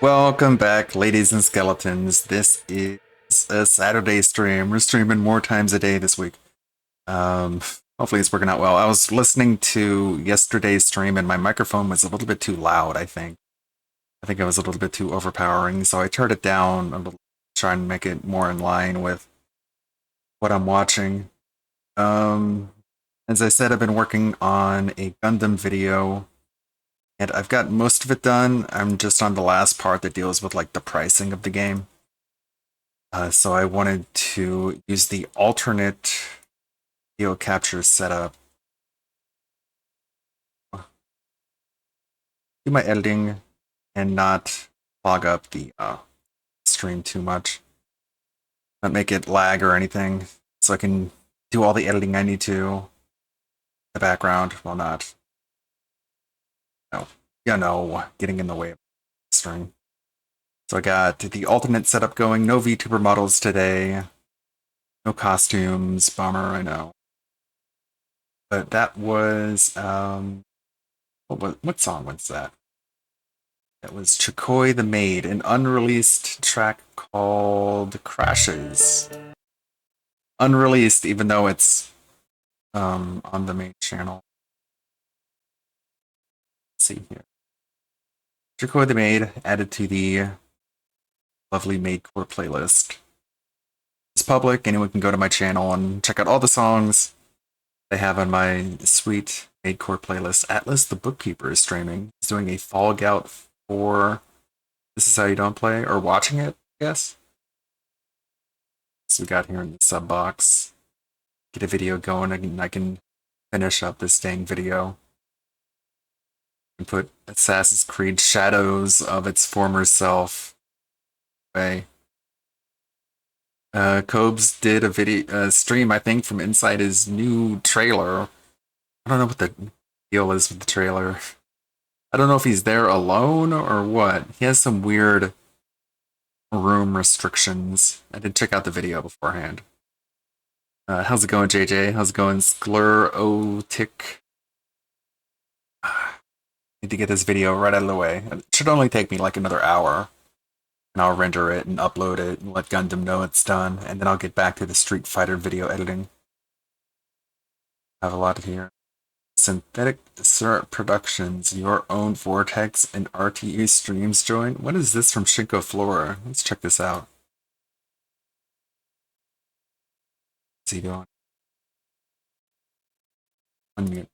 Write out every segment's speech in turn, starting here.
Welcome back, ladies and skeletons. This is a Saturday stream. We're streaming more times a day this week. Um, Hopefully it's working out well. I was listening to yesterday's stream and my microphone was a little bit too loud, I think. I think it was a little bit too overpowering, so I turned it down a little, try and make it more in line with what I'm watching. As I said, I've been working on a Gundam video and I've got most of it done. I'm just on the last part that deals with like the pricing of the game. So I wanted to use the alternate video capture setup. Do my editing and not clog up the stream too much. Not make it lag or anything. So I can do all the editing I need to in the background while not, getting in the way. stream. So I got the alternate setup going, no VTuber models today, no costumes, bummer, I know. But that was, what song was that? That was Chikoi the Maid, an unreleased track called Crashes. Unreleased, even though it's on the main channel. Let's see here. Chikoi the Maid added to the lovely Maidcore playlist. It's public, anyone can go to my channel and check out all the songs they have on my sweet Maidcore playlist. Atlas the Bookkeeper is streaming. He's doing a Fallout 4 This Is How You Don't Play, or watching it, I guess. So we got here in the sub box. Get a video going and I can finish up this dang video. And put Assassin's Creed Shadows of its former self away. Cobes did a stream, I think, from inside his new trailer. I don't know what the deal is with the trailer. I don't know if he's there alone or what. He has some weird room restrictions. I did check out the video beforehand. How's it going, JJ? How's it going, Sclerotic? Need to get this video right out of the way. It should only take me like another hour. And I'll render it and upload it and let Gundam know it's done. And then I'll get back to the Street Fighter video editing. I have a lot here. Synthetic Syrup Productions, Your Own Vortex and RTE Streams join. What is this from Shinko Flora? Let's check this out. What's he doing? Unmute.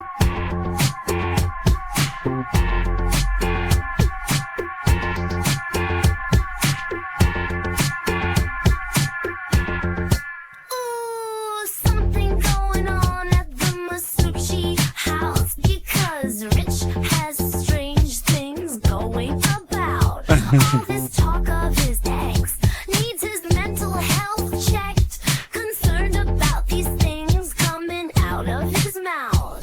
All this talk of his ex needs his mental health checked. Concerned about these things coming out of his mouth.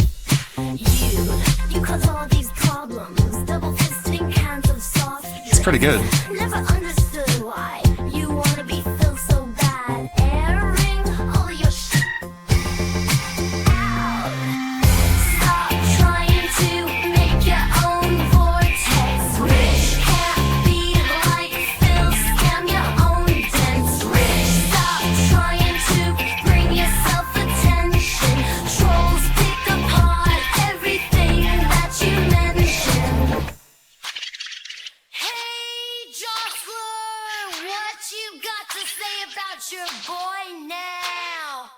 You cause all these problems. Double fisting cans of soft drinks. It's pretty good. Never understood why you wanna be feel so bad. Airing all your shit out. Stop trying to make your own vortex. Rich can't be like Phil, scam your own dents. Rich, stop trying to bring yourself attention. Trolls pick apart everything that you mention. Hey, Jocelyn, what you got to say about your boy now?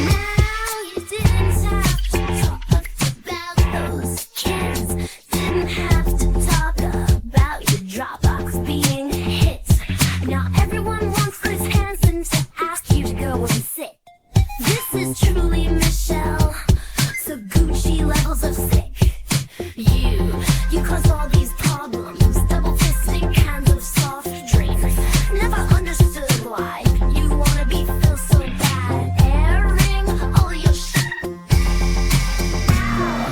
Now you didn't have to talk about those kids. Didn't have to talk about your Dropbox being hit. Now everyone wants Chris Hansen to ask you to go and sit. This is truly Michelle. So Gucci levels of sick. You cause all these problems. Double fisting cans of soft drinks. Never understood why you wanna be feel so bad. Airing all your shit out.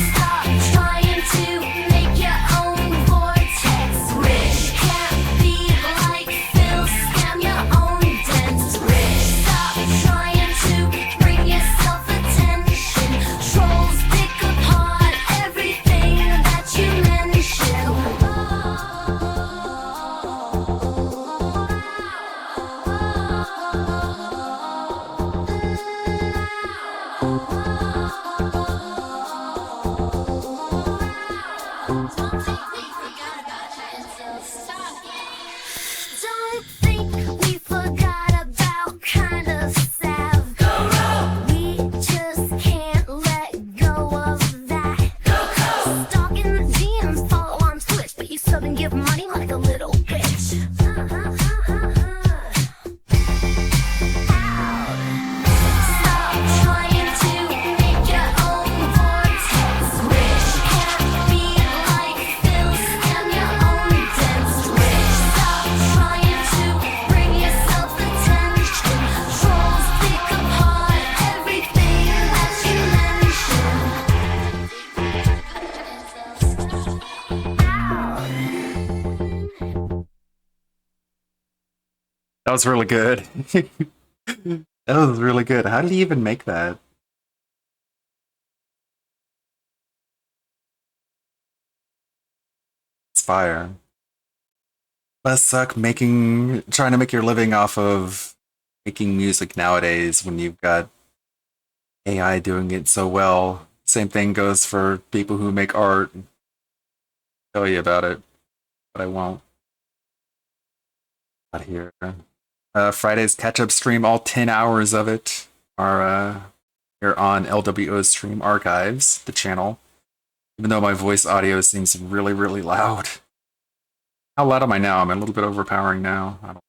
Stop trying to make your own vortex. Rich can't be like Phil, scam your own dents. Rich, stop trying to bring yourself attention. Trolls pick apart everything that you mention. That was really good. That was really good. How did he even make that? It's fire. Must suck trying to make your living off of making music nowadays when you've got AI doing it so well. Same thing goes for people who make art. Tell you about it, but I won't. Not here. Friday's catch-up stream, all 10 hours of it are here on LWO's Stream Archives, the channel. Even though my voice audio seems really, really loud. How loud am I now? I'm a little bit overpowering now. I don't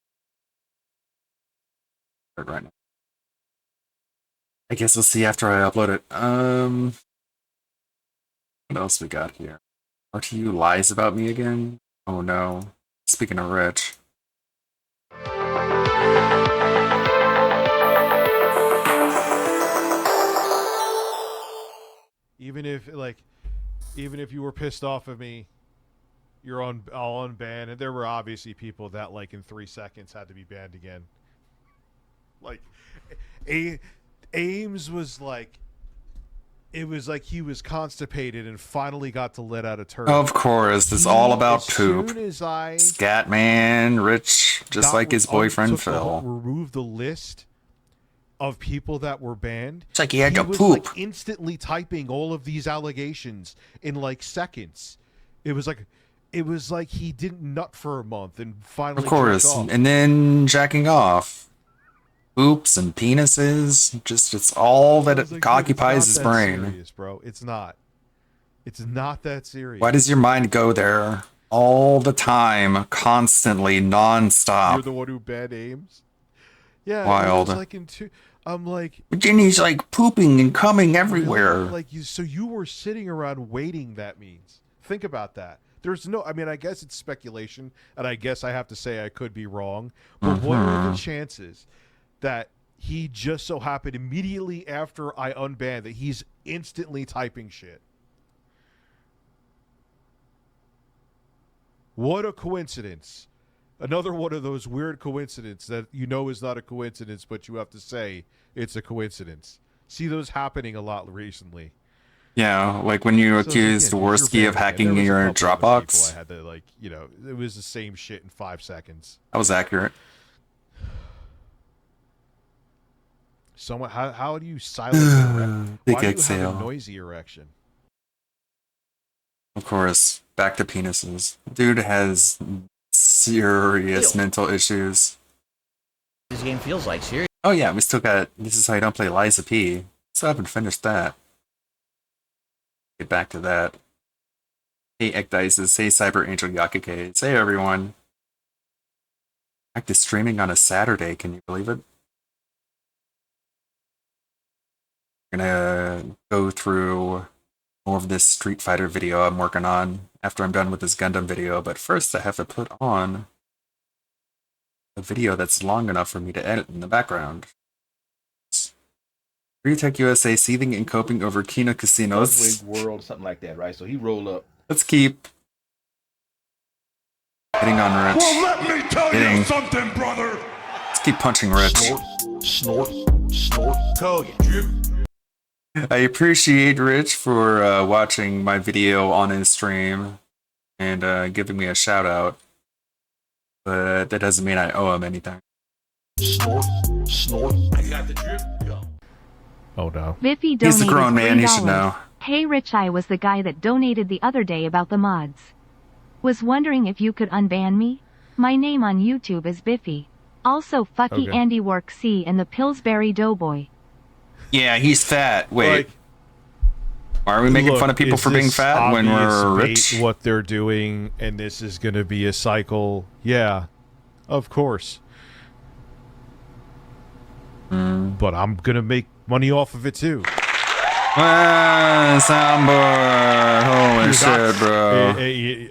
right now. I guess we'll see after I upload it. What else we got here? RTU lies about me again? Oh no. Speaking of Rich. Even if you were pissed off at me, you're all unbanned, and there were obviously people that like in 3 seconds had to be banned again. Like, Ames was like, it was like he was constipated and finally got to let out a turd. Of course, it's all about poop. As soon as I Scatman, Rich, just like his boyfriend Phil. Removed the list of people that were banned. It's like he had to was poop. like instantly typing all of these allegations in like seconds. It was like he didn't nut for a month and finally. Of course, off. and then jacking off. Oops and penises. Just it's all that it occupies his brain. Serious, bro. It's not. It's not that serious. Why does your mind go there all the time, constantly, non-stop? You're the one who banned Ames. Yeah, wild. I'm like. But then he's like pooping and coming everywhere. Really? Like so you were sitting around waiting. That means. Think about that. There's no. I mean, I guess it's speculation, and I guess I have to say I could be wrong. But what are the chances that he just so happened immediately after I unbanned that he's instantly typing shit? What a coincidence. Another one of those weird coincidences that you know is not a coincidence, but you have to say it's a coincidence. See those happening a lot recently. Yeah, like when you accused Dworsky of hacking your Dropbox. I had to it was the same shit in 5 seconds. That was accurate. Someone, how do you silence an erection? Big Why do you exhale. have a noisy erection? Of course, back to penises. Dude has serious mental issues. This game feels like serious. Oh yeah, we still got This Is How You Don't Play Liza P. Still haven't finished that. Get back to that. Hey Ekdices, hey Cyber Angel Yakuke, hey everyone. Back to streaming on a Saturday, can you believe it? I'm gonna go through more of this Street Fighter video I'm working on after I'm done with this Gundam video, but first I have to put on a video that's long enough for me to edit in the background. Retech USA seething and coping over Kino casinos. World, something like that, right? So he rolled up. Let's keep hitting on Rich. Well, let me tell you something, brother. Let's keep punching Rich. Snort, Kogan. I appreciate Rich for watching my video on his stream and giving me a shout out, but that doesn't mean I owe him anything. Snort. I got the drip. Go. Oh no. Biffy donated He's a grown man, he should $3. know. Hey Rich, I was the guy that donated the other day about the mods. Was wondering if you could unban me? My name on YouTube is Biffy. Also fucky Okay. Andy Work C and the Pillsbury Doughboy. Yeah, he's fat. Wait, Like, why are we making look, fun of people is for being this fat when we're obvious rich? bait what they're doing, and this is going to be a cycle. Yeah, of course. But I'm going to make money off of it too. Soundboard. Holy shit, bro.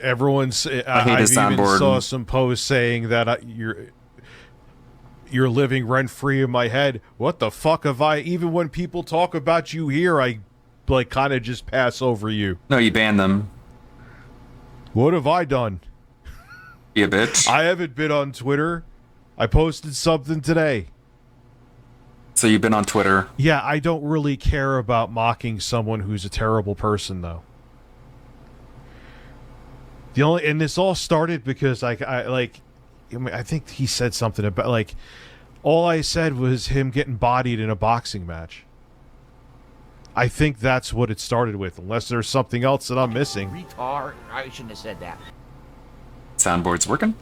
Everyone's. hate I've his even soundboard. saw some posts saying that you're living rent free in my head. What the fuck have I? Even when people talk about you here, I like kind of just pass over you. No, you banned them. What have I done? You bitch. I haven't been on Twitter I posted something today. So you've been on Twitter. Yeah, I don't really care about mocking someone who's a terrible person, though. And this all started because I think he said something about like, all I said was him getting bodied in a boxing match. I think that's what it started with, unless there's something else that I'm missing. Retard. I shouldn't have said that. Soundboard's working.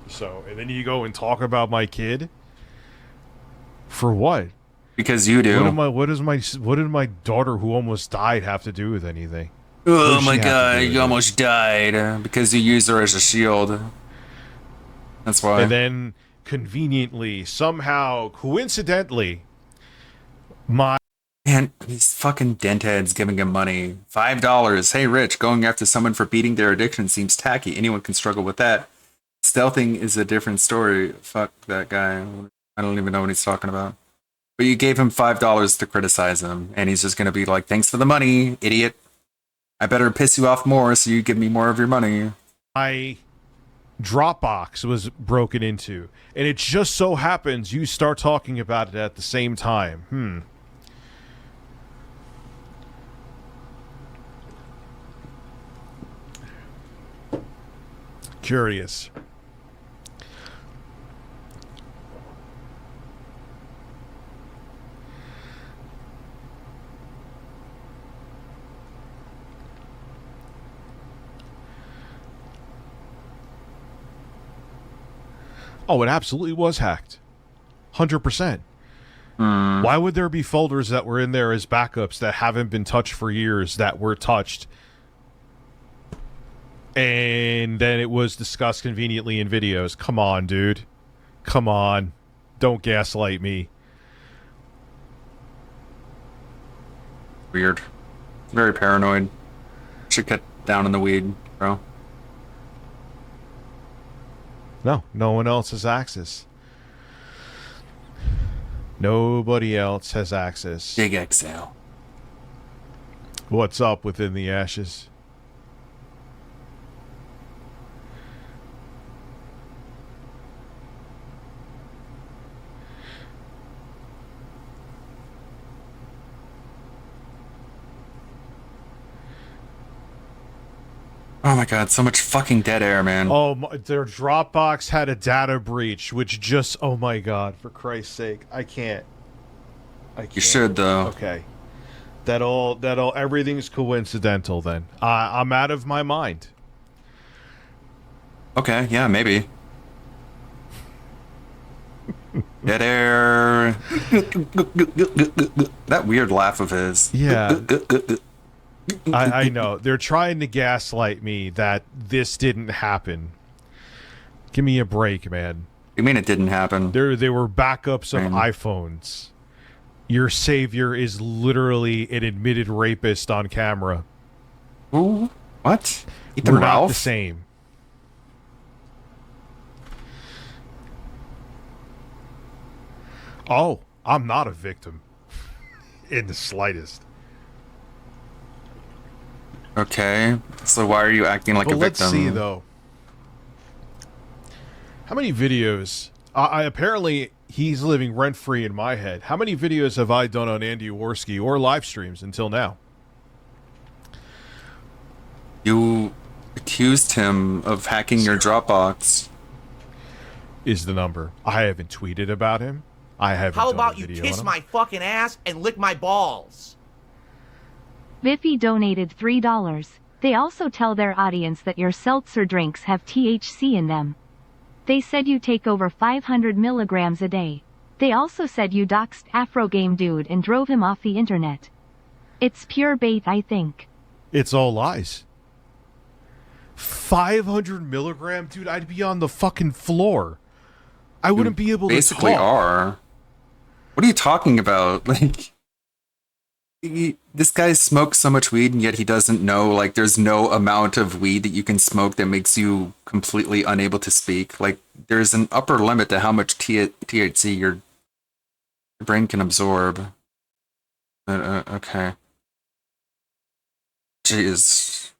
So, and then you go and talk about my kid. For what? Because you do. What did my daughter who almost died have to do with anything? Oh does my she have to god, do with you it? almost died because you used her as a shield. That's why. And then conveniently, somehow, coincidentally, my Man, these fucking dentheads giving him money. $5. Hey, Rich, going after someone for beating their addiction seems tacky. Anyone can struggle with that. Stealthing is a different story. Fuck that guy. I don't even know what he's talking about. But you gave him $5 to criticize him, and he's just gonna be like, thanks for the money, idiot. I better piss you off more so you give me more of your money. my Dropbox was broken into, and it just so happens you start talking about it at the same time. Curious. Oh, it absolutely was hacked. 100%. Why would there be folders that were in there as backups that haven't been touched for years that were touched? And then it was discussed conveniently in videos. Come on, dude. Come on. Don't gaslight me. Weird. Very paranoid. Should cut down on the weed, bro. No one else has access. Nobody else has access. Big exhale. What's up within the ashes? Oh my god, so much fucking dead air, man. Oh, their Dropbox had a data breach, which just, oh my god, for Christ's sake, I can't. You should, though. Okay. Everything's coincidental then. I'm out of my mind. Okay, yeah, maybe. Dead air. That weird laugh of his. Yeah. I know. They're trying to gaslight me that this didn't happen. Give me a break, man. You mean it didn't happen? They were backups of Right. iPhones. Your savior is literally an admitted rapist on camera. Who? What? Ethan We're not Ralph? the same. Oh, I'm not a victim. In the slightest. Okay, so why are you acting like But a let's victim? see, though. How many videos? I apparently he's living rent free in my head. How many videos have I done on Andy Worski or live streams until now? You accused him of hacking your Dropbox. Is the number. I haven't tweeted about him. I haven't. How done a about you video kiss on him. my fucking ass and lick my balls? Biffy donated $3. They also tell their audience that your seltzer drinks have THC in them. They said you take over 500 milligrams a day. They also said you doxed Afro Game Dude and drove him off the internet. It's pure bait, I think. It's all lies. 500 milligram, dude. I'd be on the fucking floor. I wouldn't be able to Basically talk. are. What are you talking about? Like, this guy smokes so much weed and yet he doesn't know, like, there's no amount of weed that you can smoke that makes you completely unable to speak. Like, there's an upper limit to how much THC your brain can absorb. Okay. Jeez.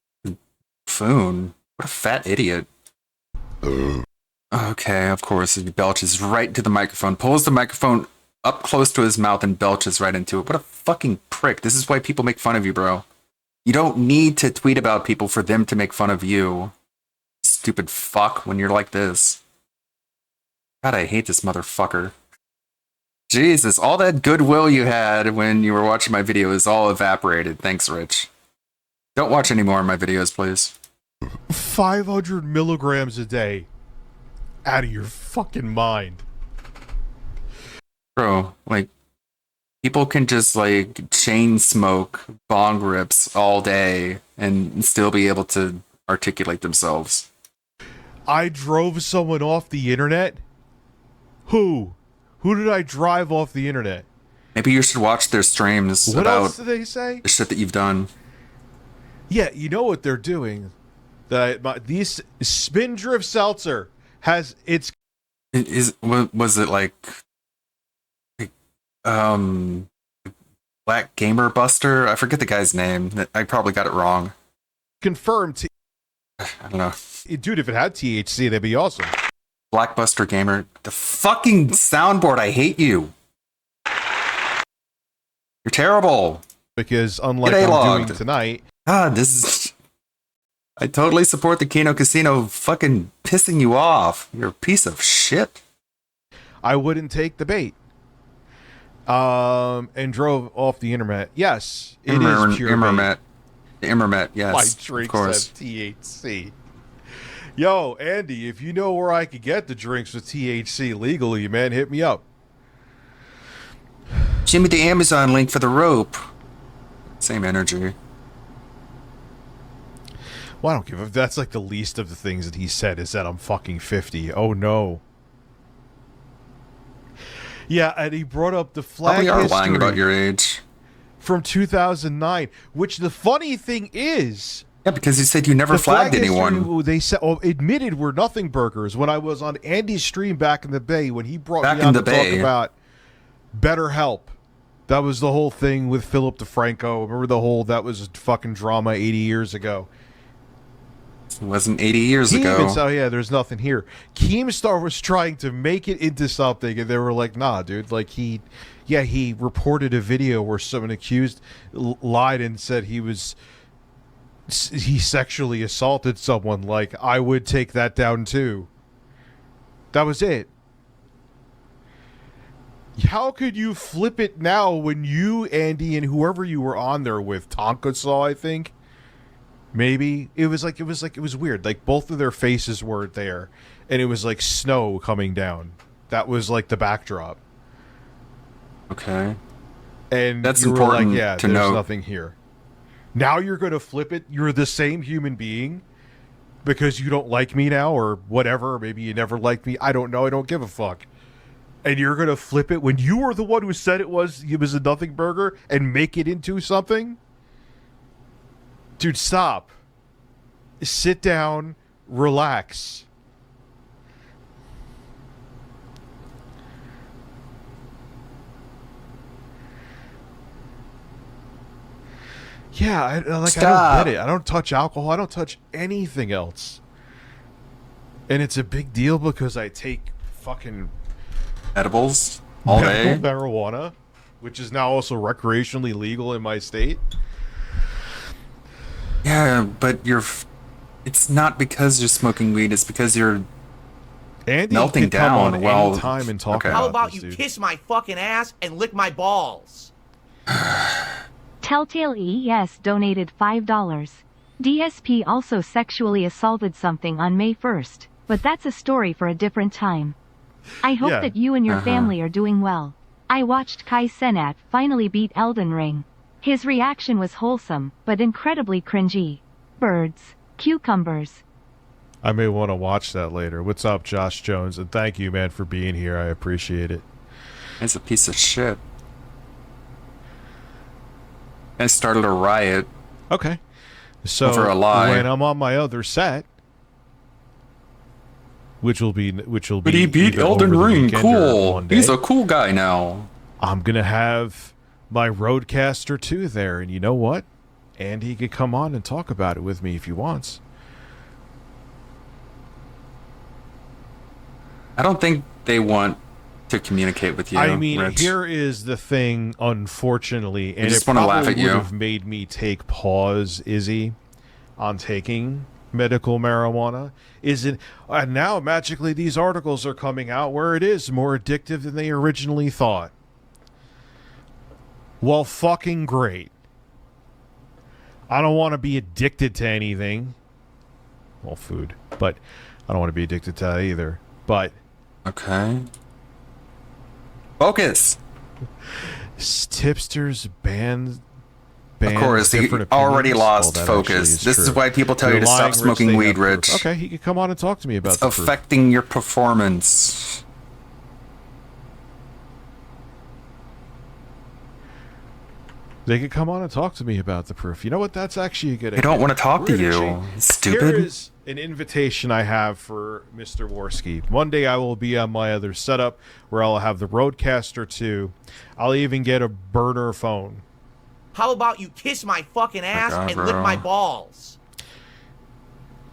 Foon. What a fat idiot. Okay, of course. He belches right into the microphone, pulls the microphone up close to his mouth, and belches right into it. What a fucking prick. This is why people make fun of you, bro. You don't need to tweet about people for them to make fun of you. Stupid fuck when you're like this. God, I hate this motherfucker. Jesus, all that goodwill you had when you were watching my video is all evaporated. Thanks, Rich. Don't watch any more of my videos, please. 500 milligrams a day. Out of your fucking mind. Bro, like, people can just, like, chain smoke bong rips all day and still be able to articulate themselves. I drove someone off the internet? Who? Who did I drive off the internet? Maybe you should watch their streams What about else did they say? the shit that you've done. Yeah, you know what they're doing. These Spindrift Seltzer has its Was it like Black Gamer Buster? I forget the guy's name. I probably got it wrong. confirmed. I don't know. Dude, if it had THC, that'd be awesome. Blackbuster Gamer. The fucking soundboard. I hate you. You're terrible. Because unlike Get I'm A-logged. doing tonight, God, this is. I totally support the Kino Casino fucking pissing you off. You're a piece of shit. I wouldn't take the bait. And drove off the internet. Yes, it is pure bait. Immermet, yes. My of drinks course. have THC. Yo, Andy, if you know where I could get the drinks with THC legally, man, hit me up. Send me the Amazon link for the rope. Same energy. Well, I don't give a... That's like the least of the things that he said is that I'm fucking 50. Oh, no. Yeah, and he brought up the flag Probably are history lying about your age. from 2009, which the funny thing is... Yeah, because you said you never The flagged flag history, anyone. they said, admitted were nothing burgers. When I was on Andy's stream back in the Bay, when he brought Back me in on the to talk Bay. about BetterHelp, that was the whole thing with Philip DeFranco. Remember the whole that was fucking drama 80 years ago. It wasn't 80 years ago. So yeah, there's nothing here. Keemstar was trying to make it into something, and they were like, "Nah, dude." Like he reported a video where someone accused lied and said he sexually assaulted someone. Like, I would take that down too. That was it. How could you flip it now when you, Andy, and whoever you were on there with, Tonka Saw, I think, maybe it was weird. Like both of their faces were there, and it was like snow coming down. That was like the backdrop. Okay. And That's you were like, important yeah, to there's note. nothing here. Now you're going to flip it. You're the same human being because you don't like me now or whatever. Maybe you never liked me. I don't know. I don't give a fuck. And you're going to flip it when you were the one who said it was a nothing burger and make it into something? Dude, stop. Sit down. Relax. Yeah, I don't Stop. get it. I don't touch alcohol. I don't touch anything else. And it's a big deal because I take fucking Edibles all day. medical marijuana, which is now also recreationally legal in my state. Yeah, but it's not because you're smoking weed. It's because you're Andy melting could come down on while- any time and talk Okay. about How about this, you dude. kiss my fucking ass and lick my balls? Telltale ES donated $5. DSP also sexually assaulted something on May 1st, but that's a story for a different time. I hope Yeah. that you and your Uh-huh. family are doing well. I watched Kai Cenat finally beat Elden Ring. His reaction was wholesome, but incredibly cringy. Birds. Cucumbers. I may want to watch that later. What's up, Josh Jones? And thank you, man, for being here. I appreciate it. It's a piece of shit. I started a riot. Okay. So Over a lie. when I'm on my other set, which will be But he beat either Elden over the Ring. weekend or Cool. one day, He's a cool guy now. I'm gonna have my Roadcaster 2 there, and you know what? Andy could come on and talk about it with me if he wants. I don't think they want to communicate with you. I mean, Rich. here is the thing, unfortunately, and just it wanna probably laugh at would you. have made me take pause, Izzy, on taking medical marijuana. Is it? And now magically these articles are coming out where it is more addictive than they originally thought. Well, fucking great. I don't want to be addicted to anything. Well, food, but I don't want to be addicted to that either. But Okay. Focus. tipsters ban. Of course, you different already opinions? lost Well, that focus. actually This is true. why people tell You're you to lying, stop Rich, smoking they weed, have proof. Rich. Okay, he can come on and talk to me about It's the proof. affecting your performance. They could come on and talk to me about the proof. You know what? That's actually a good idea. They don't want to talk to We're gonna you. change- Stupid. Here is an invitation I have for Mr. Worski. One day I will be on my other setup where I'll have the Roadcaster 2. I'll even get a burner phone. How about you kiss my fucking ass God, and lick bro. my balls?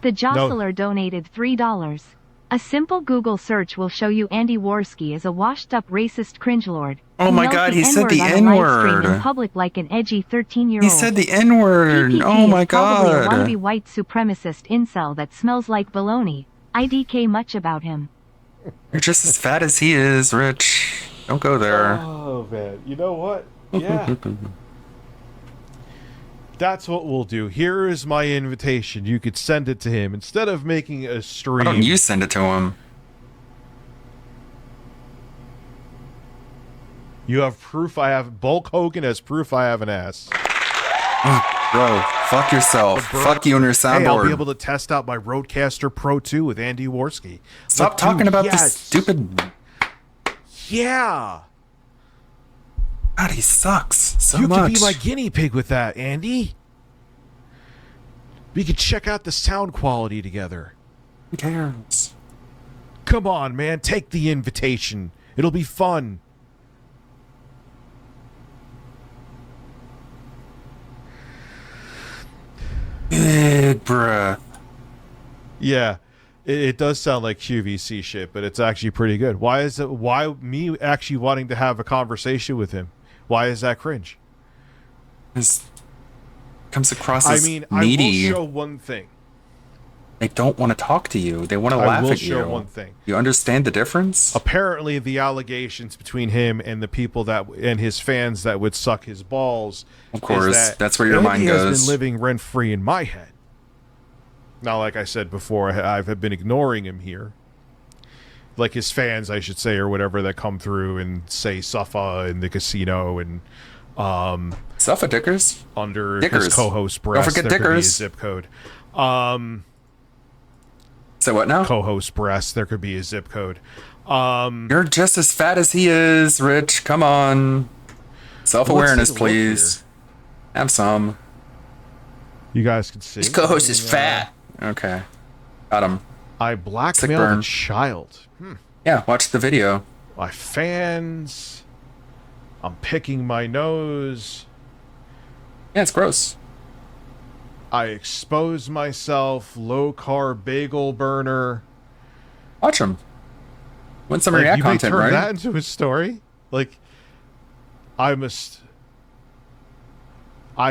The Jostler donated $3. A simple Google search will show you Andy Worski as a washed-up racist cringelord. Oh who my yells God, the he said the N-word on a live stream N-word. in public like an edgy 13-year-old. He said the N-word. PPP Oh my is probably a God. wannabe white supremacist incel that smells like baloney. I DK much about him. You're just as fat as he is, Rich. Don't go there. Oh, man. You know what? Yeah. That's what we'll do. Here is my invitation. You could send it to him. Instead of making a Why stream, don't you send it to him? you have proof I have... Bulk Hogan has proof I have an ass. Bro, fuck yourself. Fuck you and your soundboard. Hey, I'll be able to test out my Roadcaster Pro 2 with Andy Worski. Stop But, talking dude, about yes. this stupid... Yeah. God, he sucks so You much. could be my guinea pig with that, Andy. We could check out the sound quality together. Who cares? Come on, man. Take the invitation. It'll be fun. Big breath. Yeah. It does sound like QVC shit, but it's actually pretty good. Why is it? Why me actually wanting to have a conversation with him? Why is that cringe? This comes across I as mean, needy. I will show one thing. They don't want to talk to you. They want to I laugh will at show you. one thing. You understand the difference? Apparently, the allegations between him and the people that and his fans that would suck his balls. Of course, is that that's where your Andy mind has goes. been living rent free in my head. Now, like I said before, I've been ignoring him here. Like his fans, I should say, or whatever, that come through and say "Suffa" in the casino and Suffa Dickers. under Dickers. his co-host Don't breast, forget there could be a Dickers. zip code. Say what now? Co-host breast, there could be a zip code. You're just as fat as he is, Rich. Come on. Self-awareness, Let's take a look please. Have some. You guys can see. His co-host is fat. Okay. Got him. I Sick blackmailed burn. a child. Yeah, watch the video. My fans. I'm picking my nose. Yeah, it's gross. I expose myself. Low carb bagel burner. Watch him. Want some Like, React you may content, turn right? that into a story. Like, I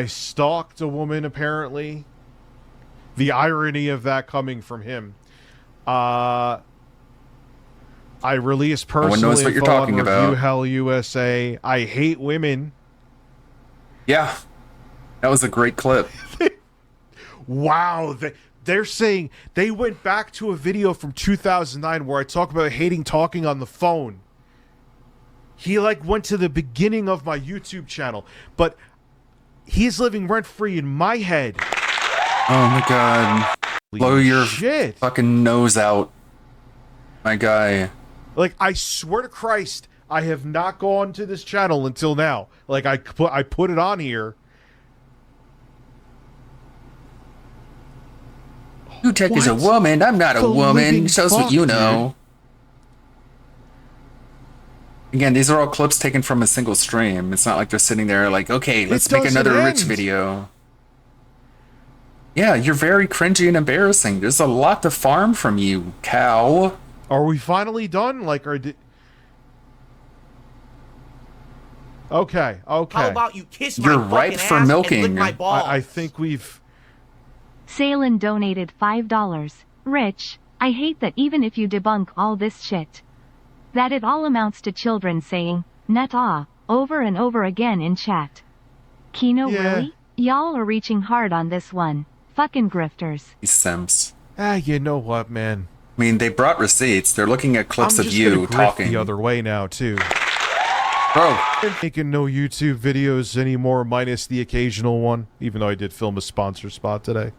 stalked a woman, apparently. The irony of that coming from him. I release personal one knows what you're info on talking Review about. Hell USA. I hate women. Yeah. That was a great clip. Wow, they're saying they went back to a video from 2009 where I talk about hating talking on the phone. He went to the beginning of my YouTube channel, but he's living rent free in my head. Oh my god. Blow your shit. fucking nose out. My guy. I swear to Christ, I have not gone to this channel until now. I put it on here. You check is a What? woman. I'm not a The woman. living Shows fuck, what you know. Again, these are all clips taken from a single stream. It's not like they're sitting there like, okay, let's make doesn't another Rich end. video. Yeah, you're very cringy and embarrassing. There's a lot to farm from you, cow. Are we finally done? Like, Okay. How about you kiss my You're fucking ripe for ass and milking. lick my balls? I think we've... Salin donated $5. Rich, I hate that even if you debunk all this shit, that it all amounts to children saying, "Net ah," over and over again in chat. Kino, Yeah. really? Y'all are reaching hard on this one. Fucking grifters. These simps. you know what, man? I mean, they brought receipts. They're looking at clips I'm of just you gonna grift talking. the other way now, too. Bro, I'm making no YouTube videos anymore, minus the occasional one, even though I did film a sponsor spot today.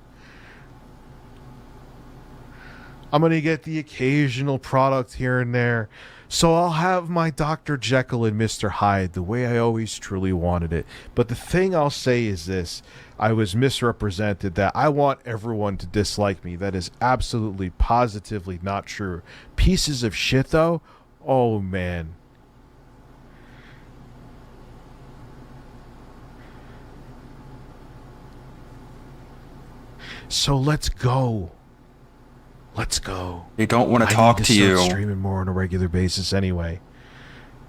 I'm going to get the occasional product here and there. So I'll have my Dr. Jekyll and Mr. Hyde the way I always truly wanted it. But the thing I'll say is this. I was misrepresented, that I want everyone to dislike me. That is absolutely, positively not true. Pieces of shit, though? Oh, man. So let's go. Let's go. they don't want to I talk need to start you. streaming more on a regular basis anyway.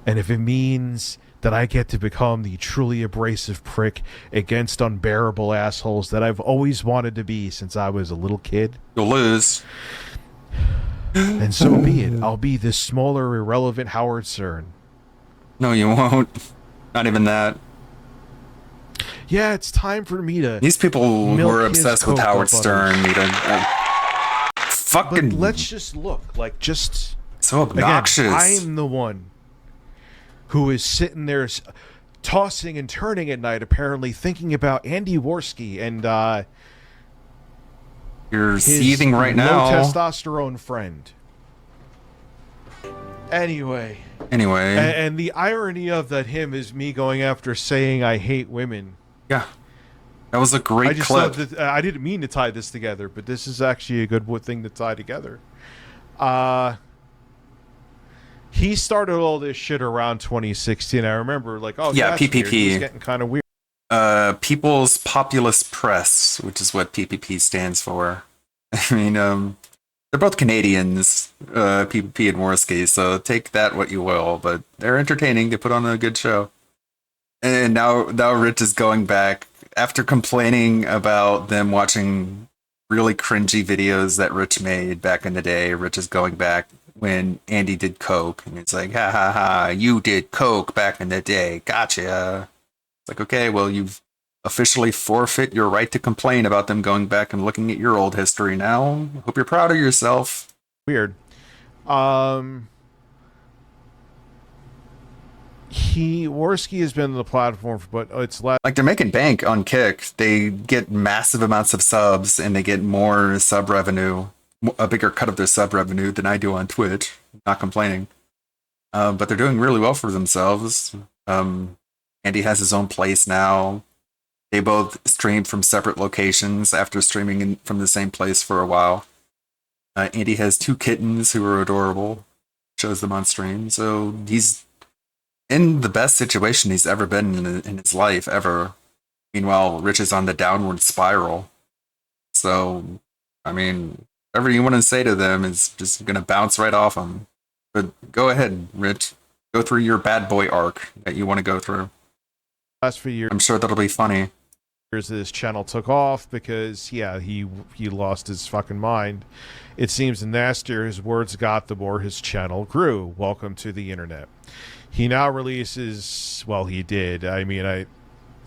And if it means that I get to become the truly abrasive prick against unbearable assholes that I've always wanted to be since I was a little kid, You'll lose. then so be it. I'll be this smaller, irrelevant Howard Stern. No, you won't. Not even that. Yeah, it's time for me to... These people who Milk are his obsessed with cocoa Howard butters. Stern need to But fucking let's just look. Like, just... so obnoxious. Again, I'm the one who is sitting there tossing and turning at night, apparently thinking about Andy Worski and You're his seething right low now. testosterone friend. Anyway, Anyway, and the irony of that him is me going after saying I hate women. yeah, that was a I great just clip. thought that I didn't mean to tie this together, but this is actually a good thing to tie together. He started all this shit around 2016. I remember, like, oh Yeah, that's weird. PPP. He's getting kind of weird. People's Populist Press, which is what PPP stands for. I mean, they're both Canadians, PPP and Worski, so take that what you will, but they're entertaining. They put on a good show. And now Rich is going back after complaining about them watching really cringy videos that Rich made back in the day. Rich is going back when Andy did coke, and it's like, ha ha ha, you did coke back in the day, gotcha. It's like, okay, well, you've officially forfeit your right to complain about them going back and looking at your old history now. Hope you're proud of yourself. Weird. Worski has been on the platform for, but it's less. Like, they're making bank on Kick. They get massive amounts of subs, and they get more sub revenue, a bigger cut of their sub revenue than I do on Twitch. Not complaining. But they're doing really well for themselves. Andy has his own place now. They both stream from separate locations after streaming from the same place for a while. Andy has 2 kittens who are adorable. Shows them on stream. So he's in the best situation he's ever been in his life, ever. Meanwhile, Rich is on the downward spiral. So, I mean, whatever you want to say to them is just going to bounce right off them. But go ahead, Rich. Go through your bad boy arc that you want to go through. Last few years I'm sure that'll be funny. this channel took off because he lost his fucking mind. It seems the nastier his words got, the more his channel grew. Welcome to the internet. He now releases, well, he did. I mean,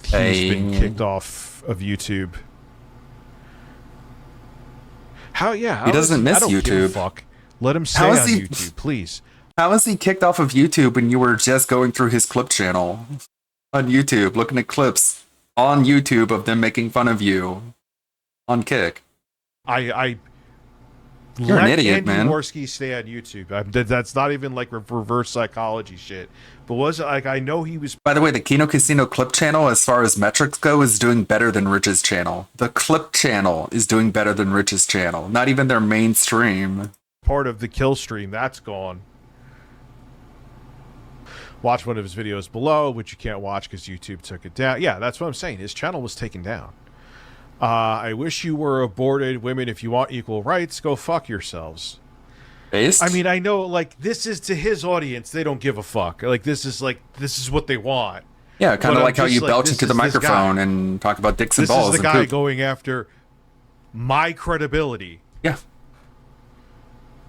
he's been kicked off of YouTube. He doesn't miss I don't give a YouTube. fuck. Let him stay How on is he- YouTube, please. How is he kicked off of YouTube when you were just going through his clip channel on YouTube, looking at clips on YouTube of them making fun of you on Kick? I You're an let idiot, Andy man. Worski stay on YouTube. That's not even like reverse psychology shit. But was it like, I know he was By the way, the Kino Casino clip channel, as far as metrics go, is doing better than Rich's channel. The clip channel is doing better than Rich's channel. Not even their mainstream. part of the kill stream. That's gone. Watch one of his videos below, which you can't watch because YouTube took it down. Yeah, that's what I'm saying. His channel was taken down. I wish you were aborted. Women, if you want equal rights, go fuck yourselves. Based? I mean, I know, like, this is to his audience. They don't give a fuck. Like, this is what they want. yeah, kind but of I'm like how just you like, belch this into the is this microphone guy. and talk about dicks and This balls is the and guy poop. going after my credibility. Yeah.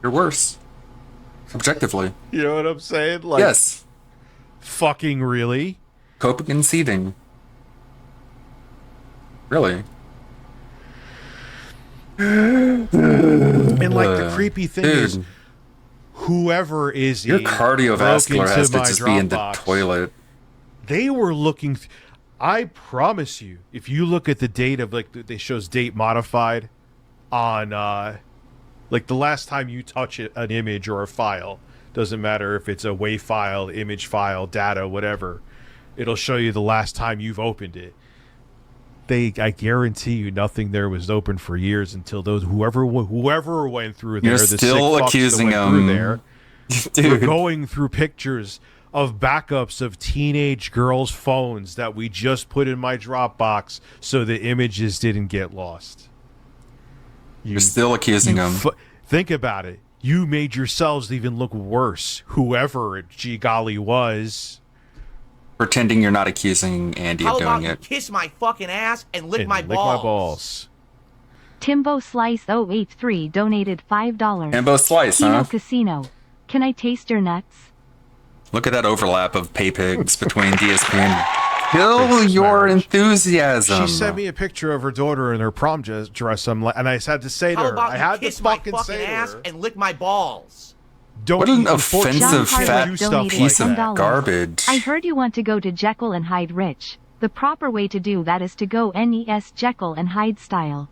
You're worse. Objectively. You know what I'm saying? Like, Yes. fucking really? Coping and seething. Really? And, like, the creepy thing is, Dude, whoever is your cardiovascular has to just be in the toilet. They were looking. I promise you, if you look at the date of, like, they shows date modified on, like, the last time you touch an image or a file, doesn't matter if it's a WAV file, image file, data, whatever, it'll show you the last time you've opened it. I guarantee you, nothing there was open for years until whoever went through there. You're the still sick fucks accusing that went through him. there. We're Dude. going through pictures of backups of teenage girls' phones that we just put in my Dropbox so the images didn't get lost. You're still accusing him. Think about it. You made yourselves even look worse. Whoever it gee golly was. Pretending you're not accusing Andy How of about doing you it. kiss my fucking ass and lick And my lick balls? my balls. Timbo Slice 083 donated $5. Ambo Slice, Kino huh? Casino. Can I taste your nuts? Look at that overlap of pay pigs between DSP and... Kill Business your marriage. enthusiasm. She sent me a picture of her daughter in her prom dress. And I had to say to How her, about I you had to kiss my fucking fucking say to ass her, and lick my balls? don't What an unfortunately, offensive, you can't fat do stuff donated piece like of that. $10. garbage. I heard you want to go to Jekyll and Hyde Rich. The proper way to do that is to go NES Jekyll and Hyde style.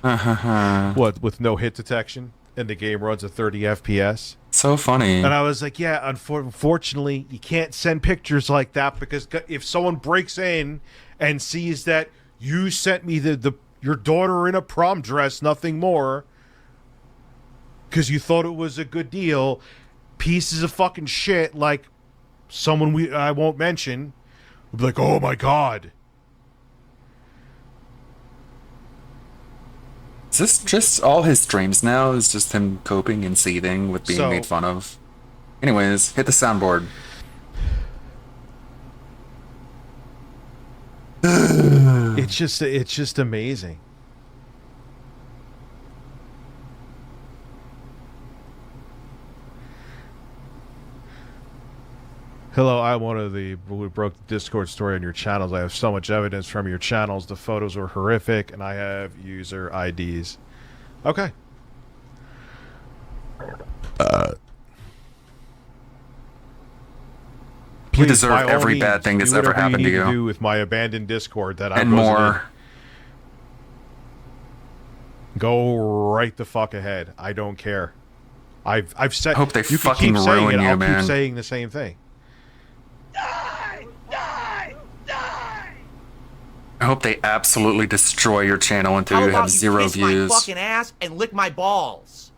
What, with no hit detection? And the game runs at 30 FPS? So funny. And I was like, yeah, unfortunately, you can't send pictures like that because if someone breaks in and sees that you sent me your daughter in a prom dress, nothing more, because you thought it was a good deal, pieces of fucking shit like someone I won't mention would be like, oh my god. Is this just all his streams now? Is just him coping and seething with being So- made fun of? Anyways, hit the soundboard. It's just amazing. Hello, I'm one of the who broke the Discord story on your channels. I have so much evidence from your channels. The photos are horrific, and I have user IDs. Okay. You Please, deserve by all every means, bad thing that's do ever whatever happened to need you. do with my abandoned Discord that I And wasn't in. more. Go right the fuck ahead. I don't care. I've said. I hope they you can fucking keep saying ruin it. you, I'll man. keep saying the same thing. I hope they absolutely destroy your channel until How you about have zero kiss my views. fucking ass and lick my balls?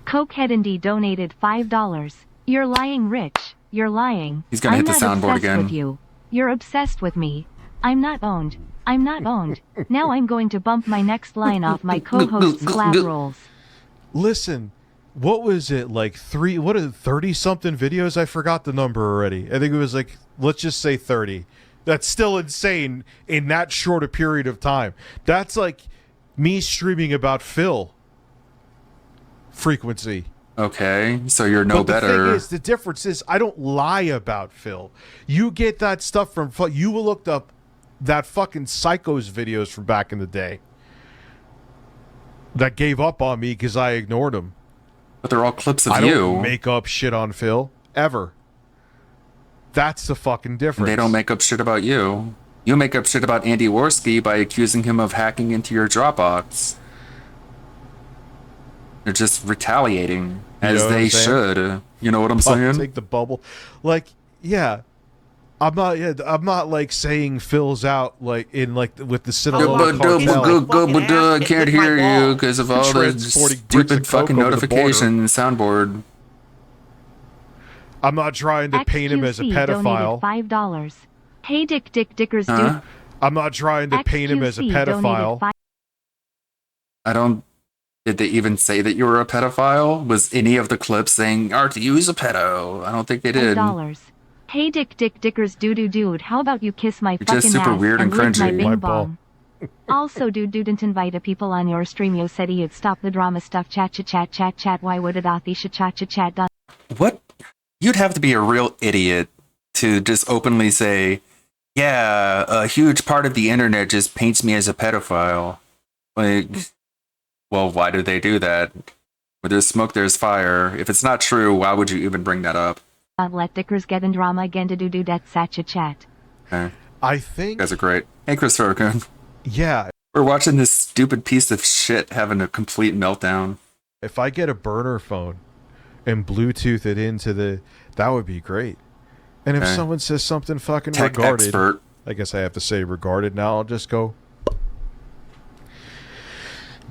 Cokehead Indy donated $5. You're lying, Rich. You're lying. He's gonna I'm hit the not soundboard obsessed again. with you. You're obsessed with me. I'm not owned. I'm not owned. Now I'm going to bump my next line off my co-host's slab rolls. Listen, what was it like? 30 something videos? I forgot the number already. I think it was like, let's just say 30. That's still insane in that short a period of time. That's like me streaming about Phil frequency. Okay, so you're no But the better. thing is, the difference is I don't lie about Phil. You get that stuff from you looked up that fucking Psychos videos from back in the day that gave up on me because I ignored them. But they're all clips of I you. don't make up shit on Phil ever. That's the fucking difference. They don't make up shit about you. You make up shit about Andy Worski by accusing him of hacking into your Dropbox. They're just retaliating, You as know what they I'm saying? should. You know what I'm I'll saying? take the bubble. Like, yeah. I'm not like saying Phil's out like in like with the Sinaloa cartel. I can't hear you because of all the Transporting bricks stupid of fucking coke over the border. notification soundboard. I'm not trying to paint him as a XQC pedophile. donated $5. Hey, Dickers, Huh? dude. I'm not trying to paint him as a XQC donated pedophile. $5. I don't Did they even say that you were a pedophile? Was any of the clips saying RTU's a pedo? I don't think they did. $10. Hey Dickers dude, how about you kiss my You're fucking just super ass weird and lick my cringy. bing My bong. Also dude didn't invite a people on your stream. You said you'd stop the drama stuff. Chat. Why would it authisha chat done? What? You'd have to be a real idiot to just openly say, yeah, a huge part of the internet just paints me as a pedophile. Like, well, why do they do that? Where there's smoke, there's fire. If it's not true, why would you even bring that up? Let Dickers get in drama again to do that chat. Okay. I You think, guys are great. Hey, Christopher Kun. yeah, We're watching this stupid piece of shit having a complete meltdown. if I get a burner phone and Bluetooth it into that would be great. And if Okay. someone says something fucking Tech regarded, expert. I guess I have to say regarded now, I'll just go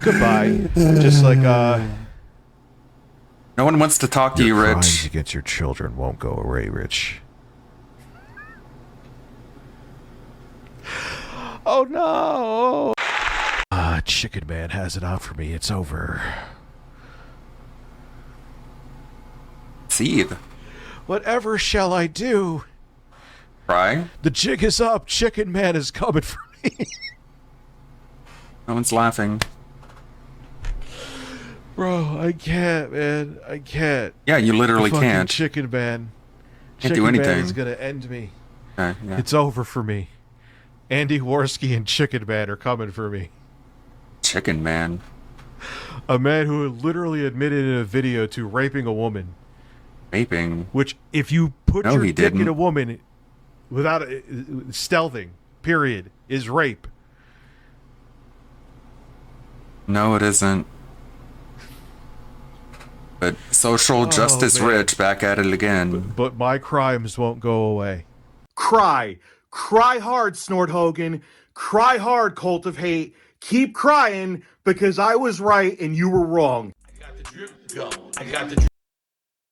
goodbye. Just like No one wants to talk to you, your crimes Rich. against your children won't go away, Rich. Oh no! Chicken Man has it out for me. It's over. Seethe. Whatever shall I do? Cry. The jig is up. Chicken Man is coming for me. No one's laughing. Bro, I can't, man. I can't. Yeah, you literally Fucking can't. Chicken Man. Can't do Chicken Man anything. is gonna end me. Okay, yeah. It's over for me. Andy Worski and Chicken Man are coming for me. Chicken Man. A man who literally admitted in a video to raping a woman. Vaping. Which, if you put No, your he dick in didn't. a woman without stealthing, period, is rape. No, it isn't. But social justice man. Rich back at it again. But my crimes won't go away. Cry. Cry hard, Snort Hogan. Cry hard, Cult of Hate. Keep crying because I was right and you were wrong.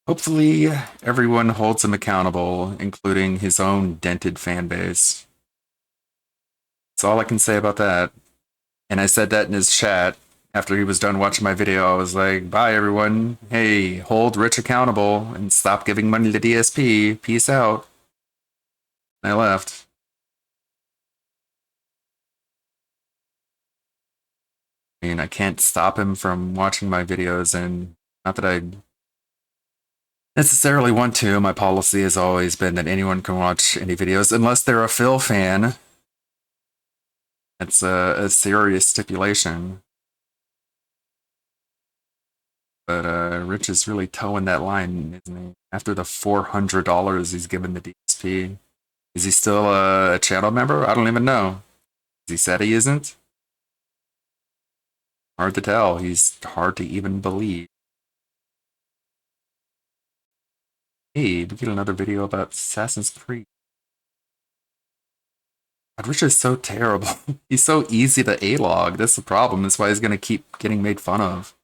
Hopefully, everyone holds him accountable, including his own dented fan base. That's all I can say about that. And I said that in his chat after he was done watching my video. I was like, bye, everyone. Hey, hold Rich accountable and stop giving money to DSP. Peace out. And I left. I mean, I can't stop him from watching my videos, and not that I necessarily want to. My policy has always been that anyone can watch any videos unless they're a Phil fan. It's a serious stipulation. But Rich is really towing that line, isn't he? After the $400 he's given the DSP. Is he still a channel member? I don't even know. He said he isn't? Hard to tell. He's hard to even believe. Hey, we get another video about Assassin's Creed. God, Rich is so terrible. He's so easy to A-log. That's the problem. That's why he's gonna keep getting made fun of.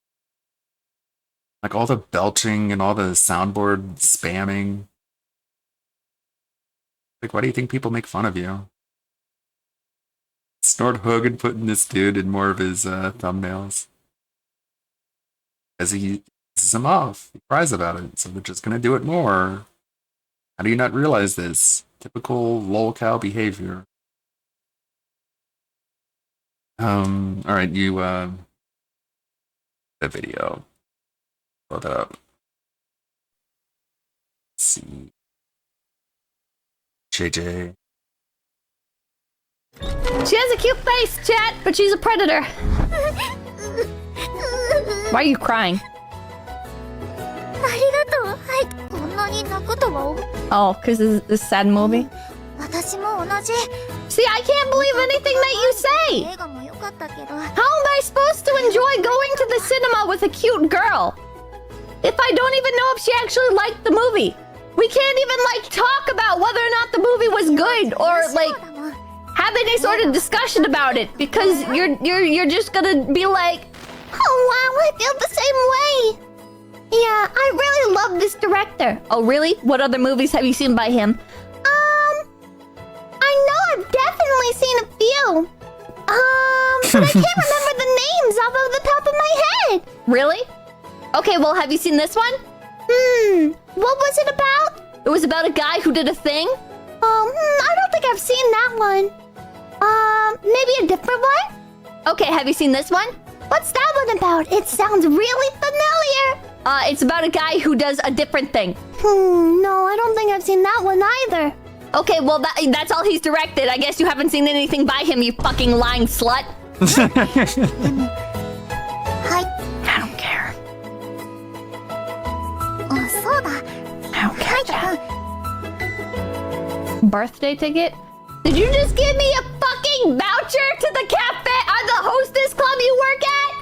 Like all the belching and all the soundboard spamming. Like, why do you think people make fun of you? Snort Hogan putting this dude in more of his thumbnails. As he pisses him off. He cries about it. So they're just gonna do it more. How do you not realize this? Typical lolcow behavior. Alright, you the video. Load that up. Let's see. JJ. She has a cute face, chat, but she's a predator. Why are you crying? ありがとう。はい。こんなに泣くとは。 Oh, because this sad movie? 私も同じ。 See, I can't believe anything that you say! 映画も良かったけど。 How am I supposed to enjoy going to the cinema with a cute girl? If I don't even know if she actually liked the movie? We can't even, talk about whether or not the movie was good or, そうだもん。 have any sort of discussion about it because you're just gonna be like, oh wow, I feel the same way. Yeah, I really love this director. Oh really? What other movies have you seen by him? I know I've definitely seen a few. But I can't remember the names off of the top of my head. Really? Okay, well, have you seen this one? What was it about? It was about a guy who did a thing. I don't think I've seen that one. Maybe a different one? Okay, have you seen this one? What's that one about? It sounds really familiar. It's about a guy who does a different thing. No, I don't think I've seen that one either. Okay, well, that's all he's directed. I guess you haven't seen anything by him, you fucking lying slut. I don't care. I don't care, Jack. Birthday ticket? Did you just give me a fucking voucher to the cafe or the hostess club you work at?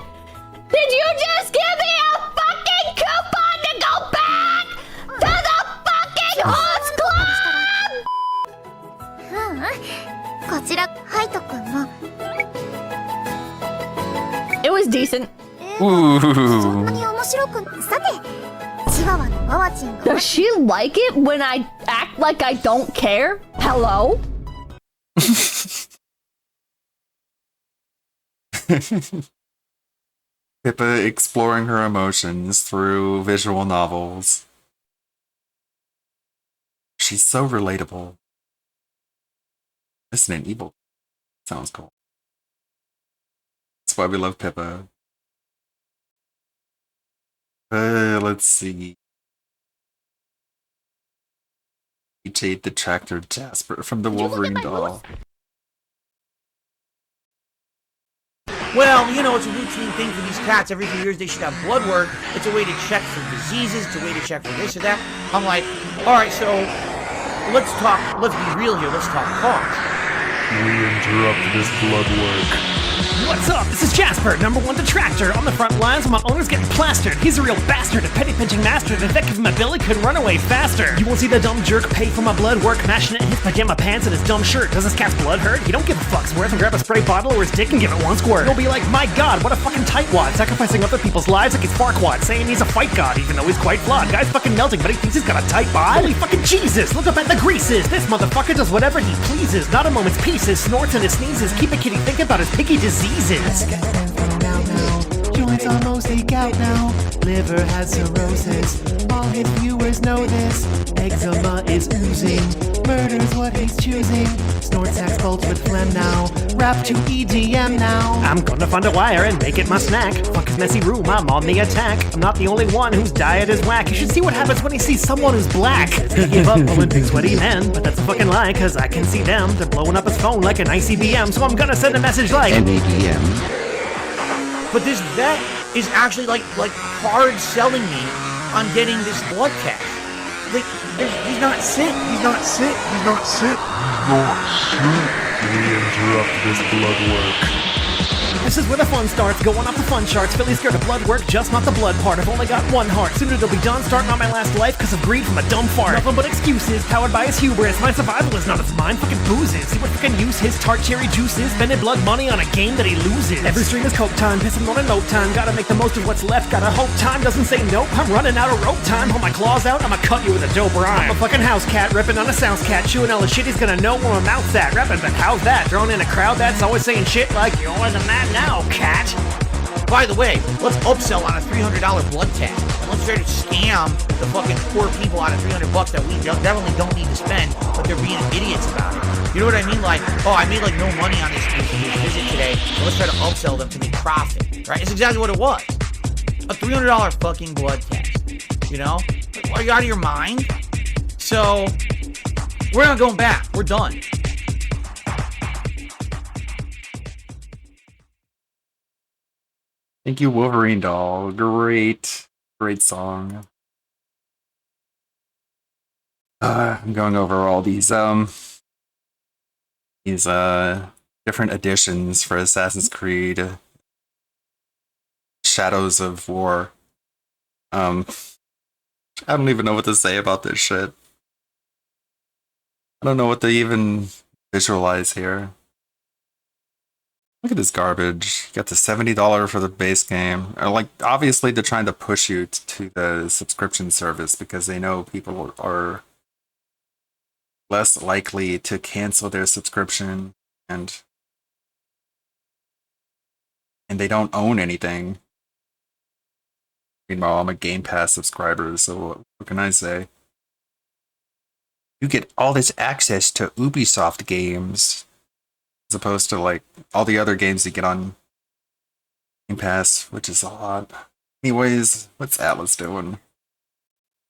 Did you just give me a fucking coupon to go back to the fucking host club? It was decent. Ooh. Does she like it when I act like I don't care? Hello? Pippa exploring her emotions through visual novels. She's so relatable. Resident Evil sounds cool. That's why we love Pippa. Let's see. Jade Detractor Jasper from the Wolverine doll. Well, you know, it's a routine thing for these cats. Every few years they should have blood work. It's a way to check for diseases. It's a way to check for this or that. I'm like, alright, so let's be real here. Let's talk cost. We interrupt this blood work. What's up? This is Jasper, #1 detractor. On the front lines when my owner's getting plastered. He's a real bastard, a petty pinching master. The effect of my belly could run away faster. You won't see the dumb jerk pay for my blood work, mashing it in his pajama pants and his dumb shirt. Does this cat's blood hurt? He don't give a fuck's worth and grab a spray bottle or his dick and give it one squirt. You'll be like, my god, what a fucking tightwad, sacrificing other people's lives like he's Farquaad, saying he's a fight god even though he's quite flawed. Guy's fucking melting, but he thinks he's got a tight bod. Holy fucking Jesus, look up at the greases. This motherfucker does whatever he pleases, not a moment's pieces, snorts and his sneezes. Keep a kitty think about his picky diseases. Joints almost leak out now. Liver has cirrhosis. All his viewers know this. Eczema is oozing. Murder's what he's choosing. Snort sex bolts with phlegm now. Rap to EDM now. I'm gonna find a wire and make it my snack. Fuck his messy room, I'm on the attack. I'm not the only one whose diet is whack. You should see what happens when he sees someone who's black. He gave up Olympic sweaty men, but that's a fucking lie, cause I can see them. They're blowing up his phone like an ICBM, so I'm gonna send a message like NABM. But this vet is actually like hard selling me on getting this blood test. Like, he's not sick. He's not sick. He's not sick. We interrupt this blood work. This is where the fun starts, going off the fun charts. Philly's scared of blood work, just not the blood part. I've only got one heart, soon it'll be done. Starting on my last life cause of greed from a dumb fart. Nothing but excuses, powered by his hubris. My survival is not its mine, fucking boozes. See what fucking use his tart cherry juice is. Spending blood money on a game that he loses. Every stream is coke time, pissing on a note time. Gotta make the most of what's left, gotta hope time doesn't say nope. I'm running out of rope time, hold my claws out, I'ma cut you with a dope rhyme. I'm a fucking house cat, ripping on a sounds cat. Chewing all the shit, he's gonna know where my mouth's at. Rapping, but how's that? Drawn in a crowd that's always saying shit like, you're the man now, cat. By the way, let's upsell on a $300 blood test. And let's try to scam the fucking poor people out of $300 that we definitely don't need to spend, but they're being idiots about it. You know what I mean? Like, oh, I made like no money on this visit today, so let's try to upsell them to make profit, right? It's exactly what it was. A $300 fucking blood test, you know? Are you out of your mind? So, we're not going back. We're done. Thank you, Wolverine doll. Great song. I'm going over all these different editions for Assassin's Creed Shadows of War. I don't even know what to say about this shit. I don't know what to even visualize here. Look at this garbage. You got the $70 for the base game. Like, obviously they're trying to push you to the subscription service because they know people are less likely to cancel their subscription and and they don't own anything. Meanwhile, I'm a Game Pass subscriber, so what can I say? You get all this access to Ubisoft games, as opposed to like all the other games you get on Game Pass, which is a lot. Anyways, what's Atlas doing?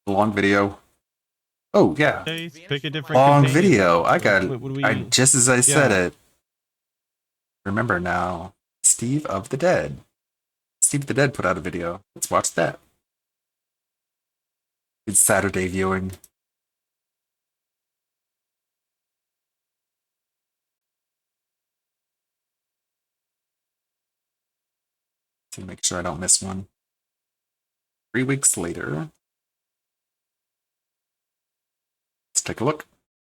A long video. Oh yeah, Pick a different long companion. video. I got What do we- I just as I said Yeah. it. Remember now, Steve of the Dead. Steve of the Dead put out a video. Let's watch that. It's Saturday viewing. To make sure I don't miss one. 3 weeks later. Let's take a look.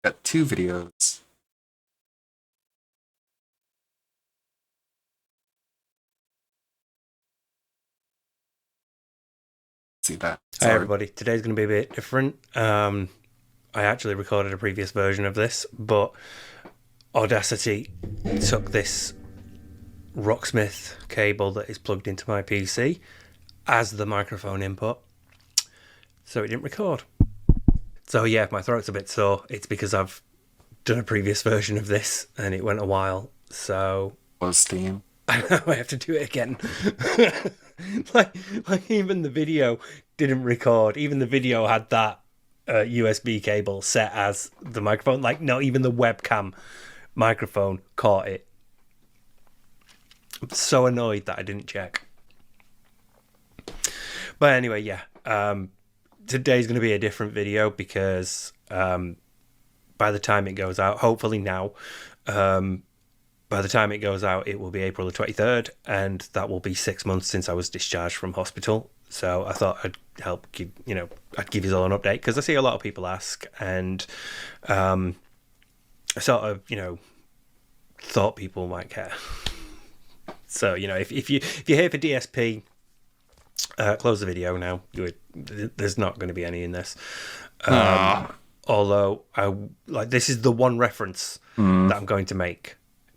Got 2 videos. See that. Hi everybody, today's going to be a bit different. I actually recorded a previous version of this, but Audacity took this Rocksmith cable that is plugged into my PC as the microphone input, so it didn't record. So yeah, if my throat's a bit sore, it's because I've done a previous version of this and it went a while, so... Was Steam. I know, I have to do it again. like even the video didn't record. Even the video had that USB cable set as the microphone. Like, not even the webcam microphone caught it. I'm so annoyed that I didn't check. But anyway, yeah. Today's going to be a different video because by the time it goes out, hopefully now, by the time it goes out, it will be April the 23rd, and that will be 6 months since I was discharged from hospital. So I thought I'd help give, I'd give you all an update, because I see a lot of people ask, and I sort of, thought people might care. So, if you're here for DSP, close the video now. There's not going to be any in this. Although, this is the one reference that I'm going to make.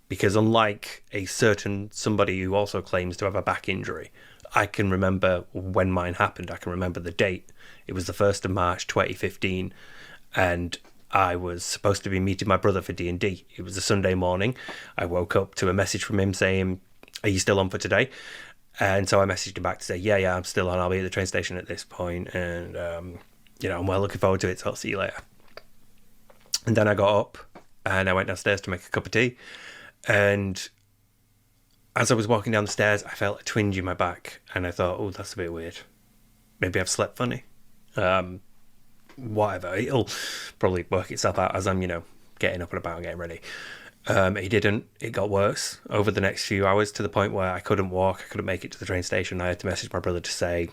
Because unlike a certain somebody who also claims to have a back injury, I can remember when mine happened. I can remember the date. It was the 1st of March 2015, and I was supposed to be meeting my brother for D&D. It was a Sunday morning. I woke up to a message from him saying, "Are you still on for today?" And so I messaged him back to say, yeah, I'm still on. I'll be at the train station at this point, and I'm well looking forward to it, so I'll see you later. And then I got up, and I went downstairs to make a cup of tea. And as I was walking down the stairs, I felt a twinge in my back, and I thought, oh, that's a bit weird. Maybe I've slept funny. Whatever. It'll probably work itself out as I'm, getting up and about and getting ready. It didn't. It got worse over the next few hours, to the point where I couldn't walk. I couldn't make it to the train station. I had to message my brother to say,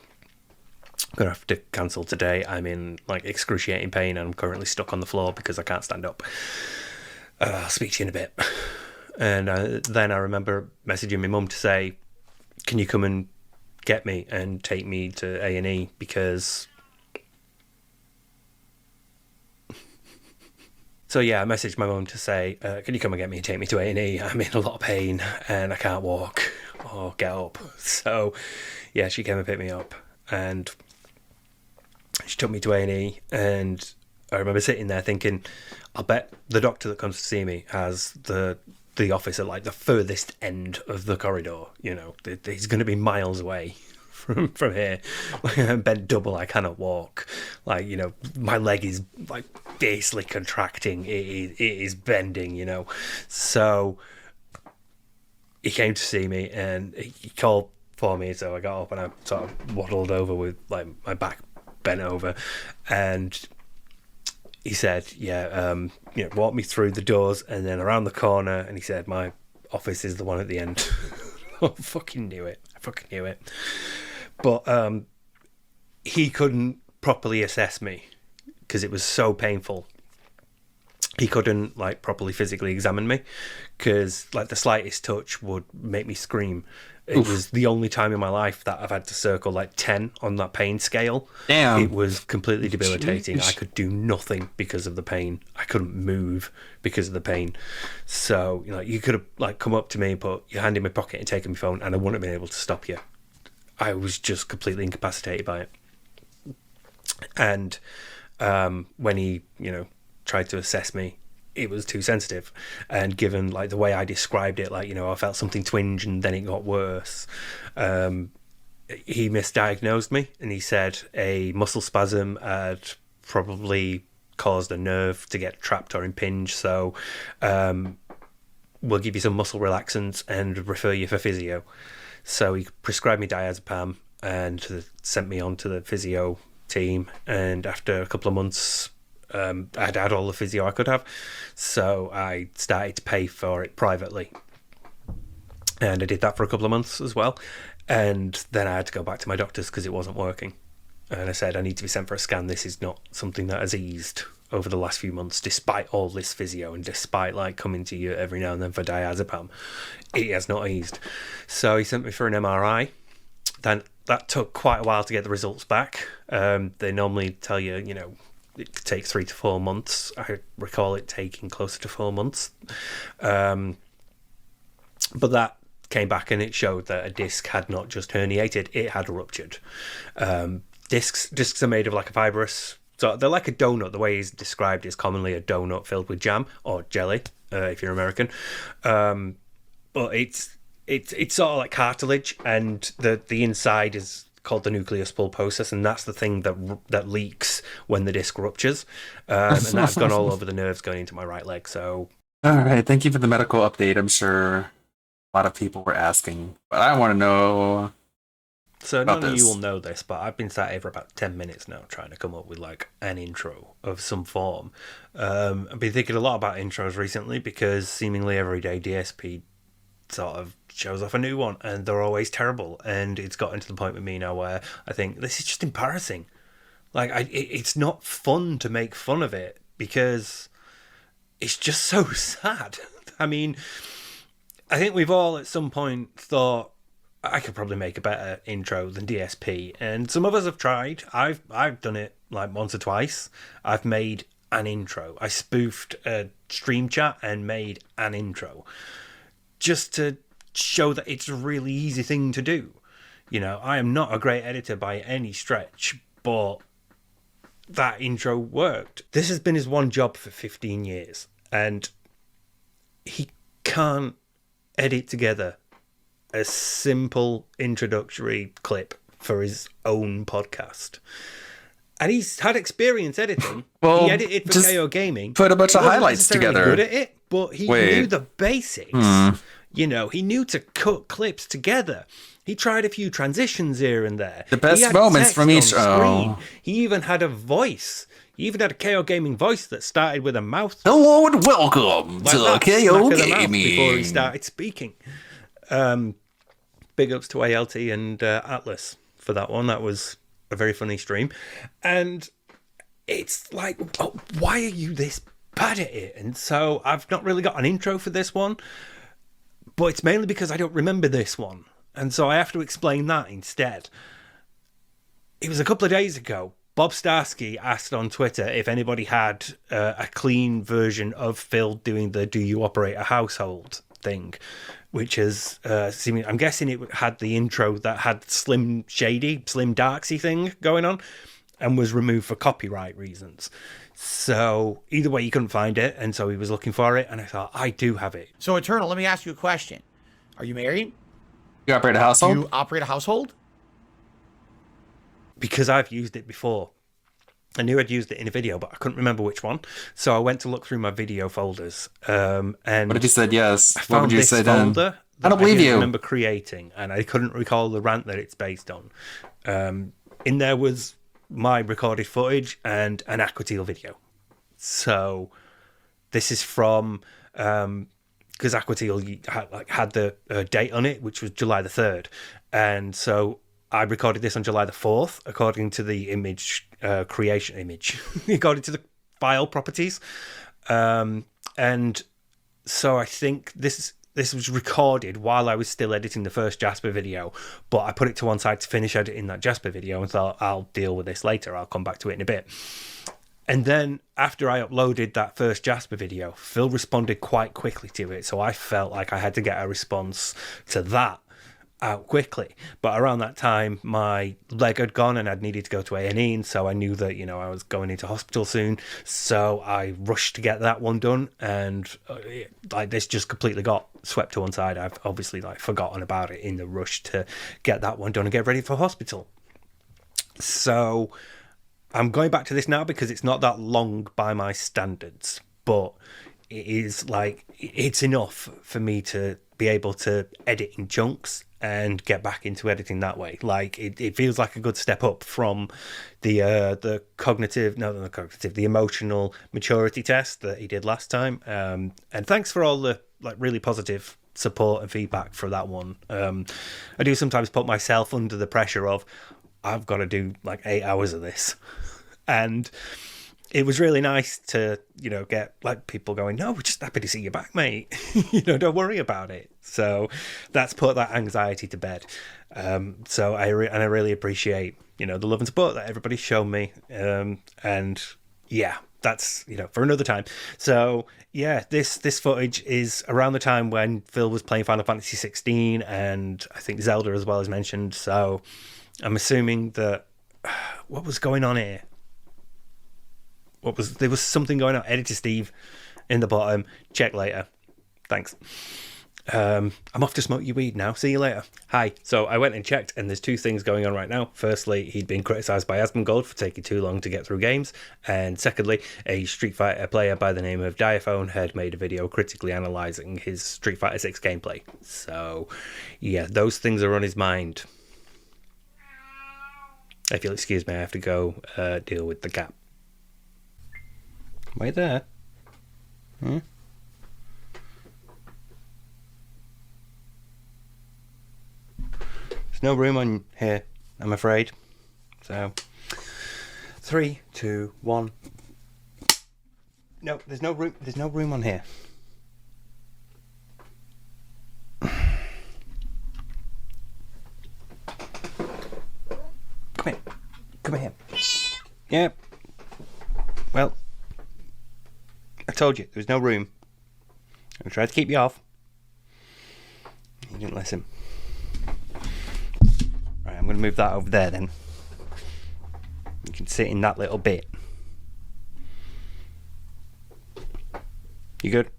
I'm going to have to cancel today. I'm in excruciating pain, and I'm currently stuck on the floor because I can't stand up. I'll speak to you in a bit. And then I remember messaging my mum to say, can you come and get me and take me to A&E, because... So yeah, I messaged my mum to say, can you come and get me and take me to A&E? I'm in a lot of pain and I can't walk or get up. So yeah, she came and picked me up, and she took me to A&E, and I remember sitting there thinking, I'll bet the doctor that comes to see me has the office at the furthest end of the corridor. He's going to be miles away from here. I'm bent double. I cannot walk. My leg is basically contracting. It is bending. So he came to see me, and he called for me. So I got up and I sort of waddled over with my back bent over, and he said, walk me through the doors and then around the corner. And he said, my office is the one at the end. I fucking knew it. But he couldn't properly assess me because it was so painful. He couldn't properly physically examine me because the slightest touch would make me scream. It was the only time in my life that I've had to circle like 10 on that pain scale. Damn. It was completely debilitating. I could do nothing because of the pain. I couldn't move because of the pain. So, you could have like come up to me, put your hand in my pocket and taken my phone, and I wouldn't have been able to stop you. I was just completely incapacitated by it. And when he, tried to assess me, it was too sensitive. And given like the way I described it, like, I felt something twinge and then it got worse. He misdiagnosed me, and he said a muscle spasm had probably caused a nerve to get trapped or impinged. So we'll give you some muscle relaxants and refer you for physio. So he prescribed me diazepam and sent me on to the physio team. And after a couple of months, I'd had all the physio I could have, so I started to pay for it privately, and I did that for a couple of months as well. And then I had to go back to my doctors because it wasn't working, and I said, I need to be sent for a scan. This is not something that has eased over the last few months, despite all this physio and despite like coming to you every now and then for diazepam. It has not eased. So he sent me for an MRI. Then that took quite a while to get the results back. They normally tell you, it could take 3 to 4 months. I recall it taking closer to 4 months. But that came back and it showed that a disc had not just herniated, it had ruptured. Discs are made of like a fibrous, so they're like a donut. The way it's described is commonly a donut filled with jam or jelly, if you're American. But it's sort of like cartilage, and the inside is called the nucleus pulposus, and that's the thing that leaks when the disc ruptures, and that's gone all over the nerves going into my right leg. So, all right, thank you for the medical update. I'm sure a lot of people were asking, but I want to know. So none of you will know this, but I've been sat here for about 10 minutes now trying to come up with like an intro of some form. I've been thinking a lot about intros recently because seemingly every day DSP sort of shows off a new one, and they're always terrible. And it's gotten to the point with me now where I think this is just embarrassing. Like, it's not fun to make fun of it because it's just so sad. I mean, I think we've all at some point thought, I could probably make a better intro than DSP, and some of us have tried. I've done it like once or twice. I've made an intro. I spoofed a stream chat and made an intro just to show that it's a really easy thing to do. I am not a great editor by any stretch, but that intro worked. This has been his one job for 15 years, and he can't edit together a simple introductory clip for his own podcast. And he's had experience editing. Well, he edited for KO Gaming. Put a bunch of highlights together. Good at it, but he knew the basics. He knew to cut clips together. He tried a few transitions here and there. The best moments from each. Oh. He even had a voice. He even had a KO Gaming voice that started with a mouth. Hello and welcome to KO Gaming. Before he started speaking. Big ups to ALT and Atlas for that one. That was a very funny stream. And it's like, why are you this bad at it? And so I've not really got an intro for this one, but it's mainly because I don't remember this one. And so I have to explain that instead. It was a couple of days ago. Bob Starsky asked on Twitter if anybody had a clean version of Phil doing the "Do you operate a household?" thing, which is I'm guessing it had the intro that had Slim Darksy thing going on and was removed for copyright reasons. So either way, he couldn't find it, and so he was looking for it, and I thought, I do have it. So, Eternal, let me ask you a question. Are you married? You operate a household? Do you operate a household? Because I've used it before. I knew I'd used it in a video, but I couldn't remember which one. So I went to look through my video folders. And what if you said yes? I found what would you this say folder then? I don't believe you. I remember creating, and I couldn't recall the rant that it's based on. In there was my recorded footage and an Aquatil video. So this is from because Aquatil had the date on it, which was July the 3rd, and so I recorded this on July the 4th, according to the image creation image, according to the file properties, and so I think this this was recorded while I was still editing the first Jasper video, but I put it to one side to finish editing that Jasper video and thought, I'll deal with this later. I'll come back to it in a bit. And then after I uploaded that first Jasper video, Phil responded quite quickly to it. So I felt like I had to get a response to that out quickly. But around that time, my leg had gone and I'd needed to go to A&E. And so I knew that, you know, I was going into hospital soon. So I rushed to get that one done. And like this just completely got swept to one side. I've obviously like forgotten about it in the rush to get that one done and get ready for hospital. So I'm going back to this now because it's not that long by my standards, but it is like, it's enough for me to be able to edit in chunks and get back into editing that way. Like it feels like a good step up from the emotional maturity test that he did last time. And thanks for all the like really positive support and feedback for that one. I do sometimes put myself under the pressure of, I've got to do like 8 hours of this. And it was really nice to, you know, get like people going, no, we're just happy to see you back, mate. You know, don't worry about it. So that's put that anxiety to bed. So I really appreciate, you know, the love and support that everybody's shown me. And yeah, that's, you know, for another time. So yeah, this footage is around the time when Phil was playing Final Fantasy 16 and I think Zelda as well as mentioned. So I'm assuming that what was going on here? There was something going on. Editor Steve in the bottom. Check later. Thanks. I'm off to smoke your weed now. See you later. Hi. So I went and checked, and there's two things going on right now. Firstly, he'd been criticised by Asmongold for taking too long to get through games. And secondly, a Street Fighter player by the name of Diaphone had made a video critically analysing his Street Fighter 6 gameplay. So, yeah, those things are on his mind. If you'll excuse me, I have to go deal with the cat. Wait there. There's no room on here, I'm afraid. So, 3, 2, 1. No, there's no room. There's no room on here. Come here. Yeah. Well, I told you, there was no room. I tried to keep you off. You didn't listen. Right, I'm going to move that over there then. You can sit in that little bit. You good?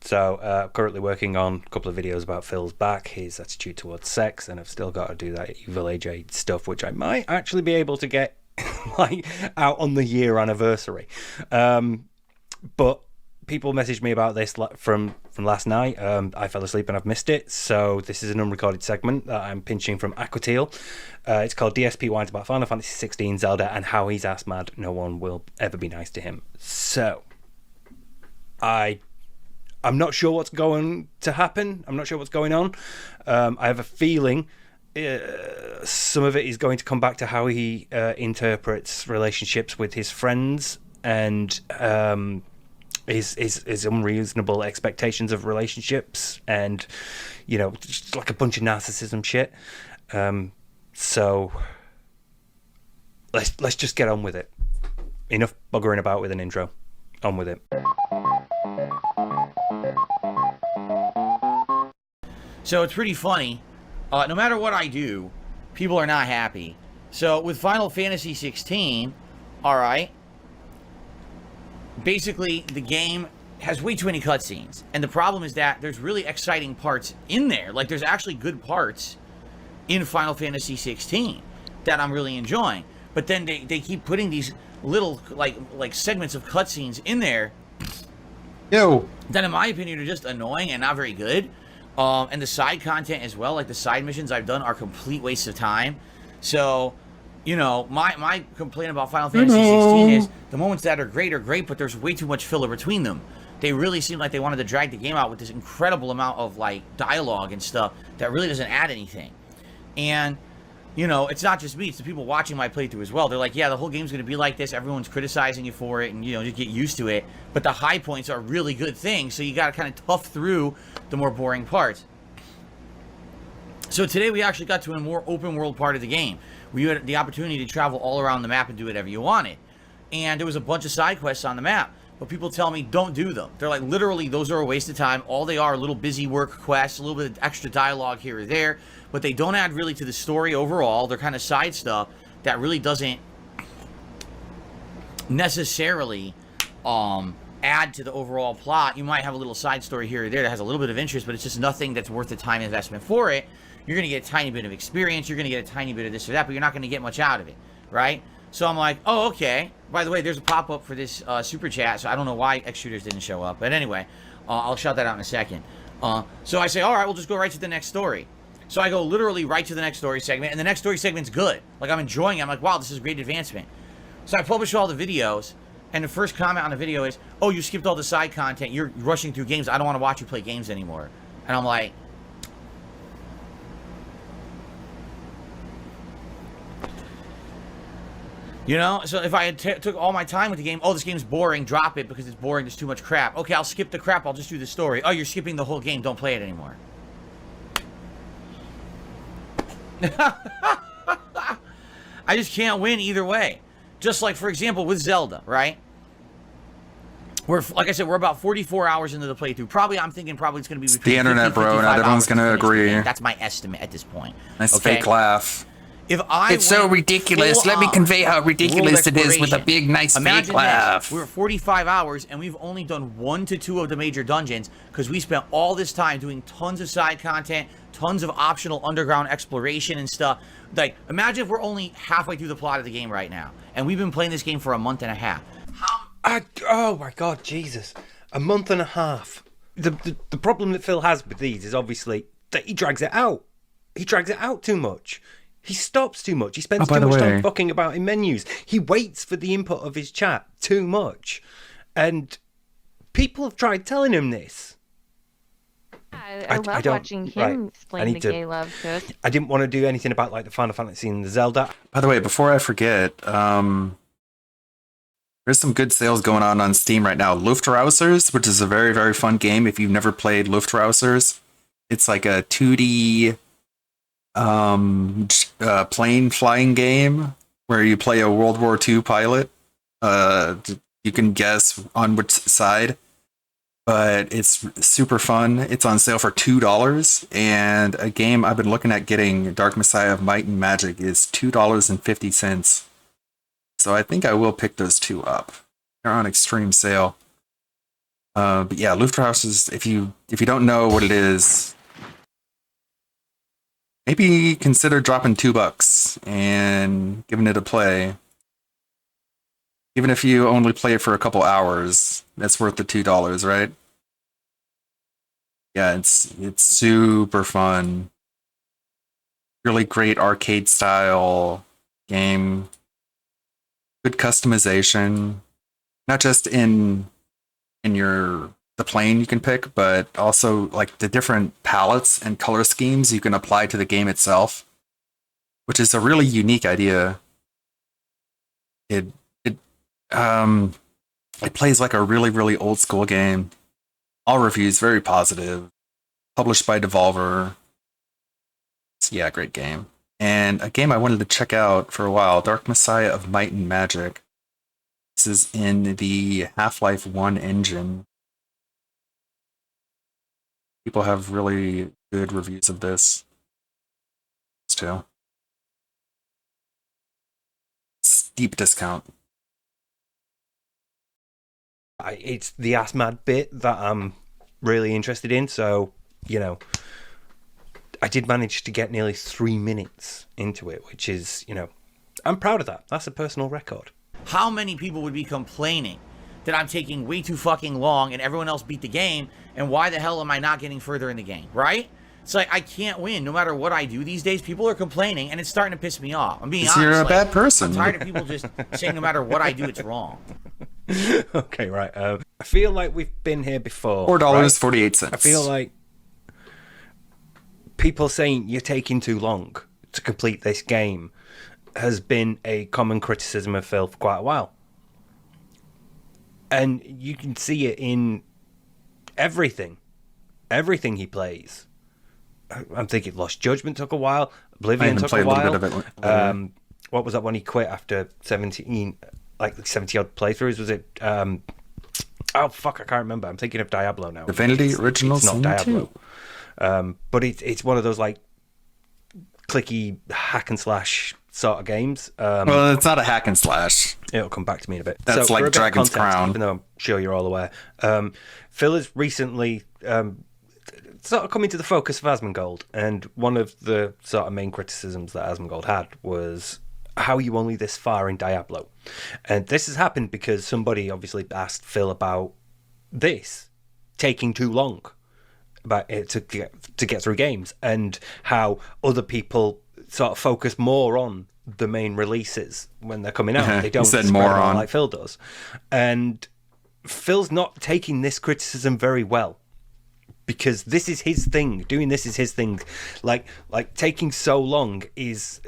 So, currently working on a couple of videos about Phil's back, his attitude towards sex, and I've still got to do that Evil AJ stuff, which I might actually be able to get like out on the year anniversary. But people messaged me about this from last night. I fell asleep and I've missed it, so this is an unrecorded segment that I'm pinching from Aquateal. It's called DSP Wines about Final Fantasy 16, Zelda, and how he's ass mad no one will ever be nice to him. So, I'm not sure what's going to happen. I'm not sure what's going on. I have a feeling some of it is going to come back to how he interprets relationships with his friends and his unreasonable expectations of relationships and, you know, just like a bunch of narcissism shit. So let's just get on with it. Enough buggering about with an intro. On with it. So it's pretty funny. No matter what I do, people are not happy. So with Final Fantasy 16, alright, basically the game has way too many cutscenes. And the problem is that there's really exciting parts in there. Like, there's actually good parts in Final Fantasy 16 that I'm really enjoying. But then they keep putting these little, like segments of cutscenes in there. Yo. That, in my opinion, are just annoying and not very good. And the side content as well, like the side missions I've done, are complete wastes of time. So, you know, my complaint about Final Fantasy 16 is the moments that are great, but there's way too much filler between them. They really seem like they wanted to drag the game out with this incredible amount of, like, dialogue and stuff that really doesn't add anything. And you know, it's not just me, it's the people watching my playthrough as well. They're like, yeah, the whole game's going to be like this. Everyone's criticizing you for it, and, you know, just get used to it. But the high points are really good things, so you got to kind of tough through the more boring parts. So today we actually got to a more open world part of the game, where you had the opportunity to travel all around the map and do whatever you wanted. And there was a bunch of side quests on the map, but people tell me don't do them. They're like, literally, those are a waste of time. All they are little busy work quests, a little bit of extra dialogue here or there, but they don't add really to the story overall. They're kind of side stuff that really doesn't necessarily add to the overall plot. You might have a little side story here or there that has a little bit of interest, but it's just nothing that's worth the time investment for it. You're going to get a tiny bit of experience, you're going to get a tiny bit of this or that, but you're not going to get much out of it, right? So I'm like, oh, okay. By the way, there's a pop-up for this super chat, so I don't know why X Shooters didn't show up. But anyway, I'll shout that out in a second. So I say, all right, we'll just go right to the next story. So I go literally right to the next story segment, and the next story segment's good. Like, I'm enjoying it. I'm like, wow, this is great advancement. So I publish all the videos, and the first comment on the video is, oh, you skipped all the side content. You're rushing through games. I don't want to watch you play games anymore. And I'm like, you know, so if I had took all my time with the game, oh, this game's boring, drop it because it's boring, there's too much crap. Okay, I'll skip the crap, I'll just do the story. Oh, you're skipping the whole game, don't play it anymore. I just can't win either way. Just like, for example, with Zelda, right? Like I said, we're about 44 hours into the playthrough. I'm thinking it's going to be between the internet, 50, bro. Not everyone's going to agree. That's my estimate at this point. Nice fake laugh. It's so ridiculous. Let me convey how ridiculous it is with a big, nice fake laugh. We're 45 hours, and we've only done 1 to 2 of the major dungeons because we spent all this time doing tons of side content, tons of optional underground exploration and stuff. Like, imagine if we're only halfway through the plot of the game right now, and we've been playing this game for a month and a half. Oh my God, Jesus. A month and a half. The problem that Phil has with these is obviously that he drags it out. He drags it out too much. He stops too much. He spends too much time fucking about in menus. He waits for the input of his chat too much. And people have tried telling him this. I love watching him explain the gay love to us. I didn't want to do anything about like the Final Fantasy and the Zelda. By the way, before I forget, there's some good sales going on Steam right now. Luftrausers, which is a very, very fun game if you've never played Luftrausers. It's like a 2D plane flying game where you play a World War II pilot. You can guess on which side, but it's super fun. It's on sale for $2, and a game I've been looking at getting, Dark Messiah of Might and Magic, is $2.50. So I think I will pick those two up. They're on extreme sale. But yeah, Luftrausers, if you don't know what it is, maybe consider dropping $2 and giving it a play. Even if you only play it for a couple hours, that's worth the $2, right? Yeah, it's super fun. Really great arcade style game. Good customization. Not just in the plane you can pick, but also like the different palettes and color schemes you can apply to the game itself, which is a really unique idea. It plays like a really, really old school game. All reviews very positive. Published by Devolver. Yeah, great game. And a game I wanted to check out for a while, Dark Messiah of Might and Magic. This is in the Half-Life 1 engine. People have really good reviews of this too. Steep discount. It's the ass mad bit that I'm really interested in. So, you know, I did manage to get nearly 3 minutes into it, which is, you know, I'm proud of that. That's a personal record. How many people would be complaining that I'm taking way too fucking long and everyone else beat the game, and why the hell am I not getting further in the game, right? It's like, I can't win no matter what I do these days. People are complaining, and it's starting to piss me off. I'm being honest. You're a bad person. I'm tired of people just saying no matter what I do, it's wrong. Okay, right. I feel like we've been here before. $4.48. I feel like people saying you're taking too long to complete this game has been a common criticism of Phil for quite a while. And you can see it in everything he plays. I'm thinking Lost Judgment took a while, Oblivion took a while. What was that one he quit after 17 odd playthroughs? Was it oh fuck, I can't remember. I'm thinking of Diablo now. Divinity Original Sin. It's not Diablo. 2. But it's one of those like clicky hack and slash sort of games. Well, it's not a hack and slash. It'll come back to me in a bit. That's so like for a bit of Dragon's context, Crown. Even though I'm sure you're all aware. Phil has recently sort of come into the focus of Asmongold, and one of the sort of main criticisms that Asmongold had was, how are you only this far in Diablo? And this has happened because somebody obviously asked Phil about this taking too long about it to get through games, and how other people sort of focus more on the main releases when they're coming out. They don't spread them out like Phil does. And Phil's not taking this criticism very well, because this is his thing. Doing this is his thing. Like taking so long is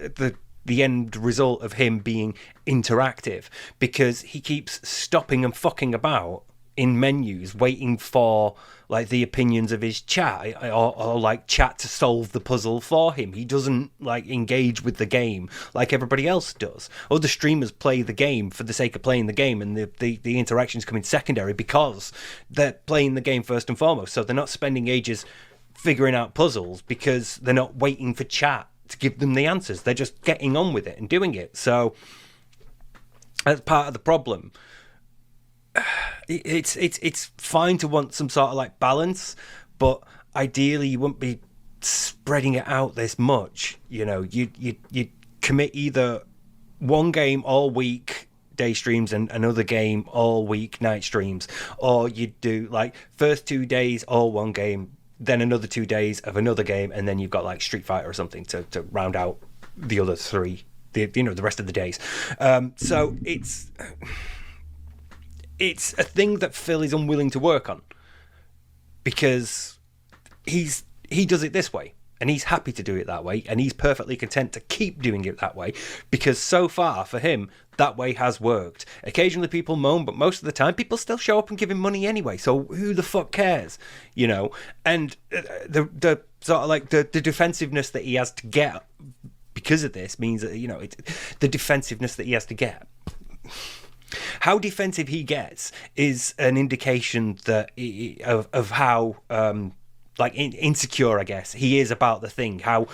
the end result of him being interactive, because he keeps stopping and fucking about in menus waiting for like the opinions of his chat or like chat to solve the puzzle for him. He doesn't like engage with the game like everybody else does. Other streamers play the game for the sake of playing the game, and the interactions come in secondary because they're playing the game first and foremost. So they're not spending ages figuring out puzzles because they're not waiting for chat to give them the answers. They're just getting on with it and doing it. So that's part of the problem. It's fine to want some sort of like balance, but ideally you wouldn't be spreading it out this much. You know, you commit either one game all week day streams and another game all week night streams, or you do like first 2 days all one game, then another 2 days of another game, and then you've got like Street Fighter or something to round out the other three, the rest of the days. So it's a thing that Phil is unwilling to work on, because he does it this way, and he's happy to do it that way, and he's perfectly content to keep doing it that way, because so far for him that way has worked. Occasionally people moan, but most of the time people still show up and give him money anyway, so who the fuck cares, you know? And the sort of like the defensiveness that he has to get because of this means that, you know, the defensiveness that he has to get. How defensive he gets is an indication that of how insecure, I guess, he is about the thing. How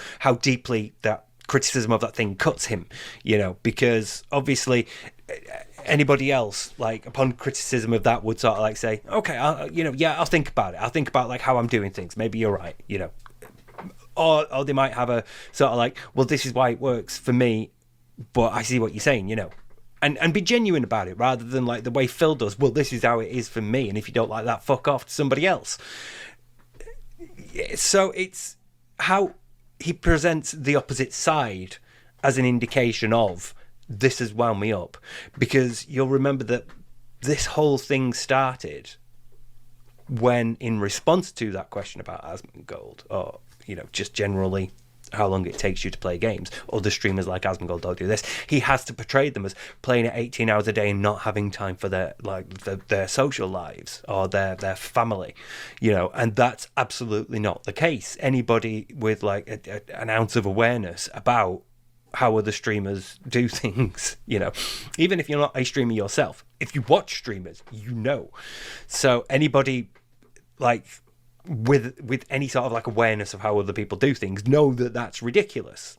deeply that criticism of that thing cuts him, you know, because obviously anybody else, like upon criticism of that, would sort of like say, okay, I'll think about it. I'll think about like how I'm doing things. Maybe you're right, you know. Or they might have a sort of like, well, this is why it works for me, but I see what you're saying, you know. And be genuine about it, rather than like the way Phil does. Well, this is how it is for me, and if you don't like that, fuck off to somebody else. So it's how he presents the opposite side as an indication of this has wound me up. Because you'll remember that this whole thing started when, in response to that question about Asmongold, or, you know, just generally how long it takes you to play games, other streamers like Asmongold don't do this. He has to portray them as playing at 18 hours a day and not having time for their social lives or their family, you know, and that's absolutely not the case. Anybody with like an ounce of awareness about how other streamers do things, you know, even if you're not a streamer yourself, if you watch streamers, you know. So anybody like with any sort of like awareness of how other people do things know that that's ridiculous.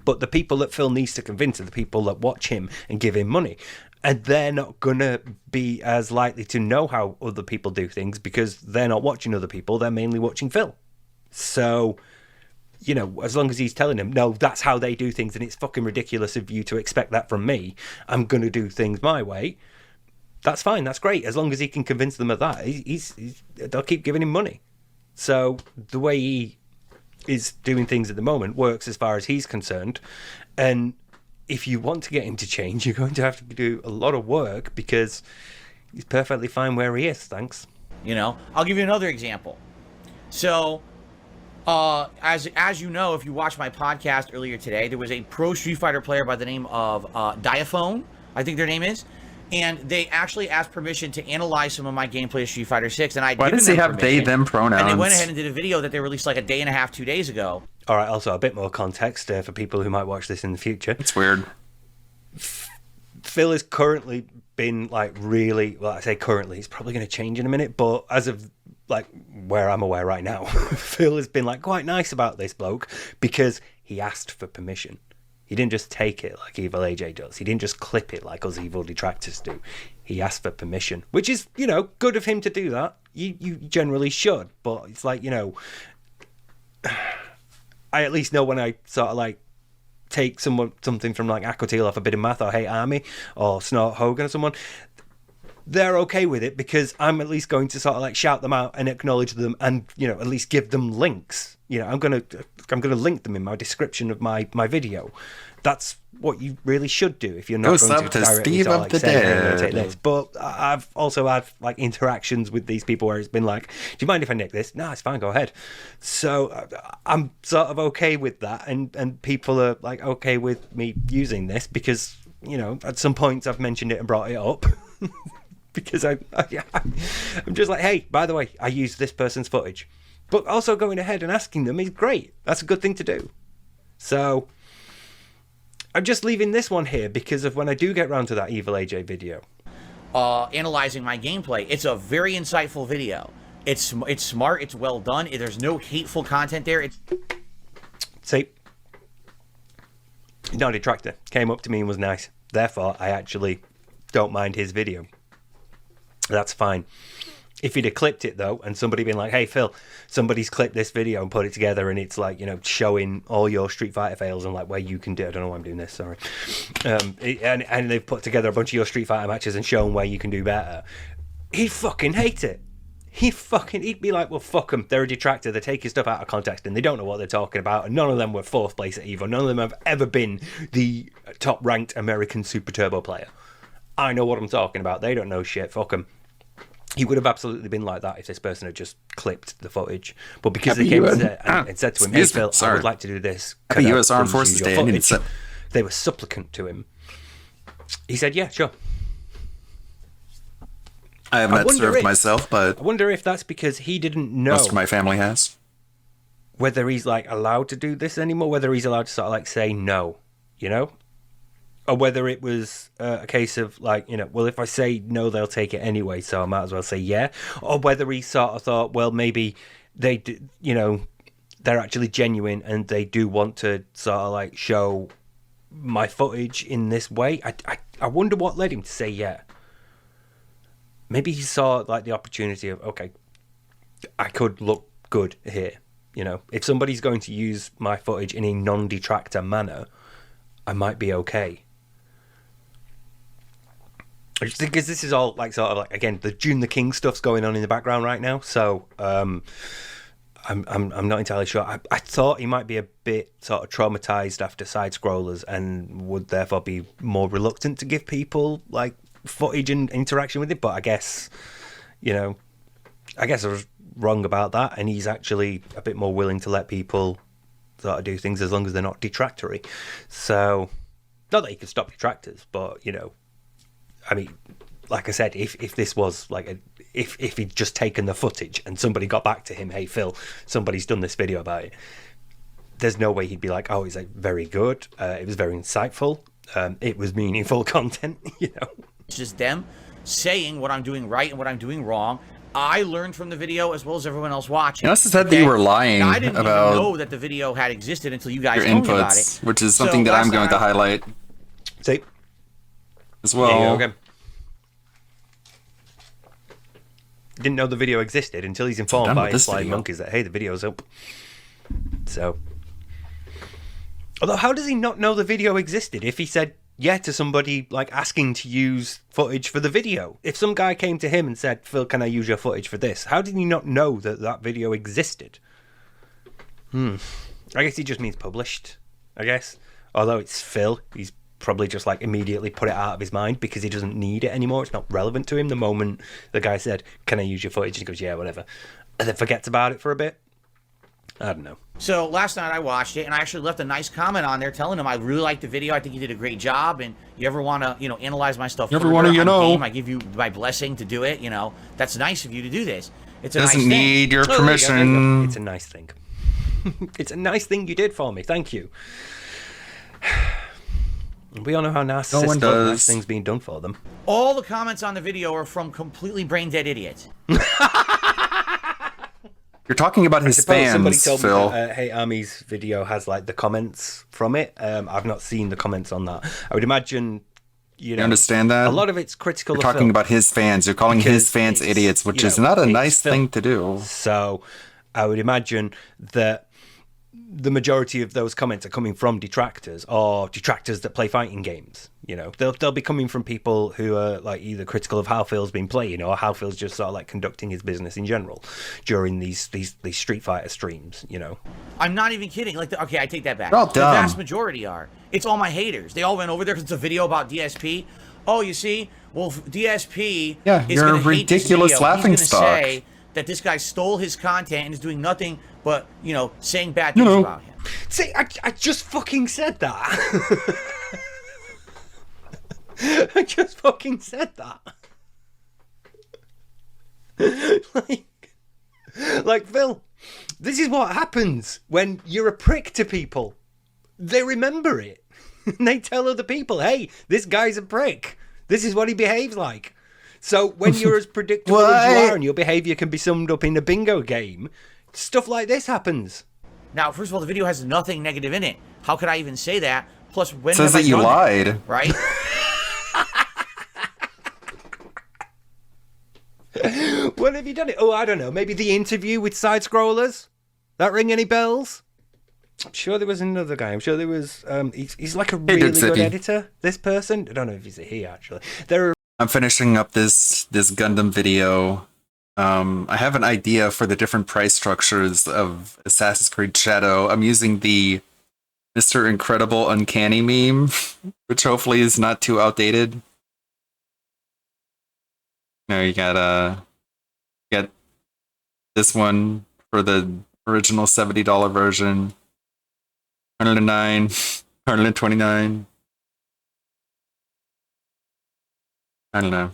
But the people that Phil needs to convince are the people that watch him and give him money, and they're not gonna be as likely to know how other people do things because they're not watching other people, they're mainly watching Phil. So, you know, as long as he's telling them, no, that's how they do things and it's fucking ridiculous of you to expect that from me, I'm gonna do things my way, that's fine, that's great. As long as he can convince them of that, they'll keep giving him money. So the way he is doing things at the moment works as far as he's concerned. And if you want to get him to change, you're going to have to do a lot of work, because he's perfectly fine where he is, thanks. You know, I'll give you another example. So As you know, if you watched my podcast earlier today, there was a pro Street Fighter player by the name of Diaphone, I think their name is, and they actually asked permission to analyze some of my gameplay of Street Fighter 6, and Why does he have they, them pronouns? And they went ahead and did a video that they released like a day and a half, 2 days ago. All right, also a bit more context for people who might watch this in the future. It's weird. Phil has currently been like really, well, I say currently, it's probably going to change in a minute, but as of like where I'm aware right now, Phil has been like quite nice about this bloke because he asked for permission. He didn't just take it like Evil AJ does. He didn't just clip it like us evil detractors do. He asked for permission, which is, you know, good of him to do that. You generally should, but it's like, you know, I at least know when I sort of like take something from like Aquatil off a bit of math or Hate Army or Snort Hogan or someone, they're okay with it because I'm at least going to sort of like shout them out and acknowledge them and, you know, at least give them links. You know, I'm gonna link them in my description of my video. That's what you really should do if you're not going to directly Steve sort of of like the say, hey, I'm gonna Dead. take this. But I've also had like interactions with these people where it's been like, do you mind if I nick this? No, it's fine, go ahead. So I'm sort of okay with that, and people are like okay with me using this because, you know, at some points I've mentioned it and brought it up. Because I'm just like, hey, by the way, I used this person's footage. But also going ahead and asking them is great. That's a good thing to do. So I'm just leaving this one here because of when I do get round to that Evil AJ video. Analyzing my gameplay. It's a very insightful video. It's smart. It's well done. There's no hateful content there. See, no detractor came up to me and was nice. Therefore, I actually don't mind his video. That's fine. If he'd have clipped it though, and somebody been like, "Hey Phil, somebody's clipped this video and put it together, and it's like, you know, showing all your Street Fighter fails and like where you can do." I don't know why I'm doing this. Sorry. And they've put together a bunch of your Street Fighter matches and shown where you can do better. He'd fucking hate it. He'd be like, "Well, fuck them. They're a detractor. They're taking stuff out of context and they don't know what they're talking about. And none of them were fourth place at Evo. None of them have ever been the top ranked American Super Turbo player. I know what I'm talking about. They don't know shit. Fuck them." He would have absolutely been like that if this person had just clipped the footage. But because they came and said to him, "Hey Phil, I would like to do this. Happy US Armed Forces Day." They were supplicant to him. He said, "Yeah, sure." I have not served myself, but I wonder if that's because he didn't know. Most of my family has. Whether he's like allowed to do this anymore, whether he's allowed to sort of like say no, you know? Or whether it was a case of like, you know, well, if I say no, they'll take it anyway, so I might as well say yeah. Or whether he sort of thought, well, maybe they, you know, they're actually genuine and they do want to sort of like show my footage in this way. I wonder what led him to say yeah. Maybe he saw like the opportunity of, okay, I could look good here. You know, if somebody's going to use my footage in a non-detractor manner, I might be okay. Because this is all like sort of like, again, the June the King stuff's going on in the background right now, so I'm not entirely sure. I thought he might be a bit sort of traumatized after side scrollers and would therefore be more reluctant to give people like footage and interaction with it. But I guess, you know, I was wrong about that, and he's actually a bit more willing to let people sort of do things as long as they're not detractory. So, not that he could stop detractors, but you know. I mean, like I said, if this was like if he'd just taken the footage and somebody got back to him, "Hey Phil, somebody's done this video about it," there's no way he'd be like, "Oh, it's like very good. It was very insightful. It was meaningful content." You know, it's just them saying what I'm doing right and what I'm doing wrong. I learned from the video as well as everyone else watching. You also said that you were lying I didn't about even know that the video had existed until you guys your told me inputs, about it. which is something that I'm going to highlight. See. As well. Okay. Didn't know the video existed until he's informed by his flying monkeys that, hey, the video's up. So, although how does he not know the video existed if he said yeah to somebody like asking to use footage for the video? If some guy came to him and said, "Phil, can I use your footage for this?" How did he not know that video existed? I guess he just means published, I guess. Although it's Phil, he's probably just like immediately put it out of his mind because he doesn't need it anymore. It's not relevant to him the moment the guy said, "Can I use your footage?" And he goes, "Yeah, whatever," and then forgets about it for a bit. I don't know. So last night I watched it, and I actually left a nice comment on there telling him I really liked the video. I think you did a great job, and you ever want to, analyze my stuff further, I give you my blessing to do it. That's nice of you to do this. It's a Doesn't nice need thing. your permission. It's a nice thing. It's a nice thing you did for me. Thank you. We all know how narcissists love nice things being done for them. All the comments on the video are from completely brain dead idiots. You're talking about his fans, somebody told Phil. me that Hey Army's video has like the comments from it. I've not seen the comments on that. I would imagine, you understand that? A lot of it's critical. You're talking about his fans. You're calling his fans idiots, which is not a nice thing to do. So I would imagine that the majority of those comments are coming from detractors or detractors that play fighting games. They'll be coming from people who are like either critical of how Phil's been playing or how Phil's just sort of like conducting his business in general during these Street Fighter streams. I'm not even kidding. Okay, I take that back. They're all The dumb. vast majority are. It's all my haters. They all went over there because it's a video about DSP. Oh, you see? Well, DSP is you're a going to hate this ridiculous video. laughing He's stock. going to say that this guy stole his content and is doing nothing but, saying bad things about him. See, I just fucking said that. I just fucking said that. like Phil, this is what happens when you're a prick to people. They remember it. And they tell other people, hey, this guy's a prick. This is what he behaves like. So when you're as predictable as you are and your behavior can be summed up in a bingo game, stuff like this happens. Now, first of all, the video has nothing negative in it. How could I even say that? Plus, when Says have that I you done lied. That, right? When have you done it? Oh, I don't know. Maybe the interview with Side Scrollers? That ring any bells? I'm sure there was another guy. I'm sure there was. He's like a really good editor. This person. I don't know if he's a he actually. I'm finishing up this Gundam video. I have an idea for the different price structures of Assassin's Creed Shadow. I'm using the Mr. Incredible Uncanny meme, which hopefully is not too outdated. Now you got this one for the original $70 version. $109, $129. I don't know.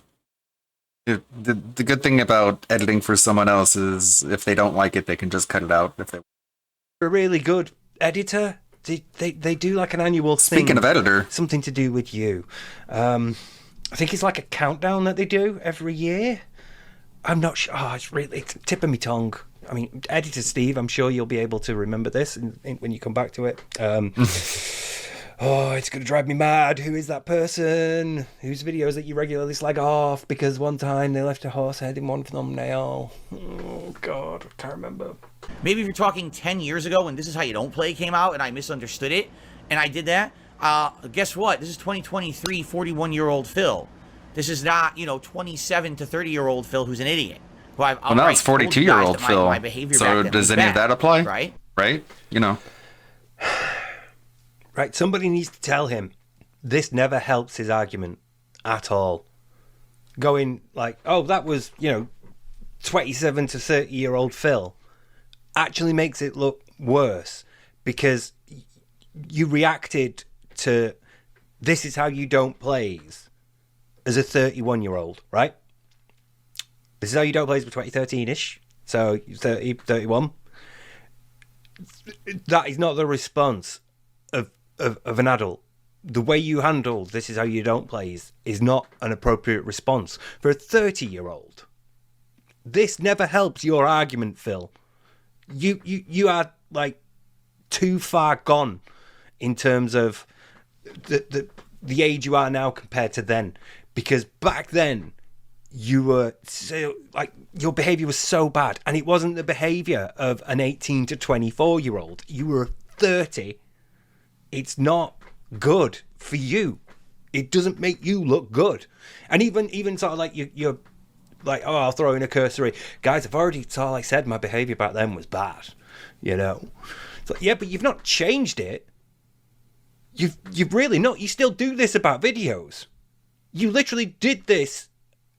The good thing about editing for someone else is if they don't like it, they can just cut it out. If they a really good editor, they do like an annual thing. Speaking of editor, something to do with you. I think it's like a countdown that they do every year. I'm not sure. Oh, it's tip of my tongue. I mean, editor Steve, I'm sure you'll be able to remember this when you come back to it. Oh, it's going to drive me mad. Who is that person? Whose videos that you regularly slag off because one time they left a horse head in one thumbnail? Oh, God, I can't remember. Maybe if you're talking 10 years ago when This Is How You Don't Play came out and I misunderstood it and I did that, guess what? This is 2023 41-year-old Phil. This is not, 27 to 30-year-old Phil who's an idiot. Well, now it's 42-year-old Phil. My behavior so does any of that apply? Right? Right? Right, somebody needs to tell him this never helps his argument at all. Going like, oh, that was, 27 to 30-year-old Phil actually makes it look worse because you reacted to This Is How You Don't Plays as a 31-year-old, right? This Is How You Don't Plays for 2013-ish, so 30, 31. That is not the response of an adult. The way you handle This Is How You Don't Plays is not an appropriate response for a 30-year-old. This never helps your argument, Phil. You are like too far gone in terms of the age you are now compared to then. Because back then you were so like your behavior was so bad, and it wasn't the behavior of an 18 to 24-year-old. You were 30. It's not good for you. It doesn't make you look good. And even sort of like you're like, oh, I'll throw in a cursory. Guys, I've already sort of like said my behavior back then was bad. So, yeah, but you've not changed it. You've really not. You still do this about videos. You literally did this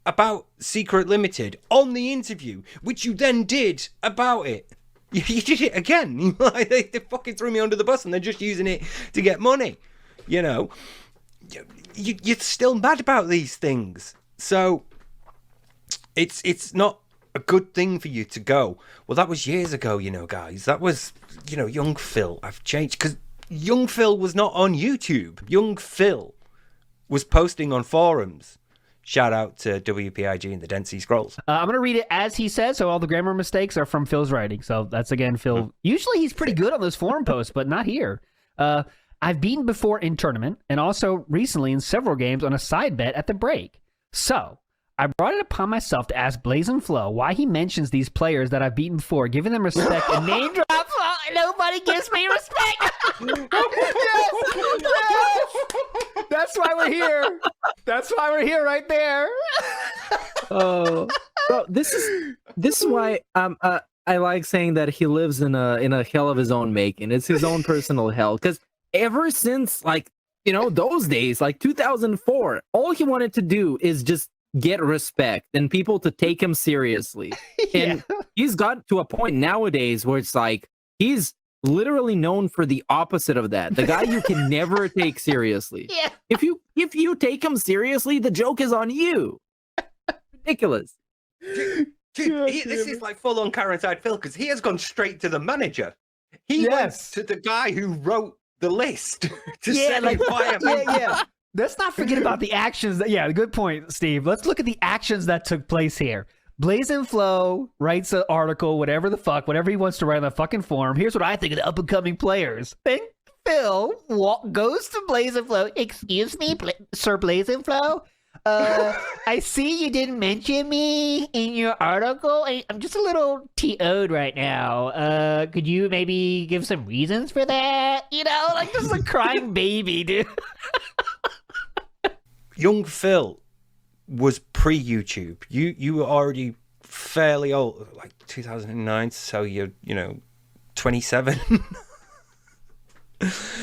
about Secret Limited on the interview, which you then did about it. You did it again. Like, they fucking threw me under the bus and they're just using it to get money. You know, you're still mad about these things. So it's not a good thing for you to go, well, that was years ago, you know, guys. That was, you know, young Phil. I've changed, because young Phil was not on YouTube. Young Phil was posting on forums. Shout out to WPIG and the Dead Sea Scrolls. I'm going to read it as he says, so all the grammar mistakes are from Phil's writing. So that's, again, Phil. Usually he's pretty good on those forum posts, but not here. I've beaten before in tournament and also recently in several games on a side bet at the break. So I brought it upon myself to ask Blazing Flow why he mentions these players that I've beaten before, giving them respect and name drops. Nobody gives me respect. yes. That's why we're here. That's why we're here right there. Oh, bro, this is why I like saying that he lives in a hell of his own making. It's his own personal hell, because ever since, like, you know, those days, like 2004, all he wanted to do is just get respect and people to take him seriously. And he's got to a point nowadays where it's like he's literally known for the opposite of that. The guy you can never take seriously. Yeah. If you take him seriously, the joke is on you. Ridiculous. Dude, this is like full on Karen-side Phil, because he has gone straight to the manager. He went to the guy who wrote the list to say, like, why am I... Let's not forget about the actions. Good point, Steve. Let's look at the actions that took place here. Blazing Flow writes an article, whatever he wants to write on the fucking forum. Here's what I think of the up-and-coming players. Then Phil goes to Blazing Flow. Excuse me, Sir Blazing Flow? I see you didn't mention me in your article. I'm just a little TO'd right now. Could you maybe give some reasons for that? You know, like just a crying baby, dude. Young Phil was pre-YouTube. You were already fairly old, like 2009, so you're, 27.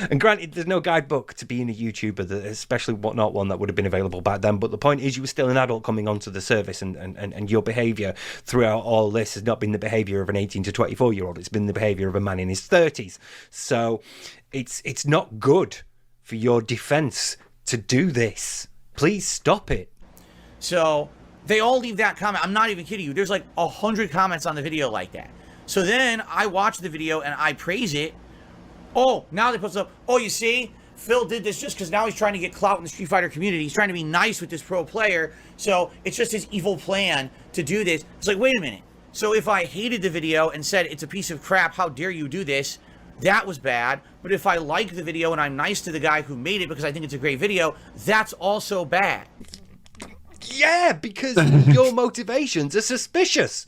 And granted, there's no guidebook to being a YouTuber, especially not one that would have been available back then. But the point is, you were still an adult coming onto the service, and your behaviour throughout all this has not been the behaviour of an 18 to 24-year-old. It's been the behaviour of a man in his 30s. So it's not good for your defence to do this. Please stop it. So they all leave that comment. I'm not even kidding you. There's like 100 comments on the video like that. So then I watch the video and I praise it. Oh, now they post up, oh, you see, Phil did this just because now he's trying to get clout in the Street Fighter community. He's trying to be nice with this pro player. So it's just his evil plan to do this. It's like, wait a minute. So if I hated the video and said it's a piece of crap, how dare you do this? That was bad. But if I like the video and I'm nice to the guy who made it because I think it's a great video, that's also bad. Yeah, because your motivations are suspicious.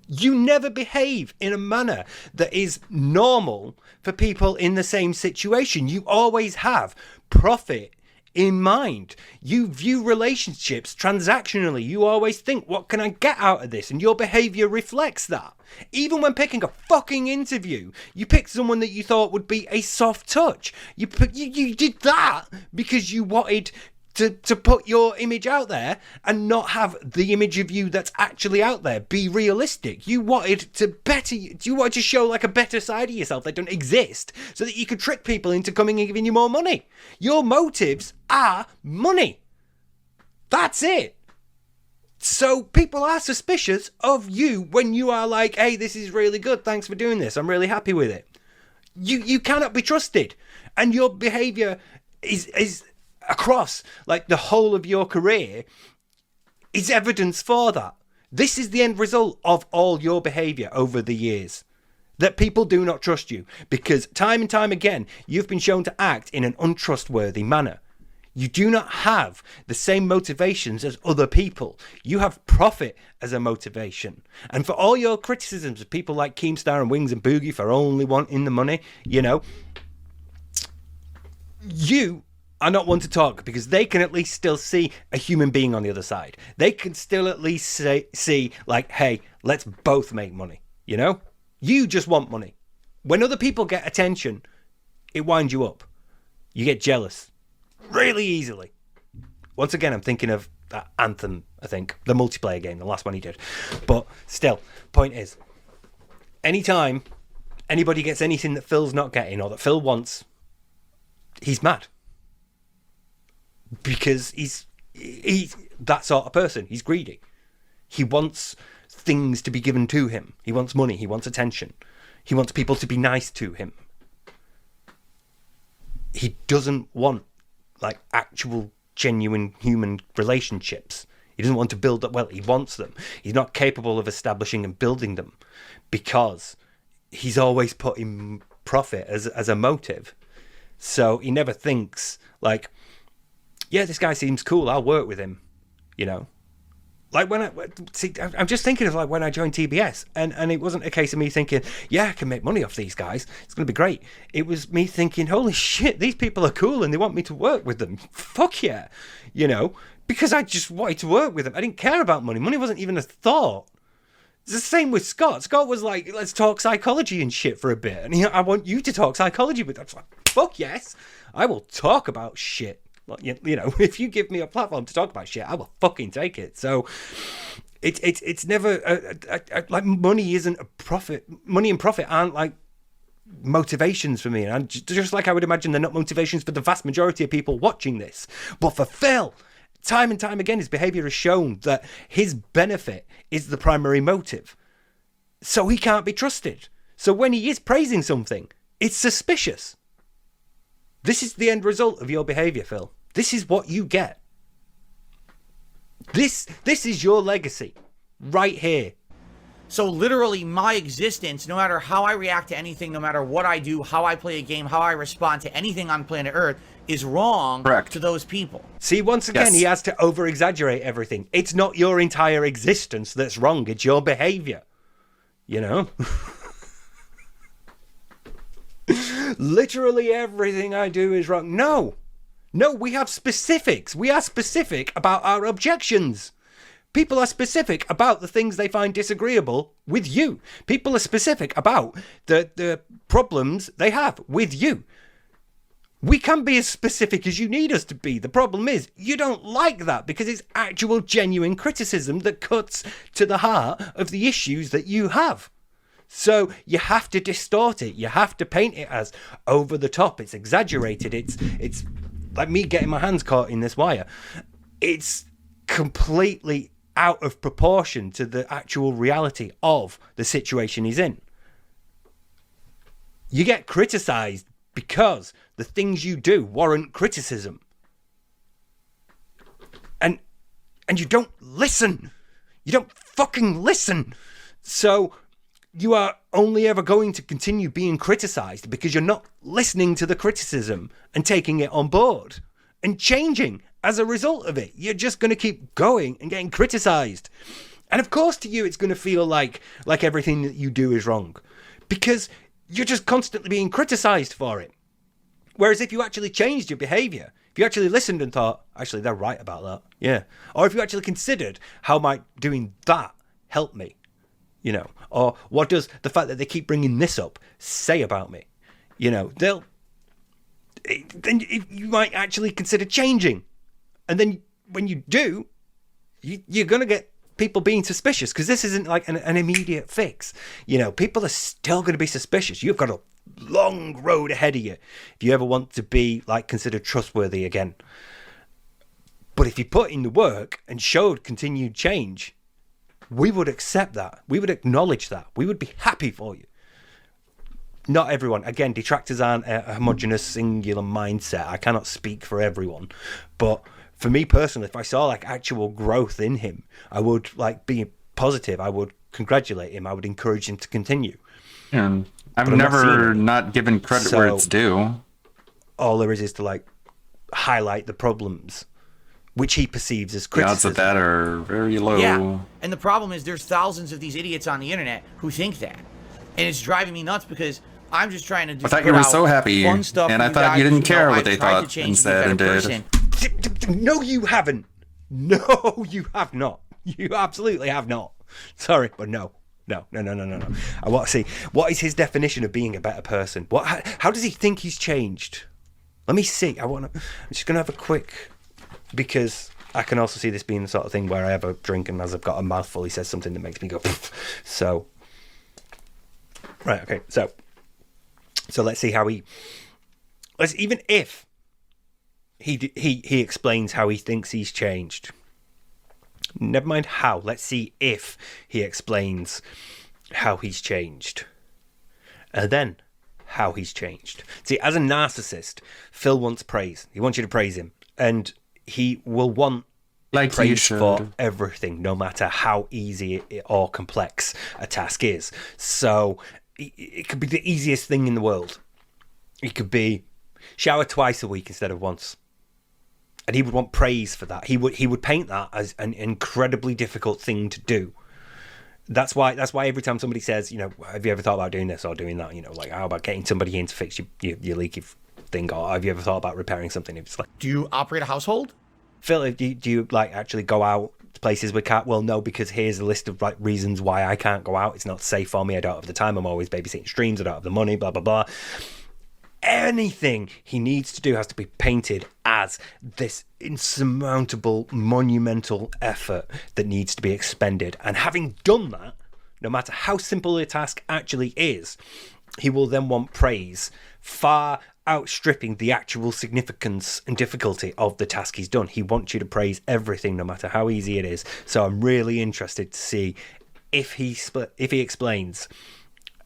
You never behave in a manner that is normal for people in the same situation. You always have profit in mind. You view relationships transactionally. You always think, what can I get out of this? And your behavior reflects that. Even when picking a fucking interview, you picked someone that you thought would be a soft touch. You did that because you wanted to put your image out there and not have the image of you that's actually out there be realistic. You wanted to show like a better side of yourself that don't exist so that you could trick people into coming and giving you more money. Your motives are money. That's it. So people are suspicious of you when you are like, hey, this is really good. Thanks for doing this. I'm really happy with it. You cannot be trusted. And your behavior is across like the whole of your career is evidence for that. This is the end result of all your behavior over the years, that people do not trust you because time and time again you've been shown to act in an untrustworthy manner. You do not have the same motivations as other people. You have profit as a motivation. And for all your criticisms of people like Keemstar and Wings and Boogie for only wanting the money, you are not one to talk because they can at least still see a human being on the other side. They can still at least see like, hey, let's both make money. You just want money. When other people get attention, it winds you up. You get jealous really easily. Once again, I'm thinking of that Anthem, I think, the multiplayer game, the last one he did. But still, point is, anytime anybody gets anything that Phil's not getting or that Phil wants, he's mad. Because he's that sort of person. He's greedy. He wants things to be given to him. He wants money. He wants attention. He wants people to be nice to him. He doesn't want like actual genuine human relationships. He doesn't want to build up. Well, he wants them. He's not capable of establishing and building them because he's always putting profit as a motive. So he never thinks like, yeah, this guy seems cool, I'll work with him, you know. Like I'm just thinking of like when I joined TBS, and it wasn't a case of me thinking, yeah, I can make money off these guys, it's going to be great. It was me thinking, holy shit, these people are cool and they want me to work with them. Fuck yeah, you know, because I just wanted to work with them. I didn't care about money. Money wasn't even a thought. It's the same with Scott. Scott was like, let's talk psychology and shit for a bit. And I want you to talk psychology, but I was like, fuck yes, I will talk about shit. You know, if you give me a platform to talk about shit, I will fucking take it. So it's never like money isn't a profit. Money and profit aren't like motivations for me. And just like I would imagine they're not motivations for the vast majority of people watching this. But for Phil, time and time again, his behavior has shown that his benefit is the primary motive. So he can't be trusted. So when he is praising something, it's suspicious. This is the end result of your behavior, Phil. This is what you get. This is your legacy right here. So literally my existence, no matter how I react to anything, no matter what I do, how I play a game, how I respond to anything on planet Earth, is wrong. Correct. To those people. See, once again, Yes. he has to over-exaggerate everything. It's not your entire existence that's wrong. It's your behavior. You know? Literally everything I do is wrong. No, we have specifics. We are specific about our objections. People are specific about the things they find disagreeable with you. People are specific about the problems they have with you. We can be as specific as you need us to be. The problem is you don't like that because it's actual genuine criticism that cuts to the heart of the issues that you have. So you have to distort it. You have to paint it as over the top. It's exaggerated. It's like me getting my hands caught in this wire. It's completely out of proportion to the actual reality of the situation he's in. You get criticized because the things you do warrant criticism. And you don't listen. You don't fucking listen. So you are only ever going to continue being criticized because you're not listening to the criticism and taking it on board and changing as a result of it. You're just going to keep going and getting criticized. And of course to you it's going to feel like everything that you do is wrong because you're just constantly being criticized for it. Whereas if you actually changed your behavior, if you actually listened and thought, actually they're right about that, yeah. Or if you actually considered how might doing that help me, you know, or what does the fact that they keep bringing this up say about me? You know, then you might actually consider changing. And then when you do, you're going to get people being suspicious because this isn't like an immediate fix. You know, people are still going to be suspicious. You've got a long road ahead of you if you ever want to be like considered trustworthy again. But if you put in the work and showed continued change, we would accept that. We would acknowledge that. We would be happy for you. Not everyone. Again, detractors aren't a homogenous, singular mindset. I cannot speak for everyone. But for me personally, if I saw like actual growth in him, I would like be positive. I would congratulate him. I would encourage him to continue. And I've never not given credit where it's due. All there is to like highlight the problems which he perceives as criticism. The odds of that are very low. Yeah, and the problem is there's thousands of these idiots on the internet who think that. And it's driving me nuts because I'm just trying to do I thought you were so happy, fun stuff and I thought you didn't care what they thought and said and did. No, you haven't. No, you have not. You absolutely have not. Sorry, but no. No. I want to see, what is his definition of being a better person? How does he think he's changed? Let me see. I'm just going to have a quick... Because I can also see this being the sort of thing where I have a drink and as I've got a mouthful, he says something that makes me go, pfft. So Right. Okay. So let's see how even if he explains how he thinks he's changed. Never mind how. Let's see if he explains how he's changed. And then how he's changed. See, as a narcissist, Phil wants praise. He wants you to praise him. And he will want praise for everything, no matter how easy or complex a task is. So it could be the easiest thing in the world. It could be shower twice a week instead of once. And he would want praise for that. He would paint that as an incredibly difficult thing to do. That's why every time somebody says, you know, have you ever thought about doing this or doing that? You know, like, how about getting somebody in to fix your leaky thing? Or have you ever thought about repairing something? It's like, do you operate a household? Phil, do you like actually go out to places we can't? Well, no, because here's a list of like reasons why I can't go out. It's not safe for me. I don't have the time. I'm always babysitting streams. I don't have the money, blah, blah, blah. Anything he needs to do has to be painted as this insurmountable, monumental effort that needs to be expended. And having done that, no matter how simple a task actually is, he will then want praise far outstripping the actual significance and difficulty of the task he's done. He wants you to praise everything, no matter how easy it is. So I'm really interested to see if he explains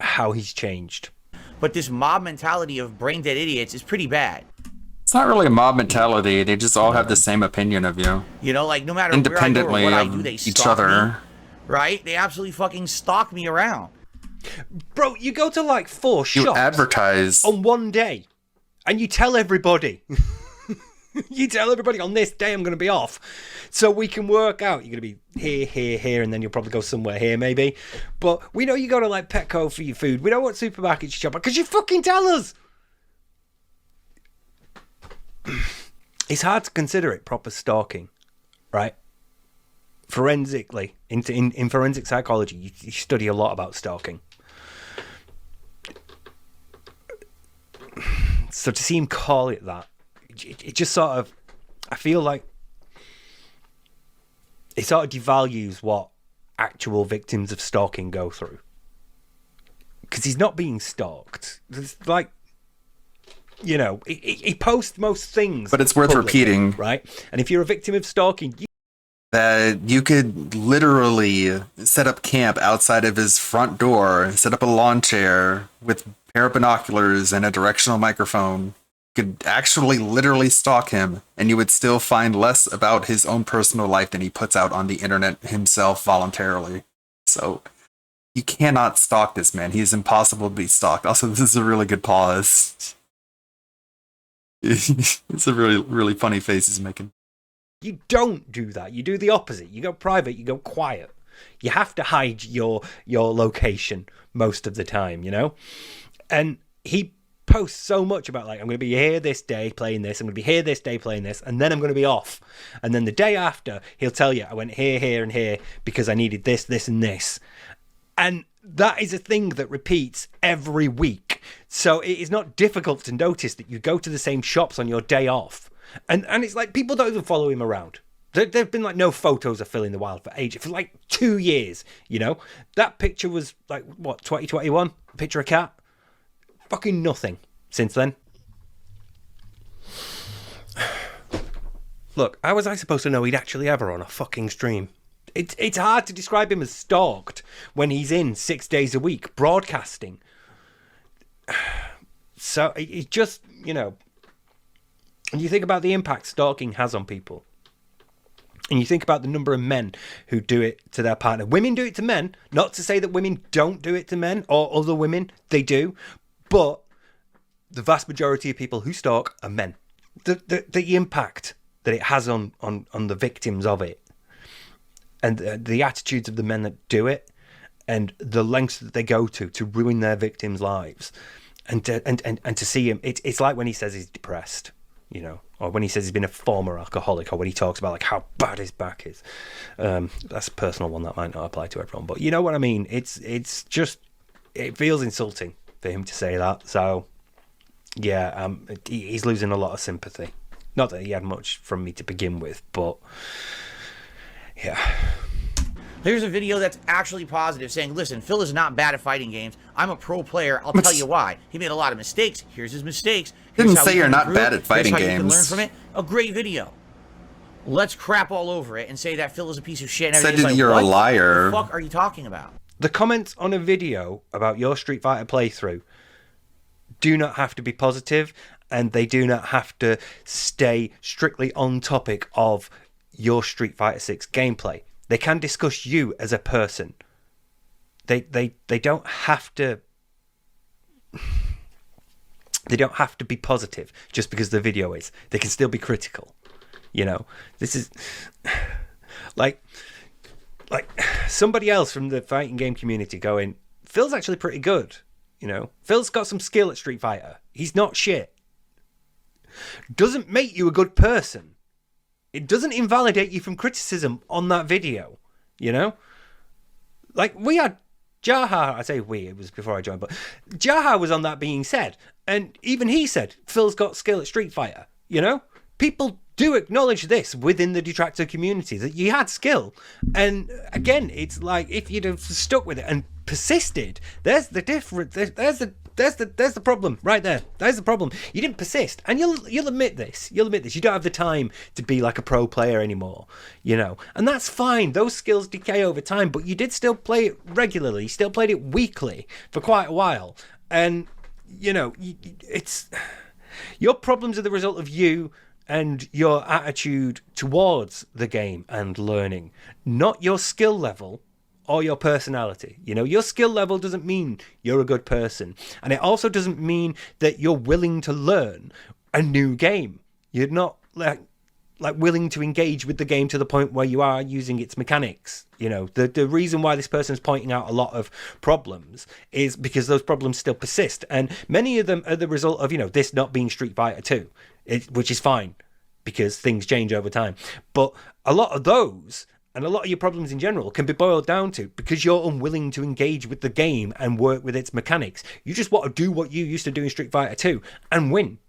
how he's changed. But this mob mentality of brain dead idiots is pretty bad. It's not really a mob mentality. They just all have the same opinion of you. You know, like no matter independently where I go or what I do, they each stalk other. me, right? They absolutely fucking stalk me around. Bro, you go to like 4 shops. You advertise on one day, and you tell everybody. You tell everybody on this day I'm going to be off, so we can work out. You're going to be here, and then you'll probably go somewhere here, maybe. But we know you go to like Petco for your food. We know what supermarkets you shop at because you fucking tell us. It's hard to consider it proper stalking, right? Forensically, in forensic psychology, you study a lot about stalking. So to see him call it that, it just sort of, I feel like it sort of devalues what actual victims of stalking go through. Because he's not being stalked. It's like, you know, he posts most things. But it's worth repeating. Right? And if you're a victim of stalking, that you could literally set up camp outside of his front door, set up a lawn chair with a pair of binoculars and a directional microphone. You could actually literally stalk him, and you would still find less about his own personal life than he puts out on the internet himself voluntarily. So you cannot stalk this man. He is impossible to be stalked. Also, this is a really good pause. It's a really, really funny face he's making. You don't do that. You do the opposite. You go private, you go quiet. You have to hide your location most of the time, you know? And he posts so much about, like, I'm going to be here this day playing this, I'm going to be here this day playing this, and then I'm going to be off. And then the day after, he'll tell you, I went here, here, and here because I needed this, this, and this. And that is a thing that repeats every week. So it is not difficult to notice that you go to the same shops on your day off. And it's like people don't even follow him around. There've been like no photos of Phil in the wild for ages, for like 2 years, you know? That picture was like, what, 2021? A picture of a cat? Fucking nothing since then. Look, how was I supposed to know he'd actually ever on a fucking stream? It's hard to describe him as stalked when he's in 6 days a week broadcasting. So it's just, you know, and you think about the impact stalking has on people. And you think about the number of men who do it to their partner. Women do it to men. Not to say that women don't do it to men or other women. They do. But the vast majority of people who stalk are men. The impact that it has on the victims of it. And the attitudes of the men that do it. And the lengths that they go to ruin their victims' lives. And to see him, it's like when he says he's depressed. You know, or when he says he's been a former alcoholic, or when he talks about like how bad his back is. That's a personal one that might not apply to everyone, but you know what I mean. It's just, it feels insulting for him to say that. So yeah, he's losing a lot of sympathy. Not that he had much from me to begin with, but yeah. Here's a video that's actually positive, saying, listen, Phil is not bad at fighting games. I'm a pro player. I'll tell you why. He made a lot of mistakes. Here's his mistakes. Didn't say you're not bad at fighting games. You can learn games. from it. A great video. Let's crap all over it and say that Phil is a piece of shit. And Said everything's like, you're a what liar. the fuck are you talking about? The comments on a video about your Street Fighter playthrough do not have to be positive, and they do not have to stay strictly on topic of your Street Fighter 6 gameplay. They can discuss you as a person. They don't have to. They don't have to be positive just because the video is. They can still be critical. You know, this is like somebody else from the fighting game community going, Phil's actually pretty good. You know, Phil's got some skill at Street Fighter. He's not shit. Doesn't make you a good person. It doesn't invalidate you from criticism on that video. You know, like we had Jaha. I say we. It was before I joined, but Jaha was on that being said, and even he said Phil's got skill at Street Fighter. You know, people do acknowledge this within the detractor community that you had skill, and again, it's like if you'd have stuck with it and persisted, there's the difference. There's the problem right there. There's the problem. You didn't persist, and you'll admit this. You'll admit this. You don't have the time to be like a pro player anymore, you know, and that's fine. Those skills decay over time, but you did still play it regularly. You still played it weekly for quite a while, and you know, it's your problems are the result of you and your attitude towards the game and learning, not your skill level or your personality. You know, your skill level doesn't mean you're a good person. And it also doesn't mean that you're willing to learn a new game. You're not like willing to engage with the game to the point where you are using its mechanics. You know, the reason why this person's pointing out a lot of problems is because those problems still persist. And many of them are the result of, you know, this not being Street Fighter 2. Which is fine because things change over time. But a lot of those and a lot of your problems in general can be boiled down to because you're unwilling to engage with the game and work with its mechanics. You just want to do what you used to do in Street Fighter 2 and win.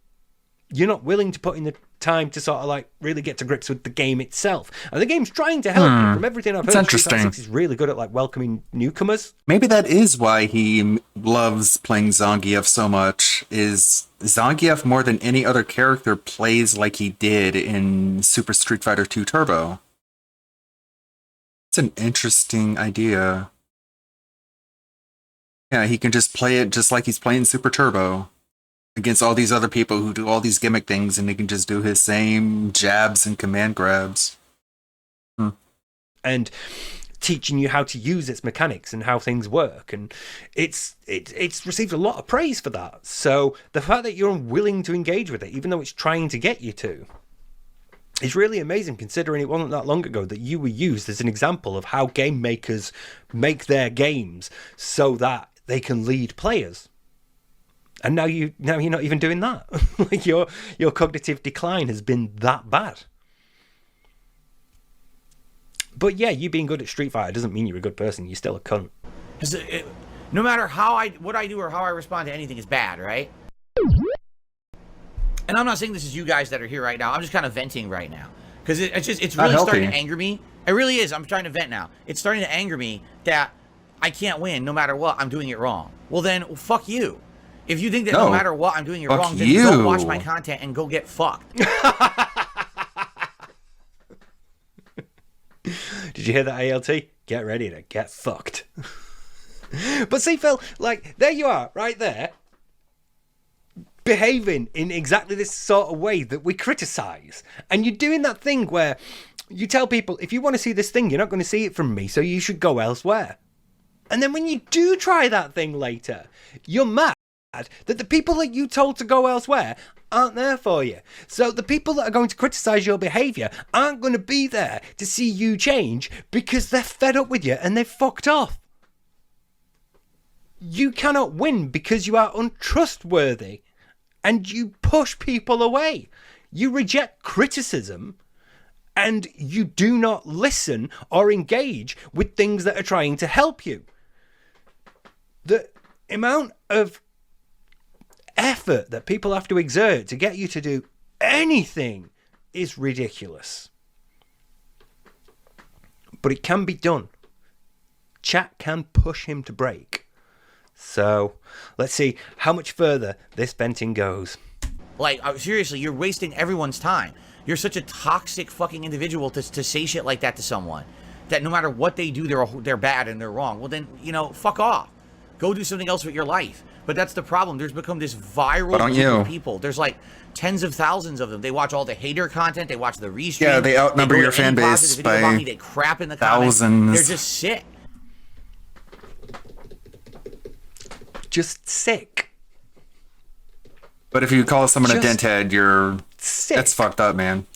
You're not willing to put in the time to sort of like really get to grips with the game itself. And the game's trying to help you. From everything I've heard, Street Fighter 6 is really good at like welcoming newcomers. Maybe that is why he loves playing Zangief so much, is Zangief more than any other character plays like he did in Super Street Fighter 2 Turbo. It's an interesting idea. Yeah, he can just play it just like he's playing Super Turbo against all these other people who do all these gimmick things, and he can just do his same jabs and command grabs. And teaching you how to use its mechanics and how things work, and it's received a lot of praise for that. So the fact that you're unwilling to engage with it, even though it's trying to get you to, is really amazing, considering it wasn't that long ago that you were used as an example of how game makers make their games so that they can lead players. And now you're not even doing that. Like your cognitive decline has been that bad. But yeah, you being good at Street Fighter doesn't mean you're a good person. You're still a cunt. No matter what I do or how I respond to anything is bad, right? And I'm not saying this is you guys that are here right now. I'm just kind of venting right now because it's really starting to anger me. It really is. I'm trying to vent now. It's starting to anger me that I can't win no matter what. I'm doing it wrong. Well then, fuck you. If you think that no matter what I'm doing it wrong, then don't watch my content and go get fucked. Did you hear that, ALT? Get ready to get fucked. But see, Phil, like, there you are, right there, behaving in exactly this sort of way that we criticize. And you're doing that thing where you tell people, if you want to see this thing, you're not going to see it from me, so you should go elsewhere. And then when you do try that thing later, you're mad that the people that you told to go elsewhere aren't there for you. So the people that are going to criticize your behavior aren't going to be there to see you change because they're fed up with you and they've fucked off. You cannot win because you are untrustworthy and you push people away. You reject criticism and you do not listen or engage with things that are trying to help you. The amount of effort that people have to exert to get you to do anything is ridiculous. But it can be done. chat can push him to break. So let's see how much further this venting goes. Like, seriously, you're wasting everyone's time. You're such a toxic fucking individual to say shit like that to someone. That no matter what they do, they're bad and they're wrong. Well, then, fuck off. Go do something else with your life. But that's the problem. There's become this viral group of people. There's like tens of thousands of them. They watch all the hater content. They watch the restream. Yeah, they outnumber your fan base by they crap in the thousands. Comments. They're just sick. Just sick. But if you call someone a denthead, you're sick. That's fucked up, man.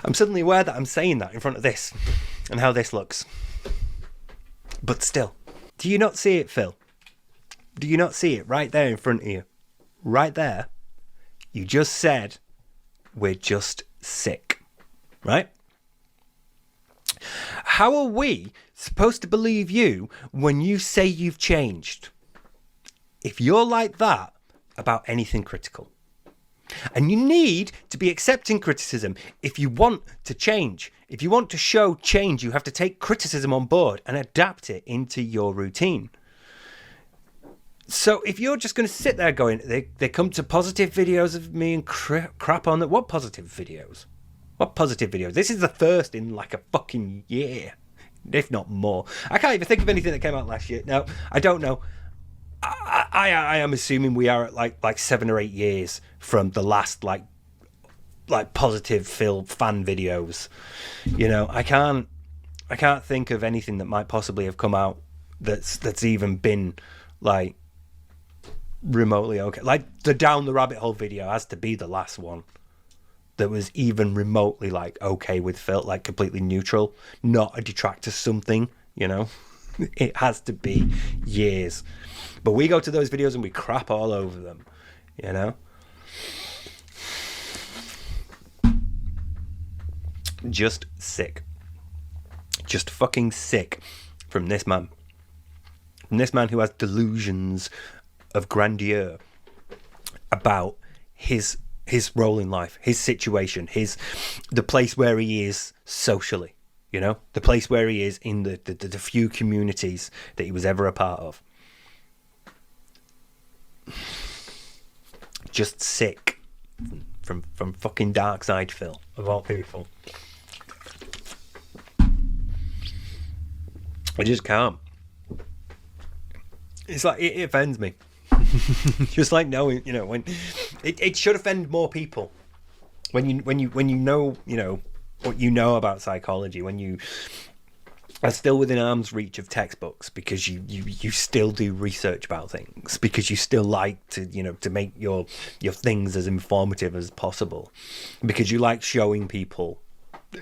I'm suddenly aware that I'm saying that in front of this and how this looks. But still, do you not see it, Phil? Do you not see it right there in front of you? Right there. You just said, we're just sick. Right? How are we supposed to believe you when you say you've changed? If you're like that about anything critical. And you need to be accepting criticism if you want to change. If you want to show change, you have to take criticism on board and adapt it into your routine. So if you're just going to sit there going, they come to positive videos of me and crap on that. What positive videos? What positive videos? This is the first in like a fucking year, if not more. I can't even think of anything that came out last year. No, I don't know. I am assuming we are at like 7 or 8 years from the last like positive Phil fan videos. I can't think of anything that might possibly have come out that's even been like remotely okay. Like the Down the Rabbit Hole video has to be the last one that was even remotely like okay with Phil, like completely neutral, not a detract to something. It has to be years. But we go to those videos and we crap all over them, Just sick. Just fucking sick from this man. From this man who has delusions of grandeur about his role in life, his situation, the place where he is socially, the place where he is in the few communities that he was ever a part of. Just sick from fucking Dark Side Phil, of all people. I just can't. It's like it offends me. Just like knowing, when it should offend more people. When you know, what you know about psychology, when you are still within arm's reach of textbooks, because you still do research about things, because you still like to to make your things as informative as possible, because you like showing people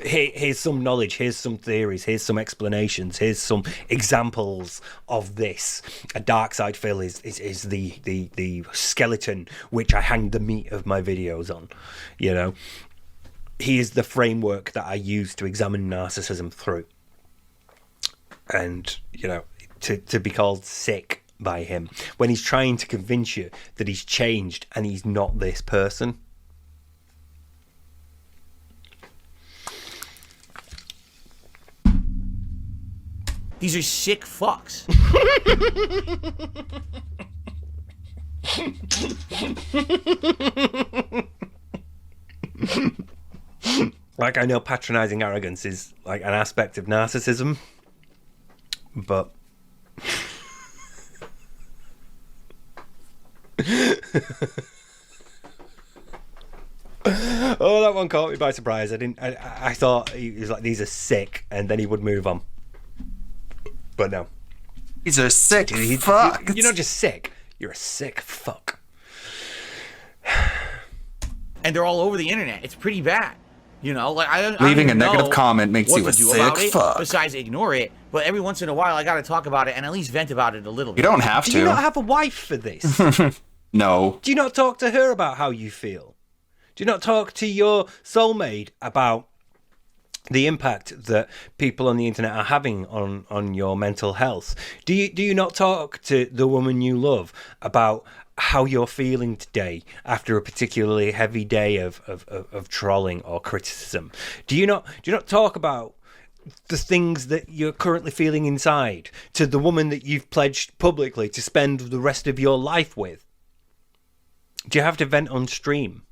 here's some knowledge, here's some theories, here's some explanations, here's some examples of this. A Dark Side Phil is the skeleton which I hang the meat of my videos on. He is the framework that I use to examine narcissism through. And, to be called sick by him when he's trying to convince you that he's changed and he's not this person. These are sick fucks. Like, I know patronizing arrogance is like an aspect of narcissism, but oh, that one caught me by surprise. I thought he was like, these are sick, and then he would move on. But no. These are sick fucks. You're not just sick, you're a sick fuck. And they're all over the internet. It's pretty bad. Leaving a negative comment makes you a sick fuck. Besides ignore it, but every once in a while I got to talk about it and at least vent about it a little bit. You don't have to. Do you not have a wife for this? No. Do you not talk to her about how you feel? Do you not talk to your soulmate about the impact that people on the internet are having on your mental health? Do you not talk to the woman you love about how you're feeling today after a particularly heavy day of trolling or criticism? Do you not talk about the things that you're currently feeling inside to the woman that you've pledged publicly to spend the rest of your life with? Do you have to vent on stream?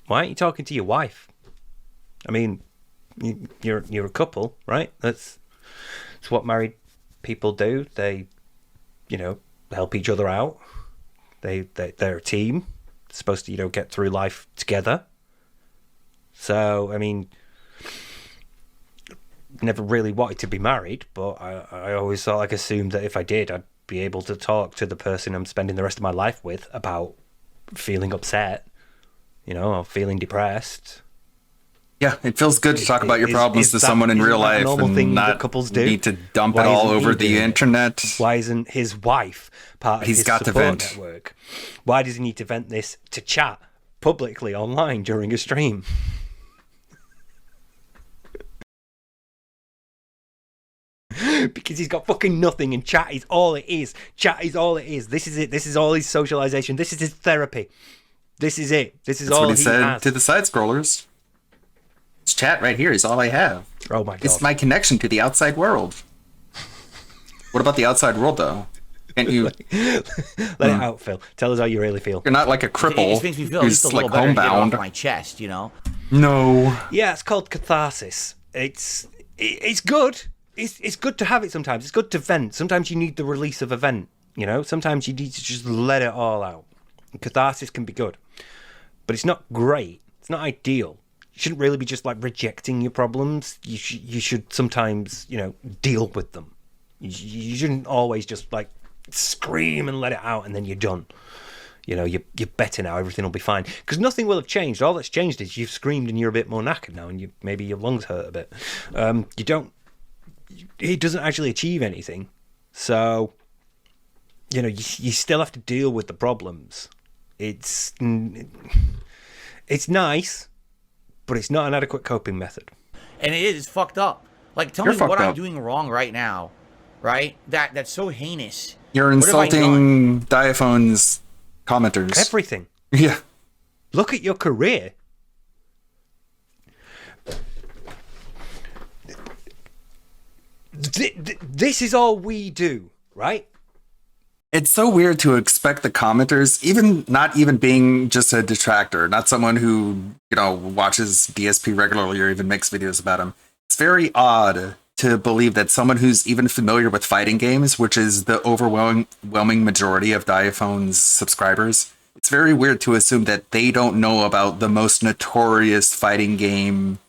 Why aren't you talking to your wife? I mean, you're a couple, right? That's what married people do. They, help each other out. They're a team. They're supposed to, get through life together. So, I mean, never really wanted to be married, but I always assumed that if I did, I'd be able to talk to the person I'm spending the rest of my life with about feeling upset, or feeling depressed. Yeah, it feels good to talk about your problems to someone in real life and not couples do? Need to dump it all over the internet. Why isn't his wife part of his support network? Why does he need to vent this to chat publicly online during a stream? Because he's got fucking nothing, and chat is all it is. Chat is all it is. This is it. This is all his socialization. This is his therapy. This is it. This is all what he said has. To the side scrollers. This chat right here is all I have. Oh my god! It's my connection to the outside world. What about the outside world, though? Can't you let it out, Phil? Tell us how you really feel. You're not like a cripple. It just makes me feel just a little better to get it off my chest, No. Yeah, it's called catharsis. It's good. It's good to have it sometimes. It's good to vent. Sometimes you need the release of a vent, Sometimes you need to just let it all out. And catharsis can be good. But it's not great. It's not ideal. You shouldn't really be just rejecting your problems. You should sometimes, deal with them. You shouldn't always just scream and let it out and then you're done. You're better now. Everything will be fine. Because nothing will have changed. All that's changed is you've screamed and you're a bit more knackered now, and maybe your lungs hurt a bit. It doesn't actually achieve anything. So, you still have to deal with the problems. It's nice, but it's not an adequate coping method. And it's fucked up. Tell me what I'm doing wrong right now, right? That's so heinous. You're insulting Diaphone's commenters. Everything. Yeah. Look at your career. This is all we do, right? It's so weird to expect the commenters, not even being just a detractor, not someone who, watches DSP regularly or even makes videos about him. It's very odd to believe that someone who's even familiar with fighting games, which is the overwhelming majority of Diaphone's subscribers, it's very weird to assume that they don't know about the most notorious fighting game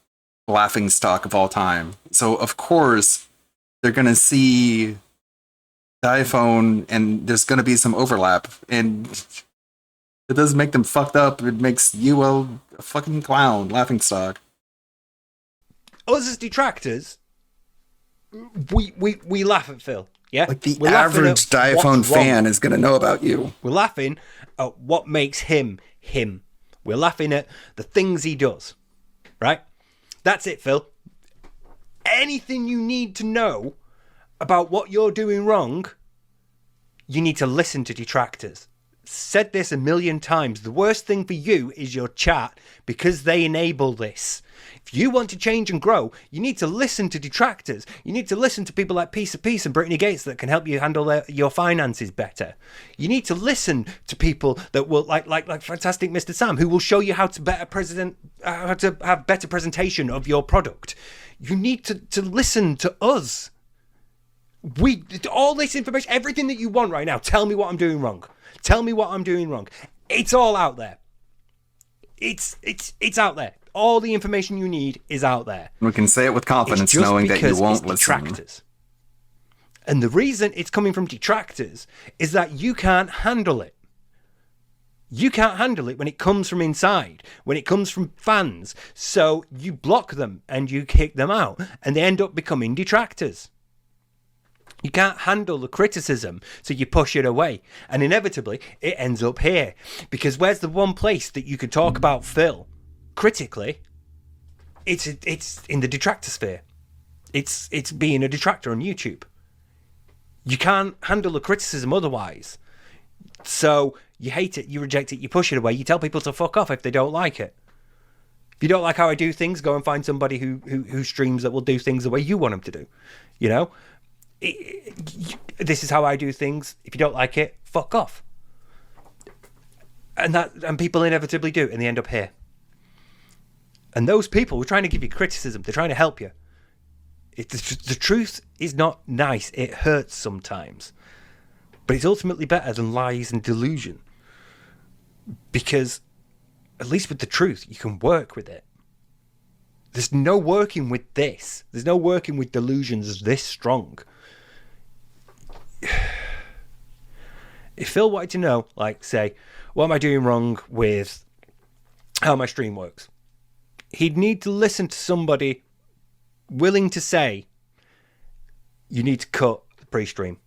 laughingstock of all time. So, of course, they're going to see Diaphone, and there's going to be some overlap, and it doesn't make them fucked up. It makes you a fucking clown, laughingstock. Us as detractors, we laugh at Phil. Yeah, the average Diaphone fan is going to know about you. We're laughing at what makes him him. We're laughing at the things he does. Right? That's it, Phil. Anything you need to know about what you're doing wrong, you need to listen to detractors. Said this a million times. The worst thing for you is your chat, because they enable this. If you want to change and grow, you need to listen to detractors. You need to listen to people like Piece of Peace and Brittany Gates that can help you handle your finances better. You need to listen to people that will, like Fantastic Mr. Sam, who will show you how to have better presentation of your product. You need to listen to us. All this information, everything that you want right now, tell me what I'm doing wrong. Tell me what I'm doing wrong. It's all out there. It's out there. All the information you need is out there. We can say it with confidence, knowing that you won't listen. Detractors. And the reason it's coming from detractors is that you can't handle it. You can't handle it when it comes from inside, when it comes from fans. So you block them and you kick them out, and they end up becoming detractors. You can't handle the criticism, so you push it away. And inevitably, it ends up here. Because where's the one place that you could talk about Phil critically? It's in the detractor sphere. It's being a detractor on YouTube. You can't handle the criticism otherwise. So you hate it, you reject it, you push it away, you tell people to fuck off if they don't like it. If you don't like how I do things, go and find somebody who streams that will do things the way you want them to do. You know, this is how I do things. If you don't like it, fuck off. And people inevitably do, and they end up here. And those people were trying to give you criticism. They're trying to help you. The truth is not nice. It hurts sometimes. But it's ultimately better than lies and delusion. Because, at least with the truth, you can work with it. There's no working with this. There's no working with delusions this strong. If Phil wanted to know, like, say, what am I doing wrong with how my stream works? He'd need to listen to somebody willing to say, you need to cut the pre-stream.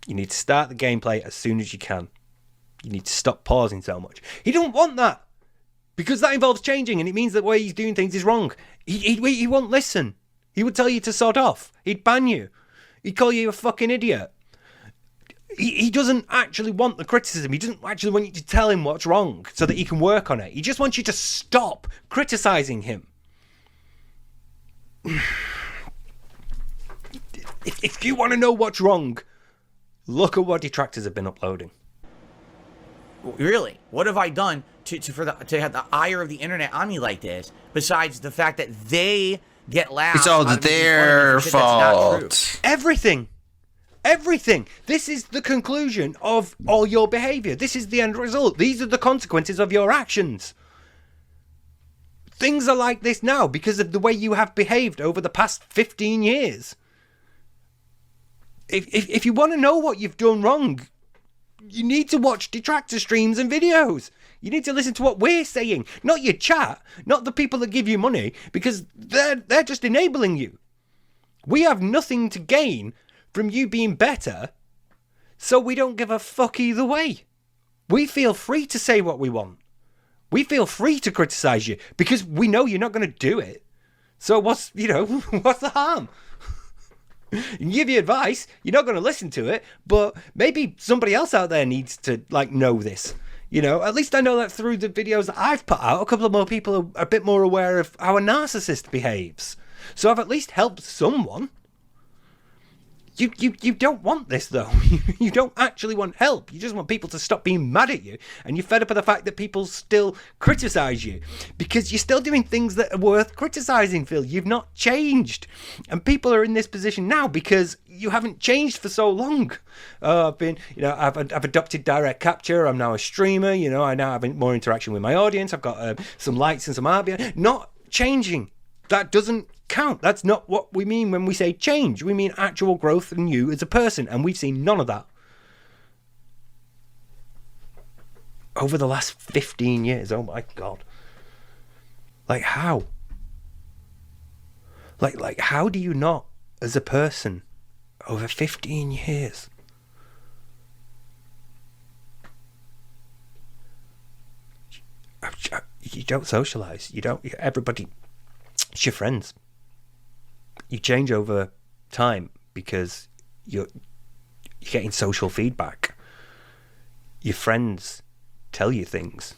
You need to start the gameplay as soon as you can. You need to stop pausing so much. He don't want that, because that involves changing, and it means that the way he's doing things is wrong. He won't listen. He would tell you to sod off. He'd ban you. He'd call you a fucking idiot. He doesn't actually want the criticism. He doesn't actually want you to tell him what's wrong so that he can work on it. He just wants you to stop criticizing him. If you want to know what's wrong, look at what detractors have been uploading. Really? What have I done to have the ire of the internet on me like this, besides the fact that they get loud? It's all their fault. Everything. This is the conclusion of all your behavior. This is the end result. These are the consequences of your actions. Things are like this now because of the way you have behaved over the past 15 years. If you want to know what you've done wrong, you need to watch detractor streams and videos. You need to listen to what we're saying, not your chat, not the people that give you money, because they're just enabling you. We have nothing to gain from you being better, so we don't give a fuck either way. We feel free to say what we want. We feel free to criticize you because we know you're not going to do it. So what's the harm? You can give you advice, you're not going to listen to it, but maybe somebody else out there needs to know this. At least I know that through the videos that I've put out, a couple of more people are a bit more aware of how a narcissist behaves. So I've at least helped someone. You don't want this, though. You don't actually want help. You just want people to stop being mad at you. And you're fed up with the fact that people still criticize you. Because you're still doing things that are worth criticizing, Phil. You've not changed. And people are in this position now because you haven't changed for so long. I've adopted direct capture. I'm now a streamer. I now have more interaction with my audience. I've got some likes and some art. Not changing. That doesn't count. That's not what we mean when we say change. We mean actual growth in you as a person, and we've seen none of that over the last 15 years. Oh my god. Like how? Like how do you not, as a person, over 15 years? You don't socialize. Everybody, it's your friends. You change over time because you're getting social feedback. Your friends tell you things.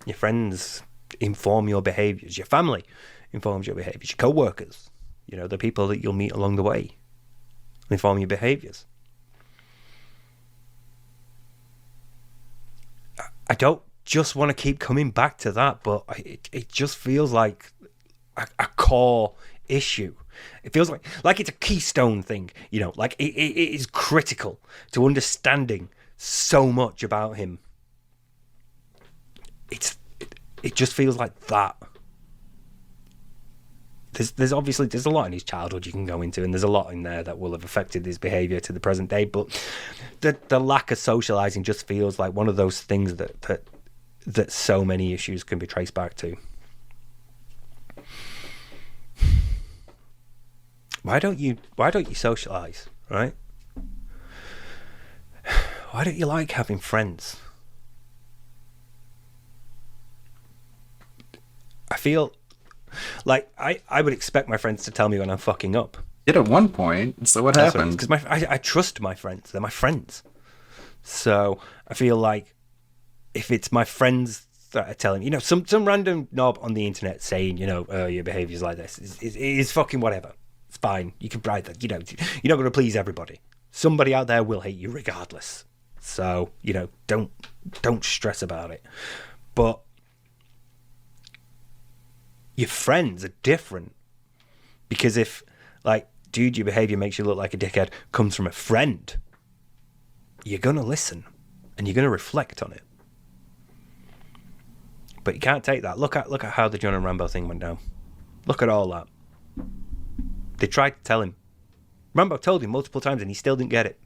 Your friends inform your behaviours. Your family informs your behaviours. Your co-workers, the people that you'll meet along the way, inform your behaviours. I don't just want to keep coming back to that, but it just feels like a core issue. It feels like it's a keystone thing, like it is critical to understanding so much about him. It just feels like that. There's obviously a lot in his childhood you can go into, and there's a lot in there that will have affected his behaviour to the present day. But the lack of socialising just feels like one of those things that so many issues can be traced back to. Why don't you socialise, right? Why don't you like having friends? I feel like I would expect my friends to tell me when I'm fucking up. Did at one point, so what happened? Because I trust my friends. They're my friends. So I feel like if it's my friends telling, you know, some random knob on the internet saying, you know, your behaviour's like this is fucking whatever. It's fine. You can write that. You know, you're not going to please everybody. Somebody out there will hate you regardless. So, you know, don't stress about it. But your friends are different. Because if, like, dude, your behaviour makes you look like a dickhead comes from a friend, you're going to listen and you're going to reflect on it. But you can't take that. Look at how the John and Rambo thing went down. Look at all that. They tried to tell him. Rambo told him multiple times and he still didn't get it.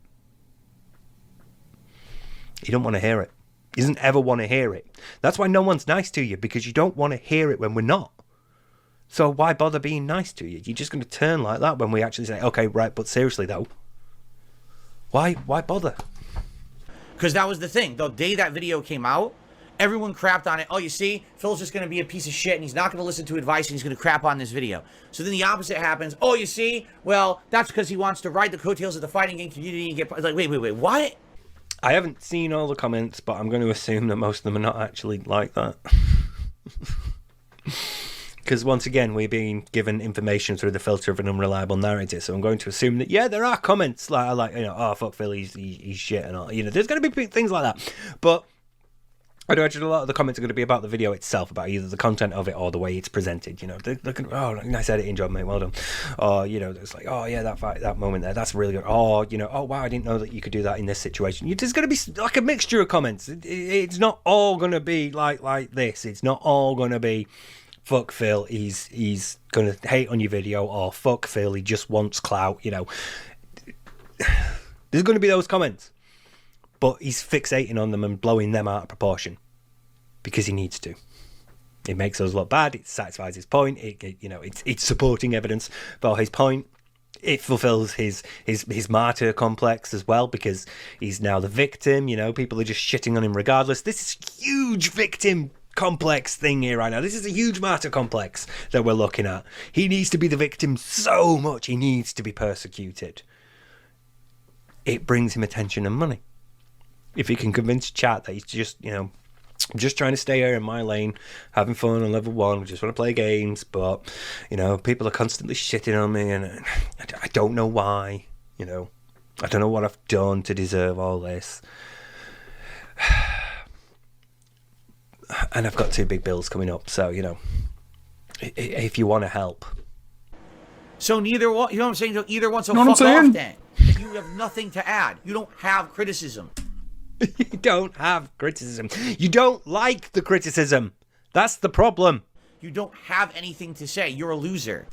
He don't want to hear it. He doesn't ever want to hear it. That's why no one's nice to you, because you don't want to hear it when we're not. So why bother being nice to you? You're just going to turn like that when we actually say, okay, right, but seriously though, why bother? Because that was the thing. The day that video came out, everyone crapped on it. Oh, you see, Phil's just going to be a piece of shit and he's not going to listen to advice and he's going to crap on this video. So then the opposite happens. Oh, you see, well, that's because he wants to ride the coattails of the fighting game community and get... Like, wait, what? I haven't seen all the comments, but I'm going to assume that most of them are not actually like that. Because once again, we're being given information through the filter of an unreliable narrative. So I'm going to assume that, yeah, there are comments like you know, oh, fuck Phil, he's shit and all. You know, there's going to be things like that. But I'd imagine a lot of the comments are going to be about the video itself, about either the content of it or the way it's presented. You know, they're going, oh, nice editing job, mate, well done. Or, you know, it's like, oh, yeah, that moment there, that's really good. Or, you know, oh, wow, I didn't know that you could do that in this situation. There's going to be like a mixture of comments. It's not all going to be like this. It's not all going to be, fuck Phil, he's going to hate on your video, or fuck Phil, he just wants clout, you know. There's going to be those comments. But he's fixating on them and blowing them out of proportion because he needs to. It makes us look bad. It satisfies his point. It's supporting evidence for his point. It fulfills his martyr complex as well, because he's now the victim. You know, people are just shitting on him regardless. This is huge victim complex thing here right now. This is a huge martyr complex that we're looking at. He needs to be the victim so much. He needs to be persecuted. It brings him attention and money. If he can convince chat that he's just, you know, I'm just trying to stay here in my lane, having fun on level 1, just want to play games, but, you know, people are constantly shitting on me, and I don't know why, you know. I don't know what I've done to deserve all this. And I've got 2 big bills coming up, so, you know, if you want to help. So neither one, you know what I'm saying? So either one, so fuck off then. You have nothing to add. You don't have criticism. You don't have criticism. You don't like the criticism. That's the problem. You don't have anything to say. You're a loser.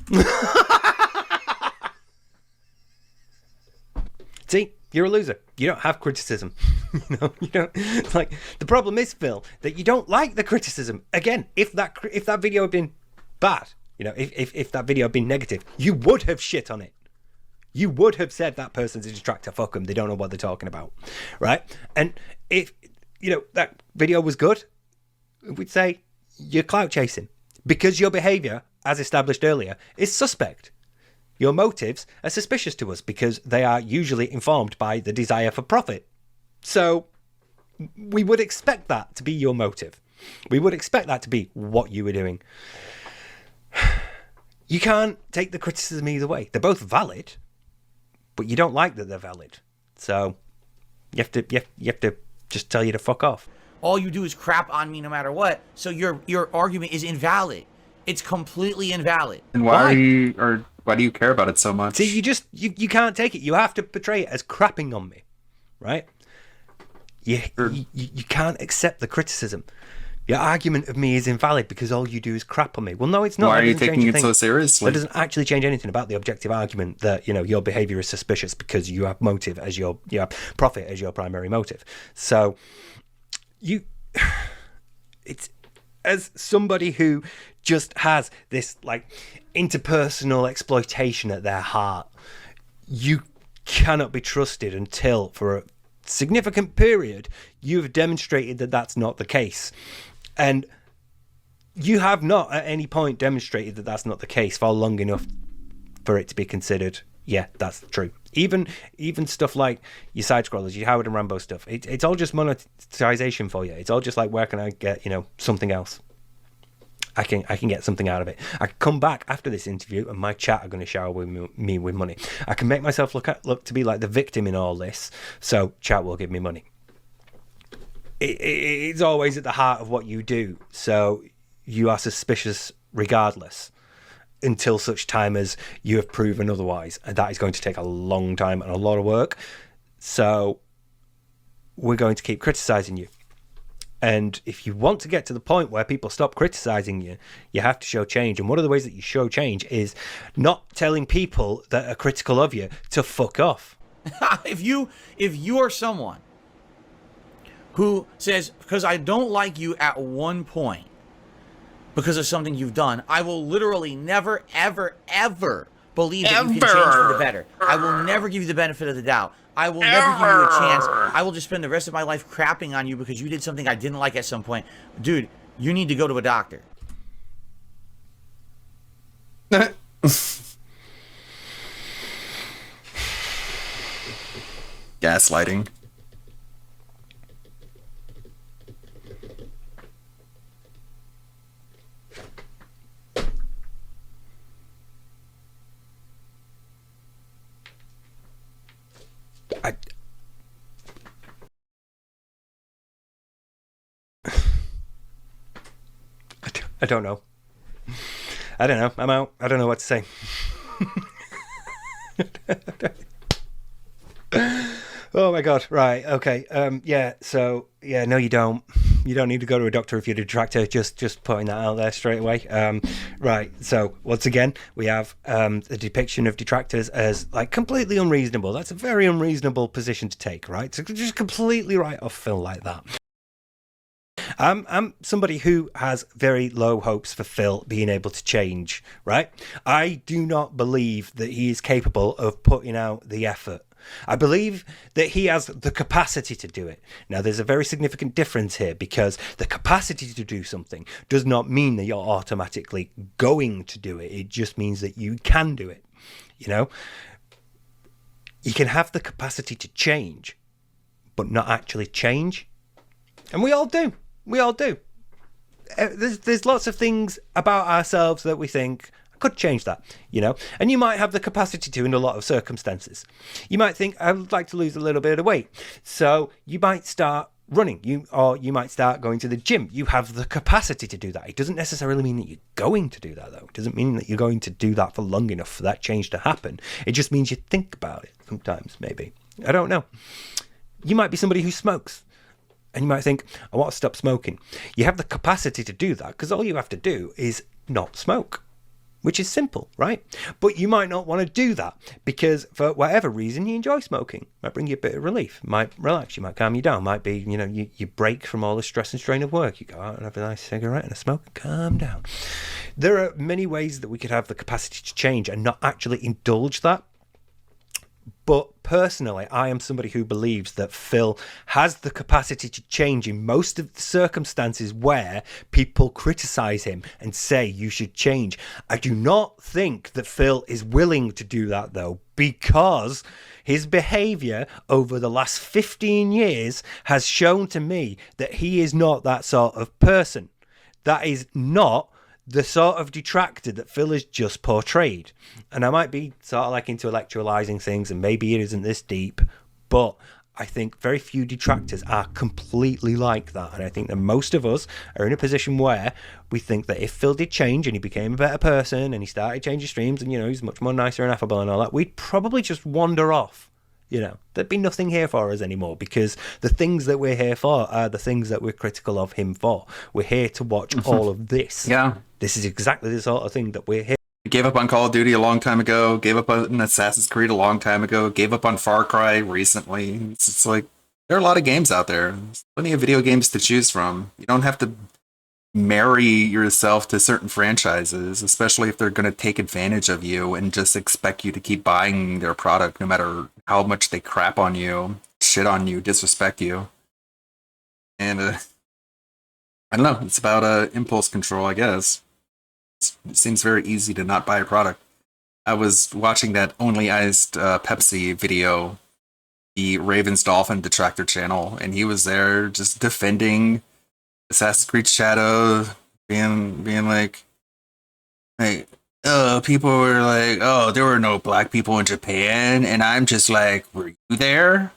See, you're a loser. You don't have criticism. You know, you don't. Like, the problem is, Phil, that you don't like the criticism. Again, if that video had been bad, you know, if that video had been negative, you would have shit on it. You would have said that person's a detractor, fuck them, they don't know what they're talking about, right? And if, you know, that video was good, we'd say you're clout chasing, because your behaviour, as established earlier, is suspect. Your motives are suspicious to us because they are usually informed by the desire for profit. So we would expect that to be your motive. We would expect that to be what you were doing. You can't take the criticism either way. They're both valid, but you don't like that they're valid. So you have to just tell you to fuck off. All you do is crap on me no matter what. So your argument is invalid. It's completely invalid. And why do you care about it so much? See, you can't take it. You have to portray it as crapping on me, right? You can't accept the criticism. Your argument of me is invalid because all you do is crap on me. Well, no, it's not. Why are you taking it so seriously? That doesn't actually change anything about the objective argument that, you know, your behaviour is suspicious because you have motive as you have profit as your primary motive. So it's as somebody who just has this like interpersonal exploitation at their heart, you cannot be trusted until for a significant period you've demonstrated that that's not the case. And you have not at any point demonstrated that that's not the case for long enough for it to be considered, yeah, that's true. Even stuff like your side scrollers, your Howard and Rambo stuff. It's all just monetization for you. It's all just like, where can I get something else? I can get something out of it. I can come back after this interview and my chat are going to shower me with money. I can make myself look to be like the victim in all this, so chat will give me money. It's always at the heart of what you do, so you are suspicious regardless until such time as you have proven otherwise, and that is going to take a long time and a lot of work. So we're going to keep criticizing you. And if you want to get to the point where people stop criticizing you, you have to show change. And one of the ways that you show change is not telling people that are critical of you to fuck off. If you are someone who says, because I don't like you at one point because of something you've done, I will literally never, ever, ever believe that you can change for the better. I will never give you the benefit of the doubt. I will never give you a chance. I will just spend the rest of my life crapping on you because you did something I didn't like at some point. Dude, you need to go to a doctor. Gaslighting. I don't know. I don't know. I'm out. I don't know what to say. Oh my god. Right. Okay. Yeah. So yeah. No, you don't. You don't need to go to a doctor if you're a detractor. Just putting that out there straight away. Right. So once again, we have the depiction of detractors as like completely unreasonable. That's a very unreasonable position to take. Right. So just completely write off Phil like that. I'm somebody who has very low hopes for Phil being able to change, right? I do not believe that he is capable of putting out the effort. I believe that he has the capacity to do it. Now, there's a very significant difference here because the capacity to do something does not mean that you're automatically going to do it. It just means that you can do it. You know, you can have the capacity to change, but not actually change. And we all do. We all do. There's lots of things about ourselves that we think, I could change that, you know? And you might have the capacity to in a lot of circumstances. You might think, I would like to lose a little bit of weight. So you might start running, or you might start going to the gym. You have the capacity to do that. It doesn't necessarily mean that you're going to do that, though. It doesn't mean that you're going to do that for long enough for that change to happen. It just means you think about it sometimes, maybe. I don't know. You might be somebody who smokes. And you might think, I want to stop smoking. You have the capacity to do that because all you have to do is not smoke, which is simple, right? But you might not want to do that because for whatever reason you enjoy smoking. Might bring you a bit of relief, might relax you, might calm you down, might be, you know, you break from all the stress and strain of work. You go out and have a nice cigarette and a smoke and calm down. There are many ways that we could have the capacity to change and not actually indulge that. But personally, I am somebody who believes that Phil has the capacity to change in most of the circumstances where people criticize him and say you should change. I do not think that Phil is willing to do that, though, because his behavior over the last 15 years has shown to me that he is not that sort of person. That is not the sort of detractor that Phil has just portrayed. And I might be sort of like intellectualizing things and maybe it isn't this deep, but I think very few detractors are completely like that. And I think that most of us are in a position where we think that if Phil did change and he became a better person and he started changing streams and, you know, he's much more nicer and affable and all that, we'd probably just wander off. You know, there'd be nothing here for us anymore because the things that we're here for are the things that we're critical of him for. We're here to watch all of this. Yeah. This is exactly the sort of thing that we're here. We gave up on Call of Duty a long time ago, gave up on Assassin's Creed a long time ago, gave up on Far Cry recently. It's like, there are a lot of games out there. There's plenty of video games to choose from. You don't have to marry yourself to certain franchises, especially if they're going to take advantage of you and just expect you to keep buying their product no matter how much they crap on you, shit on you, disrespect you. And I don't know, it's about impulse control, I guess. It seems very easy to not buy a product. I was watching that Only Iced Pepsi video, the Ravens Dolphin Detractor channel, and he was there just defending Assassin's Creed Shadow, being like, hey, people were like, oh, there were no black people in Japan, and I'm just like, were you there?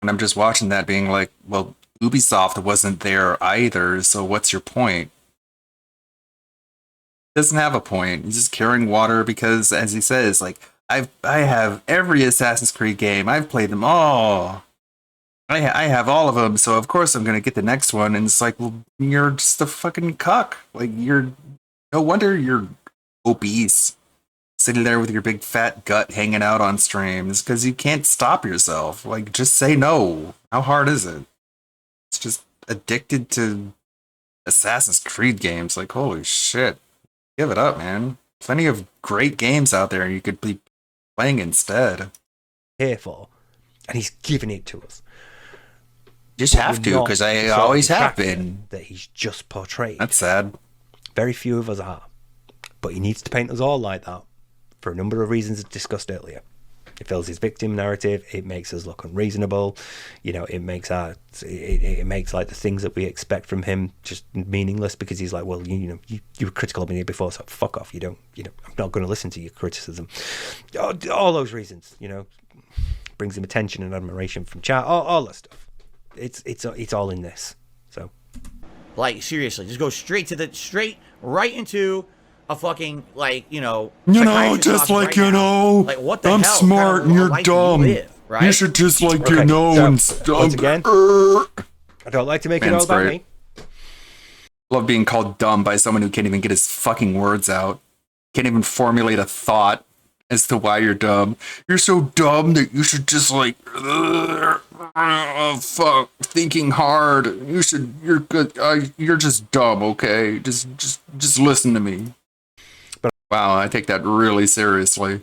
And I'm just watching that being like, well, Ubisoft wasn't there either, so what's your point? He doesn't have a point. He's just carrying water because, as he says, like, I have every Assassin's Creed game. I've played them all. I have all of them, so of course I'm gonna get the next one. And it's like, well, you're just a fucking cuck. Like, no wonder you're obese, sitting there with your big fat gut hanging out on streams, because you can't stop yourself. Like, just say no. How hard is it? It's just addicted to Assassin's Creed games. Like, holy shit. Give it up, man. Plenty of great games out there you could be playing instead. Here for, and he's giving it to us. Just have to, because I always have been. That he's just portrayed. That's sad. Very few of us are. But he needs to paint us all like that for a number of reasons discussed earlier. It fills his victim narrative. It makes us look unreasonable. You know, it makes like the things that we expect from him just meaningless, because he's like, well, you were critical of me before, so fuck off. I'm not going to listen to your criticism. All those reasons, brings him attention and admiration from chat. All that stuff. It's all in this. So, like, seriously, just go straight right into a fucking, like, just like, like, what the I'm hell smart and you're dumb. Right? You should just like, Okay, and once again, I don't like to make it all about me. Love being called dumb by someone who can't even get his fucking words out. Can't even formulate a thought as to why you're dumb. You're so dumb that you should just like, fuck, thinking hard. You're good. You're just dumb. Okay, just listen to me. But wow, I take that really seriously.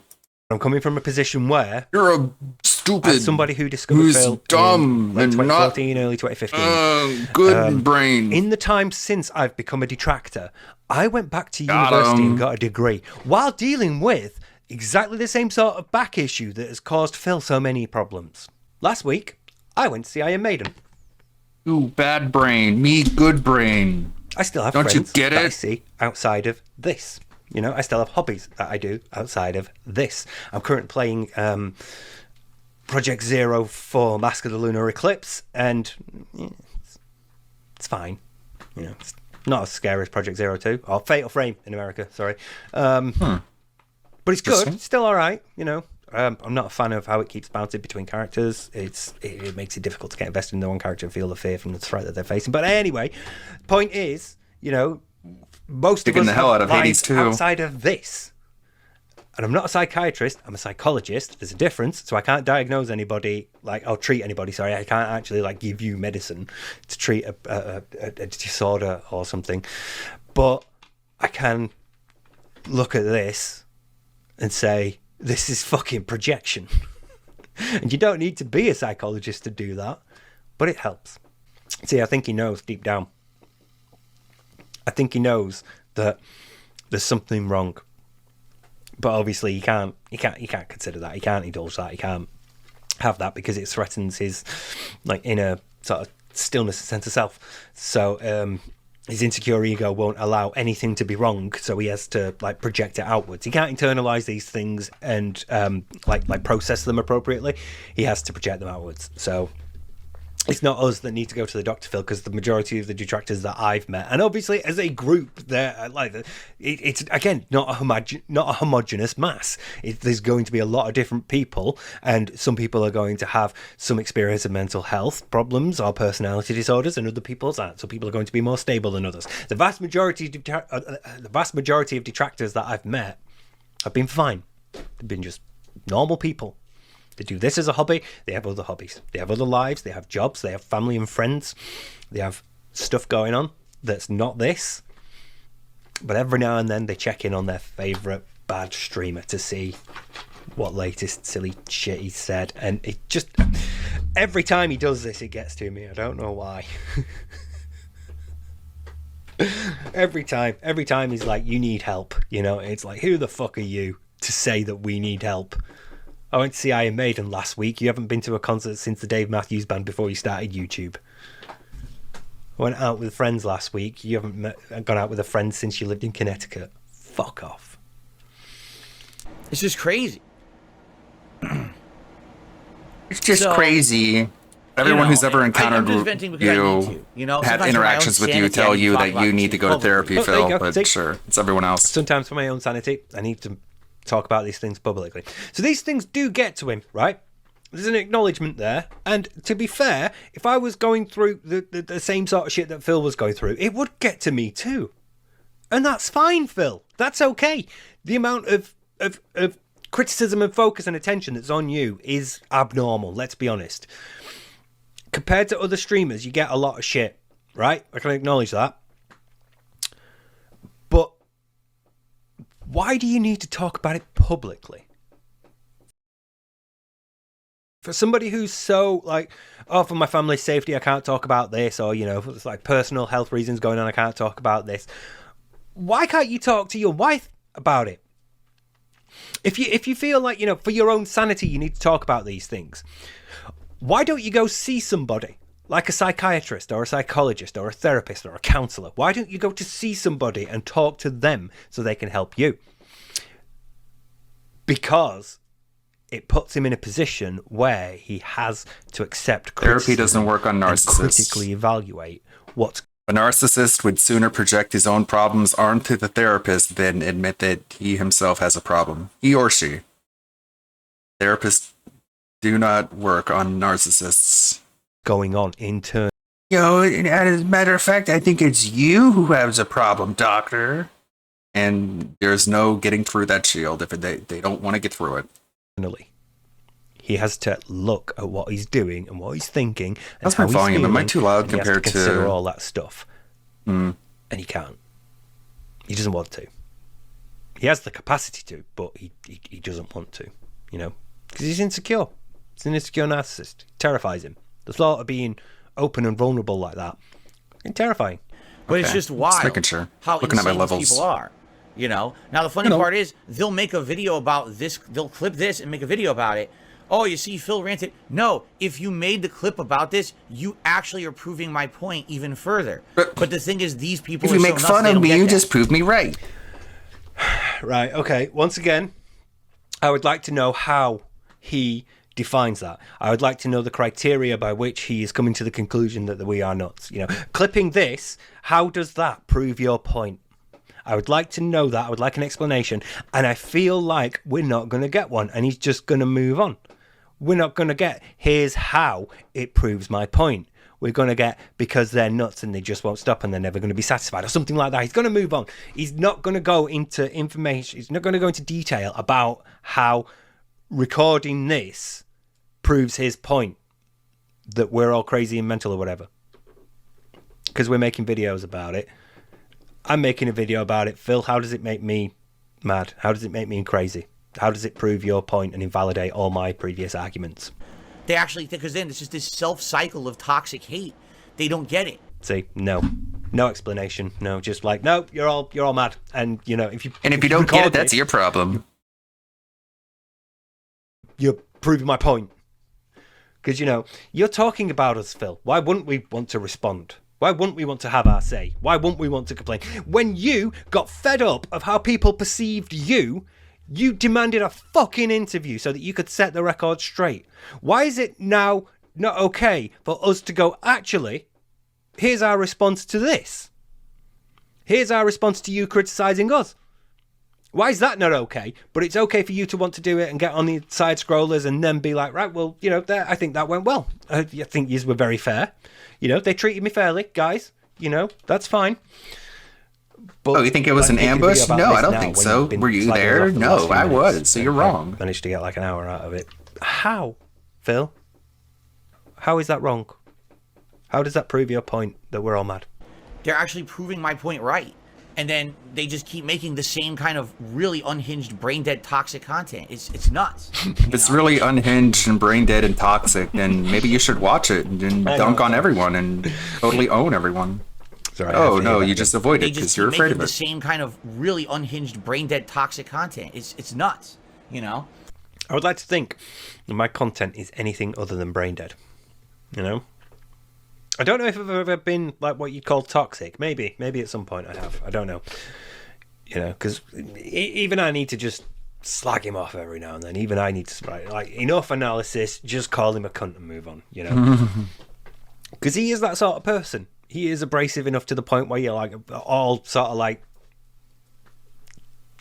I'm coming from a position where you're a stupid, as somebody who discovered who's Phil dumb in late and 2014, early 2015. Good brain. In the time since I've become a detractor, I went back to university and got a degree while dealing with exactly the same sort of back issue that has caused Phil so many problems. Last week, I went to see Iron Maiden. Ooh, bad brain. Me, good brain. I still have Don't friends you get that it? I see outside of this. I still have hobbies that I do outside of this. I'm currently playing Project Zero for Mask of the Lunar Eclipse, and it's fine. It's not as scary as Project Zero 2, or Fatal Frame in America, sorry. But it's good. It's still all right, I'm not a fan of how it keeps bouncing between characters. It makes it difficult to get invested in the one character and feel the fear from the threat that they're facing. But anyway, point is, most of us the hell out of have Hades too. Outside of this. And I'm not a psychiatrist, I'm a psychologist. There's a difference, so I can't diagnose anybody, I'll treat anybody, sorry. I can't actually, give you medicine to treat a disorder or something. But I can look at this and say, this is fucking projection. And you don't need to be a psychologist to do that, but it helps. See, I think he knows deep down. I think he knows that there's something wrong. But obviously he can't consider that. He can't indulge that. He can't have that because it threatens his inner sort of stillness and sense of self. So his insecure ego won't allow anything to be wrong, so he has to project it outwards. He can't internalize these things and process them appropriately. He has to project them outwards. So it's not us that need to go to the doctor, Phil, because the majority of the detractors that I've met, and obviously as a group, they're it's again not a homogenous mass. There's going to be a lot of different people, and some people are going to have some experience of mental health problems or personality disorders, and other people's aren't. So people are going to be more stable than others. The vast majority of detractors that I've met have been fine. They've been just normal people. They do this as a hobby. They have other hobbies. They have other lives. They have jobs. They have family and friends. They have stuff going on that's not this. But every now and then they check in on their favourite bad streamer to see what latest silly shit he said. And it just... every time he does this, it gets to me. I don't know why. Every time he's like, you need help. It's like, who the fuck are you? to say that we need help. I went to see Iron Maiden last week. You haven't been to a concert since the Dave Matthews Band before you started YouTube. I went out with friends last week. You haven't gone out with a friend since you lived in Connecticut. Fuck off. It's just crazy. It's just crazy. Everyone who's ever encountered you had interactions with you tell you that you need to go to therapy, Phil. But sure, it's everyone else. Sometimes for my own sanity, I need to talk about these things publicly. So these things do get to him, right? There's an acknowledgement there. And to be fair, if I was going through the same sort of shit that Phil was going through, it would get to me too. And that's fine, Phil. That's okay. The amount of criticism and focus and attention that's on you is abnormal, let's be honest. Compared to other streamers, you get a lot of shit, right? I can acknowledge that. But why do you need to talk about it publicly? For somebody who's so like, oh, for my family's safety, I can't talk about this, or, you know, it's like personal health reasons going on, I can't talk about this. Why can't you talk to your wife about it? If you feel like, you know, for your own sanity, you need to talk about these things. Why don't you go see somebody like a psychiatrist or a psychologist or a therapist or a counselor? Why don't you go to see somebody and talk to them so they can help you? Because it puts him in a position where he has to accept criticism. Therapy doesn't work on narcissists. And critically evaluate what's... A narcissist would sooner project his own problems onto the therapist than admit that he himself has a problem. He or she. Therapists do not work on narcissists. Going on in turn. As a matter of fact, I think it's you who has a problem, doctor. And there's no getting through that shield if they don't want to get through it. He has to look at what he's doing and what he's thinking. And That's my volume. Am I too loud compared to consider all that stuff? Mm. And he can't. He doesn't want to. He has the capacity to, but he doesn't want to. You know, because he's insecure. He's an insecure narcissist. It terrifies him. The thought of being open and vulnerable like that, it's terrifying. But it's just wild. Just making sure. How looking at my insane levels. People are. You know. Now the funny part is they'll make a video about this. They'll clip this and make a video about it. Oh, you see, Phil ranted. No, if you made the clip about this, you actually are proving my point even further. But the thing is, these people. If you make fun of me, you just prove me right. Right. Okay. Once again, I would like to know how he defines that. I would like to know the criteria by which he is coming to the conclusion that we are nuts. You know, clipping this, how does that prove your point? I would like to know that. I would like an explanation. And I feel like we're not going to get one. And he's just going to move on. We're not going to get, here's how it proves my point. We're going to get, because they're nuts and they just won't stop and they're never going to be satisfied or something like that. He's going to move on. He's not going to go into information. He's not going to go into detail about how recording this proves his point that we're all crazy and mental or whatever. Because we're making videos about it. I'm making a video about it. Phil, how does it make me mad? How does it make me crazy? How does it prove your point and invalidate all my previous arguments? They actually, because then it's just this self-cycle of toxic hate. They don't get it. See, no explanation. No, just like, no, you're all mad. And you know, if you don't get it, that's your problem. You're proving my point. Because, you know, you're talking about us, Phil. Why wouldn't we want to respond? Why wouldn't we want to have our say? Why wouldn't we want to complain? When you got fed up of how people perceived you, you demanded a fucking interview so that you could set the record straight. Why is it now not okay for us to go, actually, here's our response to this. Here's our response to you criticising us. Why is that not okay? But it's okay for you to want to do it and get on the side scrollers and then be like, right, well, you know, I think that went well. I think you were very fair. You know, they treated me fairly, guys. You know, that's fine. But you think it was an ambush? No, I don't think so. Were you there? No, I was. So you're wrong. Managed to get like an hour out of it. How, Phil? How is that wrong? How does that prove your point that we're all mad? They're actually proving my point right. And then they just keep making the same kind of really unhinged, brain-dead, toxic content. It's nuts. If it's really unhinged and brain-dead and toxic, then maybe you should watch it and dunk on everyone and totally own everyone. Sorry. Oh no, you just avoid They it because just you're keep afraid making of the it. same kind of really unhinged, brain dead, toxic content. It's nuts, you know. I would like to think that my content is anything other than brain dead. You know, I don't know if I've ever been like what you'd call toxic. Maybe at some point I have. I don't know. You know, because even I need to just slag him off every now and then. Even I need to like enough analysis. Just call him a cunt and move on. You know, because he is that sort of person. He is abrasive enough to the point where you're like all sort of like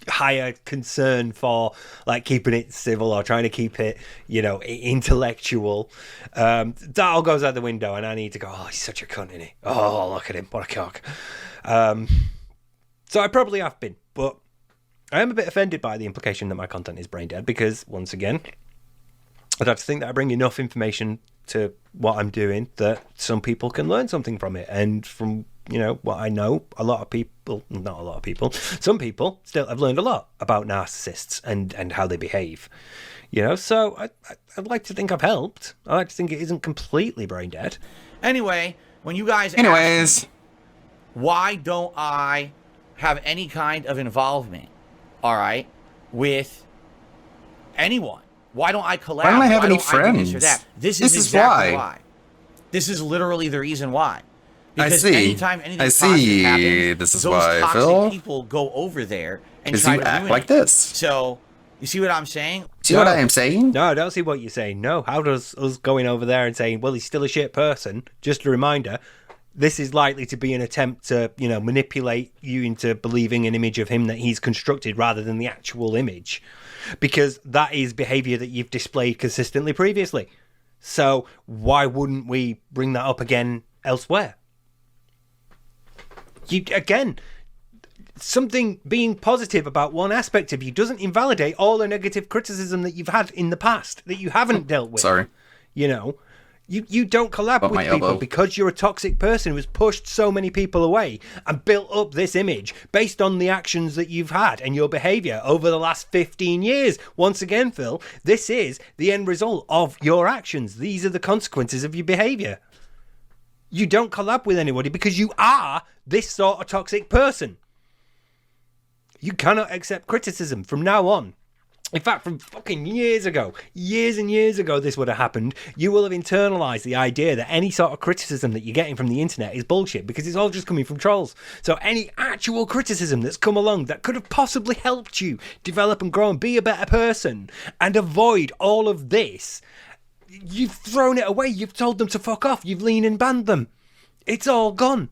higher concern for like keeping it civil or trying to keep it, you know, intellectual. That all goes out the window, and I need to go, oh, he's such a cunt, isn't he? Oh, look at him, what a cock. So I probably have been, but I am a bit offended by the implication that my content is brain dead, because once again, I'd have to think that I bring enough information to what I'm doing that some people can learn something from it. And from, you know, what I know, not a lot of people, some people still have learned a lot about narcissists and how they behave. You know, so I'd like to think I've helped. I like to think it isn't completely brain dead. Anyway, when you guys ask me, why don't I have any kind of involvement, all right, with anyone? Why don't I collab? Why don't I have any do friends? this or that? This This is is exactly why. why. This is literally the reason why. I Because see. anytime anything I positive see. happens, This is those why, toxic Phil. people go over there and Because try you to act ruin like it. this. So, you see what I'm saying? See what I am saying? No, I don't see what you're saying. No, how does us going over there and saying, well, he's still a shit person, just a reminder, this is likely to be an attempt to, you know, manipulate you into believing an image of him that he's constructed rather than the actual image. Because that is behaviour that you've displayed consistently previously. So why wouldn't we bring that up again elsewhere? Again, something being positive about one aspect of you doesn't invalidate all the negative criticism that you've had in the past that you haven't dealt with. Sorry. You know, you don't collab But with my people elbow. because you're a toxic person who's pushed so many people away and built up this image based on the actions that you've had and your behaviour over the last 15 years. Once again, Phil, this is the end result of your actions. These are the consequences of your behaviour. You don't collab with anybody because you are this sort of toxic person. You cannot accept criticism from now on. In fact, from fucking years and years ago, this would have happened. You will have internalized the idea that any sort of criticism that you're getting from the internet is bullshit because it's all just coming from trolls. So any actual criticism that's come along that could have possibly helped you develop and grow and be a better person and avoid all of this, you've thrown it away. You've told them to fuck off. You've leaned and banned them. It's all gone.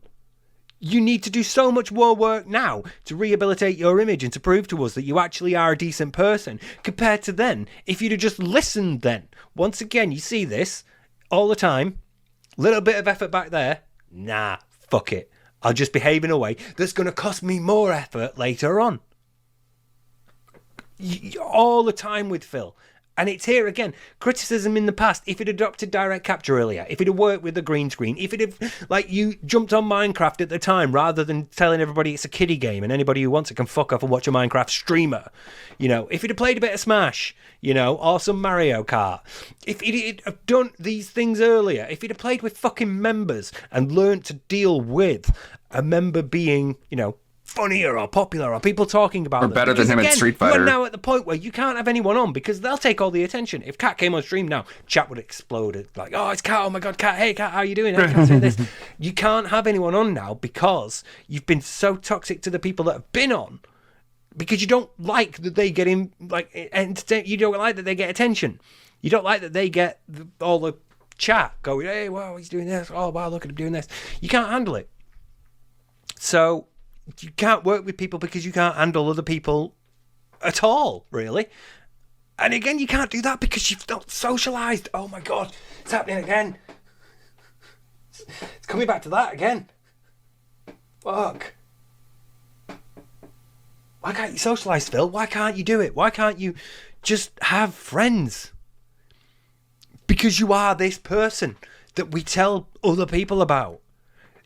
You need to do so much more work now to rehabilitate your image and to prove to us that you actually are a decent person compared to then. If you'd have just listened then. Once again, you see this all the time. Little bit of effort back there. Nah, fuck it. I'll just behave in a way that's going to cost me more effort later on. All the time with Phil. And it's here again. Criticism in the past. If it adopted direct capture earlier, if it had worked with the green screen, if it had, like, you jumped on Minecraft at the time rather than telling everybody it's a kiddie game and anybody who wants it can fuck off and watch a Minecraft streamer. You know, if it had played a bit of Smash, you know, or some Mario Kart, if it had done these things earlier, if it had played with fucking members and learned to deal with a member being, you know, funnier or popular or people talking about Or them. better than Because him at again, Street Fighter. You are now at the point where you can't have anyone on because they'll take all the attention. If Kat came on stream now, chat would explode. It's like, oh, it's Kat. Oh my God, Kat. Hey, Kat, how you doing? I can't say this. You can't have anyone on now because you've been so toxic to the people that have been on because you don't like that they get in, like, entertain. You don't like that they get attention. You don't like that they get all the chat going, hey, wow, he's doing this. Oh, wow, look at him doing this. You can't handle it. So you can't work with people because you can't handle other people at all, really. And again, you can't do that because you've not socialised. Oh my God, it's happening again. It's coming back to that again. Fuck. Why can't you socialise, Phil? Why can't you do it? Why can't you just have friends? Because you are this person that we tell other people about.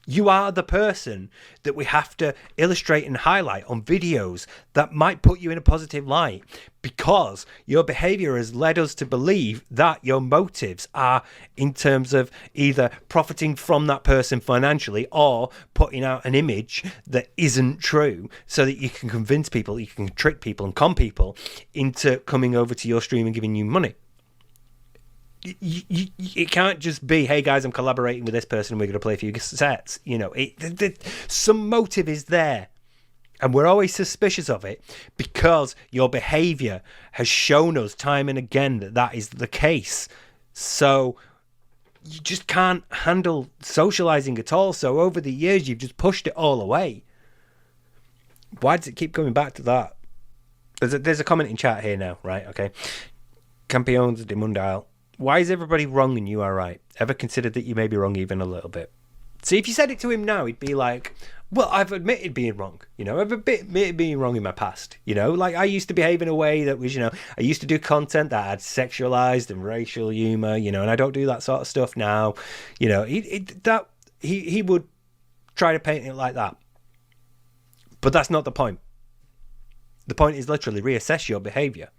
You are the person that we have to illustrate and highlight on videos that might put you in a positive light, because your behavior has led us to believe that your motives are in terms of either profiting from that person financially or putting out an image that isn't true, so that you can convince people, you can trick people and con people into coming over to your stream and giving you money. It can't just be, hey guys, I'm collaborating with this person and we're going to play a few sets. You know, some motive is there, and we're always suspicious of it because your behavior has shown us time and again that that is the case. So you just can't handle socializing at all. So over the years, you've just pushed it all away. Why does it keep coming back to that? There's a comment in chat here now, right? Okay. Campeones de Mundial. Why is everybody wrong and you are right? Ever considered that you may be wrong even a little bit? See, if you said it to him now, he'd be like, well, I've admitted being wrong. You know, I've admitted being wrong in my past. You know, like I used to behave in a way that was, you know, I used to do content that had sexualized and racial humor, you know, and I don't do that sort of stuff now. You know, he would try to paint it like that. But that's not the point. The point is literally reassess your behavior.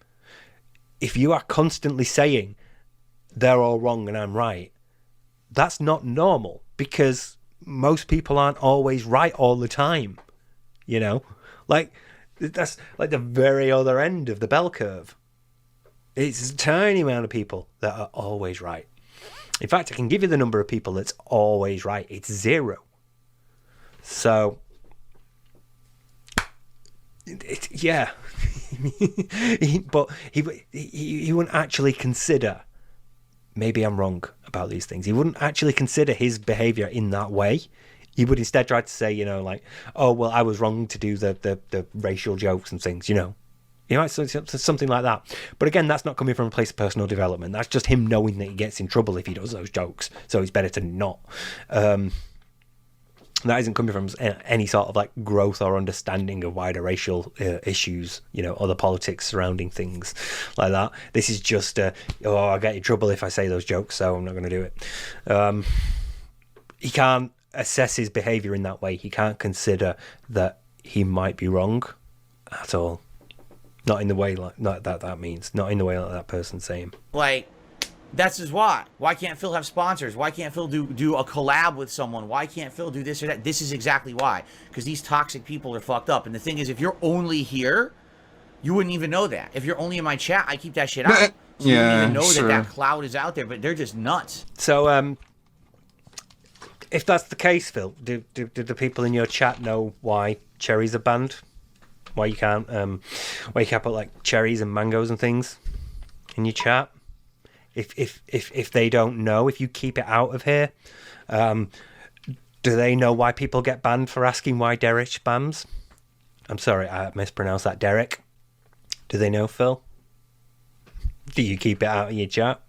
If you are constantly saying, they're all wrong and I'm right, that's not normal, because most people aren't always right all the time. You know, like that's like the very other end of the bell curve. It's a tiny amount of people that are always right. In fact, I can give you the number of people that's always right. It's 0. So yeah. But he wouldn't actually consider, maybe I'm wrong about these things. He wouldn't actually consider his behavior in that way. He would instead try to say, you know, like, oh, well, I was wrong to do the racial jokes and things, you know. You know, something like that. But again, that's not coming from a place of personal development. That's just him knowing that he gets in trouble if he does those jokes. So it's better to not. That isn't coming from any sort of like growth or understanding of wider racial issues, you know, or the politics surrounding things like that. This is just, I get in trouble if I say those jokes, so I'm not going to do it. He can't assess his behavior in that way. He can't consider that he might be wrong at all. Not in the way like that means. Not in the way like that person's saying. Like, that's just why. Why can't Phil have sponsors? Why can't Phil do a collab with someone? Why can't Phil do this or that? This is exactly why. Because these toxic people are fucked up. And the thing is, if you're only here, you wouldn't even know that. If you're only in my chat, I keep that shit out. So you wouldn't even know that cloud is out there. But they're just nuts. So, if that's the case, Phil, do the people in your chat know why cherries are banned? Why you can't put like cherries and mangoes and things in your chat? If they don't know, if you keep it out of here, do they know why people get banned for asking why Derek spams? I'm sorry, I mispronounced that. Derek. Do they know, Phil? Do you keep it out of your chat?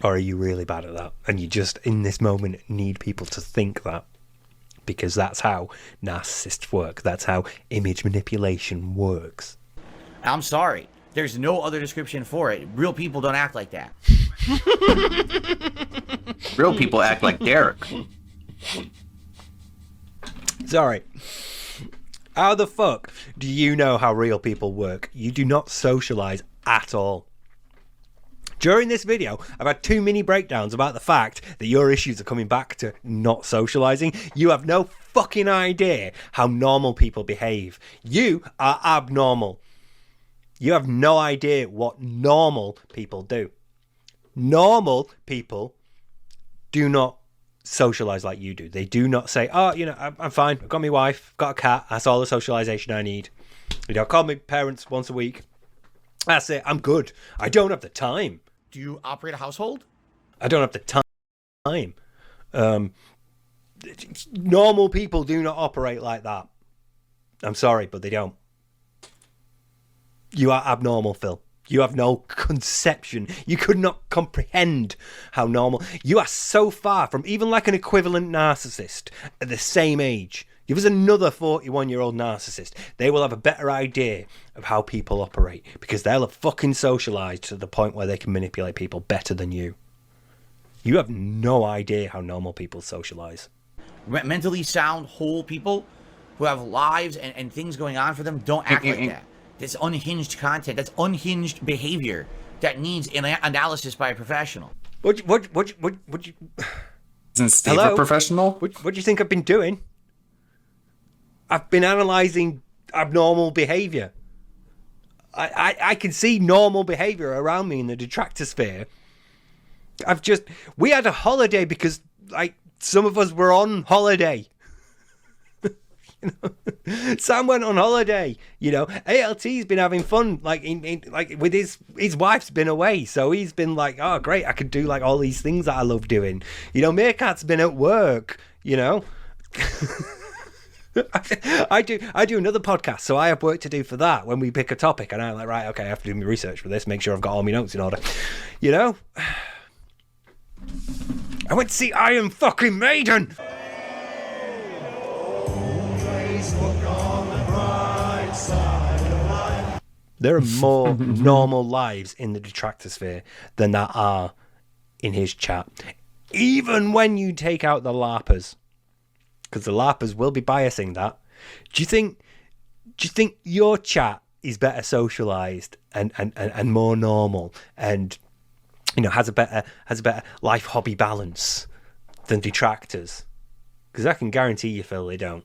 Or are you really bad at that? And you just, in this moment, need people to think that? Because that's how narcissists work. That's how image manipulation works. I'm sorry. There's no other description for it. Real people don't act like that. Real people act like Derek. Sorry. How the fuck do you know how real people work? You do not socialize at all. During this video, I've had 2 mini breakdowns about the fact that your issues are coming back to not socializing. You have no fucking idea how normal people behave. You are abnormal. You have no idea what normal people do. Normal people do not socialize like you do. They do not say, oh, you know, I'm fine. I've got my wife, got a cat. That's all the socialization I need. You know, call my parents once a week. That's it. I'm good. I don't have the time. Do you operate a household? I don't have the time. Normal people do not operate like that. I'm sorry, but they don't. You are abnormal, Phil. You have no conception. You could not comprehend how normal. You are so far from even like an equivalent narcissist at the same age. Give us another 41-year-old narcissist. They will have a better idea of how people operate because they'll have fucking socialized to the point where they can manipulate people better than you. You have no idea how normal people socialize. Mentally sound, whole people who have lives and things going on for them don't act like that. That's unhinged content. That's unhinged behavior that needs an analysis by a professional. What you... Isn't Steve a professional? What do you think I've been doing? I've been analysing abnormal behaviour. I can see normal behaviour around me in the detractor sphere. We had a holiday because, like, some of us were on holiday. Sam went on holiday, ALT's been having fun, like with his wife's been away, so he's been like, oh great, I could do like all these things that I love doing. Meerkat's been at work, I do another podcast, so I have work to do for that when we pick a topic, and I'm like, right, okay, I have to do my research for this, make sure I've got all my notes in order. I went to see Iron fucking Maiden. There are more normal lives in the detractor sphere than there are in his chat. Even when you take out the LARPers, because the LARPers will be biasing that. Do you think your chat is better socialized and more normal and has a better life hobby balance than detractors? Because I can guarantee you, Phil, they don't.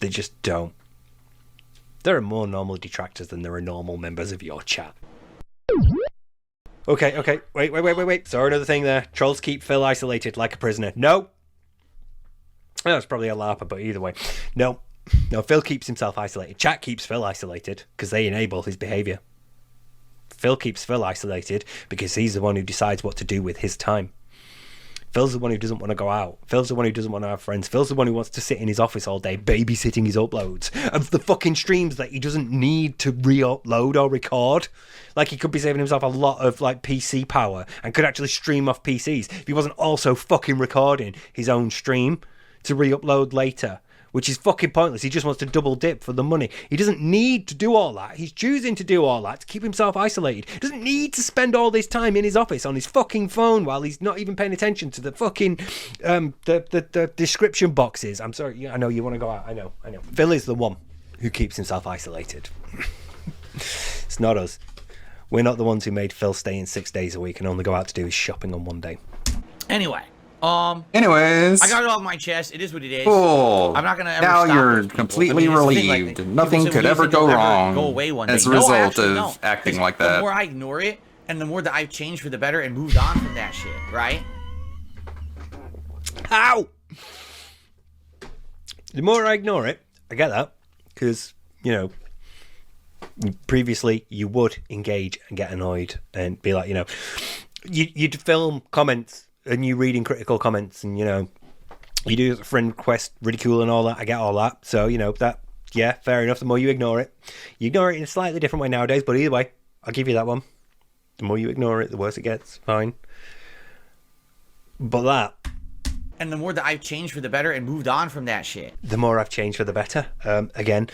They just don't. There are more normal detractors than there are normal members of your chat. Okay. Wait. Sorry, another thing there. Trolls keep Phil isolated like a prisoner. No. That's probably a LARPer, but either way. No, Phil keeps himself isolated. Chat keeps Phil isolated because they enable his behaviour. Phil keeps Phil isolated because he's the one who decides what to do with his time. Phil's the one who doesn't want to go out. Phil's the one who doesn't want to have friends. Phil's the one who wants to sit in his office all day babysitting his uploads of the fucking streams that he doesn't need to re-upload or record. Like, he could be saving himself a lot of like PC power and could actually stream off PCs if he wasn't also fucking recording his own stream to re-upload later, which is fucking pointless. He just wants to double dip for the money. He doesn't need to do all that. He's choosing to do all that to keep himself isolated. He doesn't need to spend all this time in his office on his fucking phone while he's not even paying attention to the fucking the description boxes. I'm sorry, I know you want to go out. I know. Phil is the one who keeps himself isolated. It's not us. We're not the ones who made Phil stay in 6 days a week and only go out to do his shopping on one day. Anyway. Anyways, I got it off my chest. It is what it is. Cool. I'm not gonna ever now stop you're those completely people. I mean, relieved. like, Nothing could ever go wrong go away one as day. a result actually, of acting like The that. more I ignore it, and the more that I've changed for the better and moved on from that shit, right? Ow! The more I ignore it, I get that, because previously you would engage and get annoyed and be like, you'd film comments and you reading critical comments and you do friend request ridicule and all that. I get all that, so that, yeah, fair enough. The more you ignore it in a slightly different way nowadays, but either way, I'll give you that one. The more you ignore it, the worse it gets. Fine. But that, and the more that I've changed for the better and moved on from that shit, the more I've changed for the better. Again,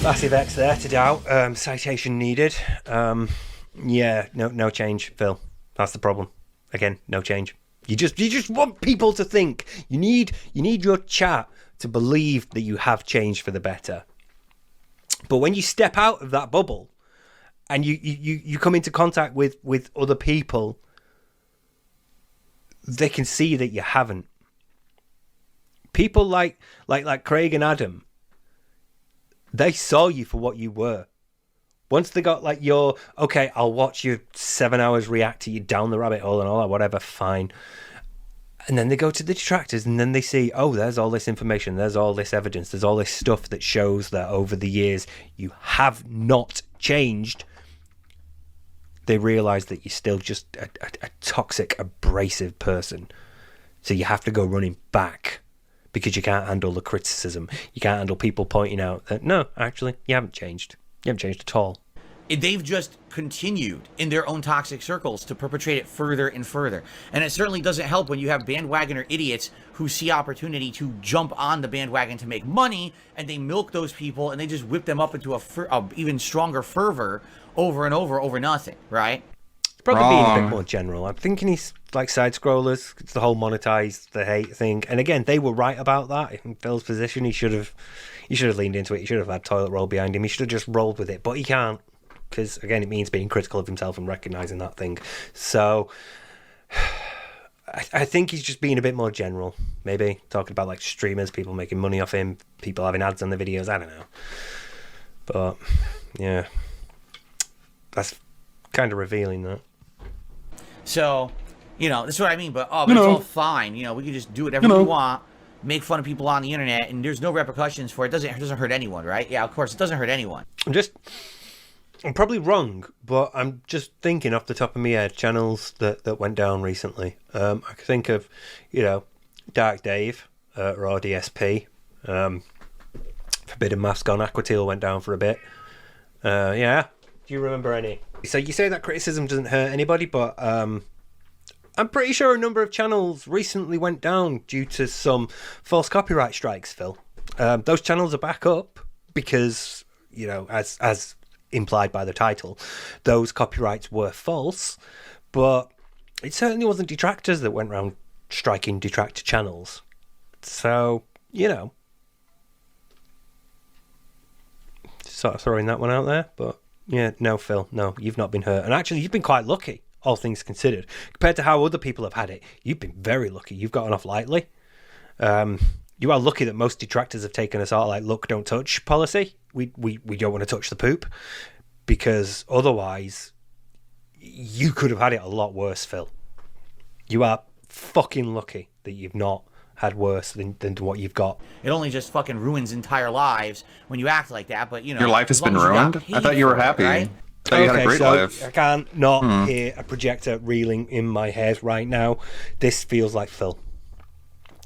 massive X there to doubt. Citation needed. Yeah, no change, Phil. That's the problem. Again, no change. You just want people to think. You need your chat to believe that you have changed for the better. But when you step out of that bubble and you come into contact with other people, they can see that you haven't. People like Craig and Adam, they saw you for what you were. Once they got like okay, I'll watch you 7 hours react to you down the rabbit hole and all that, whatever, fine. And then they go to the detractors and then they see, oh, there's all this information, there's all this evidence, there's all this stuff that shows that over the years you have not changed. They realise that you're still just a toxic, abrasive person. So you have to go running back because you can't handle the criticism. You can't handle people pointing out that, no, actually, you haven't changed. You haven't changed at all. They've just continued in their own toxic circles to perpetrate it further and further. And it certainly doesn't help when you have bandwagoner idiots who see opportunity to jump on the bandwagon to make money, and they milk those people and they just whip them up into a even stronger fervor over and over nothing, right? probably being a Wrong. bit more general. I'm thinking he's like side scrollers. It's the whole monetize the hate thing. And again, they were right about that. In Phil's position, he should have leaned into it. He should have had toilet roll behind him. He should have just rolled with it, but he can't, because again, it means being critical of himself and recognizing that thing. So I think he's just being a bit more general. Maybe talking about like streamers, people making money off him, people having ads on the videos. I don't know, but yeah, that's kind of revealing that. So, that's what I mean. But it's all fine. We can just do whatever we want, make fun of people on the internet, and there's no repercussions for it. It doesn't hurt anyone, right? Yeah, of course, it doesn't hurt anyone. I'm probably wrong, but I'm just thinking off the top of my head channels that went down recently. I could think of, Dark Dave, Raw DSP, Forbidden Math's gone, Aquatil went down for a bit. Yeah. Do you remember any? So you say that criticism doesn't hurt anybody, but I'm pretty sure a number of channels recently went down due to some false copyright strikes, Phil. Those channels are back up because, as implied by the title, those copyrights were false, but it certainly wasn't detractors that went around striking detractor channels. So, sort of throwing that one out there, but yeah, no, Phil, no, you've not been hurt. And actually, you've been quite lucky, all things considered. Compared to how other people have had it, you've been very lucky. You've gotten off lightly. You are lucky that most detractors have taken a sort of like look, don't touch policy. We don't want to touch the poop, because otherwise you could have had it a lot worse, Phil. You are fucking lucky that you've not had worse than what you've got. It only just fucking ruins entire lives when you act like that, but Your life has been ruined? I thought you were happy. Right? I thought you had a great life. I can't not hear a projector reeling in my head right now. This feels like Phil.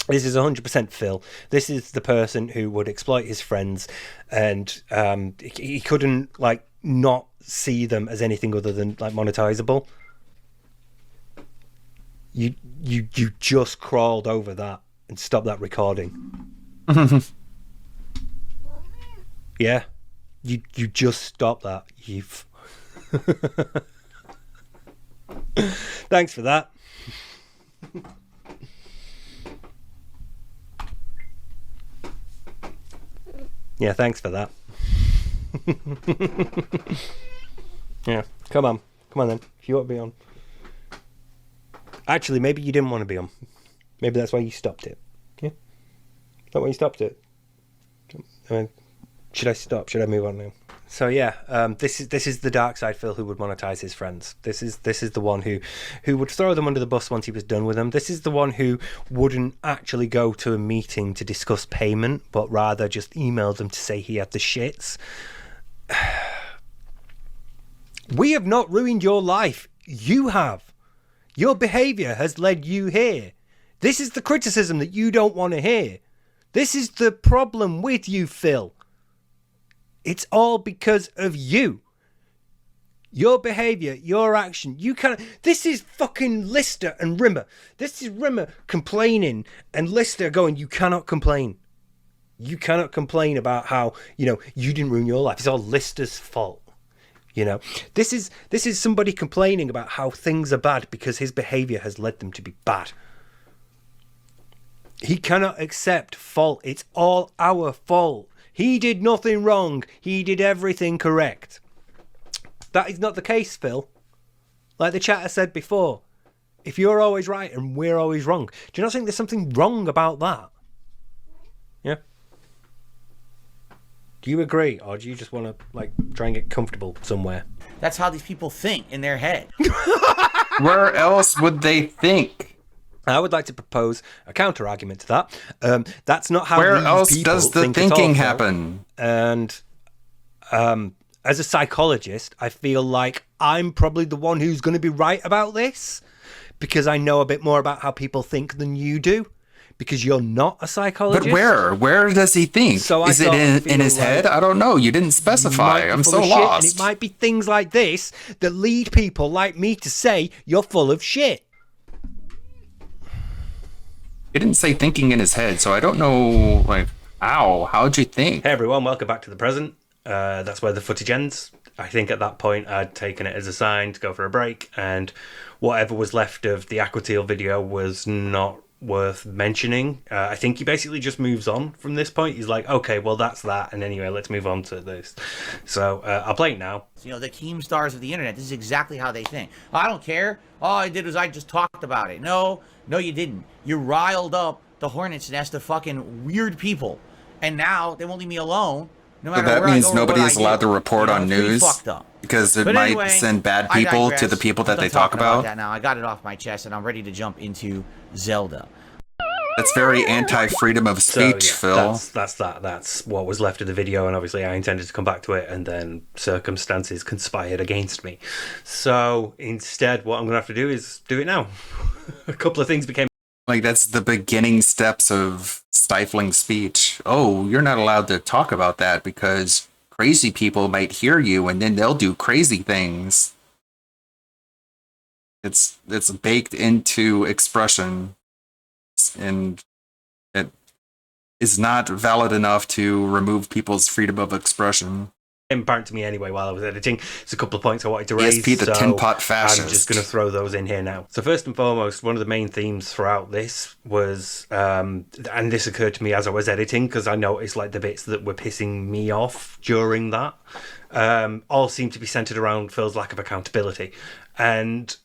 This is 100% Phil. This is the person who would exploit his friends, and he couldn't like not see them as anything other than like monetizable. You just crawled over that and stopped that recording. Yeah, you just stopped that. You've thanks for that. Yeah, thanks for that. Yeah, come on then. If you want to be on. Actually, maybe you didn't want to be on. Maybe that's why you stopped it. Yeah? Is that why you stopped it? Should I stop? Should I move on now? So yeah, this is the dark side Phil who would monetize his friends. This is the one who would throw them under the bus once he was done with them. This is the one who wouldn't actually go to a meeting to discuss payment, but rather just email them to say he had the shits. We have not ruined your life. You have. Your behavior has led you here. This is the criticism that you don't want to hear. This is the problem with you, Phil. It's all because of you. Your behavior, your action. You can't. This is fucking Lister and Rimmer. This is Rimmer complaining and Lister going, you cannot complain. You cannot complain about how, you didn't ruin your life. It's all Lister's fault. This is somebody complaining about how things are bad because his behavior has led them to be bad. He cannot accept fault. It's all our fault. He did nothing wrong. He did everything correct. That is not the case, Phil. Like the chatter said before, if you're always right and we're always wrong, do you not think there's something wrong about that? Yeah? Do you agree, or do you just want to try and get comfortable somewhere? That's how these people think in their head. Where else would they think? I would like to propose a counter argument to that. That's not how. Where these else people does the think thinking at all, happen? And as a psychologist, I feel like I'm probably the one who's going to be right about this because I know a bit more about how people think than you do. Because you're not a psychologist. But where? Where does he think? So is it in his head? I don't know. You didn't specify. I'm so lost. And it might be things like this that lead people like me to say you're full of shit. He didn't say thinking in his head, so I don't know, how'd you think? Hey everyone, welcome back to the present. That's where the footage ends. I think at that point I'd taken it as a sign to go for a break, and whatever was left of the Aquatil video was not worth mentioning. I think he basically just moves on from this point. He's like, okay, well, that's that, and anyway, let's move on to this. So I'll play it now. You know, the team stars of the internet, this is exactly how they think. I don't care. All I did was I just talked about it. No, you didn't. You riled up the hornet's nest of fucking weird people, and now they won't leave me alone. No matter that where I means go or nobody what is I allowed do. to report You know, on it's pretty news fucked up. because it But might anyway, send bad I people to digress. the people that I'm they done talk talking about. that now. I got it off my chest, and I'm ready to jump into Zelda. That's very anti-freedom of speech, Phil. That's what was left of the video, and obviously I intended to come back to it, and then circumstances conspired against me. So instead, what I'm going to have to do is do it now. A couple of things became... Like, that's the beginning steps of stifling speech. Oh, you're not allowed to talk about that because crazy people might hear you, and then they'll do crazy things. It's baked into expression, and it is not valid enough to remove people's freedom of expression. Apparent to me anyway while I was editing. There's a couple of points I wanted to raise. ESP, the tin pot fascist. fascist. I'm just going to throw those in here now. So first and foremost, one of the main themes throughout this was, and this occurred to me as I was editing because I noticed like the bits that were pissing me off during that, all seem to be centered around Phil's lack of accountability. And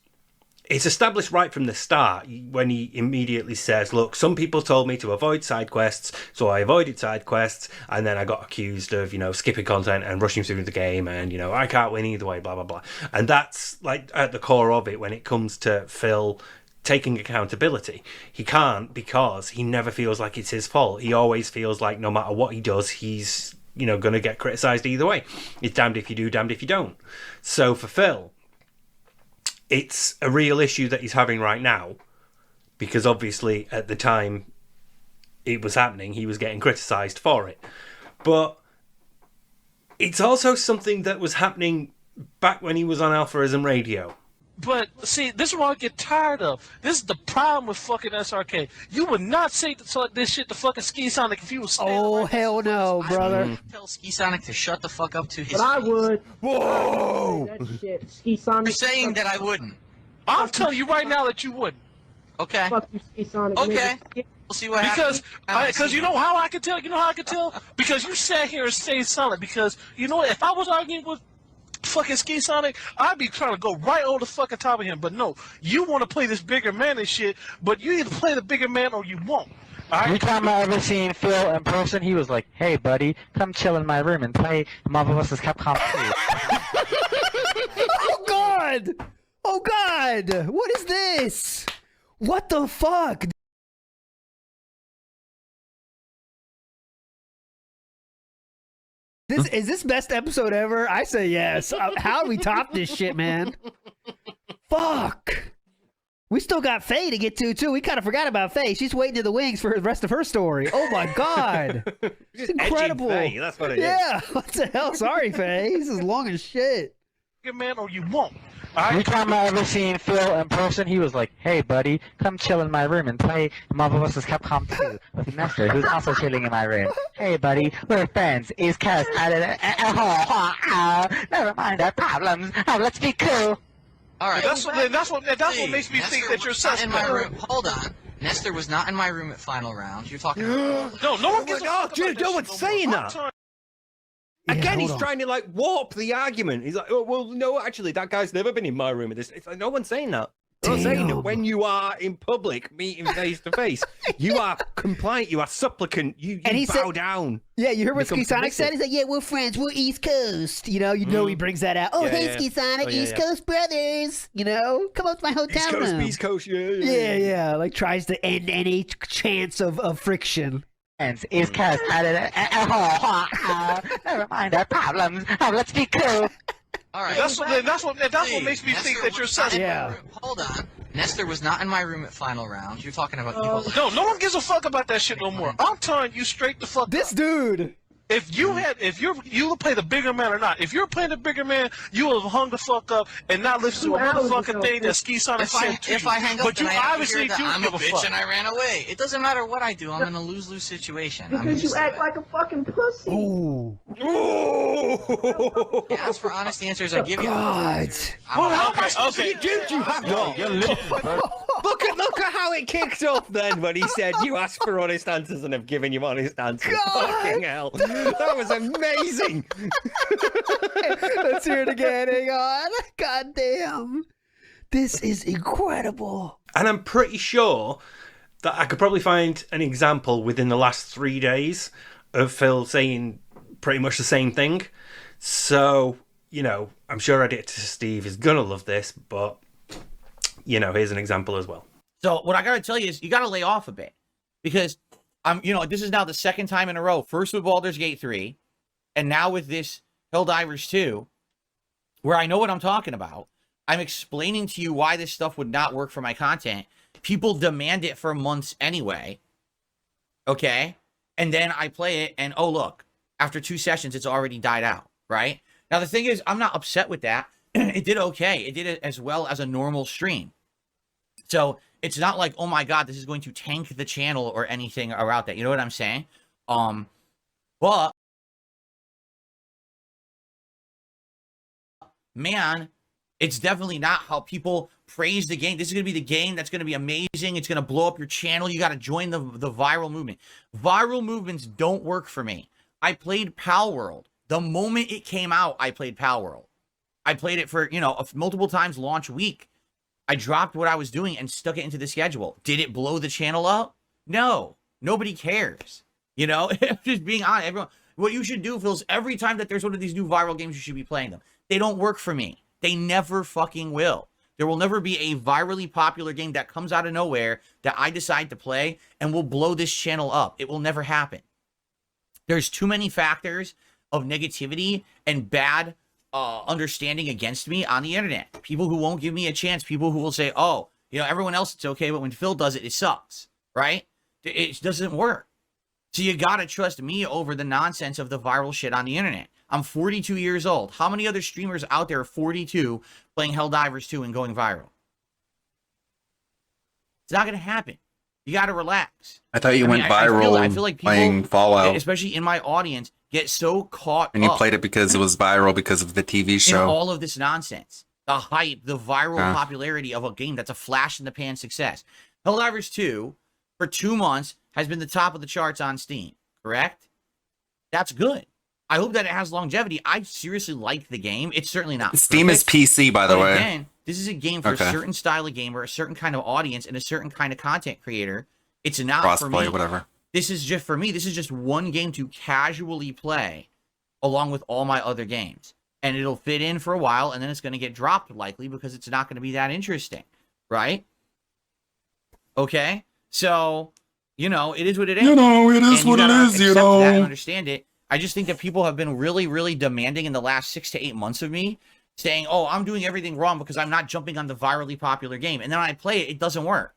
it's established right from the start when he immediately says, look, some people told me to avoid side quests, so I avoided side quests, and then I got accused of, skipping content and rushing through the game, and, I can't win either way, blah, blah, blah. And that's, like, at the core of it when it comes to Phil taking accountability. He can't because he never feels like it's his fault. He always feels like no matter what he does, he's, going to get criticised either way. It's damned if you do, damned if you don't. So for Phil, it's a real issue that he's having right now because obviously at the time it was happening, he was getting criticised for it. But it's also something that was happening back when he was on Alphaism Radio. But, see, this is what I get tired of. This is the problem with fucking SRK. You would not say this shit to fucking Ski Sonic if you was standing right hell no, brother. I would tell Ski Sonic to shut the fuck up to his But I face. would. Whoa! That shit, Ski Sonic. You're saying that I wouldn't. I'm telling you right now that you wouldn't. Okay. Fuck you, Ski Sonic. Okay. We'll see what happens. Because you know how I can tell? You know how I can tell? Because you sat here and stayed silent. Because, if I was arguing with fucking Ski Sonic, I'd be trying to go right over the fucking top of him. But no, you want to play this bigger man and shit, but you either play the bigger man or you won't. Every time I ever seen Phil in person, he was like, hey buddy, come chill in my room and play Marvel vs. Capcom 2. Oh god! Oh god! What is this? What the fuck? Is this best episode ever? I say yes. How do we top this shit, man? Fuck. We still got Faye to get to, too. We kind of forgot about Faye. She's waiting in the wings for the rest of her story. Oh, my God. It's incredible. Faye, that's what it is. Yeah. What the hell? Sorry, Faye. This is long as shit. Bigger man or you won't. Every time I ever seen Phil in person, he was like, hey buddy, come chill in my room and play Marvel vs. Capcom 2 with Nestor, who's also chilling in my room. Hey buddy, we're friends. Is Cuz never mind our problems. Let's be cool. All right. That's what makes me think that you're not in my suspect. room. Hold on. Nestor was not in my room at final round. You're talking about... No one gives a fuck dude, about no that one's shit saying more. that. Again, he's trying to warp the argument. He's like, oh, well, no, actually, that guy's never been in my room. It's like, no one's saying that. They're not saying that when you are in public, meeting face to face, you are compliant, you are supplicant, you bow down. Yeah, you heard what Ski Become Sonic said? He's like, yeah, we're friends, we're East Coast. He brings that out. Oh, Yeah, hey, yeah. Ski Sonic, Oh, yeah, East yeah. Coast brothers. Come up to my hotel room. East Coast, yeah. Yeah, like tries to end any chance of friction. Is Cuz never mind our problems. Let's be cool. All right. That's what makes me think that you're suspect. Yeah. Hold on. Nestor was not in my room at final round. You're talking about... No one gives a fuck about that shit no more. I'm telling you straight the fuck This up. dude. If you play the bigger man or not. If you're playing the bigger man, you will have hung the fuck up and not listen to a motherfucking thing that Ski Sonic said to you. If I hang up, but you then I obviously do I'm give a a bitch fuck. and I ran away. It doesn't matter what I do. I'm in a lose-lose situation. Because you act like a fucking pussy. Ooh. You ask for honest answers, I give you God. Okay. Did you have Look at how it kicked off then when he said you asked for honest answers and have given you honest answers. Fucking hell. That was amazing. Let's hear it again. Hang on. God damn. This is incredible. And I'm pretty sure that I could probably find an example within the last 3 days of Phil saying pretty much the same thing. So, I'm sure Editor Steve is going to love this, but, here's an example as well. So what I got to tell you is you got to lay off a bit because this is now the second time in a row, first with Baldur's Gate 3 and now with this Helldivers 2, where I know what I'm talking about. I'm explaining to you why this stuff would not work for my content. People demand it for months anyway. Okay. And then I play it and, oh, look, after 2 sessions, it's already died out. Right. Now, the thing is, I'm not upset with that. It did okay. It did it as well as a normal stream. So it's not like, oh my God, this is going to tank the channel or anything around that. You know what I'm saying? But man, it's definitely not how people praise the game. This is going to be the game that's going to be amazing. It's going to blow up your channel. You got to join the viral movement. Viral movements don't work for me. I played Pal World. The moment it came out, I played Pal World. I played it for, multiple times launch week. I dropped what I was doing and stuck it into the schedule. Did it blow the channel up? No. Nobody cares. Just being honest. Everyone, what you should do, Phil, is every time that there's one of these new viral games, you should be playing them. They don't work for me. They never fucking will. There will never be a virally popular game that comes out of nowhere that I decide to play and will blow this channel up. It will never happen. There's too many factors of negativity and bad understanding against me on the internet. People who won't give me a chance. People who will say, oh, everyone else it's okay, but when Phil does it, it sucks. Right? It doesn't work. So you gotta trust me over the nonsense of the viral shit on the internet. I'm 42 years old. How many other streamers out there are 42 playing Helldivers 2 and going viral? It's not gonna happen. You gotta relax. I thought you went viral I feel like people, playing Fallout. especially in my audience, get so caught And you up played it because it was viral because of the TV in show. all of this nonsense. The hype, the viral popularity of a game that's a flash in the pan success. Helldivers 2, for 2 months, has been the top of the charts on Steam, correct? That's good. I hope that it has longevity. I seriously like the game. It's certainly not Steam is PC, by the but way. Again, this is a game for a certain style of gamer, a certain kind of audience, and a certain kind of content creator. It's not for me. Crossplay, whatever. This is just for me. This is just one game to casually play along with all my other games. And it'll fit in for a while, and then it's going to get dropped likely because it's not going to be that interesting, right? Okay? So, it is what it is. It is what it is, accept that and understand it. I just think that people have been really, really demanding in the last 6 to 8 months of me, saying, oh, I'm doing everything wrong because I'm not jumping on the virally popular game. And then when I play it, it doesn't work.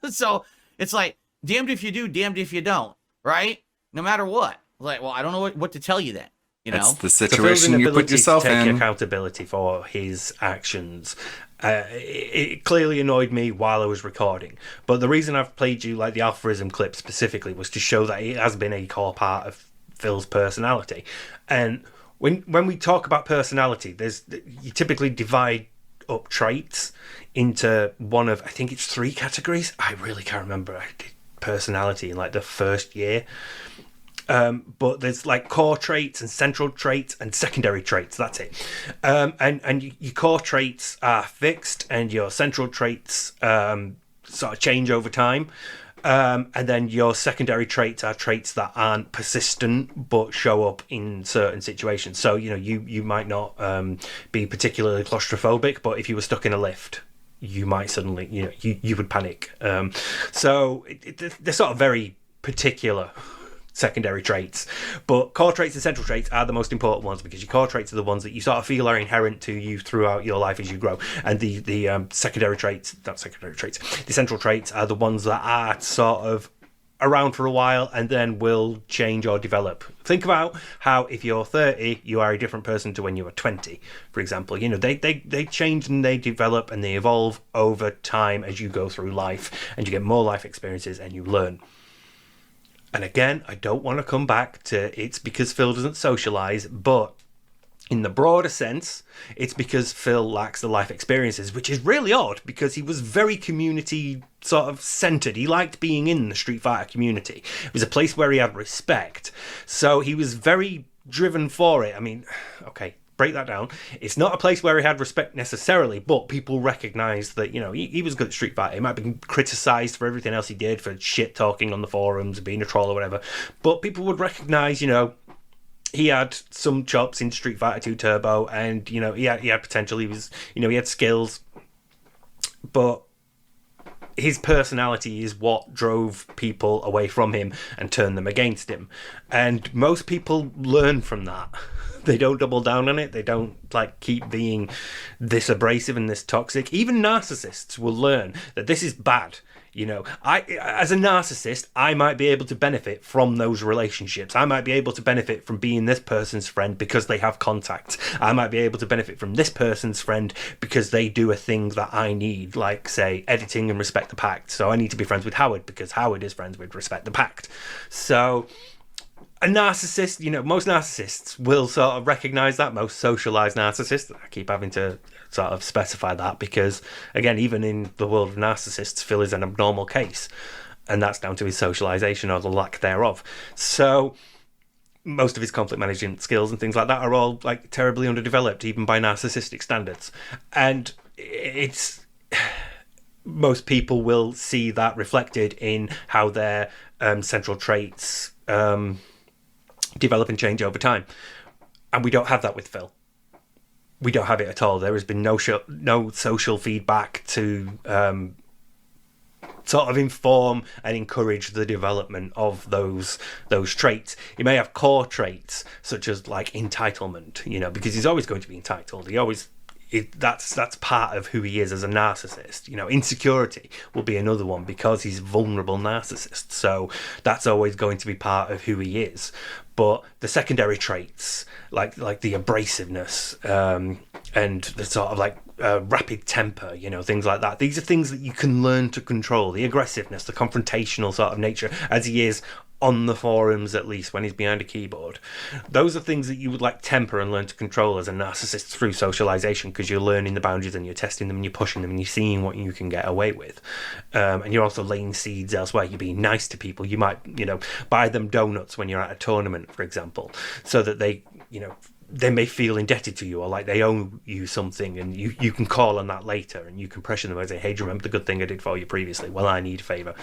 So it's like, damned if you do, damned if you don't, right? No matter what. Like, well, I don't know what to tell you then. That's the situation you put yourself to take in. Accountability for his actions. It clearly annoyed me while I was recording. But the reason I've played you like the Alpharism clip specifically was to show that it has been a core part of Phil's personality. And when we talk about personality, you typically divide up traits into one of, I think it's 3 categories. I really can't remember. I did personality in like the first year. But there's like core traits and central traits and secondary traits. That's it. And your core traits are fixed, and your central traits sort of change over time. And then your secondary traits are traits that aren't persistent but show up in certain situations. So you might not be particularly claustrophobic, but if you were stuck in a lift, you might suddenly you would panic. So they're sort of very particular secondary traits, but core traits and central traits are the most important ones, because your core traits are the ones that you sort of feel are inherent to you throughout your life as you grow, and the secondary traits, not secondary traits, the central traits are the ones that are sort of around for a while and then will change or develop. Think about how if you're 30, you are a different person to when you were 20, for example. You know, they change and they develop and they evolve over time as you go through life and you get more life experiences and you learn. And again, I don't want to come back to it's because Phil doesn't socialize, but in the broader sense, it's because Phil lacks the life experiences, which is really odd because he was very community sort of centered. He liked being in the Street Fighter community. It was a place where he had respect. So he was very driven for it. I mean, okay, break that down. It's not a place where he had respect necessarily, but people recognized that, you know, he was good at Street Fighter. He might have been criticized for everything else he did, for shit talking on the forums, being a troll or whatever. But people would recognize, you know, he had some chops in Street Fighter 2 Turbo, and you know he had potential. He was, you know, he had skills, but his personality is what drove people away from him and turned them against him. And most people learn from that. They don't double down on it. They don't like keep being this abrasive and this toxic. Even narcissists will learn that this is bad. You know, as a narcissist, I might be able to benefit from those relationships. I might be able to benefit from being this person's friend because they have contacts. I might be able to benefit from this person's friend because they do a thing that I need, like, say, editing and Respect the Pact. So I need to be friends with Howard because Howard is friends with Respect the Pact. So a narcissist, you know, most narcissists will sort of recognize that. Most socialized narcissists, I keep having to sort of specify that because, again, even in the world of narcissists, Phil is an abnormal case, and that's down to his socialization or the lack thereof. So most of his conflict management skills and things like that are all like terribly underdeveloped, even by narcissistic standards. And it's most people will see that reflected in how their central traits develop and change over time. And we don't have that with Phil. We don't have it at all. There has been no social feedback to sort of inform and encourage the development of those traits. He may have core traits such as like entitlement, you know, because he's always going to be entitled. That's part of who he is as a narcissist. You know, insecurity will be another one because he's a vulnerable narcissist. So that's always going to be part of who he is. But the secondary traits, like the abrasiveness and the sort of like rapid temper, you know, things like that. These are things that you can learn to control. The aggressiveness, the confrontational sort of nature, as he is on the forums, at least when he's behind a keyboard. Those are things that you would like temper and learn to control as a narcissist through socialization, because you're learning the boundaries and you're testing them and you're pushing them and you're seeing what you can get away with. And you're also laying seeds elsewhere. You're being nice to people. You might, you know, buy them donuts when you're at a tournament, for example, so that they, you know, they may feel indebted to you or like they owe you something, and you can call on that later and you can pressure them and say, hey, do you remember the good thing I did for you previously? Well, I need a favour.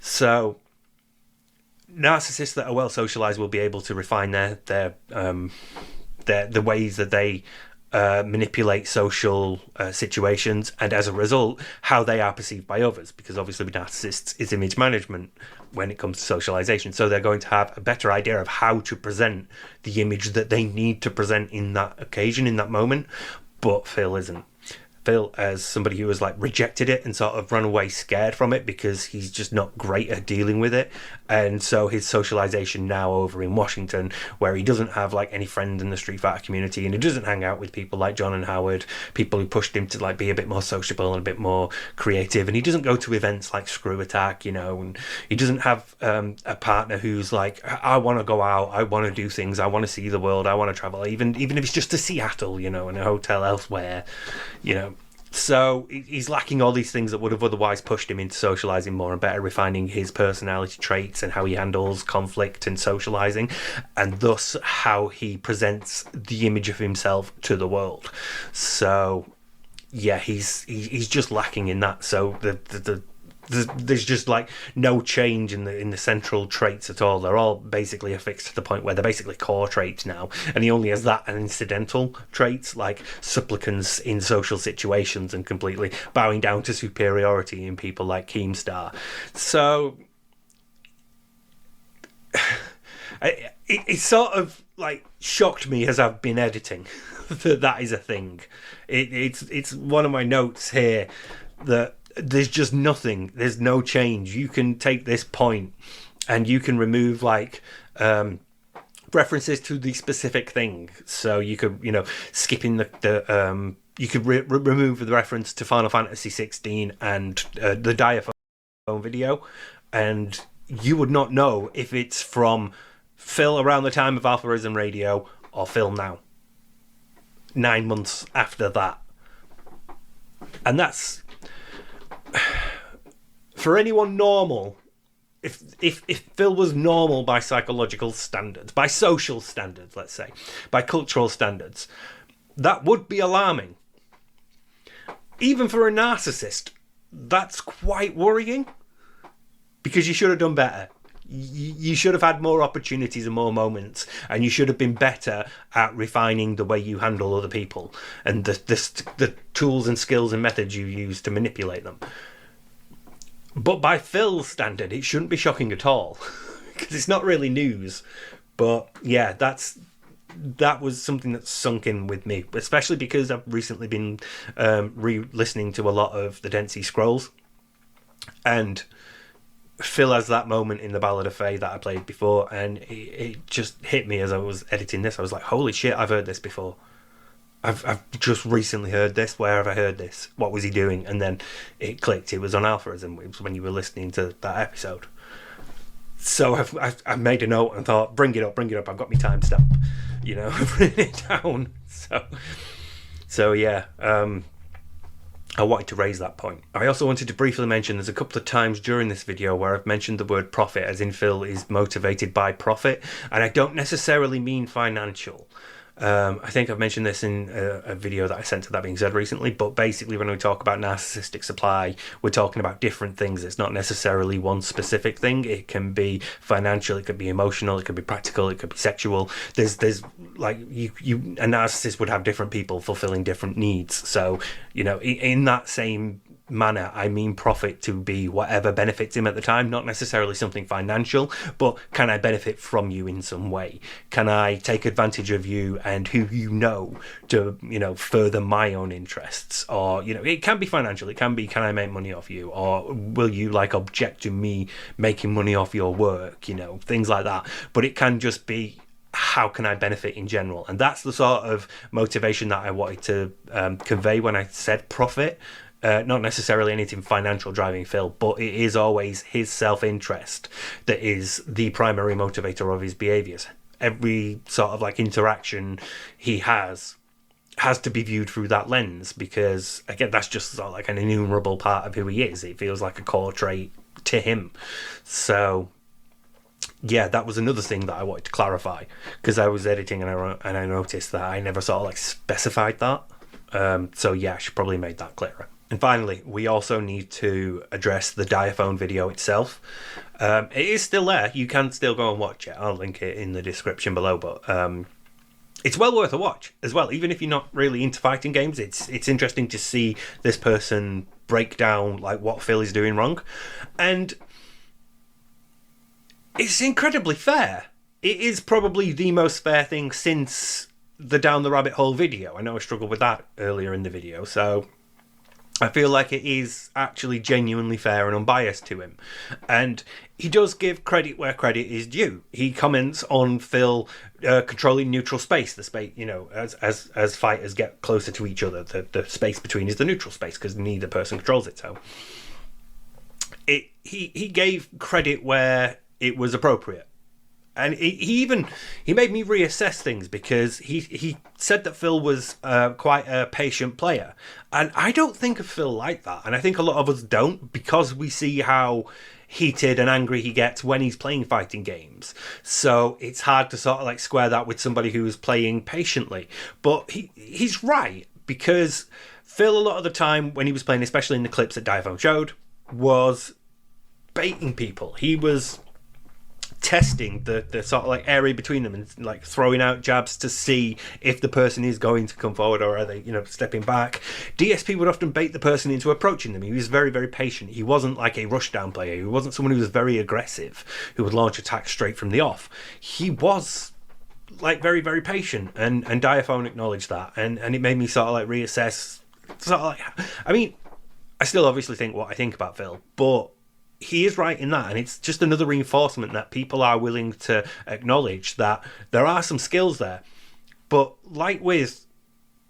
So narcissists that are well socialized will be able to refine the ways that they manipulate social situations, and as a result how they are perceived by others, because obviously with narcissists it's image management when it comes to socialization. So they're going to have a better idea of how to present the image that they need to present in that occasion, in that moment. But Phil isn't. Phil, as somebody who has like rejected it and sort of run away scared from it because he's just not great at dealing with it, and so his socialization now over in Washington, where he doesn't have like any friend in the Street Fighter community, and he doesn't hang out with people like John and Howard, people who pushed him to like be a bit more sociable and a bit more creative, and he doesn't go to events like Screw Attack, you know, and he doesn't have a partner who's like, I want to go out, I want to do things, I want to see the world, I want to travel, even if it's just to Seattle, you know, in a hotel elsewhere, you know. So he's lacking all these things that would have otherwise pushed him into socializing more and better refining his personality traits and how he handles conflict and socializing, and thus how he presents the image of himself to the world. So yeah, he's just lacking in that. So there's just like no change in the central traits at all. They're all basically affixed to the point where they're basically core traits now, and he only has that and incidental traits like supplicance in social situations and completely bowing down to superiority in people like Keemstar. So it sort of like shocked me as I've been editing that is a thing. It's one of my notes here that there's just nothing, there's no change. You can take this point and you can remove like references to the specific thing. So you could, skipping the you could remove the reference to Final Fantasy 16 and the Diaphone video, and you would not know if it's from Phil around the time of Alpharism Radio or Phil now, 9 months after that. And that's, for anyone normal, if Phil was normal by psychological standards, by social standards, let's say, by cultural standards, that would be alarming. Even for a narcissist, that's quite worrying, because you should have done better. You should have had more opportunities and more moments, and you should have been better at refining the way you handle other people and the tools and skills and methods you use to manipulate them. But by Phil's standard, it shouldn't be shocking at all, because it's not really news. But yeah, that was something that sunk in with me, especially because I've recently been re-listening to a lot of the Dead Sea Scrolls, and Phil has that moment in the Ballad of Faye that I played before, and it just hit me as I was editing this. I was like, holy shit, I've heard this before. I've just recently heard this. Where have I heard this? What was he doing? And then it clicked. It was on Alpharism. It was when you were listening to that episode. So I made a note and thought, bring it up. I've got my timestamp. I've written it down. So yeah. I wanted to raise that point. I also wanted to briefly mention there's a couple of times during this video where I've mentioned the word profit, as in Phil is motivated by profit, and I don't necessarily mean financial. I think I've mentioned this in a video that I sent to That Being Said recently, but basically when we talk about narcissistic supply, we're talking about different things. It's not necessarily one specific thing. It can be financial, it could be emotional, it could be practical, it could be sexual. There's like a narcissist would have different people fulfilling different needs. So, in that same manner, I mean profit to be whatever benefits him at the time, not necessarily something financial, but can I benefit from you in some way? Can I take advantage of you and who to further my own interests? Or it can be financial, it can be, can I make money off you, or will you object to me making money off your work, things like that. But it can just be, how can I benefit in general? And that's the sort of motivation that I wanted to convey when I said profit. Not necessarily anything financial driving Phil, but it is always his self-interest that is the primary motivator of his behaviours. Every sort of interaction he has to be viewed through that lens, because again, that's just sort of an innumerable part of who he is. It feels like a core trait to him. So yeah, that was another thing that I wanted to clarify, because I was editing and I noticed that I never sort of specified that. So yeah, I should probably made that clearer. And finally, we also need to address the Diaphone video itself. It is still there. You can still go and watch it. I'll link it in the description below. But it's well worth a watch as well. Even if you're not really into fighting games, it's interesting to see this person break down what Phil is doing wrong. And it's incredibly fair. It is probably the most fair thing since the Down the Rabbit Hole video. I know I struggled with that earlier in the video, so I feel like it is actually genuinely fair and unbiased to him. And he does give credit where credit is due. He comments on Phil controlling neutral space, the space, as fighters get closer to each other, the space between is the neutral space, because neither person controls it. So he gave credit where it was appropriate. And he made me reassess things, because he said that Phil was quite a patient player. And I don't think of Phil like that. And I think a lot of us don't, because we see how heated and angry he gets when he's playing fighting games. So it's hard to sort of square that with somebody who is playing patiently. But he's right, because Phil, a lot of the time when he was playing, especially in the clips that Diaphone showed, was baiting people. He was testing the sort of area between them and throwing out jabs to see if the person is going to come forward, or are they stepping back. DSP would often bait the person into approaching them. He was very, very patient. He wasn't like a rushdown player. He wasn't someone who was very aggressive, who would launch attacks straight from the off. He was very, very patient, and Diaphone acknowledged that, and it made me sort of reassess. I mean, I still obviously think what I think about Phil, but he is right in that, and it's just another reinforcement that people are willing to acknowledge that there are some skills there. But like with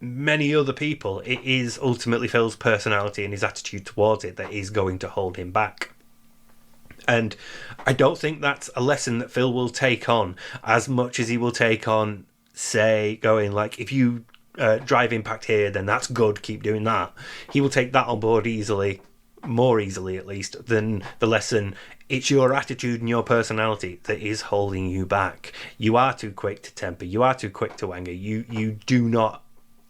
many other people, it is ultimately Phil's personality and his attitude towards it that is going to hold him back. And I don't think that's a lesson that Phil will take on as much as he will take on, say, going like, if you drive impact here, then that's good, keep doing that. He will take that on board easily, more easily at least, than the lesson, it's your attitude and your personality that is holding you back. You are too quick to temper, you are too quick to anger, you do not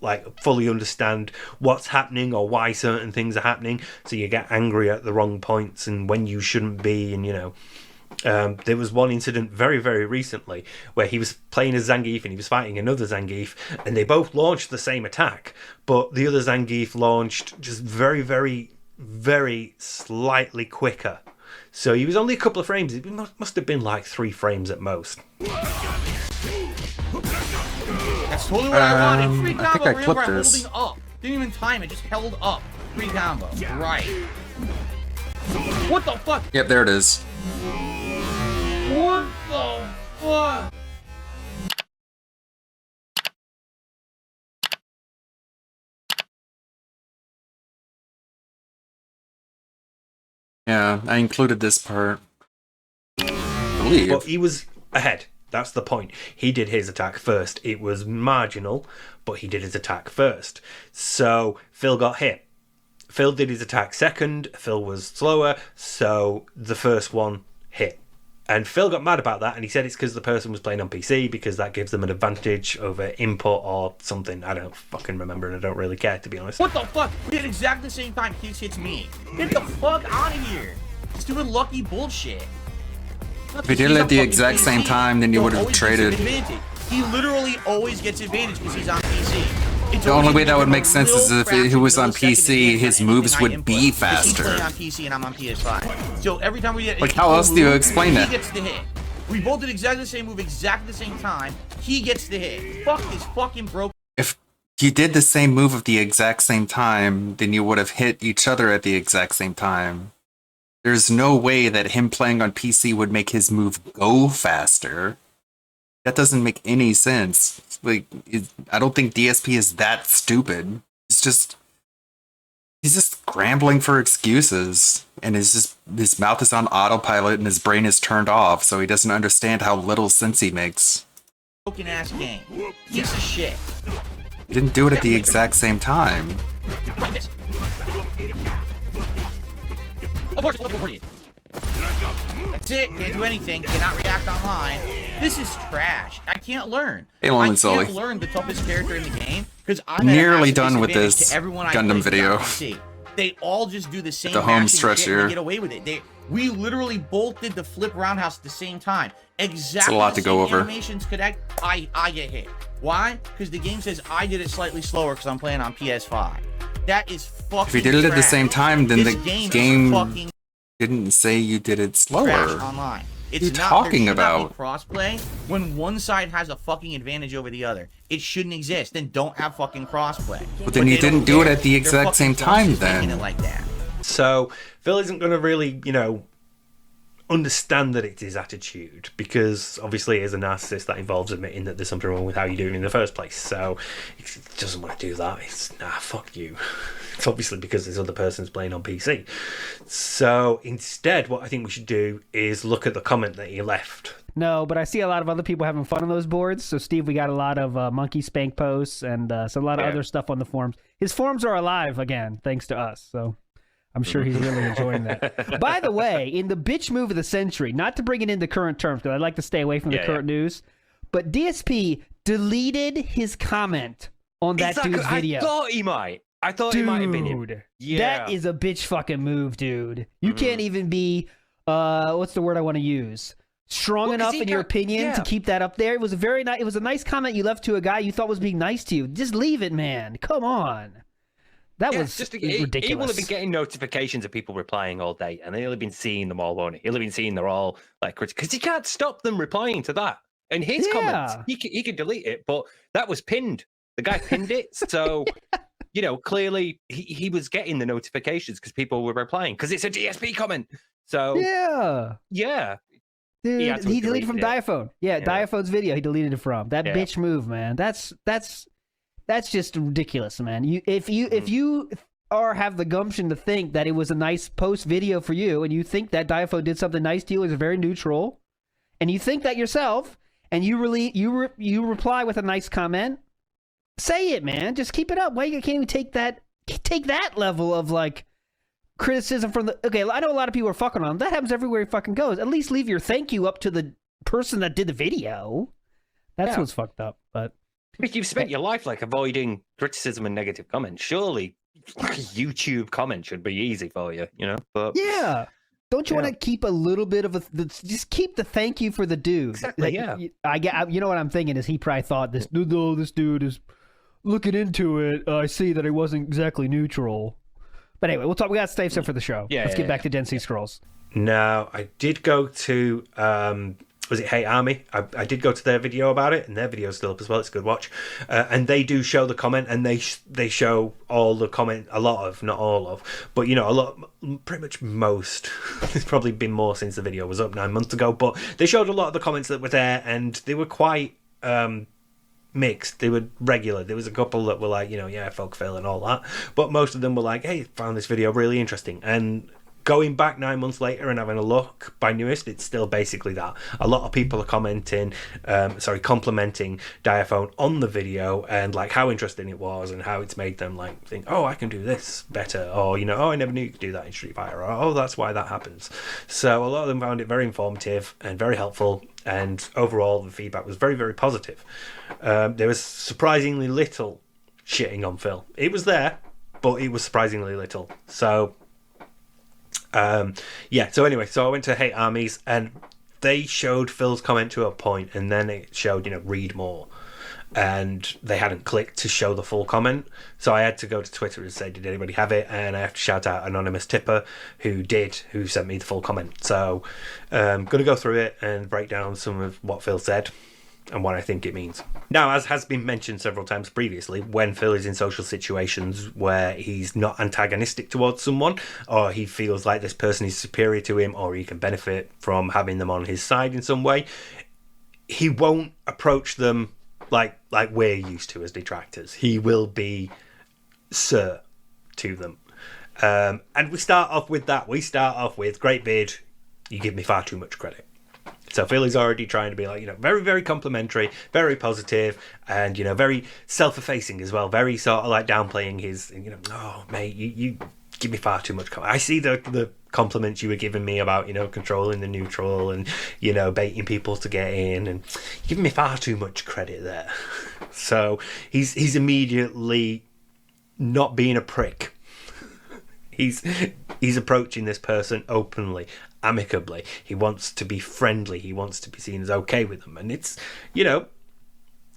like fully understand what's happening or why certain things are happening, so you get angry at the wrong points and when you shouldn't be. And there was one incident very, very recently where he was playing as Zangief and he was fighting another Zangief, and they both launched the same attack, but the other Zangief launched just very, very, very slightly quicker. So he was only a couple of frames. It must have been like 3 frames at most. That's totally what I wanted. Free combo. I clipped this. Holding up. Didn't even time it. Just held up. Free combo. Right. What the fuck? Yep, there it is. What the fuck? Yeah, I included this part. I believe. But he was ahead. That's the point. He did his attack first. It was marginal, but he did his attack first. So Phil got hit. Phil did his attack second. Phil was slower, so the first one hit. And Phil got mad about that, and he said it's because the person was playing on PC, because that gives them an advantage over input or something. I don't fucking remember, and I don't really care, to be honest. What the fuck? We did exactly the same time Keith hits me. Get the fuck out of here. Stupid lucky bullshit. If he did it at the exact same time, then you would have traded. He literally always gets advantage because he's on PC. The only way that would make sense is if he was on PC, his moves would be faster. He's on PC and I'm on PS5. So every time we get like, how else do you explain that? He gets the hit. We both did exactly the same move, exactly the same time. He gets the hit. Fuck this fucking broke. If you did the same move at the exact same time, then you would have hit each other at the exact same time. There's no way that him playing on PC would make his move go faster. That doesn't make any sense. Like, I don't think DSP is that stupid. He's just scrambling for excuses, and his mouth is on autopilot and his brain is turned off, so he doesn't understand how little sense he makes. Broken ass game. Piece of shit. He didn't do it at the exact same time. That's it. Can't do anything. Cannot react online. This is trash. I can't learn. Hey, Lon and I Sully. can't learn the toughest character in the game because I'm nearly done with this Gundam video. They all just do the same. The home stretch shit here. And they get away with it. We literally both did the flip roundhouse at the same time. Exactly. It's a lot to go over. Animations connect. I get hit. Why? Because the game says I did it slightly slower because I'm playing on PS5. That is fucking. If you did it at the same time, then this the game didn't say you did it slower. Online. It's what are you talking about? Crossplay when one side has a fucking advantage over the other. It shouldn't exist. Then don't have fucking crossplay. But then you didn't do it at the exact same time then. Like that. So Phil isn't going to really, understand that it's his attitude, because obviously as a narcissist that involves admitting that there's something wrong with how you're doing in the first place. So he doesn't want to do that. It's fuck you. It's obviously because this other person's playing on PC. So instead, what I think we should do is look at the comment that he left. No, but I see a lot of other people having fun on those boards. So, Steve, we got a lot of monkey spank posts and a lot of other stuff on the forums. His forums are alive again, thanks to us. So I'm sure he's really enjoying that. By the way, in the bitch move of the century, not to bring it into current terms, because I'd like to stay away from the current news, but DSP deleted his comment on that dude's video. I thought he might. I thought it might have been him. Yeah. That is a bitch fucking move, dude. You can't even be, what's the word I want to use? Strong enough in your opinion to keep that up there. It was a nice comment you left to a guy you thought was being nice to you. Just leave it, man. Come on. That was just ridiculous. He will have been getting notifications of people replying all day, and he'll have been seeing them all, won't he? He'll have been seeing they're all like critical, because he can't stop them replying to that. And his comments, he could delete it, but that was pinned. The guy pinned it, so clearly he was getting the notifications because people were replying because it's a DSP comment. So yeah. Dude, he deleted from Diaphone. Yeah, Diaphone's video he deleted it from. That bitch move, man. That's just ridiculous, man. If you have the gumption to think that it was a nice post video for you, and you think that Diaphone did something nice to you, is very neutral, and you think that yourself, and you reply with a nice comment, say it, man. Just keep it up. Why you can't even take that level of like criticism from the... Okay, I know a lot of people are fucking on him. That happens everywhere he fucking goes. At least leave your thank you up to the person that did the video. That's what's fucked up. But you've spent your life like avoiding criticism and negative comments. Surely YouTube comment should be easy for you, you know? But yeah. Don't you want to keep a little bit of just keep the thank you for the dude? Exactly, You know what I'm thinking is he probably thought this dude is looking into it. I see that he wasn't exactly neutral. But anyway, we'll talk. We got stuff for the show. Let's get back to Dead Sea Scrolls. No, I did go to was it Hate Army? I did go to their video about it, and their video's still up as well. It's a good watch, and they do show the comment, and they show all the comment, a lot of, not all of, but you know, a lot, pretty much most. There's probably been more since the video was up 9 months ago, but they showed a lot of the comments that were there, and they were quite mixed. They were regular. There was a couple that were like, you know, yeah, folk Phil and all that, but most of them were like, hey, found this video really interesting. And going back 9 months later and having a look by Newest, it's still basically that. A lot of people are complimenting Diaphone on the video and like how interesting it was and how it's made them like think, oh, I can do this better, or you know, oh, I never knew you could do that in Street Fighter, or oh, that's why that happens. So a lot of them found it very informative and very helpful, and overall the feedback was very, very positive. There was surprisingly little shitting on Phil. It was there, but it was surprisingly little. So so anyway, so I went to Hate Armies, and they showed Phil's comment to a point, and then it showed, you know, read more, and they hadn't clicked to show the full comment, so I had to go to Twitter and say, did anybody have it? And I have to shout out Anonymous Tipper who sent me the full comment. So I'm gonna go through it and break down some of what Phil said and what I think it means. Now, as has been mentioned several times previously, when Phil is in social situations where he's not antagonistic towards someone, or he feels like this person is superior to him, or he can benefit from having them on his side in some way, he won't approach them like we're used to as detractors. He will be sir to them. And we start off with that. We start off with, great vid, you give me far too much credit. So Phil is already trying to be like, you know, very, very complimentary, very positive, and, you know, very self-effacing as well. Very sort of like downplaying his, you know, oh, mate, you give me far too much. I see the compliments you were giving me about, you know, controlling the neutral and, you know, baiting people to get in, and giving me far too much credit there. So he's immediately not being a prick. He's approaching this person openly, amicably. He wants to be friendly. He wants to be seen as okay with them. And it's, you know,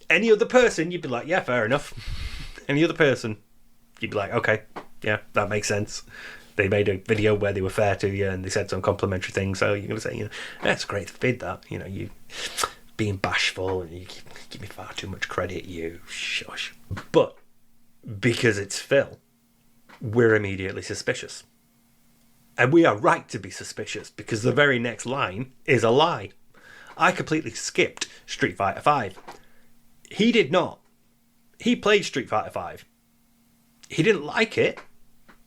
any other person, you'd be like, yeah, fair enough. Any other person, you'd be like, okay, yeah, that makes sense. They made a video where they were fair to you and they said some complimentary things, so you're going to say, you know, that's great to vid that. You know, you being bashful and you give me far too much credit, you shush. But because it's Phil, we're immediately suspicious. And we are right to be suspicious, because the very next line is a lie. I completely skipped Street Fighter V. He did not. He played Street Fighter V. He didn't like it,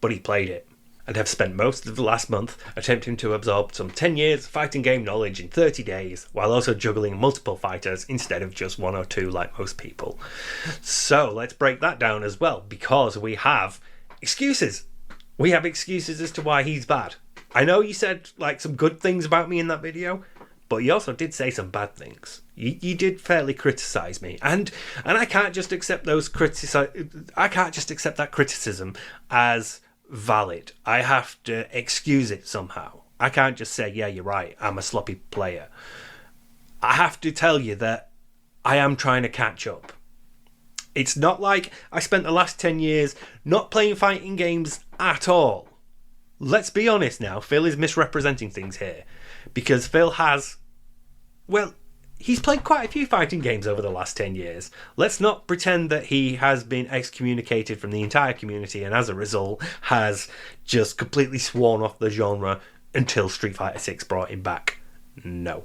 but he played it, and have spent most of the last month attempting to absorb some 10 years of fighting game knowledge in 30 days, while also juggling multiple fighters instead of just one or two like most people. So let's break that down as well, because we have excuses. We have excuses as to why he's bad. I know you said like some good things about me in that video, but you also did say some bad things. You did fairly criticize me, and I can't just accept I can't just accept that criticism as valid. I have to excuse it somehow. I can't just say, yeah, you're right, I'm a sloppy player. I have to tell you that I am trying to catch up. It's not like I spent the last 10 years not playing fighting games at all. Let's be honest now, Phil is misrepresenting things here. Because Phil has, well, he's played quite a few fighting games over the last 10 years. Let's not pretend that he has been excommunicated from the entire community and as a result has just completely sworn off the genre until Street Fighter 6 brought him back. No.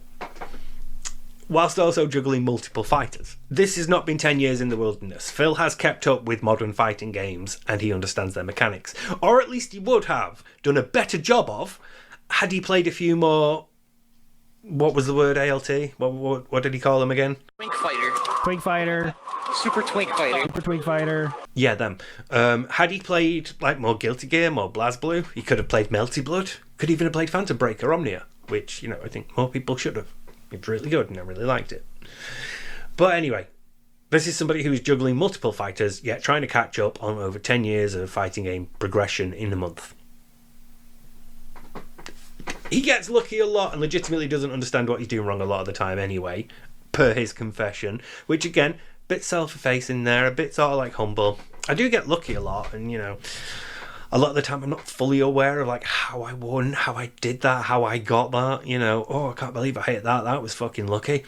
Whilst also juggling multiple fighters. This has not been 10 years in the wilderness. Phil has kept up with modern fighting games and he understands their mechanics. Or at least he would have done a better job of had he played a few more... What was the word, ALT? What did he call them again? Twink Fighter. Twink Fighter. Super Twink Fighter. Super Twink Fighter. Yeah, them. Had he played like more Guilty Gear, more BlazBlue, he could have played Melty Blood. Could even have played Phantom Breaker Omnia, which, I think more people should have. It's really good and I really liked it. But anyway, this is somebody who's juggling multiple fighters, yet trying to catch up on over 10 years of fighting game progression in a month. He gets lucky a lot and legitimately doesn't understand what he's doing wrong a lot of the time anyway, per his confession, which again, a bit self-effacing there, a bit sort of like humble. I do get lucky a lot, and a lot of the time I'm not fully aware of like how I won, how I did that, how I got that, oh, I can't believe I hit that was fucking lucky.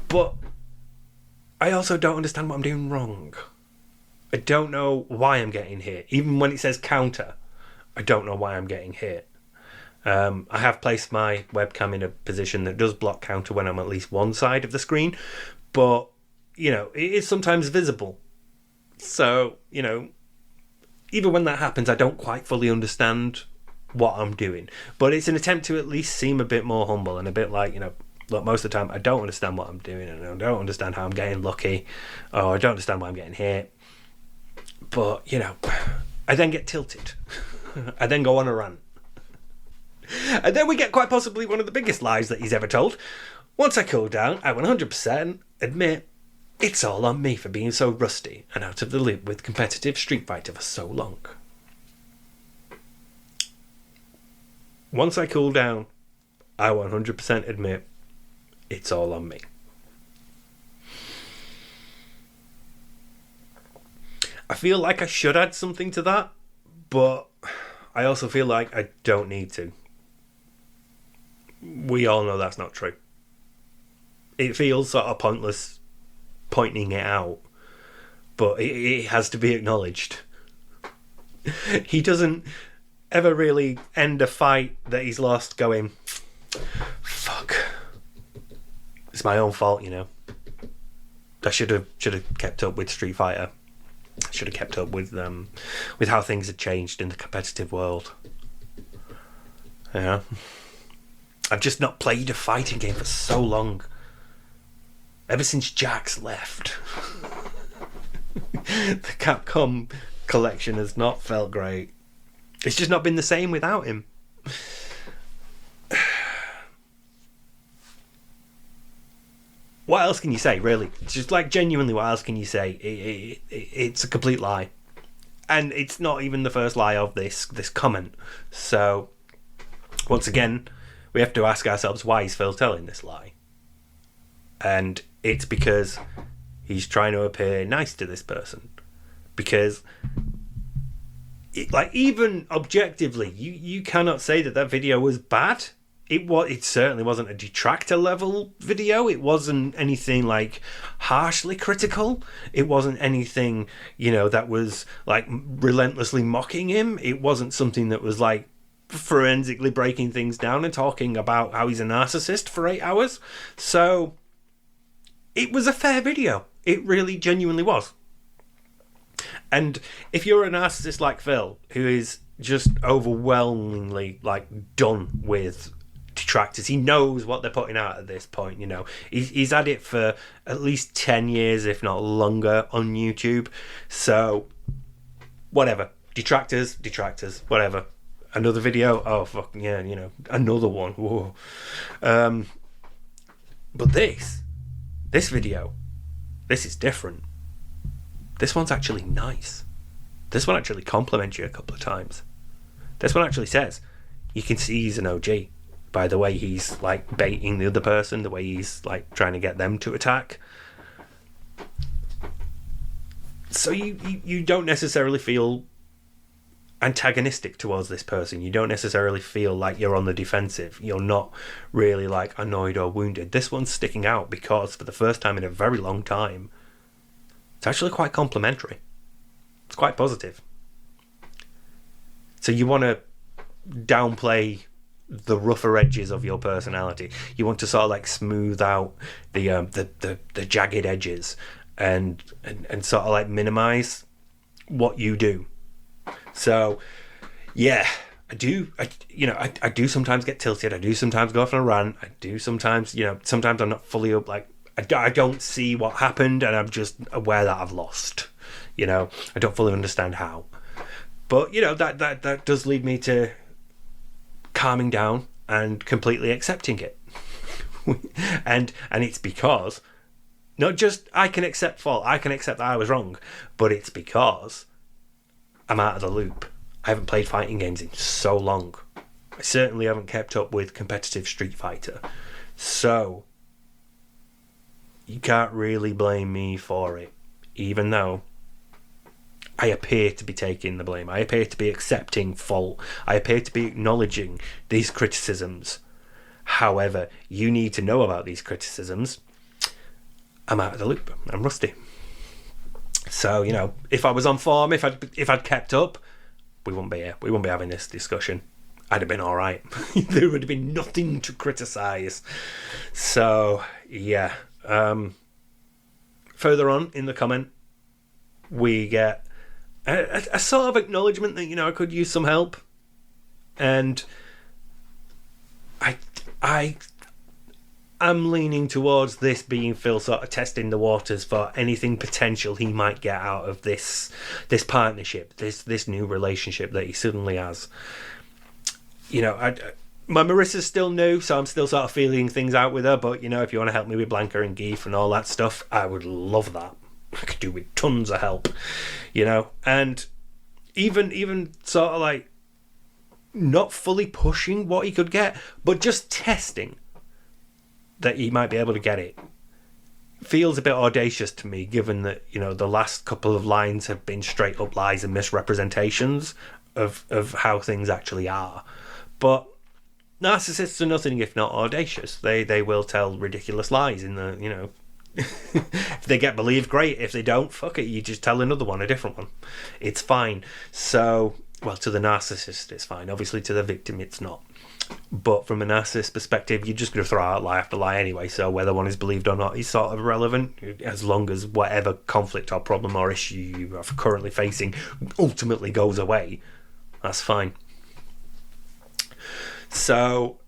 But I also don't understand what I'm doing wrong. I don't know why I'm getting hit. Even when it says counter, I don't know why I'm getting hit. I have placed my webcam in a position that does block counter when I'm at least one side of the screen, but, it is sometimes visible. So, even when that happens, I don't quite fully understand what I'm doing. But it's an attempt to at least seem a bit more humble and a bit like, look, most of the time I don't understand what I'm doing and I don't understand how I'm getting lucky or I don't understand why I'm getting hit. But, I then get tilted. I then go on a rant. And then we get quite possibly one of the biggest lies that he's ever told. Once I cool down, I 100% admit it's all on me for being so rusty and out of the loop with competitive Street Fighter for so long. Once I cool down, I 100% admit it's all on me. I feel like I should add something to that, but I also feel like I don't need to. We all know that's not true. It feels sort of pointless pointing it out, but it has to be acknowledged. He doesn't ever really end a fight that he's lost going, fuck, it's my own fault, I should have kept up with Street Fighter. I should have kept up with how things had changed in the competitive world. I've just not played a fighting game for so long. Ever since Jax left. The Capcom collection has not felt great. It's just not been the same without him. What else can you say, really? Just like genuinely, what else can you say? It's a complete lie. And it's not even the first lie of this comment. So, once again, we have to ask ourselves, why is Phil telling this lie? And it's because he's trying to appear nice to this person. Because, even objectively, you cannot say that video was bad. It certainly wasn't a detractor level video. It wasn't anything like harshly critical. It wasn't anything, that was like relentlessly mocking him. It wasn't something that was like forensically breaking things down and talking about how he's a narcissist for 8 hours. So it was a fair video. It really genuinely was. And if you're a narcissist like Phil, who is just overwhelmingly done with detractors, he knows what they're putting out at this point. He's had it for at least 10 years, if not longer, on YouTube. So whatever, detractors, whatever. Another video, oh fuck yeah, another one. Whoa. But this video, this is different. This one's actually nice. This one actually compliments you a couple of times. This one actually says you can see he's an OG by the way he's baiting the other person, the way he's trying to get them to attack. So you don't necessarily feel antagonistic towards this person. You don't necessarily feel like you're on the defensive. You're not really annoyed or wounded. This one's sticking out because for the first time in a very long time, it's actually quite complimentary. It's quite positive. So you want to downplay the rougher edges of your personality. You want to sort of like smooth out the jagged edges and sort of like minimize what you do. So yeah, I do sometimes get tilted. I do sometimes go off on a rant. I do sometimes, sometimes I'm not fully up. Like I don't see what happened, and I'm just aware that I've lost. I don't fully understand how. But that does lead me to calming down and completely accepting it. and it's because not just I can accept fault, I can accept that I was wrong, but it's because I'm out of the loop. I haven't played fighting games in so long. I certainly haven't kept up with competitive Street Fighter. So you can't really blame me for it, even though I appear to be taking the blame. I appear to be accepting fault. I appear to be acknowledging these criticisms. However, you need to know about these criticisms. I'm out of the loop. I'm rusty. So, if I was on form, if I'd kept up, we wouldn't be here. We wouldn't be having this discussion. I'd have been all right. There would have been nothing to criticize. So, yeah. Further on in the comment, we get a sort of acknowledgement that I could use some help, and I am leaning towards this being Phil sort of testing the waters for anything potential he might get out of this partnership, this new relationship that he suddenly has. My Marissa's still new, so I'm still sort of feeling things out with her. But if you want to help me with Blanca and Geef and all that stuff, I would love that. I could do with tons of help, and even sort of like not fully pushing what he could get, but just testing that he might be able to get it. Feels a bit audacious to me, given that the last couple of lines have been straight up lies and misrepresentations of how things actually are. But narcissists are nothing if not audacious. They will tell ridiculous lies in the if they get believed, great. If they don't, fuck it, you just tell another one, a different one. It's fine. So, well, to the narcissist it's fine. Obviously to the victim it's not. But from a narcissist perspective, you're just going to throw out lie after lie anyway, so whether one is believed or not is sort of irrelevant, as long as whatever conflict or problem or issue you are currently facing ultimately goes away. That's fine. So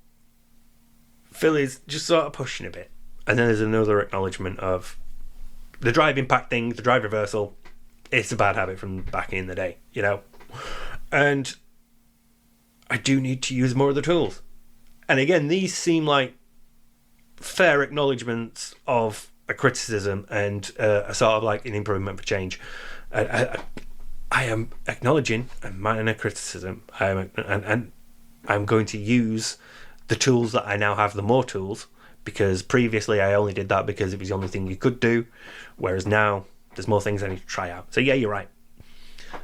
Phil is just sort of pushing a bit. And then there's another acknowledgement of the drive impact thing, the drive reversal. It's a bad habit from back in the day, And I do need to use more of the tools. And again, these seem like fair acknowledgements of a criticism and a sort of like an improvement for change. I am acknowledging a minor criticism. And I'm going to use the tools that I now have, the more tools, because previously I only did that because it was the only thing you could do, whereas now there's more things I need to try out. So yeah, you're right.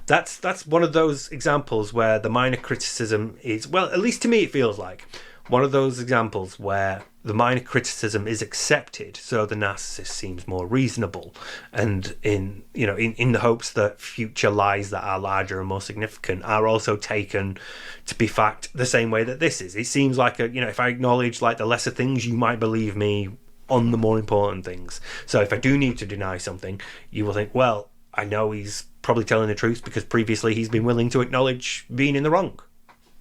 That's one of those examples where the minor criticism is, well, at least to me it feels like one of those examples where the minor criticism is accepted, so the narcissist seems more reasonable, and in the hopes that future lies that are larger and more significant are also taken to be fact the same way that this is. It seems like if I acknowledge like the lesser things, you might believe me on the more important things. So if I do need to deny something, you will think, well, I know he's probably telling the truth because previously he's been willing to acknowledge being in the wrong,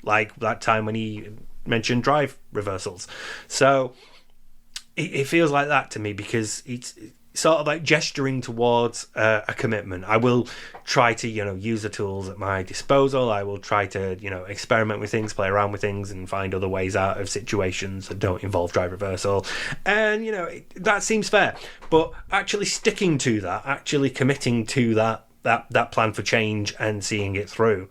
like that time when he mentioned drive reversals. So it feels like that to me, because it's sort of like gesturing towards a commitment. I will try to use the tools at my disposal. I will try to experiment with things, play around with things, and find other ways out of situations that don't involve drive reversal. And that seems fair, but actually sticking to that, actually committing to that plan for change and seeing it through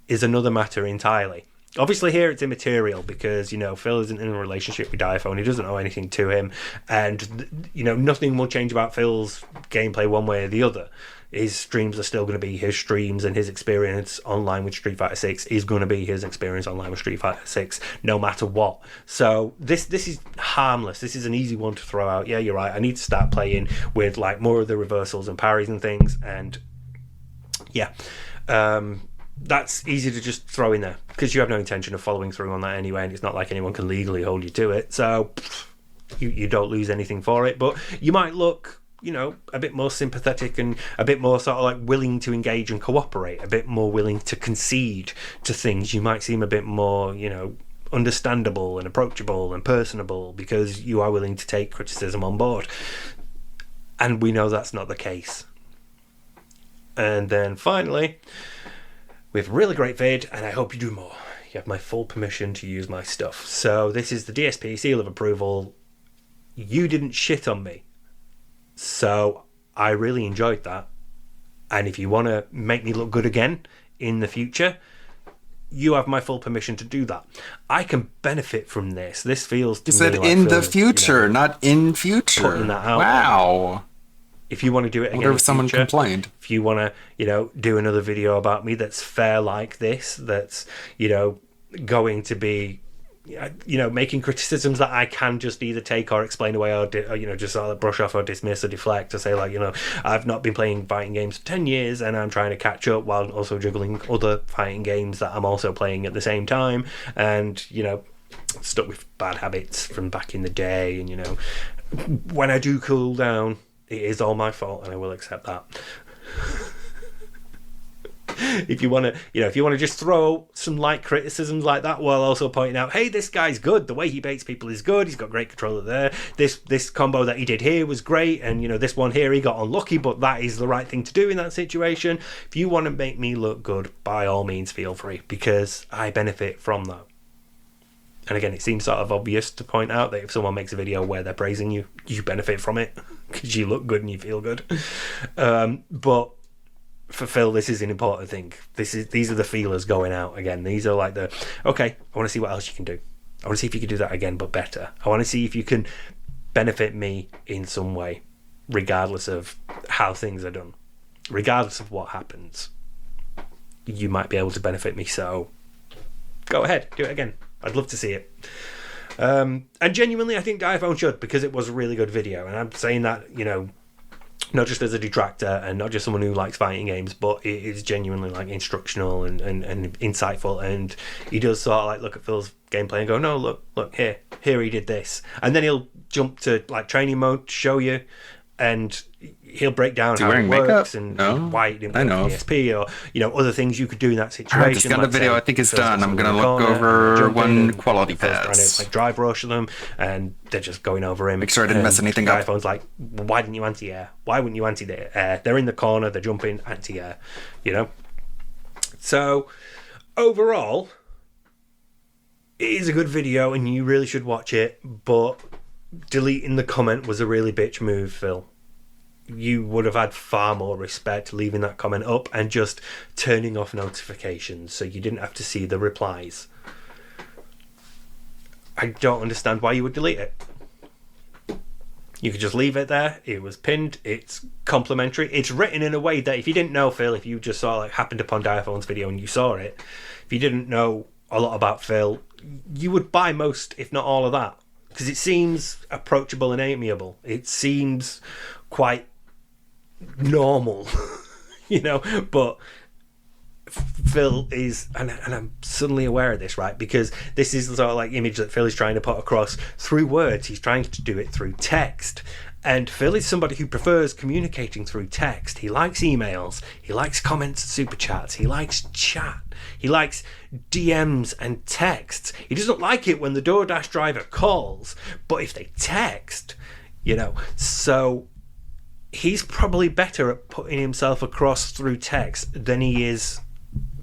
is another matter entirely. Obviously here it's immaterial because Phil isn't in a relationship with Diaphone. He doesn't owe anything to him, and nothing will change about Phil's gameplay one way or the other. His streams are still going to be his streams, and his experience online with Street Fighter 6 is going to be his experience online with Street Fighter 6 no matter what. So this is harmless. This is an easy one to throw out. Yeah, you're right, I need to start playing with like more of the reversals and parries and things, and yeah, that's easy to just throw in there because you have no intention of following through on that anyway, and it's not like anyone can legally hold you to it. So you don't lose anything for it, but you might look, you know, a bit more sympathetic and a bit more sort of like willing to engage and cooperate, a bit more willing to concede to things. You might seem a bit more, you know, understandable and approachable and personable because you are willing to take criticism on board. And we know that's not the case. And then finally, we have a really great vid, and I hope you do more. You have my full permission to use my stuff. So this is the DSP seal of approval. You didn't shit on me. So I really enjoyed that. And if you want to make me look good again in the future, you have my full permission to do that. I can benefit from this. This feels to You me said like in the Phil, future, you know, not in future. putting that out. Wow. If you want to do it again, I wonder in if someone future, complained. if you want to, you know, do another video about me that's fair like this, that's, you know, going to be, you know, making criticisms that I can just either take or explain away or you know, just sort of brush off or dismiss or deflect, to say like, you know, I've not been playing fighting games for 10 years and I'm trying to catch up while also juggling other fighting games that I'm also playing at the same time, and, you know, stuck with bad habits from back in the day, and, you know, when I do cool down, it is all my fault, and I will accept that. If you want to, you know, if you want to just throw some light criticisms like that while also pointing out, hey, this guy's good, the way he baits people is good, he's got great controller there, this combo that he did here was great, and, you know, this one here he got unlucky, but that is the right thing to do in that situation. If you want to make me look good, by all means feel free, because I benefit from that. And again, it seems sort of obvious to point out that if someone makes a video where they're praising you, you benefit from it because you look good and you feel good. But for Phil, this is an important thing. These are the feelers going out again. These are like the, okay, I want to see what else you can do. I want to see if you can do that again, but better. I want to see if you can benefit me in some way, regardless of how things are done, regardless of what happens. You might be able to benefit me, so go ahead, do it again. I'd love to see it. And genuinely, I think Diaphone should, because it was a really good video. And I'm saying that, you know, not just as a detractor and not just someone who likes fighting games, but it is genuinely like instructional and insightful. And he does sort of like look at Phil's gameplay and go, no, look here he did this. And then he'll jump to like training mode to show you, and he'll break down how it works and why it didn't work with the ESP, or, you know, other things you could do in that situation. I just got the video. I think it's done. I'm going to look over one quality pass. Trying to like drive rush them, and they're just going over him. Make sure I didn't mess anything up. iPhone's like, why didn't you anti-air? Why wouldn't you anti-air? They're in the corner. They're jumping anti-air. You know. So overall, it is a good video, and you really should watch it. But deleting the comment was a really bitch move, Phil. You would have had far more respect leaving that comment up and just turning off notifications so you didn't have to see the replies. I don't understand why you would delete it. You could just leave it there. It was pinned. It's complimentary. It's written in a way that if you didn't know Phil, if you just saw, like, happened upon Diaphone's video and you saw it, if you didn't know a lot about Phil, you would buy most, if not all of that. Because it seems approachable and amiable. It seems quite normal, you know. But Phil is, and I'm suddenly aware of this, right? Because this is the sort of like image that Phil is trying to put across through words. He's trying to do it through text. And Phil is somebody who prefers communicating through text. He likes emails. He likes comments and super chats. He likes chat. He likes DMs and texts. He doesn't like it when the DoorDash driver calls, but if they text, you know. So he's probably better at putting himself across through text than he is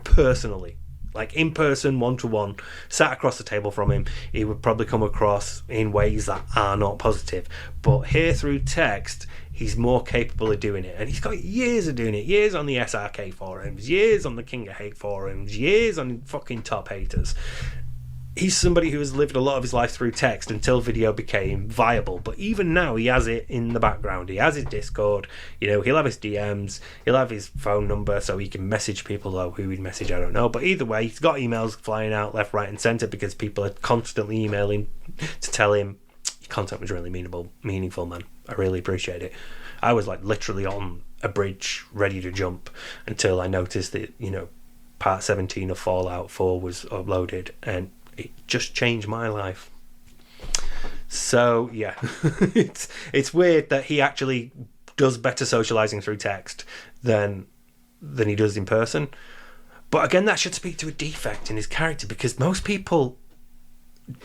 personally. Like in person, one-to-one, sat across the table from him, he would probably come across in ways that are not positive. But here through text, he's more capable of doing it. And he's got years of doing it. Years on the SRK forums, years on the King of Hate forums, years on fucking Top Haters. He's somebody who has lived a lot of his life through text until video became viable. But even now, he has it in the background. He has his Discord. You know, he'll have his DMs. He'll have his phone number so he can message people, though who he'd message, I don't know. But either way, he's got emails flying out left, right, and centre because people are constantly emailing to tell him your content was really meaningful, man. I really appreciate it. I was like literally on a bridge ready to jump until I noticed that, you know, part 17 of Fallout 4 was uploaded, and it just changed my life. So yeah, it's weird that he actually does better socializing through text than he does in person. But again, that should speak to a defect in his character, because most people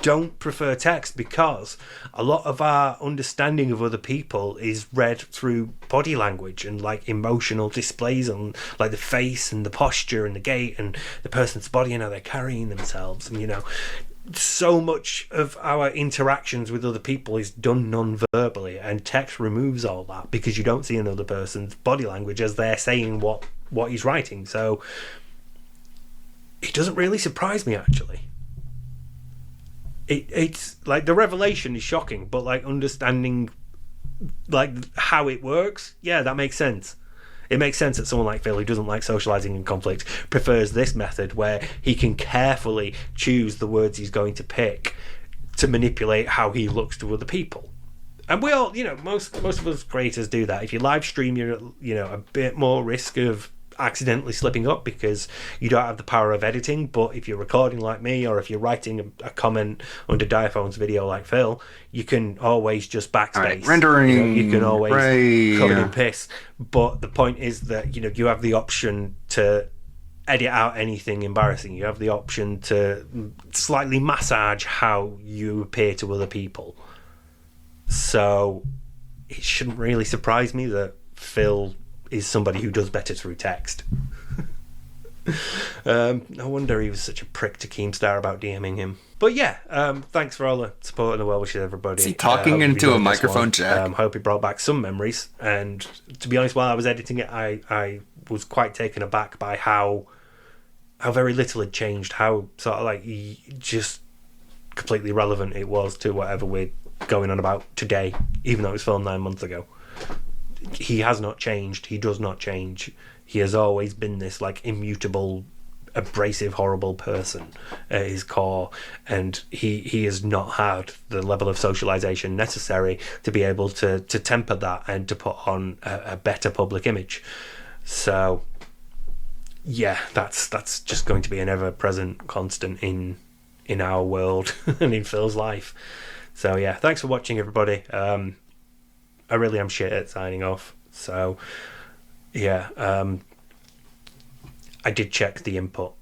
don't prefer text, because a lot of our understanding of other people is read through body language and like emotional displays on like the face and the posture and the gait and the person's body and how they're carrying themselves. And, you know, so much of our interactions with other people is done non-verbally, and text removes all that because you don't see another person's body language as they're saying what he's writing. So it doesn't really surprise me, actually. It's like the revelation is shocking, but like understanding like how it works, yeah, that makes sense. It makes sense that someone like Phil, who doesn't like socializing in conflict, prefers this method where he can carefully choose the words he's going to pick to manipulate how he looks to other people. And we all, you know, most of us creators do that. If you live stream, you're, you know, a bit more risk of accidentally slipping up because you don't have the power of editing. But if you're recording like me, or if you're writing a comment under Diaphone's video like Phil, you can always just backspace. Right, rendering, you can always right, cover in piss. But the point is that, you know, you have the option to edit out anything embarrassing. You have the option to slightly massage how you appear to other people. So it shouldn't really surprise me that Phil is somebody who does better through text. No wonder he was such a prick to Keemstar about DMing him. But yeah, thanks for all the support and the well wishes, everybody. Is he talking into a microphone jack? Hope it brought back some memories. And to be honest, while I was editing it, I was quite taken aback by how very little had changed, how sort of like just completely relevant it was to whatever we're going on about today, even though it was filmed 9 months ago. He has not changed. He does not change. He has always been this like immutable, abrasive, horrible person at his core, and he has not had the level of socialization necessary to be able to temper that and to put on a better public image. So yeah, that's just going to be an ever-present constant in our world and in Phil's life. So yeah, thanks for watching, everybody. I really am shit at signing off. So yeah, I did check the input.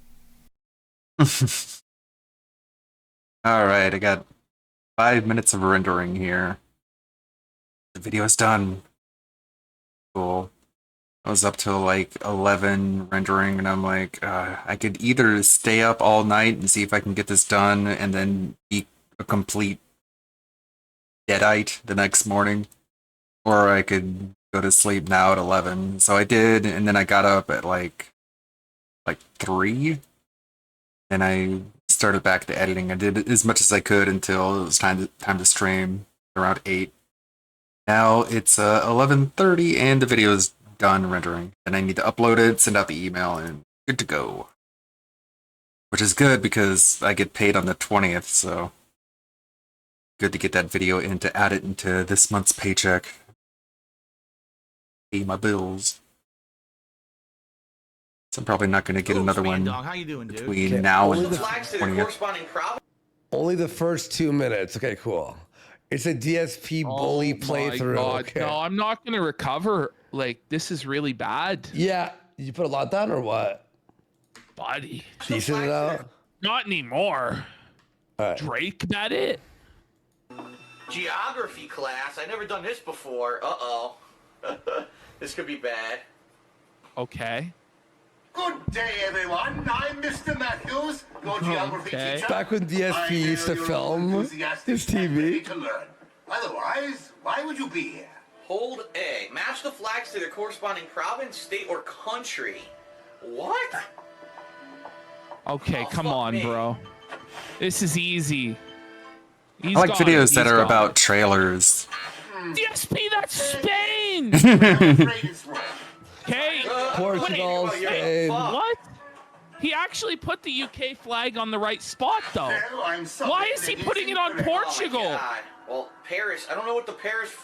All right, I got 5 minutes of rendering here. The video is done. Cool. I was up till like 11 rendering, and I'm like, I could either stay up all night and see if I can get this done and then be a complete deadite the next morning, or I could go to sleep now at 11. So I did, and then I got up at like 3, and I started back to editing. I did as much as I could until it was time to stream around 8. Now it's 11:30, and the video is done rendering, and I need to upload it, send out the email, and good to go. Which is good because I get paid on the 20th, so good to get that video in to add it into this month's paycheck. Pay my bills. So I'm probably not going to get another one How you doing, dude? between now and the Flags to the 20th. corresponding province. Only the first 2 minutes. Okay, cool. It's a DSP bully playthrough. God. Okay. No, I'm not gonna recover. Like, this is really bad. Yeah, you put a lot down or what? Buddy. Decent enough? Not anymore. Right. Drake, that it? Geography class. I've never done this before. Uh-oh. This could be bad. Okay. Good day, everyone. I'm Mr. Matthews, your geography teacher. Back when DSP used to film his TV. To learn. Otherwise, why would you be here? Hold A. Match the flags to their corresponding province, state, or country. What? Okay, come on, bro. This is easy. I like videos that are about trailers. DSP, that's Spain! Okay. Portugal, Spain. What? He actually put the UK flag on the right spot, though. Why is he putting it on Portugal? Oh my God. Well, Paris. I don't know what the Paris.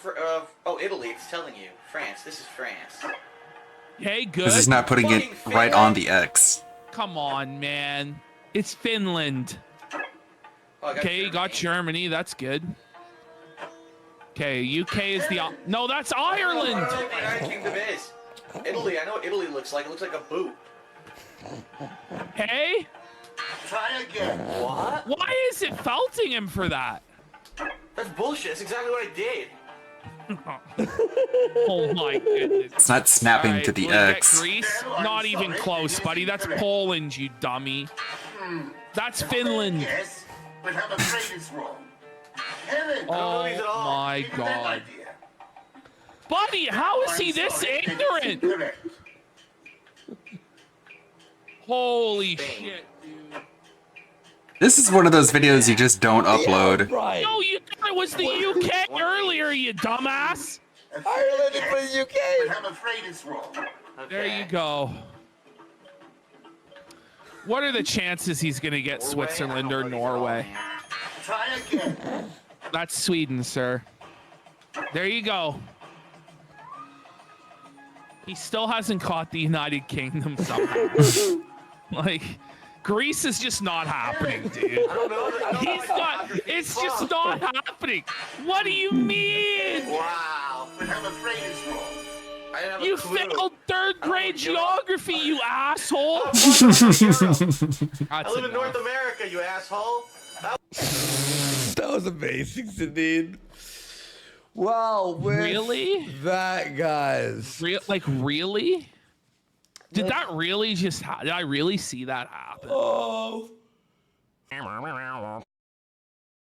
Oh, Italy. It's telling you. France. This is France. Hey, good. This is not putting it right on the X. come on, man. It's Finland. Okay, you got Germany. That's good. Okay, UK is the... No, that's Ireland. I don't know what the United Kingdom is. Italy, I know what Italy looks like. It looks like a boot. Hey? Try again. What? Why is it faulting him for that? That's bullshit. That's exactly what I did. Oh my goodness. It's not snapping All right, to the we get X. Greece? Not even close, buddy. That's Poland, you dummy. That's Finland. Yes, but I'm afraid it's wrong. Helen, Oh my god. Buddy, how is he this ignorant? Holy shit, dude. This is one of those videos you just don't upload. No, you thought it was the UK earlier, you dumbass. Ireland is for the UK. But I'm afraid it's wrong. There you go. What are the chances he's gonna get Switzerland or Norway? Try again. That's Sweden, sir. There you go. He still hasn't caught the United Kingdom somehow. Like, Greece is just not happening, dude. He's not. It's just not happening. What do you mean? Wow. But I'm afraid it's wrong. I have a You clue. failed third grade geography, you asshole. I live in North America, you asshole. That was amazing, Zadine. Wow, Really? that, guys. Really? Did that really just did I really see that happen? Oh.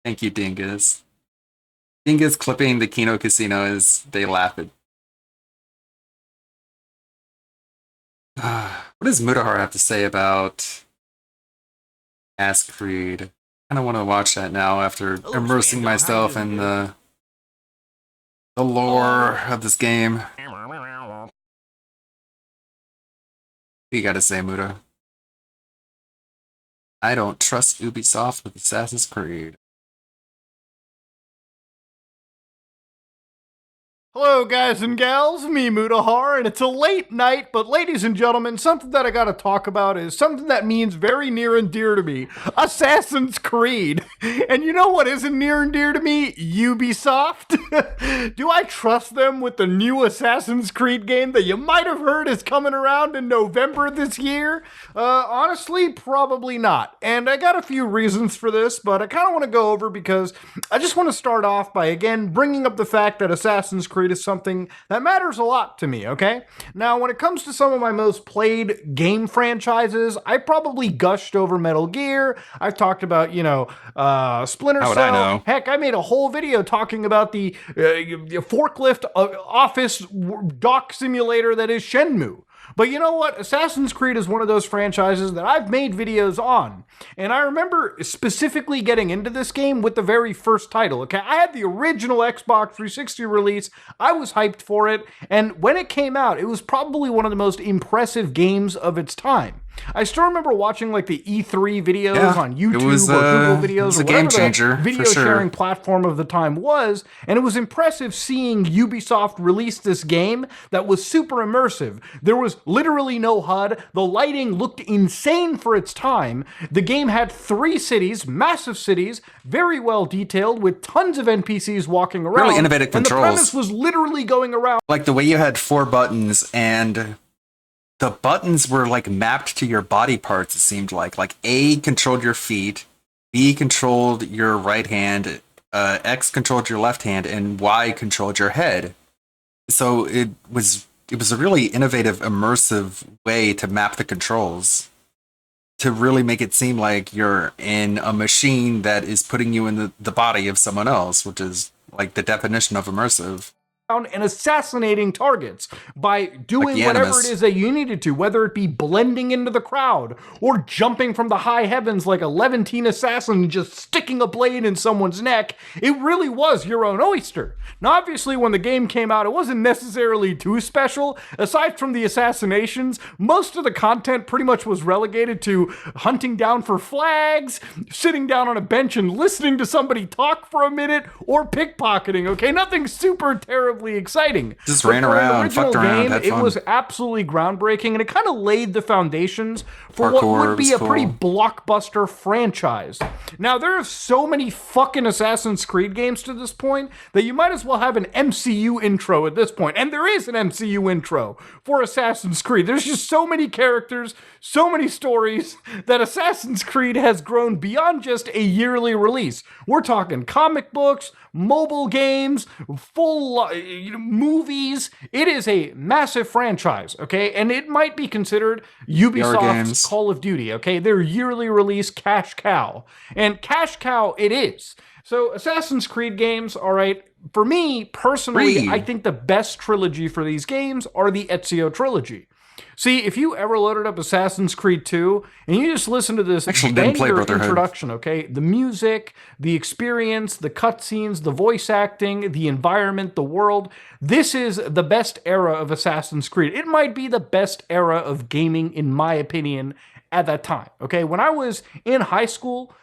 Thank you, Dingus. Dingus clipping the Kino Casino as they laugh at. What does Mutahar have to say about Ask Creed? I kind of want to watch that now after immersing myself in the lore of this game. What do you got to say, Muta? I don't trust Ubisoft with Assassin's Creed. Hello, guys and gals, me Mutahar, and it's a late night, but ladies and gentlemen, something that I gotta talk about is something that means very near and dear to me, Assassin's Creed. And you know what isn't near and dear to me? Ubisoft. Do I trust them with the new Assassin's Creed game that you might have heard is coming around in November this year? Honestly, probably not. And I got a few reasons for this, but I kind of want to go over because I just want to start off by, again, bringing up the fact that Assassin's Creed is something that matters a lot to me, okay? Now, when it comes to some of my most played game franchises, I probably gushed over Metal Gear. I've talked about, Splinter How would Cell. I know? Heck, I made a whole video talking about the forklift office dock simulator that is Shenmue. But you know what? Assassin's Creed is one of those franchises that I've made videos on. And I remember specifically getting into this game with the very first title, okay? I had the original Xbox 360 release. I was hyped for it. And when it came out, it was probably one of the most impressive games of its time. I still remember watching like the E3 videos on YouTube or Google videos, it was or a game whatever changer, the video for sure. sharing platform of the time was, and it was impressive seeing Ubisoft release this game that was super immersive. There was literally no HUD. The lighting looked insane for its time. The game had 3 cities, massive cities, very well detailed, with tons of NPCs walking around. Really innovative and controls. the premise was literally going around. Like the way you had 4 buttons and the buttons were like mapped to your body parts, it seemed like. Like A controlled your feet, B controlled your right hand, X controlled your left hand, and Y controlled your head. So it was a really innovative, immersive way to map the controls to really make it seem like you're in a machine that is putting you in the body of someone else, which is like the definition of immersive. And assassinating targets by doing Like the whatever Animus. it is that you needed to, whether it be blending into the crowd or jumping from the high heavens like a Levantine assassin and just sticking a blade in someone's neck. It really was your own oyster. Now, obviously, when the game came out, it wasn't necessarily too special. Aside from the assassinations, most of the content pretty much was relegated to hunting down for flags, sitting down on a bench and listening to somebody talk for a minute, or pickpocketing, okay? Nothing super terribly incredibly exciting. Just But ran for an around, original fucked around, game, had it fun. was absolutely groundbreaking, and it kind of laid the foundations for what Parkour would be was a pretty cool. blockbuster franchise. Now, there are so many fucking Assassin's Creed games to this point that you might as well have an MCU intro at this point. And there is an MCU intro for Assassin's Creed. There's just so many characters, so many stories that Assassin's Creed has grown beyond just a yearly release. We're talking comic books, mobile games, full movies. It is a massive franchise, okay? And it might be considered Ubisoft's games. Call of Duty, okay? Their yearly release cash cow. And cash cow it is. So Assassin's Creed games, all right, for me personally, Creed. I think the best trilogy for these games are the Ezio trilogy. See, if you ever loaded up Assassin's Creed 2 and you just listen to this Actually didn't play banger Brotherhood. introduction, okay? The music, the experience, the cutscenes, the voice acting, the environment, the world. This is the best era of Assassin's Creed. It might be the best era of gaming, in my opinion, at that time, okay? When I was in high school,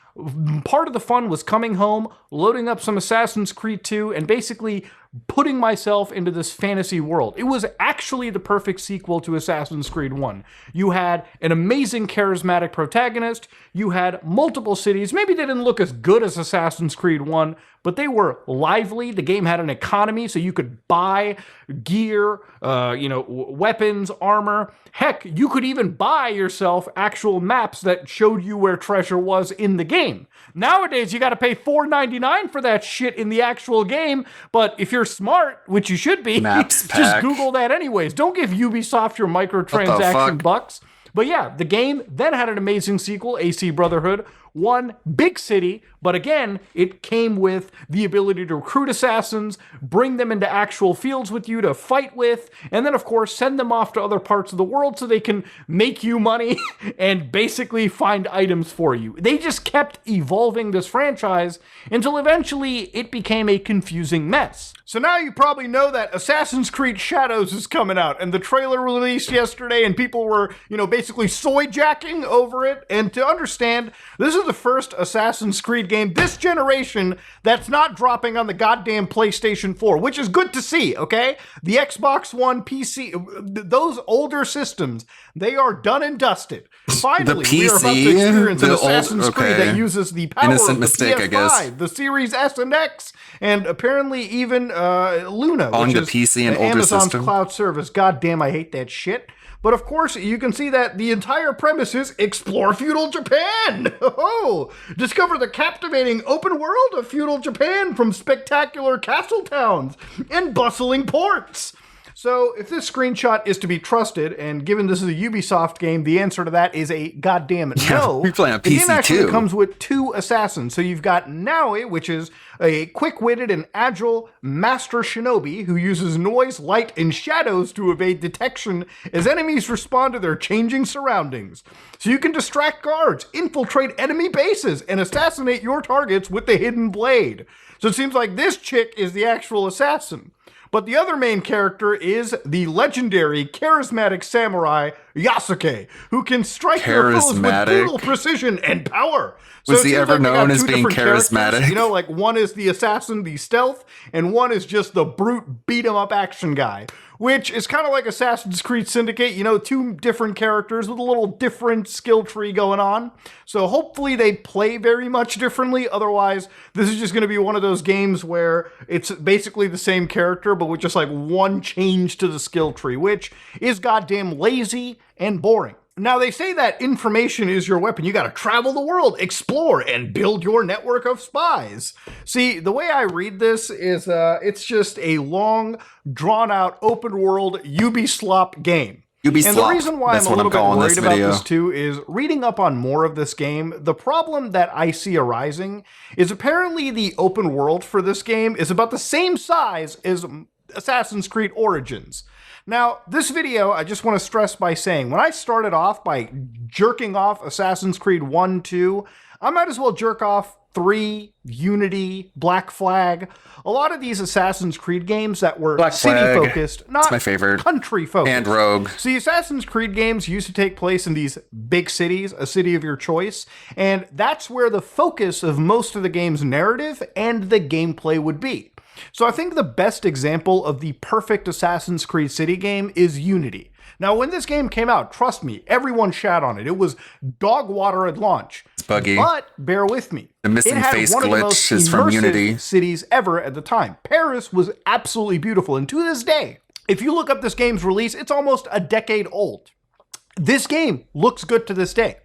part of the fun was coming home, loading up some Assassin's Creed 2, and basically putting myself into this fantasy world. It was actually the perfect sequel to Assassin's Creed 1. You had an amazing, charismatic protagonist. You had multiple cities. Maybe they didn't look as good as Assassin's Creed 1, but they were lively. The game had an economy, so you could buy gear, weapons, armor. Heck, you could even buy yourself actual maps that showed you where treasure was in the game. Nowadays, you got to pay $4.99 for that shit in the actual game, but if you're smart, which you should be, Maps just pack. Google that anyways. Don't give Ubisoft your microtransaction fuck? bucks. But yeah, the game then had an amazing sequel, AC Brotherhood. One big city, but again, it came with the ability to recruit assassins, bring them into actual fields with you to fight with, and then, of course, send them off to other parts of the world so they can make you money and basically find items for you. They just kept evolving this franchise until eventually it became a confusing mess. So now you probably know that Assassin's Creed Shadows is coming out, and the trailer released yesterday, and people were, basically soy jacking over it. And to understand, this is the first Assassin's Creed game this generation that's not dropping on the goddamn PlayStation 4, which is good to see, okay? The Xbox One, PC, those older systems, they are done and dusted. Finally, we are about to experience an Assassin's Creed that uses the power Innocent of the mistake, PS5, I guess. the Series S and X, and apparently even Luna, On which the is PC and older Amazon's system. cloud service. God damn, I hate that shit. But of course, you can see that the entire premise is explore feudal Japan. Oh, discover the captivating open world of feudal Japan from spectacular castle towns and bustling ports. So if this screenshot is to be trusted, and given this is a Ubisoft game, the answer to that is a goddamn no. we play on The game PC actually too. comes with two assassins. So you've got Naoi, which is a quick-witted and agile master shinobi who uses noise, light, and shadows to evade detection as enemies respond to their changing surroundings. So you can distract guards, infiltrate enemy bases, and assassinate your targets with the hidden blade. So it seems like this chick is the actual assassin. But the other main character is the legendary, charismatic samurai Yasuke, who can strike their foes with Charismatic? brutal precision and power. Was it he seems ever like they got known as two being different characters. charismatic? Like one is the assassin, the stealth, and one is just the brute beat-em-up action guy, which is kind of like Assassin's Creed Syndicate, two different characters with a little different skill tree going on. So hopefully they play very much differently. Otherwise, this is just going to be one of those games where it's basically the same character, but with just like one change to the skill tree, which is goddamn lazy and boring. Now, they say that information is your weapon. You got to travel the world, explore, and build your network of spies. See, the way I read this is it's just a long, drawn-out, open-world Ubislop game. Ubislop. And the reason why That's I'm a what little bit calling worried this about video. this too is reading up on more of this game, the problem that I see arising is apparently the open world for this game is about the same size as Assassin's Creed Origins. Now, this video, I just want to stress by saying, when I started off by jerking off Assassin's Creed 1, 2, I might as well jerk off 3, Unity, Black Flag, a lot of these Assassin's Creed games that were Black Flag. city-focused, not my favorite. country-focused. And Rogue. See, Assassin's Creed games used to take place in these big cities, a city of your choice, and that's where the focus of most of the game's narrative and the gameplay would be. So I think the best example of the perfect Assassin's Creed City game is Unity. Now, when this game came out, trust me, everyone shat on it. It was dog water at launch. It's buggy. But bear with me. The missing it had face one of the glitch most is from immersive Unity. cities ever at the time. Paris was absolutely beautiful, and to this day, if you look up this game's release, it's almost a decade old. This game looks good to this day.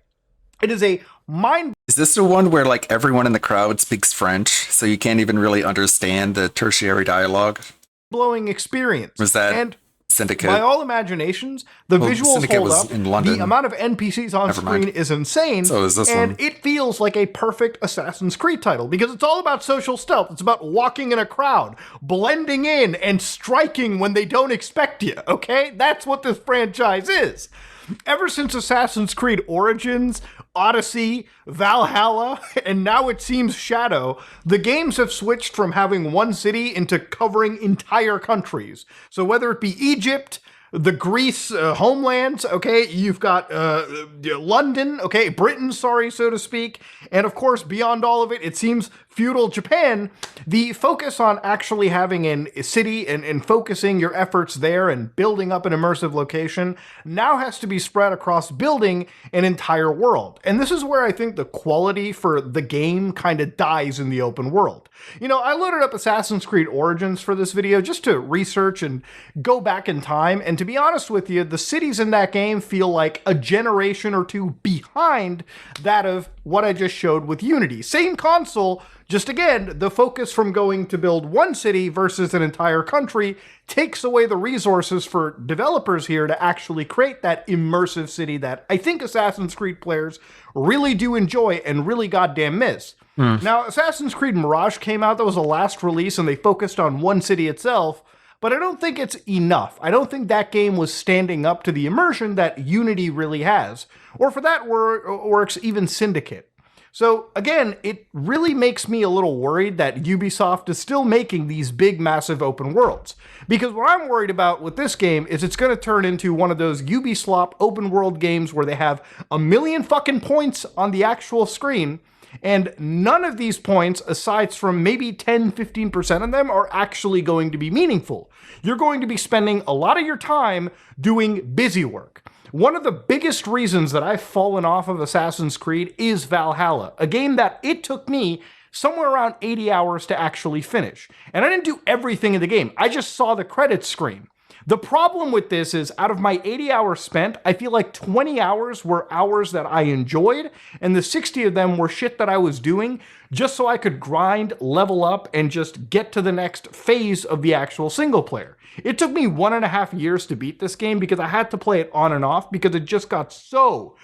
It is a mind. Is this the one where like everyone in the crowd speaks French, so you can't even really understand the tertiary dialogue? Blowing experience. Was that and Syndicate? by all imaginations, the visuals Syndicate hold was up. in London. The amount of NPCs on screen is insane. So is this and one. it feels like a perfect Assassin's Creed title because it's all about social stealth. It's about walking in a crowd, blending in, and striking when they don't expect you, okay? That's what this franchise is. Ever since Assassin's Creed Origins, Odyssey, Valhalla, and now it seems Shadow, the games have switched from having one city into covering entire countries. So whether it be Egypt, the Greece homelands, okay, you've got London, okay, Britain, sorry, so to speak, and of course, beyond all of it, it seems feudal Japan, the focus on actually having a city and focusing your efforts there and building up an immersive location now has to be spread across building an entire world. And this is where I think the quality for the game kind of dies in the open world. You know, I loaded up Assassin's Creed Origins for this video just to research and go back in time, and to be honest with you, the cities in that game feel like a generation or two behind that of what I just showed with Unity. Same console, just again, the focus from going to build one city versus an entire country takes away the resources for developers here to actually create that immersive city that I think Assassin's Creed players really do enjoy and really goddamn miss. Now, Assassin's Creed Mirage came out, that was the last release, and they focused on one city itself, but I don't think it's enough. I don't think that game was standing up to the immersion that Unity really has, or for that works, even Syndicate. So again, it really makes me a little worried that Ubisoft is still making these big, massive open worlds. Because what I'm worried about with this game is it's going to turn into one of those Ubisoft open world games where they have a million fucking points on the actual screen, and none of these points, aside from maybe 10-15% of them, are actually going to be meaningful. You're going to be spending a lot of your time doing busy work. One of the biggest reasons that I've fallen off of Assassin's Creed is Valhalla, a game that it took me somewhere around 80 hours to actually finish. And I didn't do everything in the game. I just saw the credits screen. The problem with this is, out of my 80 hours spent, I feel like 20 hours were hours that I enjoyed, and the 60 of them were shit that I was doing just so I could grind, level up, and just get to the next phase of the actual single player. It took me 1.5 years to beat this game because I had to play it on and off because it just got so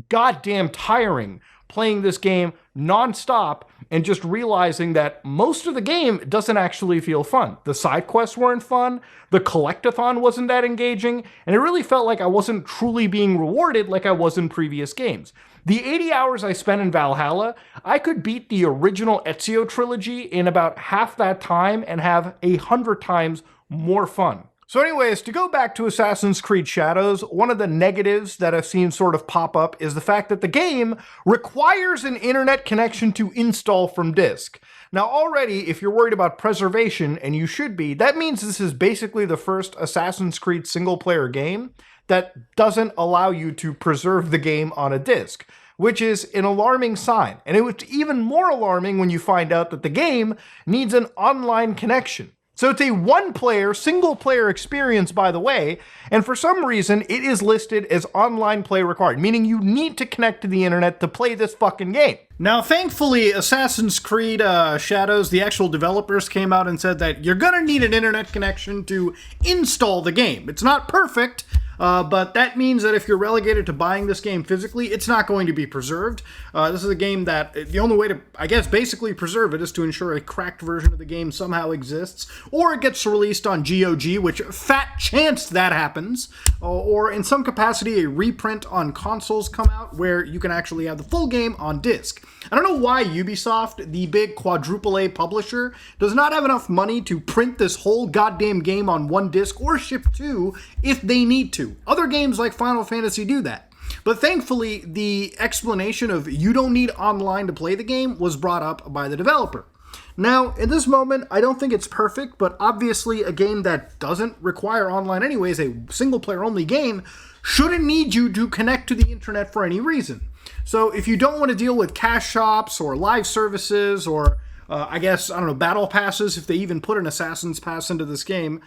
goddamn tiring playing this game non-stop and just realizing that most of the game doesn't actually feel fun. The side quests weren't fun, the collectathon wasn't that engaging, and it really felt like I wasn't truly being rewarded like I was in previous games. The 80 hours I spent in Valhalla, I could beat the original Ezio trilogy in about half that time and have 100 times more fun. So anyways, to go back to Assassin's Creed Shadows, one of the negatives that I've seen sort of pop up is the fact that the game requires an internet connection to install from disk. Now already, if you're worried about preservation, and you should be, that means this is basically the first Assassin's Creed single-player game that doesn't allow you to preserve the game on a disk, which is an alarming sign. And it was even more alarming when you find out that the game needs an online connection. So it's a one-player, single-player experience, by the way, and for some reason, it is listed as online play required, meaning you need to connect to the internet to play this fucking game. Now, thankfully, Assassin's Creed Shadows, the actual developers came out and said that you're gonna need an internet connection to install the game. It's not perfect, but that means that if you're relegated to buying this game physically, it's not going to be preserved. This is a game that the only way to, I guess, basically preserve it is to ensure a cracked version of the game somehow exists, or it gets released on GOG, which fat chance that happens, or in some capacity a reprint on consoles come out where you can actually have the full game on disc. I don't know why Ubisoft, the big quadruple A publisher, does not have enough money to print this whole goddamn game on one disc or ship two if they need to. Other games like Final Fantasy do that. But thankfully, the explanation of you don't need online to play the game was brought up by the developer. Now, in this moment, I don't think it's perfect, but obviously a game that doesn't require online anyways, a single-player only game, shouldn't need you to connect to the internet for any reason. So if you don't want to deal with cash shops or live services or, battle passes, if they even put an Assassin's Pass into this game,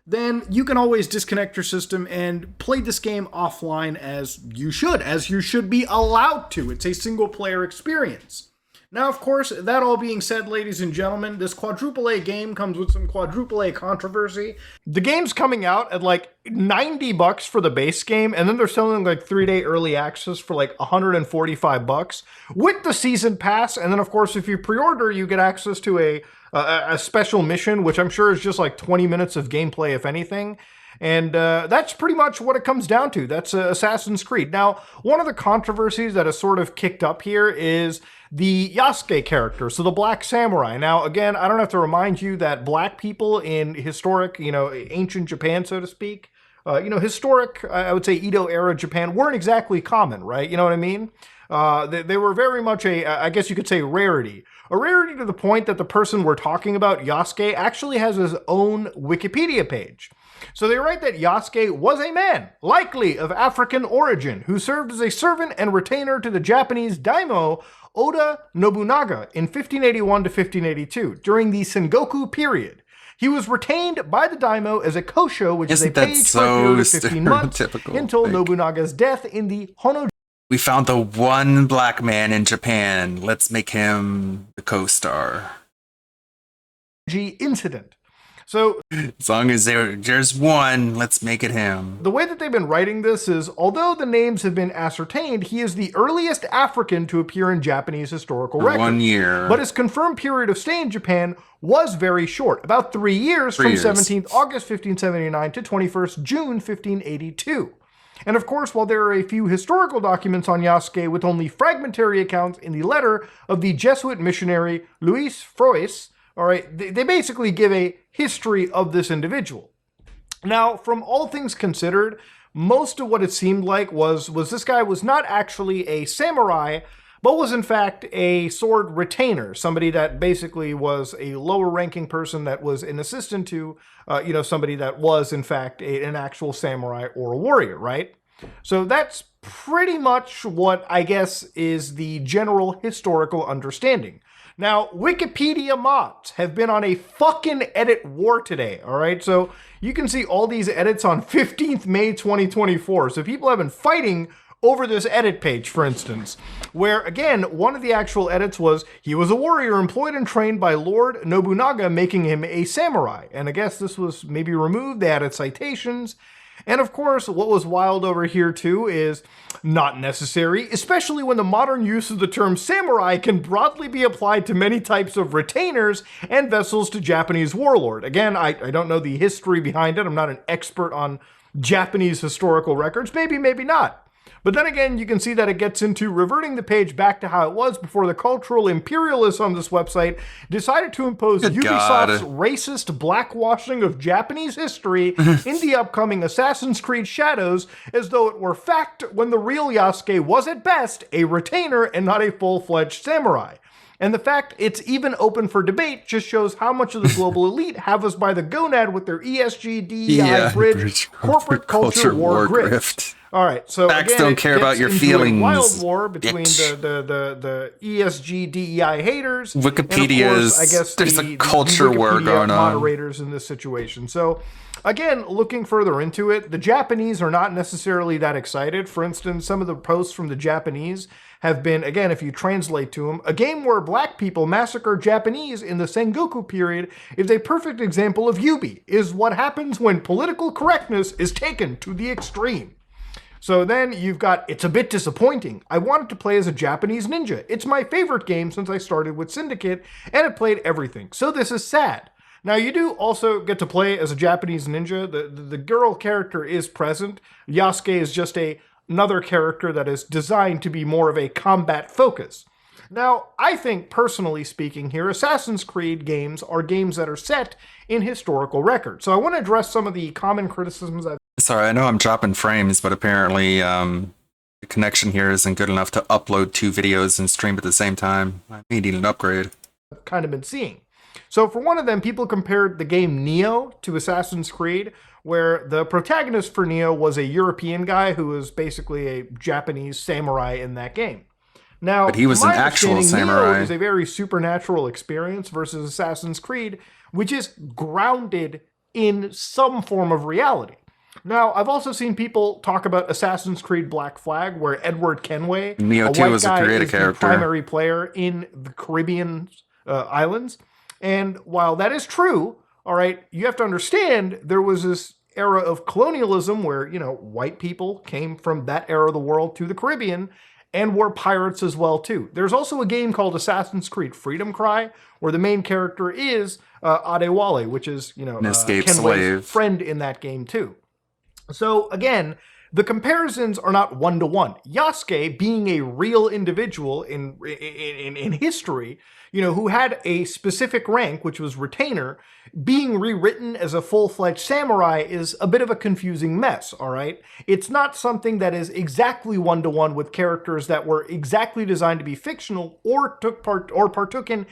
then you can always disconnect your system and play this game offline as you should be allowed to. It's a single-player experience. Now, of course, that all being said, ladies and gentlemen, this quadruple A game comes with some quadruple A controversy. The game's coming out at like $90 for the base game, and then they're selling like 3-day early access for like $145 with the season pass. And then, of course, if you pre-order, you get access to a special mission, which I'm sure is just like 20 minutes of gameplay, if anything. And that's pretty much what it comes down to. That's Assassin's Creed. Now, one of the controversies that has sort of kicked up here is the Yasuke character, so the Black Samurai. Now, again, I don't have to remind you that black people in historic, ancient Japan, so to speak, historic, I would say Edo-era Japan, weren't exactly common, right? You know what I mean? They were very much I guess you could say, rarity. A rarity to the point that the person we're talking about, Yasuke, actually has his own Wikipedia page. So they write that Yasuke was a man, likely of African origin, who served as a servant and retainer to the Japanese daimyo Oda Nobunaga in 1581 to 1582, during the Sengoku period. He was retained by the daimyo as a kosho, which is a page for a period of 15 months, until Nobunaga's death in the Honoji. We found the one black man in Japan. Let's make him the co-star. Incident. So, as long as there's one, let's make it him. The way that they've been writing this is, although the names have been ascertained, he is the earliest African to appear in Japanese historical records. 1 year. But his confirmed period of stay in Japan was very short, about 3 years, from 17th August 1579 to 21st June 1582. And of course, while there are a few historical documents on Yasuke with only fragmentary accounts in the letter of the Jesuit missionary Louis Frois, all right, they basically give a history of this individual. Now, from all things considered, most of what it seemed like was this guy was not actually a samurai, but was in fact a sword retainer, somebody that basically was a lower ranking person that was an assistant to, somebody that was in fact an actual samurai or a warrior, right? So that's pretty much what I guess is the general historical understanding. Now, Wikipedia mods have been on a fucking edit war today, all right? So you can see all these edits on 15th May 2024. So people have been fighting over this edit page, for instance, where, again, one of the actual edits was, he was a warrior employed and trained by Lord Nobunaga, making him a samurai. And I guess this was maybe removed. They added citations. And of course, what was wild over here too is not necessary, especially when the modern use of the term samurai can broadly be applied to many types of retainers and vessels to Japanese warlord. Again, I don't know the history behind it. I'm not an expert on Japanese historical records. Maybe, maybe not. But then again, you can see that it gets into reverting the page back to how it was before the cultural imperialists on this website decided to impose Ubisoft's racist blackwashing of Japanese history in the upcoming Assassin's Creed Shadows, as though it were fact when the real Yasuke was at best a retainer and not a full-fledged samurai. And the fact it's even open for debate just shows how much of the global elite have us by the gonad with their ESG, DEI, bridge, corporate culture war grift. All right, so facts again, don't care about your feelings. A wild war between the ESG, DEI haters. Wikipedia and of course, I guess there's a culture war going on. Moderators in this situation. So again, looking further into it, the Japanese are not necessarily that excited. For instance, some of the posts from the Japanese have been, again, if you translate to them, a game where black people massacre Japanese in the Sengoku period is a perfect example of Yubi, is what happens when political correctness is taken to the extreme. So then you've got, it's a bit disappointing. I wanted to play as a Japanese ninja. It's my favorite game since I started with Syndicate, and it played everything. So this is sad. Now, you do also get to play as a Japanese ninja. The girl character is present. Yasuke is just another character that is designed to be more of a combat focus. Now, I think, personally speaking here, Assassin's Creed games are games that are set in historical records. So I want to address some of the common criticisms I've... Sorry, I know I'm dropping frames, but apparently the connection here isn't good enough to upload 2 videos and stream at the same time. I may need an upgrade. I've kind of been seeing. So for one of them, people compared the game Neo to Assassin's Creed, where the protagonist for Neo was a European guy who was basically a Japanese samurai in that game. Now, but he was an actual samurai. Neo is a very supernatural experience versus Assassin's Creed, which is grounded in some form of reality. Now, I've also seen people talk about Assassin's Creed Black Flag, where Edward Kenway, Neo 2 is a creative character, the primary player in the Caribbean islands. And while that is true, all right, you have to understand there was this era of colonialism where, you know, white people came from that era of the world to the Caribbean and were pirates as well, too. There's also a game called Assassin's Creed Freedom Cry, where the main character is Adewale, which is, you know, an escaped Kenway's slave friend in that game, too. So, again, the comparisons are not one-to-one. Yasuke, being a real individual in history, you know, who had a specific rank, which was retainer, being rewritten as a full-fledged samurai is a bit of a confusing mess, all right? It's not something that is exactly one-to-one with characters that were exactly designed to be fictional or partook in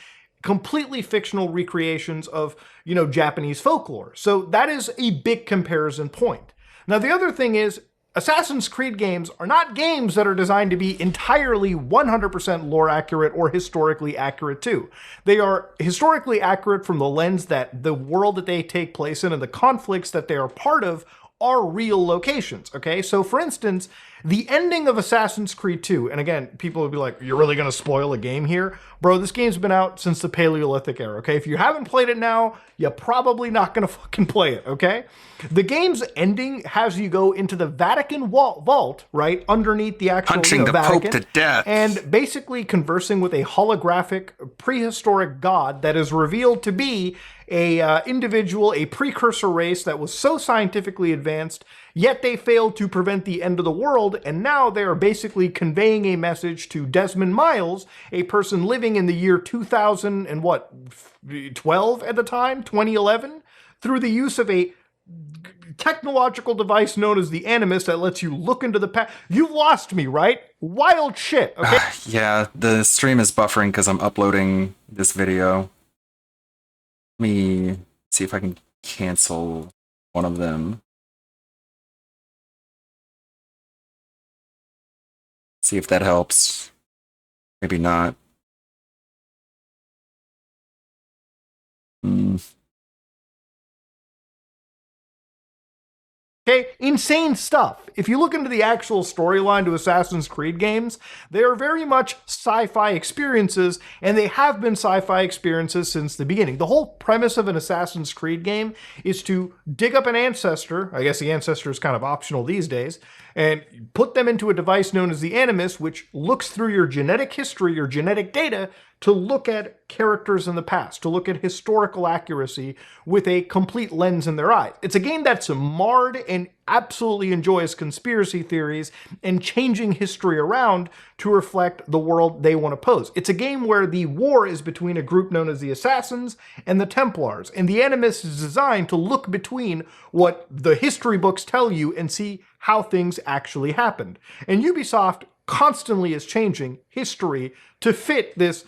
completely fictional recreations of, you know, Japanese folklore. So that is a big comparison point. Now, the other thing is, Assassin's Creed games are not games that are designed to be entirely 100% lore accurate or historically accurate too. They are historically accurate from the lens that the world that they take place in and the conflicts that they are part of are real locations, okay? So for instance, the ending of Assassin's Creed 2, and again, people would be like, you're really gonna spoil a game here? Bro, this game's been out since the Paleolithic era, okay? If you haven't played it now, you're probably not gonna fucking play it, okay? The game's ending has you go into the Vatican vault, right? Underneath the actual punching the Vatican, Pope to death. And basically conversing with a holographic prehistoric god that is revealed to be a individual, a precursor race that was so scientifically advanced, yet they failed to prevent the end of the world, and now they are basically conveying a message to Desmond Miles, a person living in the year 2012 at the time, 2011, through the use of a technological device known as the Animus that lets you look into the past. You've lost me, right? Wild shit, okay? Yeah, the stream is buffering because I'm uploading this video. Let me see if I can cancel one of them. See if that helps. Maybe not. Okay, insane stuff. If you look into the actual storyline to Assassin's Creed games, they are very much sci-fi experiences, and they have been sci-fi experiences since the beginning. The whole premise of an Assassin's Creed game is to dig up an ancestor, I guess the ancestor is kind of optional these days, and put them into a device known as the Animus, which looks through your genetic history, your genetic data, to look at characters in the past, to look at historical accuracy with a complete lens in their eyes. It's a game that's marred and absolutely enjoys conspiracy theories and changing history around to reflect the world they want to pose. It's a game where the war is between a group known as the Assassins and the Templars, and the Animus is designed to look between what the history books tell you and see how things actually happened. And Ubisoft constantly is changing history to fit this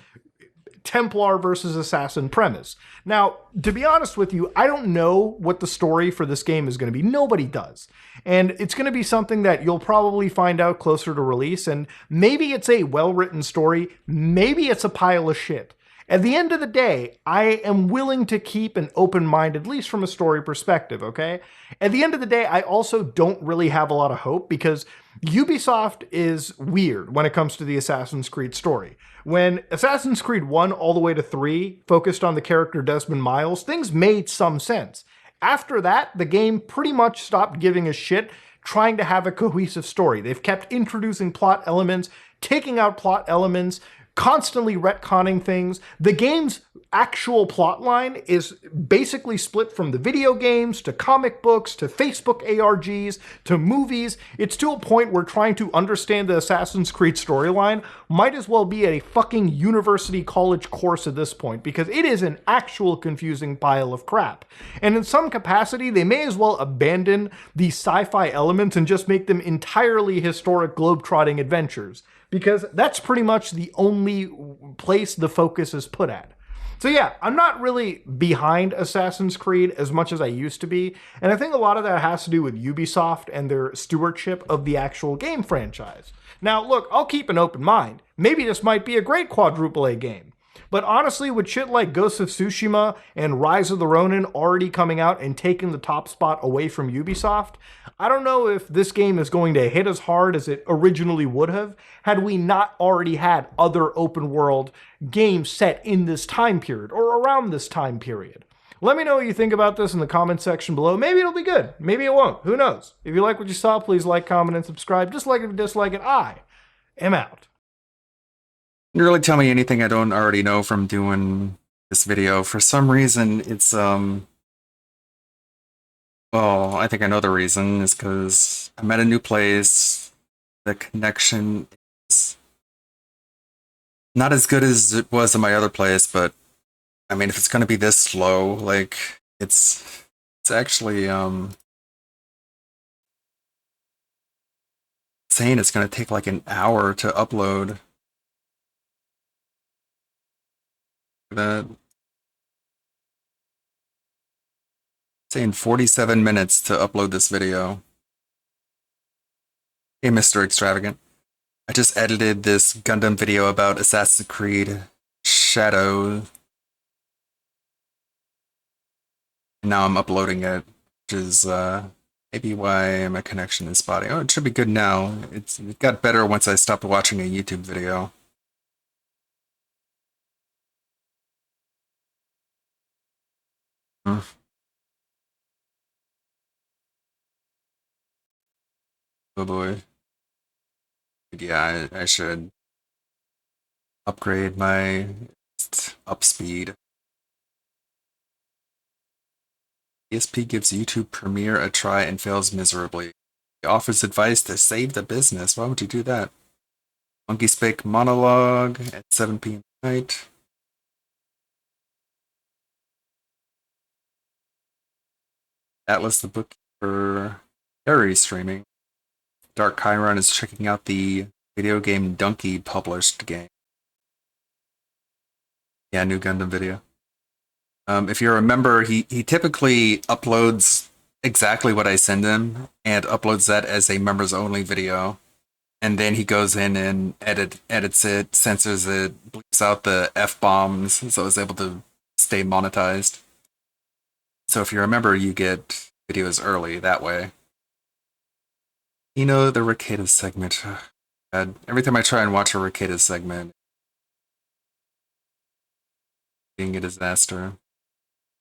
Templar versus Assassin premise. Now, to be honest with you, I don't know what the story for this game is going to be. Nobody does. And it's going to be something that you'll probably find out closer to release, and maybe it's a well-written story, maybe it's a pile of shit. At the end of the day, I am willing to keep an open mind, at least from a story perspective, okay? At the end of the day, I also don't really have a lot of hope because Ubisoft is weird when it comes to the Assassin's Creed story. When Assassin's Creed 1 all the way to 3 focused on the character Desmond Miles, things made some sense. After that, the game pretty much stopped giving a shit trying to have a cohesive story. They've kept introducing plot elements, taking out plot elements, constantly retconning things. The game's actual plot line is basically split from the video games to comic books to Facebook ARGs to movies. It's to a point where trying to understand the Assassin's Creed storyline might as well be a fucking university college course at this point because it is an actual confusing pile of crap. And in some capacity, they may as well abandon the sci-fi elements and just make them entirely historic globetrotting adventures, because that's pretty much the only place the focus is put at. So yeah, I'm not really behind Assassin's Creed as much as I used to be, and I think a lot of that has to do with Ubisoft and their stewardship of the actual game franchise. Now, look, I'll keep an open mind. Maybe this might be a great quadruple A game. But honestly, with shit like Ghost of Tsushima and Rise of the Ronin already coming out and taking the top spot away from Ubisoft, I don't know if this game is going to hit as hard as it originally would have had we not already had other open world games set in this time period or around this time period. Let me know what you think about this in the comment section below. Maybe it'll be good. Maybe it won't. Who knows? If you like what you saw, please like, comment, and subscribe. Dislike it if you dislike it. I am out. You really tell me anything I don't already know from doing this video. For some reason, it's, well, I think I know the reason. Is because I'm at a new place. The connection is not as good as it was in my other place, but I mean, if it's going to be this slow, like, it's actually, saying it's going to take like an hour to upload. That saying 47 minutes to upload this video. Hey, Mr. Extravagant. I just edited this Gundam video about Assassin's Creed Shadow. And now I'm uploading it, which is maybe why my connection is spotty. Oh, it should be good now. It got better once I stopped watching a YouTube video. Oh boy. Yeah, I should upgrade my up speed. ESP gives YouTube Premiere a try and fails miserably. He offers advice to save the business. Why would you do that? Monkey Spake monologue at 7 p.m. tonight. Atlas the Bookkeeper Harry streaming. Dark Chiron is checking out the video game Donkey published game. Yeah, new Gundam video. If you remember, he typically uploads exactly what I send him and uploads that as a members only video. And then he goes in and edits it, censors it, bleeps out the F-bombs, so it's able to stay monetized. So if you remember, you get videos early that way. You know, the Ricada segment. God, every time I try and watch a Ricada segment, being a disaster.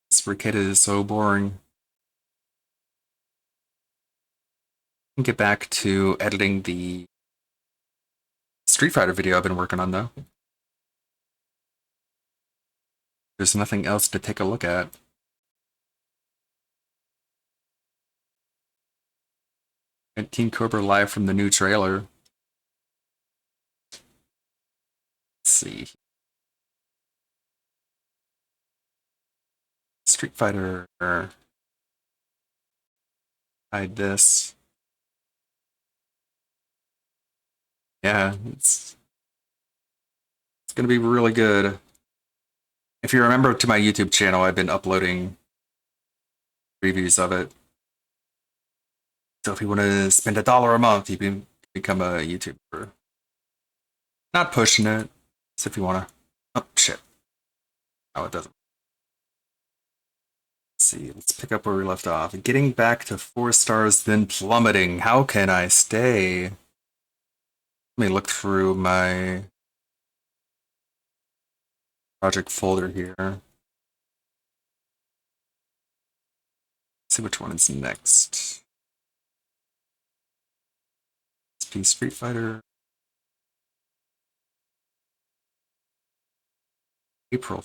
This Ricada is so boring. I can get back to editing the Street Fighter video I've been working on, though. There's nothing else to take a look at. And Teen Cobra live from the new trailer. Let's see. Street Fighter. Hide this. Yeah, it's gonna be really good. If you remember to my YouTube channel, I've been uploading reviews of it. So if you want to spend $1 a month, you can become a YouTuber. Not pushing it. So if you want to... Oh, shit. Oh, it doesn't. Let's see. Let's pick up where we left off. Getting back to 4 stars, then plummeting. How can I stay? Let me look through my project folder here. See which one is next. SP Street Fighter. April.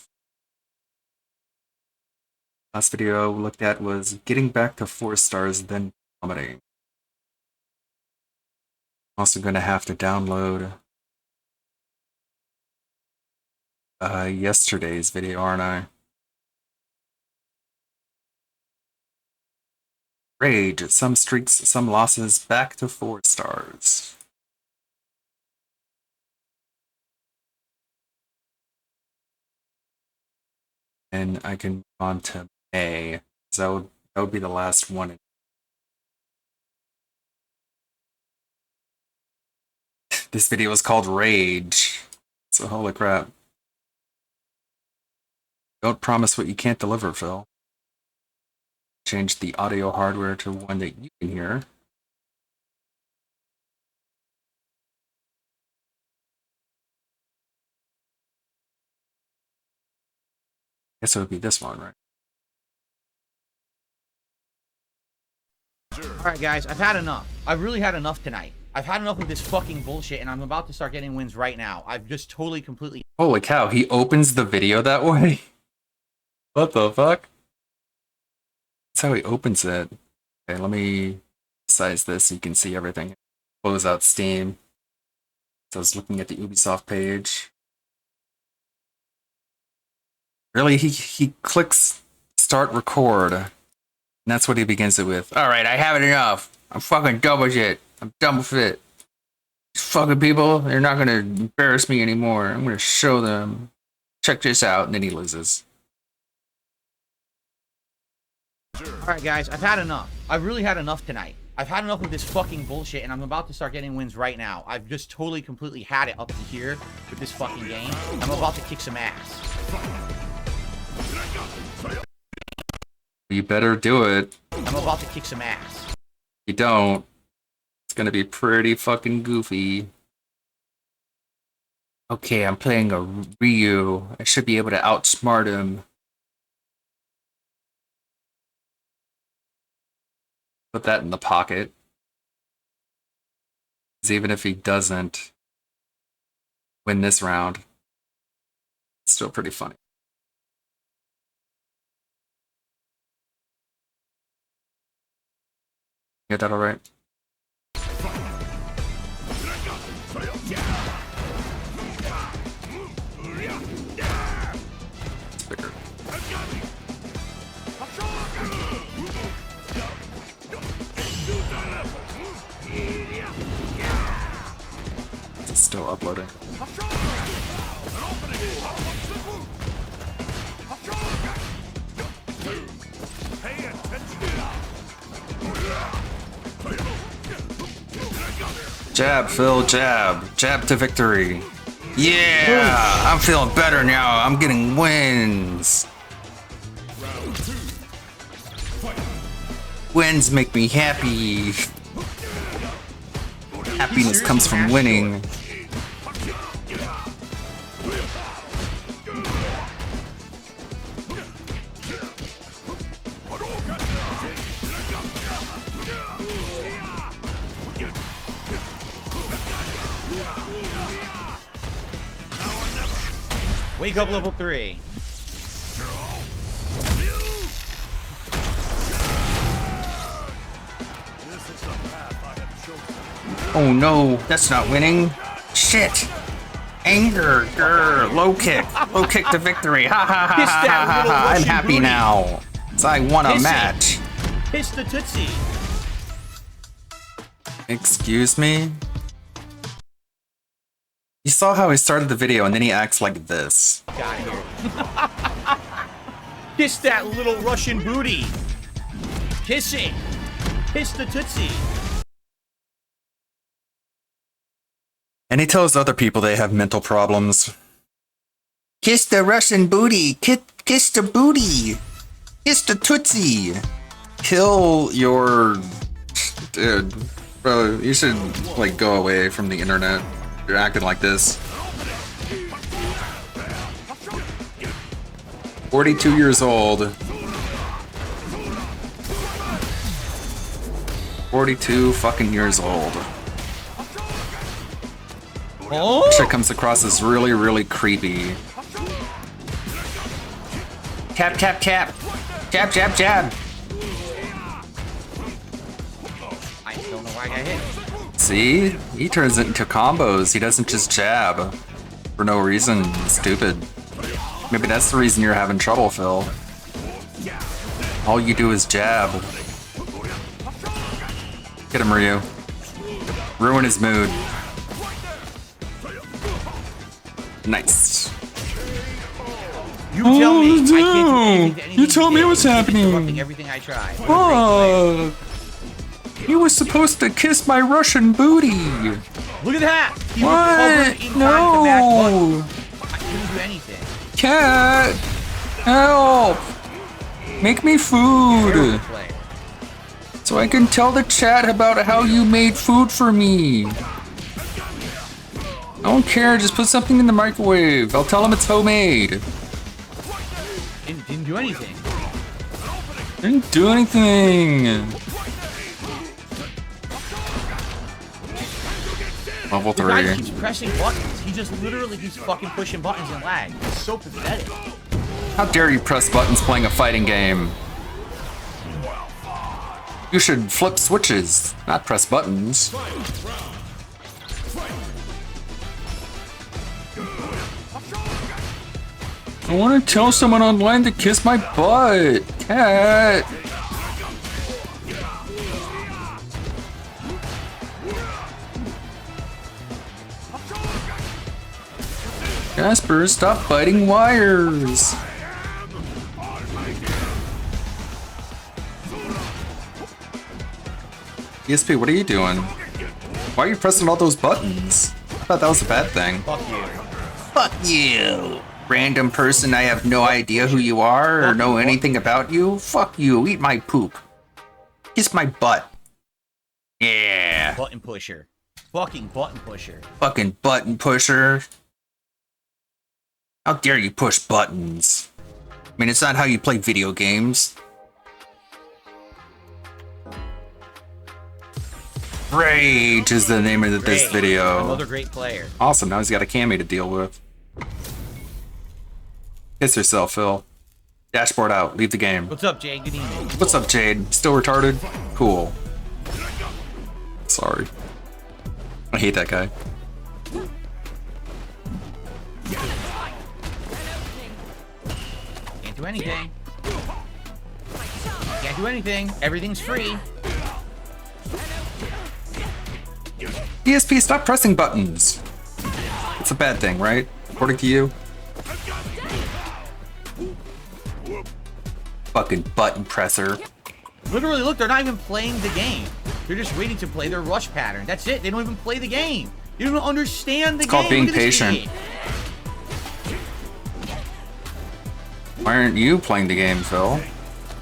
Last video we looked at was getting back to 4 stars, then plummeting. I'm also going to have to download yesterday's video, aren't I? Rage, some streaks, some losses, back to 4 stars. and I can move on to May. So that would be the last one. This video is called Rage. So holy crap. Don't promise what you can't deliver, Phil. Change the audio hardware to one that you can hear. Guess it would be this one, right? Alright guys, I've had enough. I've really had enough tonight. I've had enough of this fucking bullshit, and I'm about to start getting wins right now. I've just totally, completely... Holy cow, he opens the video that way? What the fuck? That's how he opens it. Okay, let me size this so you can see everything. Close out Steam. So I was looking at the Ubisoft page. Really, he clicks start record. And that's what he begins it with. Alright, I have it enough. I'm fucking done with it. I'm done with it. These fucking people, they're not gonna embarrass me anymore. I'm gonna show them. Check this out, and then he loses. Alright guys, I've had enough. I've really had enough tonight. I've had enough of this fucking bullshit, and I'm about to start getting wins right now. I've just totally, completely had it up to here with this fucking game. I'm about to kick some ass. You better do it. I'm about to kick some ass. If you don't, it's gonna be pretty fucking goofy. Okay, I'm playing a Ryu. I should be able to outsmart him. Put that in the pocket. Because even if he doesn't win this round, it's still pretty funny. Get that all right? It's bigger. It's still uploading. Jab, Phil, jab. Jab to victory. Yeah! I'm feeling better now. I'm getting wins. Wins make me happy. Happiness comes from winning. Wake up level 3. Oh no, that's not winning. Shit. Anger. Grr. Low kick. Low kick to victory. Ha ha ha ha ha ha. I'm happy now. So I won a match. Piss the Tootsie. Excuse me? You saw how he started the video and then he acts like this. Got here. Kiss that little Russian booty. Kiss it. Piss the Tootsie. And he tells other people they have mental problems. Kiss the Russian booty. Kiss the booty. Kiss the Tootsie. Kill your... Dude, bro, you should, like, go away from the internet. You're acting like this. 42 years old. 42 fucking years old. Oh? Shit comes across as really, really creepy. Tap, tap, tap. Jab, jab, jab. I don't know why I got hit. See? He turns it into combos. He doesn't just jab. For no reason. Stupid. Maybe that's the reason you're having trouble, Phil. All you do is jab. Get him, Ryu. Ruin his mood. You tell me. I can't do anything to anything You tell me what's happening. Interrupting everything I try. What He was supposed to kiss my Russian booty. Look at that. He What? recovered in time to match No. buttons. I couldn't do anything. Cat, help! Make me food. So I can tell the chat about how you made food for me. I don't care, just put something in the microwave. I'll tell them it's homemade. Didn't do anything. Didn't do anything. Level The guy 3. keeps pressing buttons. He just literally keeps fucking pushing buttons and lag. It's so pathetic. How dare you press buttons playing a fighting game? You should flip switches, not press buttons. I want to tell someone online to kiss my butt. Cat. Jasper, stop biting wires. ESP, what are you doing? Why are you pressing all those buttons? I thought that was a bad thing. Fuck you. Fuck you. Random person, I have no idea who you are or know anything about you. Fuck you, eat my poop. Kiss my butt. Yeah. Button pusher. Fucking button pusher. Fucking button pusher. How dare you push buttons? I mean, it's not how you play video games. Rage is the name of this video. Another great player. Awesome, now he's got a Cammy to deal with. Kiss yourself, Phil. Dashboard out, leave the game. What's up, Jade? Good evening. What's up, Jade? Still retarded? Cool. Sorry. I hate that guy. Can't do anything. Can't do anything. Everything's free. ESP, stop pressing buttons. It's a bad thing, right? According to you? Fucking button presser. Literally, look, they're not even playing the game. They're just waiting to play their rush pattern. That's it. They don't even play the game. You don't understand the It's game. called being Look at this patient. idiot. Why aren't you playing the game, Phil?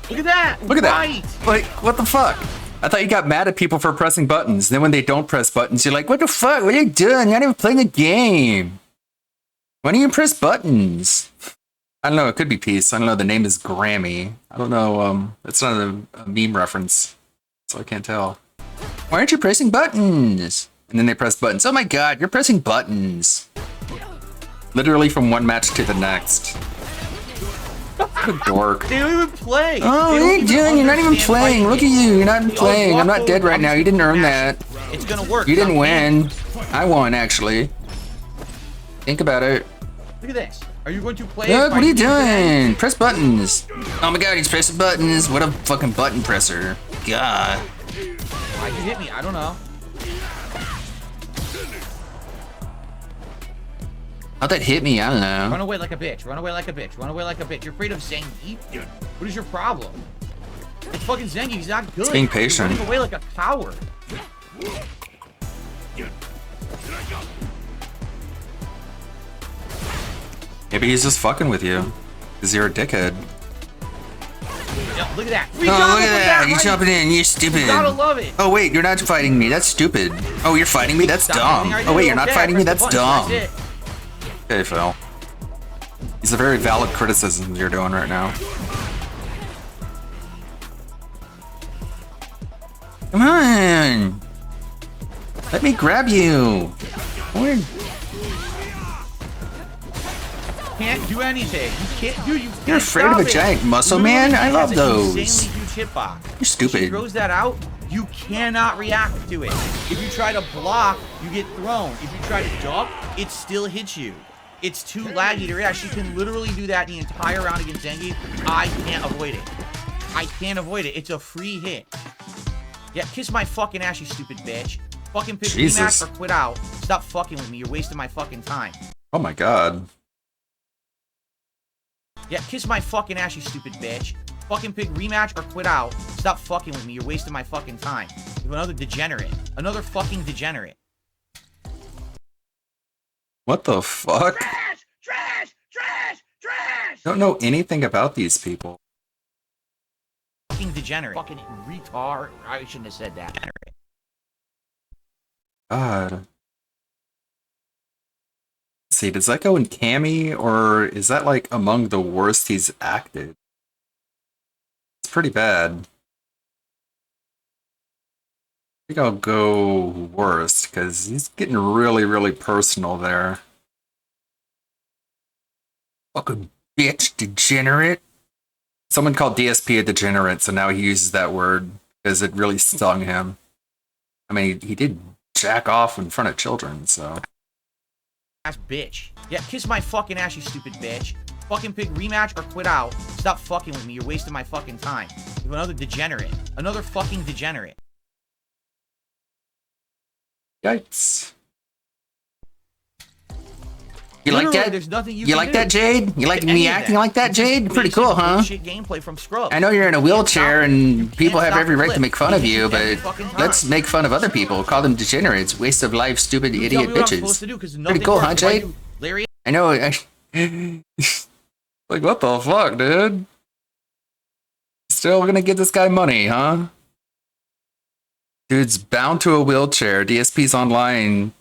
Look at that. Look at that. Right. Like, what the fuck? I thought you got mad at people for pressing buttons. Then when they don't press buttons, you're like, what the fuck? What are you doing? You're not even playing a game. Why don't you press buttons? I don't know. It could be Peace. I don't know. The name is Grammy. I don't know. It's not a meme reference, so I can't tell. Why aren't you pressing buttons? And then they press buttons. Oh my god, you're pressing buttons. Literally from one match to the next. What a dork. They don't even play. Oh, what are you doing? You're not even playing. Look at you. You're not playing. I'm not dead right now. You didn't earn that. It's gonna work. You didn't win. I won, actually. Think about it. Look at this. Are you going to play? Look, what are you doing? Press buttons. Oh my god, he's pressing buttons. What a fucking button presser. God. Why'd you hit me? I don't know. How'd that hit me? I don't know. Run away like a bitch. Run away like a bitch. Run away like a bitch. You're afraid of Zangief? What is your problem? It's fucking Zangief. He's not good. It's being patient. You're running away like a coward. Maybe he's just fucking with you. Because you're a dickhead. Yep, look at that. Oh, look at that. You're jumping in. You're stupid. You gotta love it. Oh, wait. You're not fighting me. That's stupid. Oh, you're fighting me? That's dumb. Oh, wait. You're not fighting me? That's dumb. Okay, Phil. These are very valid criticisms you're doing right now. Come on. Let me grab you. Can't do anything. You can't do. You're afraid of a giant muscle man? I love those. Insanely huge hitbox. You're stupid. She throws that out. You cannot react to it. If you try to block, you get thrown. If you try to duck, it still hits you. It's too laggy to react. She can literally do that the entire round against Zangief. I can't avoid it. I can't avoid it. It's a free hit. Yeah, kiss my fucking ass, you stupid bitch. Fucking pick me back or quit out. Stop fucking with me. You're wasting my fucking time. Oh my god. Yeah, kiss my fucking ass, you stupid bitch. Fucking pig, rematch or quit out. Stop fucking with me. You're wasting my fucking time. You're another degenerate. Another fucking degenerate. What the fuck? Trash! Don't know anything about these people. Fucking degenerate. Fucking retard. I shouldn't have said that. Degenerate. God. Let's see, does that go in Cammy, or is that like among the worst he's acted? It's pretty bad. I think I'll go worst, because he's getting really, really personal there. Fucking bitch, degenerate. Someone called DSP a degenerate, so now he uses that word because it really stung him. I mean, he did jack off in front of children, so. Ass bitch. Yeah, kiss my fucking ass, you stupid bitch. Fucking pig, rematch or quit out. Stop fucking with me. You're wasting my fucking time. You're another degenerate. Another fucking degenerate. Yikes. You like that? There's nothing you like that, Jade? You like me acting like that, Jade? Pretty cool, huh? Shit gameplay from Scrubs. I know you're in a wheelchair and people have every right to make fun of you, but let's make fun of other people. Call them degenerates, waste of life, stupid idiot bitches. Pretty cool, huh, Jade? I know. Like, what the fuck, dude? Still gonna get this guy money, huh? Dude's bound to a wheelchair. DSP's online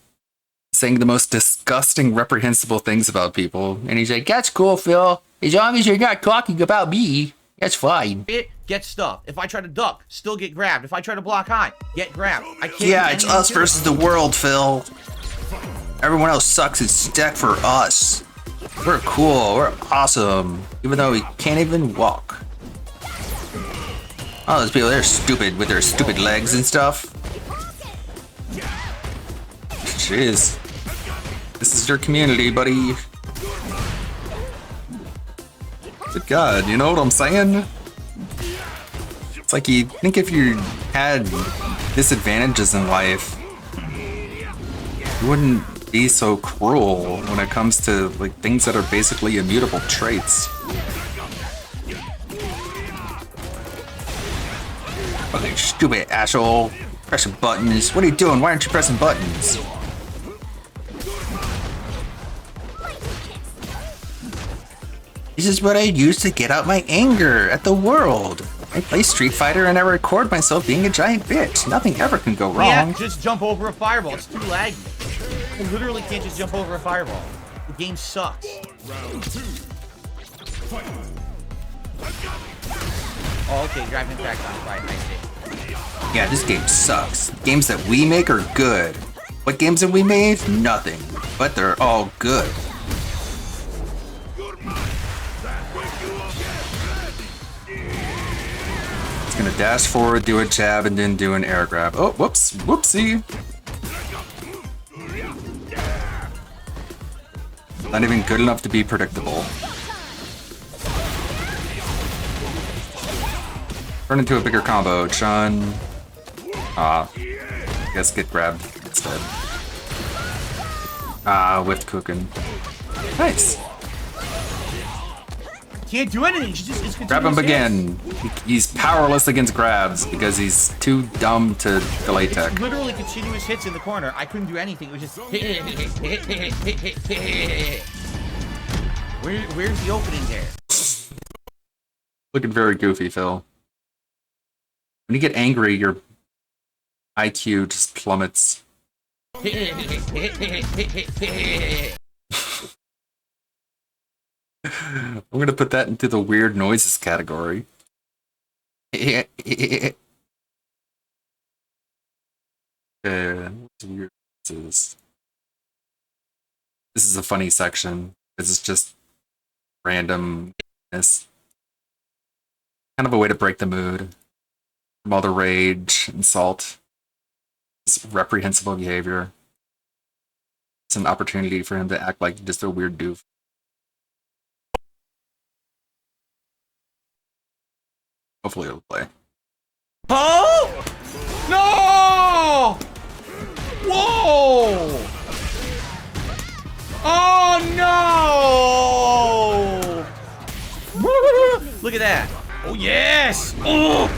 saying the most disgusting, reprehensible things about people. And he's like, that's cool, Phil. As long as you're not talking about me, that's fine. Get stuffed. If I try to duck, still get grabbed. If I try to block high, get grabbed. I can't. Yeah, it's us versus the world, Phil. Everyone else sucks. It's deck for us. We're cool. We're awesome. Even though we can't even walk. Oh, those people, they're stupid with their stupid legs and stuff. Jeez. This is your community, buddy. Good God, you know what I'm saying? It's like you think if you had disadvantages in life, you wouldn't be so cruel when it comes to like things that are basically immutable traits. Fucking stupid asshole. Pressing buttons. What are you doing? Why aren't you pressing buttons? This is what I use to get out my anger at the world. I play Street Fighter and I record myself being a giant bitch. Nothing ever can go wrong. Yeah, just jump over a fireball. It's too laggy. You literally can't just jump over a fireball. The game sucks. Round 2. Fight. Oh, okay, Drive Impact on fight. I see. Yeah, this game sucks. Games that we make are good. What games have we made? Nothing. But they're all good. It's gonna dash forward, do a jab, and then do an air grab. Oh, whoops. Whoopsie. Not even good enough to be predictable. Turn into a bigger combo. Chun. Guess get grabbed instead. Whiffed cooking. Nice. Can't do anything. She just grab him again. He's powerless against grabs because he's too dumb to delay tech. Literally continuous hits in the corner. I couldn't do anything. It was just hit. Where's the opening there? Looking very goofy, Phil. When you get angry, your IQ just plummets. I'm gonna put that into the weird noises category. What's weird noises? This is a funny section because it's just randomness. Kind of a way to break the mood from all the rage, insult, this reprehensible behavior. It's an opportunity for him to act like just a weird doof. Hopefully it'll play. Oh! No! Whoa! Oh no! Look at that. Oh, yes. Oh.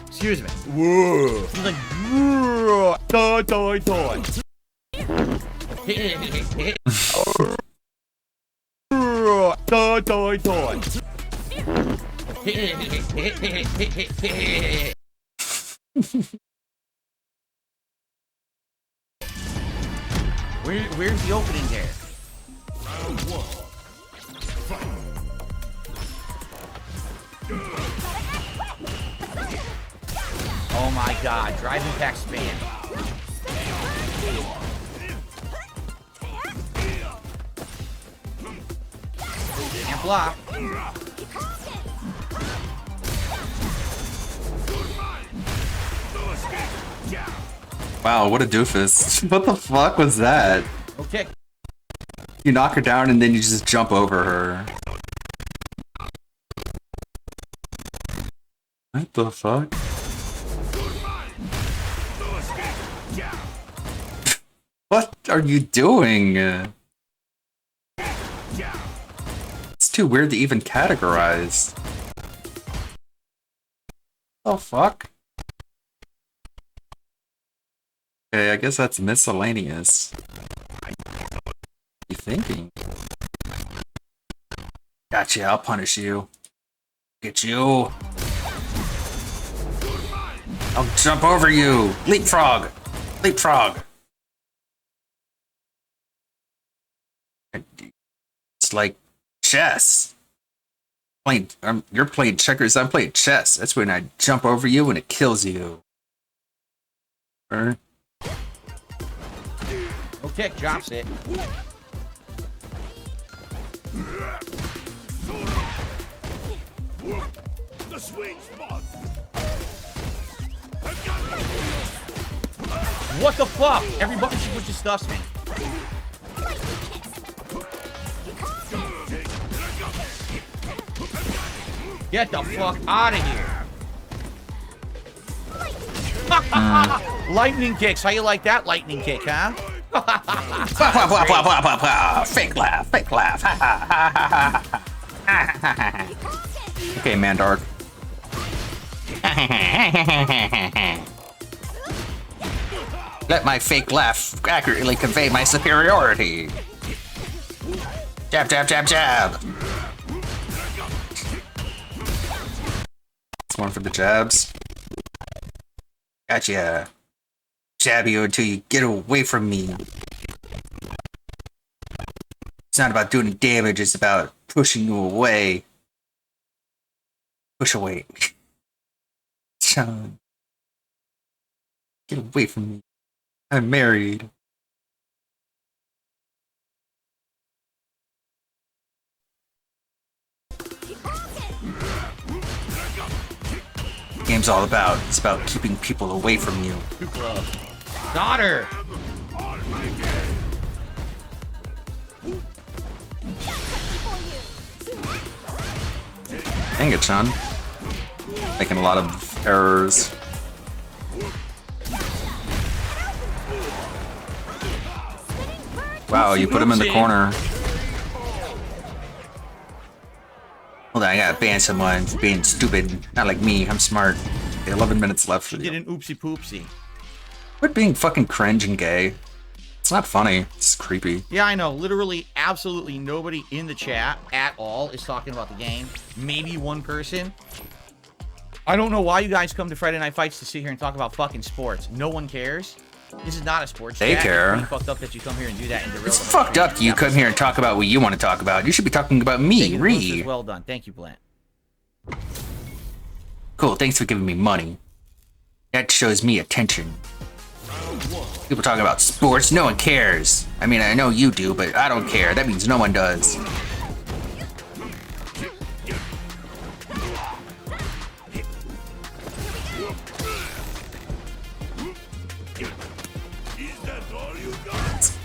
Excuse me. Whoa. He's like, toy, toy, toy. Toy, toy, toy. Where's the opening there? Round 1. Fight. Oh my god, drive impact spam. Can't block. Wow, what a doofus. What the fuck was that? Okay. You knock her down and then you just jump over her. What the fuck? What are you doing? It's too weird to even categorize. Oh fuck? Okay, I guess that's miscellaneous. What are you thinking? Gotcha, I'll punish you. Get you. I'll jump over you. Leapfrog. Leapfrog. It's like chess. You're playing checkers, I'm playing chess. That's when I jump over you and it kills you. Okay, drops it. The sweet spot. What the fuck? Every button she pushes stuffs me. Get the fuck out of here. Lightning kicks. How you like that lightning kick, huh? Fake laugh, fake laugh. Okay, Mandark. Let my fake laugh accurately convey my superiority. Jab, jab, jab, jab. It's one for the jabs. Gotcha. Jab you until you get away from me. It's not about doing damage, it's about pushing you away. Push away. Sean. Get away from me. I'm married. Game's all about. It's about keeping people away from you. Too close. Got her. Dang it, Sean. Making a lot of errors. Wow, you put him in the corner. Hold on, I gotta ban someone for being stupid. Not like me, I'm smart. Okay, 11 minutes left for you. Did an oopsie poopsie. Quit being fucking cringe and gay. It's not funny. It's creepy. Yeah, I know. Literally, absolutely nobody in the chat at all is talking about the game. Maybe one person. I don't know why you guys come to Friday Night Fights to sit here and talk about fucking sports. No one cares. This is not a sports They chat. care. It's fucked up that you come here and do that. It's fucked up you come here and talk about what you want to talk about. You should be talking about me, Ree. Well done. Thank you, Blant. Cool, thanks for giving me money. That shows me attention. People talking about sports, no one cares. I mean, I know you do, but I don't care. That means no one does.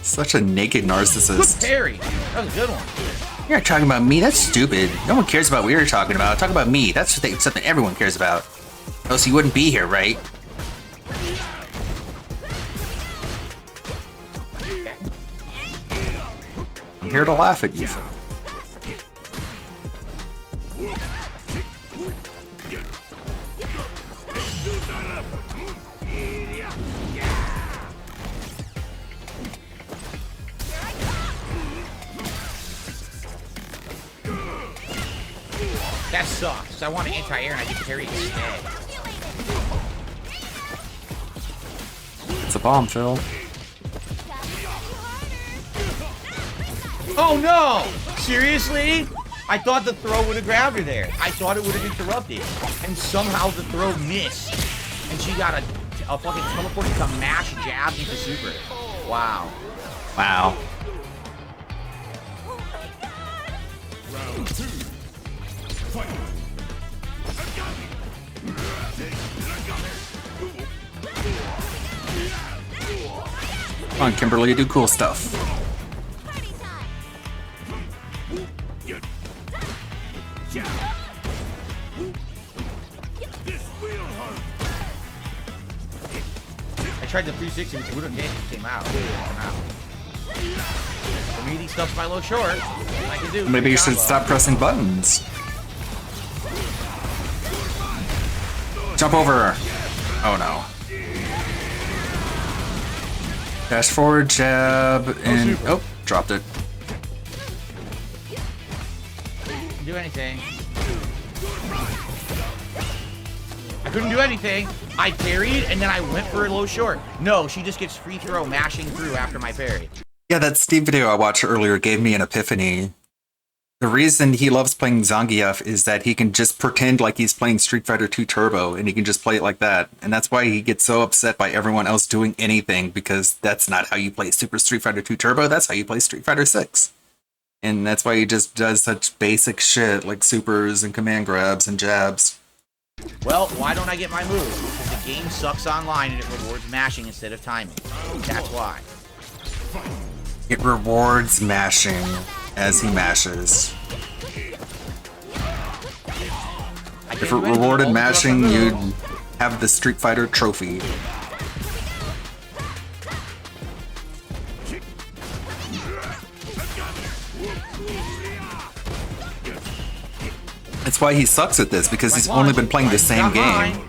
Such a naked narcissist. Good parry. That was a good one. You're not talking about me. That's stupid. No one cares about what you're talking about. Talk about me. That's something everyone cares about. Else you wouldn't be here, right? I'm here to laugh at you, Phil. That sucks. I want an anti-air and I get carried instead. It's a bomb, Phil. Oh no! Seriously? I thought the throw would have grabbed her there. I thought it would have interrupted. And somehow the throw missed. And she got a fucking teleporting to mash jab into super. Wow. Wow. Round 2. Fight. Come on, Kimberly, do cool stuff. I tried the 360, which would have came out. For me, these stuff's my low short. I can do. Maybe you should stop pressing buttons. Jump over. Oh no. Dash forward, jab, and oh, dropped it. Couldn't do anything. I couldn't do anything. I parried and then I went for a low short. No, she just gets free throw mashing through after my parry. Yeah, that Steve video I watched earlier gave me an epiphany. The reason he loves playing Zangief is that he can just pretend like he's playing Street Fighter 2 Turbo, and he can just play it like that. And that's why he gets so upset by everyone else doing anything, because that's not how you play Super Street Fighter 2 Turbo, that's how you play Street Fighter 6. And that's why he just does such basic shit like supers and command grabs and jabs. Well, why don't I get my moves? Because the game sucks online and it rewards mashing instead of timing. That's why. It rewards mashing as he mashes. If it rewarded mashing, you'd have the Street Fighter trophy. That's why he sucks at this, because he's only been playing the same game.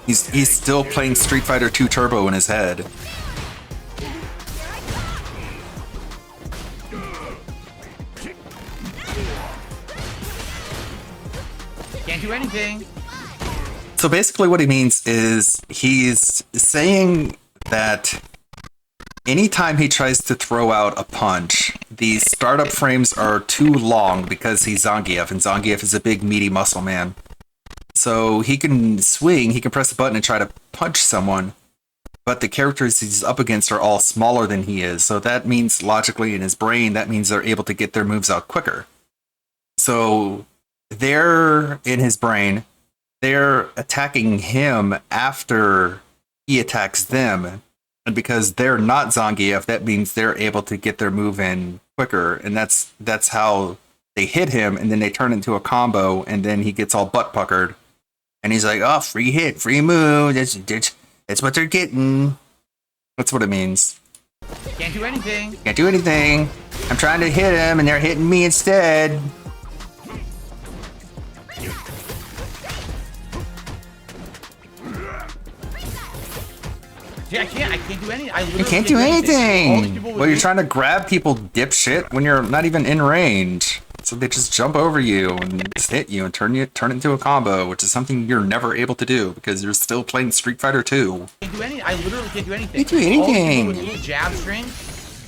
He's still playing Street Fighter 2 Turbo in his head. Can't do anything. So basically what he means is he's saying that anytime he tries to throw out a punch, the startup frames are too long because he's Zangief, and Zangief is a big meaty muscle man. So he can swing, he can press a button and try to punch someone, but the characters he's up against are all smaller than he is. So that means logically in his brain, that means they're able to get their moves out quicker. So they're in his brain, they're attacking him after he attacks them. And because they're not Zangief, that means they're able to get their move in quicker. And that's how they hit him, and then they turn into a combo, and then he gets all butt puckered. And he's like, oh, free hit, free move, that's what they're getting. That's what it means. Can't do anything. Can't do anything. I'm trying to hit him, and they're hitting me instead. See, I can't do anything. You can't do anything. Well, you're trying to grab people, dipshit, when you're not even in range. So they just jump over you and just hit you and turn it into a combo, which is something you're never able to do because you're still playing Street Fighter 2. Can't do anything. I literally can't do anything. Can't do anything. All with little jab string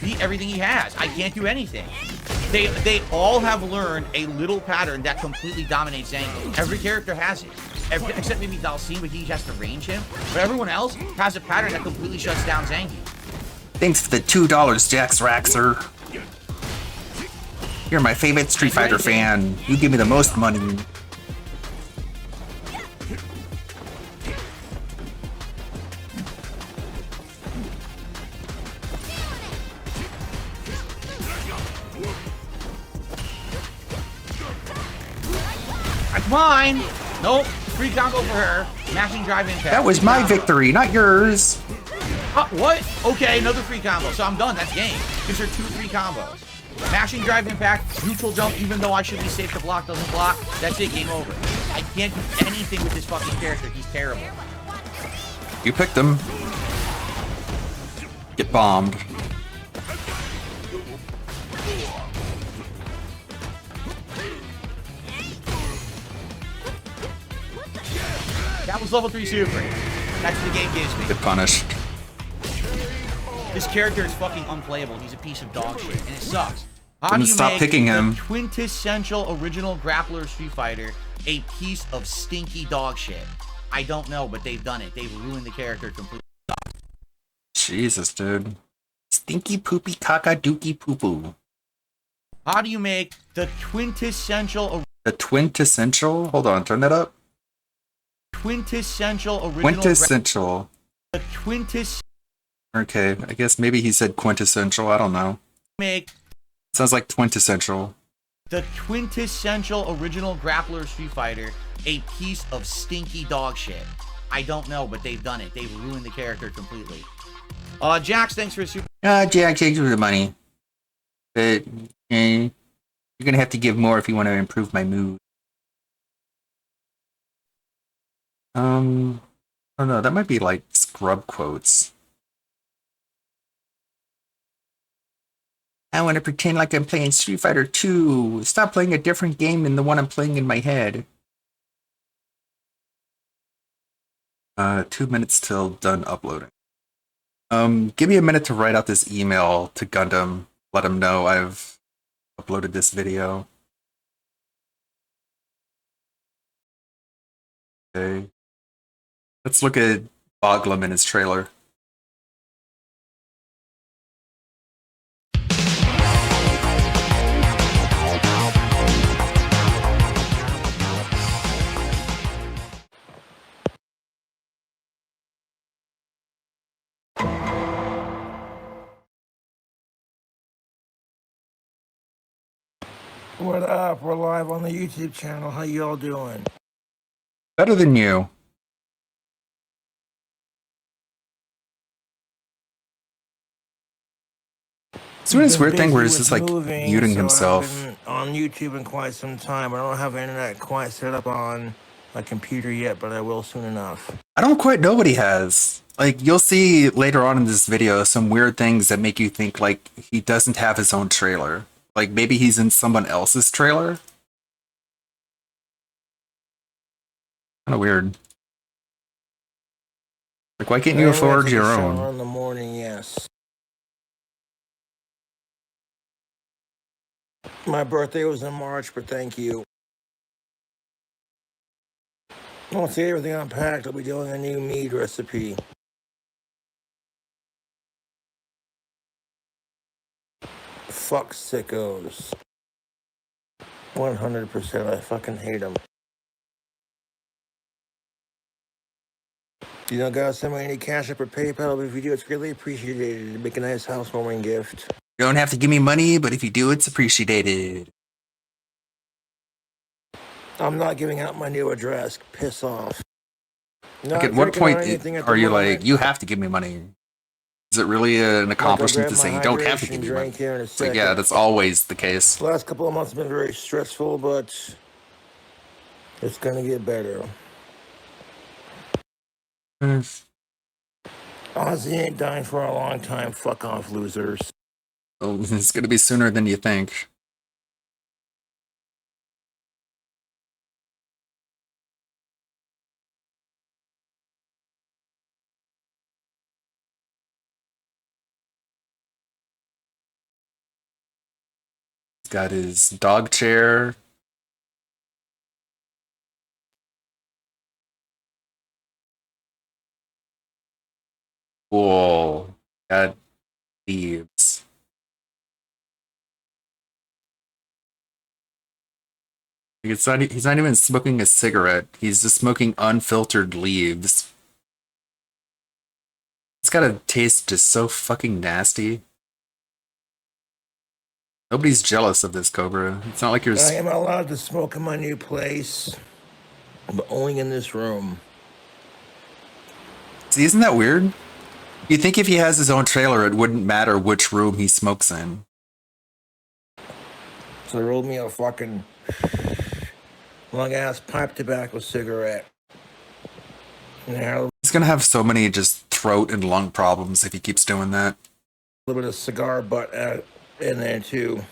beat everything he has. I can't do anything. They all have learned a little pattern that completely dominates Zangief. Every character has it. Except maybe Dalsim, but he has to range him. But everyone else has a pattern that completely shuts down Zangief. Thanks for the $2, Jax Raxer. You're my favorite Street Fighter fan. You give me the most money. That's mine. Nope. Free combo for her. Mashing drive impact. That was my victory, not yours. What? Okay, another free combo. So I'm done. That's game. Gives her 2 free combos. Mashing drive impact, neutral jump, even though I should be safe to block, doesn't block. That's it, game over. I can't do anything with this fucking character. He's terrible. You picked him. Get bombed. That was level 3 super. That's what the game gives me. Get punished. This character is fucking unplayable. He's a piece of dog shit, and it sucks. How Then do you stop make picking him. the quintessential original grappler Street Fighter a piece of stinky dog shit? I don't know, but they've done it. They've ruined the character completely. Jesus, dude. Stinky poopy caca dookie poo poo. How do you make the quintessential... The quintessential? Hold on, turn that up. Quintessential original... Quintessential. The quintessential... Okay, I guess maybe he said quintessential. I don't know. Make... Sounds like quintessential. The quintessential original grappler Street Fighter a piece of stinky dog shit. I don't know, but they've done it. They've ruined the character completely. Jax, thanks for the super... Jack, thanks for the money. But, you're gonna have to give more if you want to improve my mood. Oh no, that might be like scrub quotes. I want to pretend like I'm playing Street Fighter 2. Stop playing a different game than the one I'm playing in my head. 2 minutes till done uploading. Give me a minute to write out this email to Gundam. Let him know I've uploaded this video. Okay. Let's look at Boglum in his trailer. What up? We're live on the YouTube channel. How y'all doing? Better than you. It's doing this weird thing where he's just like muting himself. I haven't been on YouTube in quite some time. I don't have internet quite set up on my computer yet, but I will soon enough. I don't quite know what he has. Like, you'll see later on in this video some weird things that make you think like he doesn't have his own trailer. Like, maybe he's in someone else's trailer? Kind of weird. Like, why can't you afford your own? In the morning, yes. My birthday was in March, but thank you. Once I get everything unpacked, I'll be doing a new mead recipe. Fuck sickos. 100%. I fucking hate them. You don't gotta send me any cash up or PayPal, but if you do, it's greatly appreciated. It'd make a nice housewarming gift. You don't have to give me money, but if you do, it's appreciated. I'm not giving out my new address. Piss off. Like, at what point are you like, you have to give me money? Is it really an accomplishment to say you don't have to give me money? It's like, yeah, that's always the case. The last couple of months have been very stressful, but it's gonna get better. Ozzy ain't dying for a long time. Fuck off, losers. Oh, it's gonna be sooner than you think. He's got his dog chair. Cool. Got thieves. It's not, he's not even smoking a cigarette. He's just smoking unfiltered leaves. It's gotta taste just so fucking nasty. Nobody's jealous of this, Cobra. It's not like you're... I am allowed to smoke in my new place, but only in this room. See, isn't that weird? You'd think if he has his own trailer, it wouldn't matter which room he smokes in. So I rolled me a fucking long ass pipe tobacco cigarette. And He's gonna have so many just throat and lung problems if he keeps doing that. a little bit of cigar butt in there too.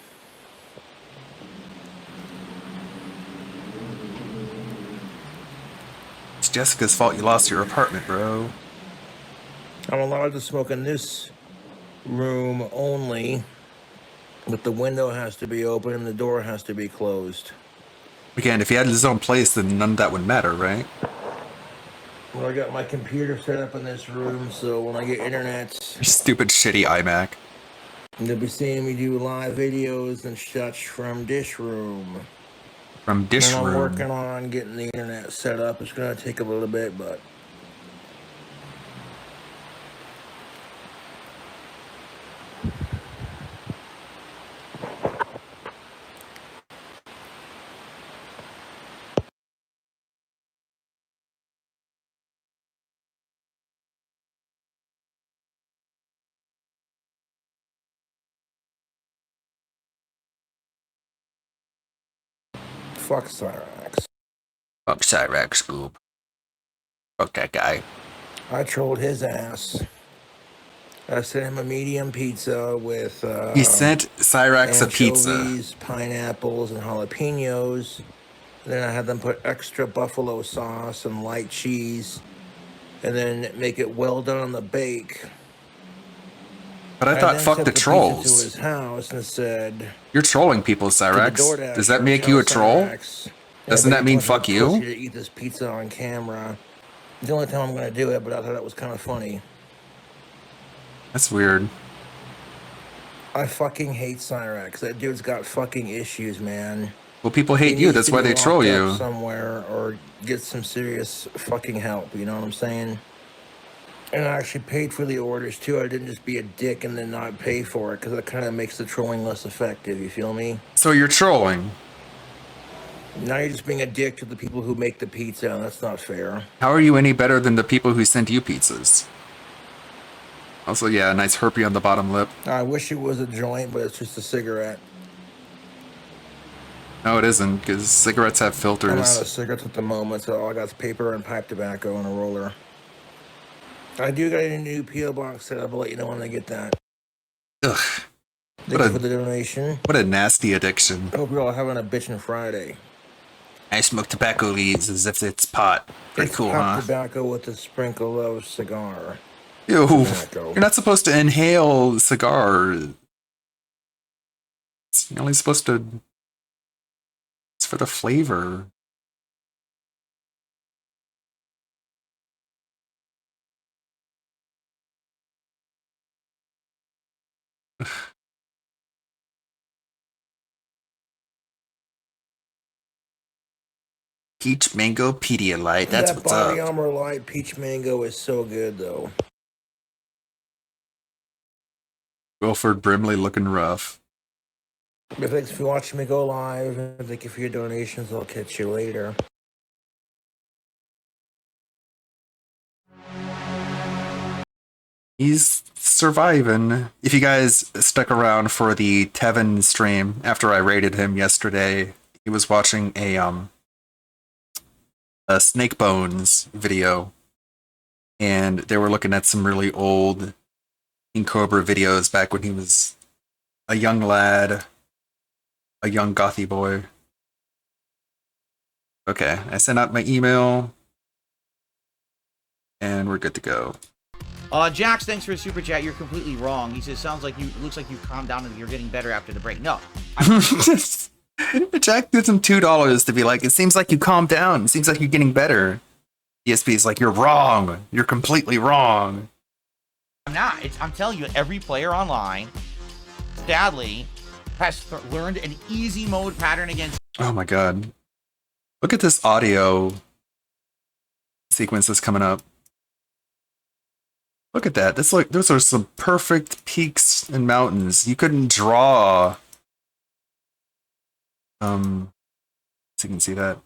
It's Jessica's fault you lost your apartment, bro. I'm allowed to smoke in this room only, but the window has to be open and the door has to be closed. Again, if he had his own place, then none of that would matter, right? Well, I got my computer set up in this room, so when I get internet, Your stupid, shitty iMac. they'll be seeing me do live videos and such from Dish Room. From Dish And I'm Room. working on getting the internet set up. It's gonna take a little bit, but fuck Cyrax. Fuck Cyrax, Scoop. Fuck that guy. I trolled his ass. I sent him a medium pizza with He sent Cyrax a pizza. anchovies, pineapples, and jalapenos. And then I had them put extra buffalo sauce and light cheese, and then make it well done on the bake. But I thought then fuck sent the pizza trolls. to his house and said, You're trolling people, Cyrax. DoorDash Does that make driver, you a troll? Cyrax, Doesn't that "Everybody mean wants a fuck you? pussy to eat this pizza on camera." The only time I'm gonna do it, but I thought it was kind of funny. That's weird. I fucking hate Cyrax. That dude's got fucking issues, man. Well, people hate He you. needs That's to why be they troll locked up you. somewhere or get some serious fucking help. You know what I'm saying? And I actually paid for the orders too. I didn't just be a dick and then not pay for it because that kind of makes the trolling less effective. You feel me? So you're trolling. Now you're just being a dick to the people who make the pizza, and that's not fair. How are you any better than the people who send you pizzas? Also, yeah, a nice herpy on the bottom lip. I wish it was a joint, but it's just a cigarette. No, it isn't, because cigarettes have I'm out filters. of cigarettes at the moment, so all I got is paper and pipe tobacco and a roller. I do got a new P.O. box set up. I'll let you know when I get that. Ugh. Thank you for the donation. What a nasty addiction. Hope you're all having a bitchin' Friday. I smoke tobacco leaves as if it's pot. Pretty It's cool, hot huh? tobacco with a sprinkle of cigar. Ew. Tobacco. You're not supposed to inhale cigars. You're only supposed to... It's for the flavor. Peach Mango Pedialyte. That's that what's Body up. Armor Light Peach Mango is so good, though. Wilford Brimley looking rough. But thanks for watching me go live, and thank you for your donations. I'll catch you later. He's surviving. If you guys stuck around for the Tevin stream after I raided him yesterday, he was watching a Snake Bones video, and they were looking at some really old King Cobra videos back when he was a young lad, a young gothy boy. Okay, I sent out my email, and we're good to go. Jax, thanks for the super chat. You're completely wrong. He says, sounds like you, looks like you've calmed down and you're getting better after the break. No. Jack gives him $2 to be like, it seems like you calmed down. It seems like you're getting better. ESP is like, you're wrong. You're completely wrong. I'm not. I'm telling you, every player online, sadly, has learned an easy mode pattern against. Oh my god. Look at this audio sequence that's coming up. Look at that. That's like, those are some perfect peaks and mountains. You couldn't draw. So you can see that.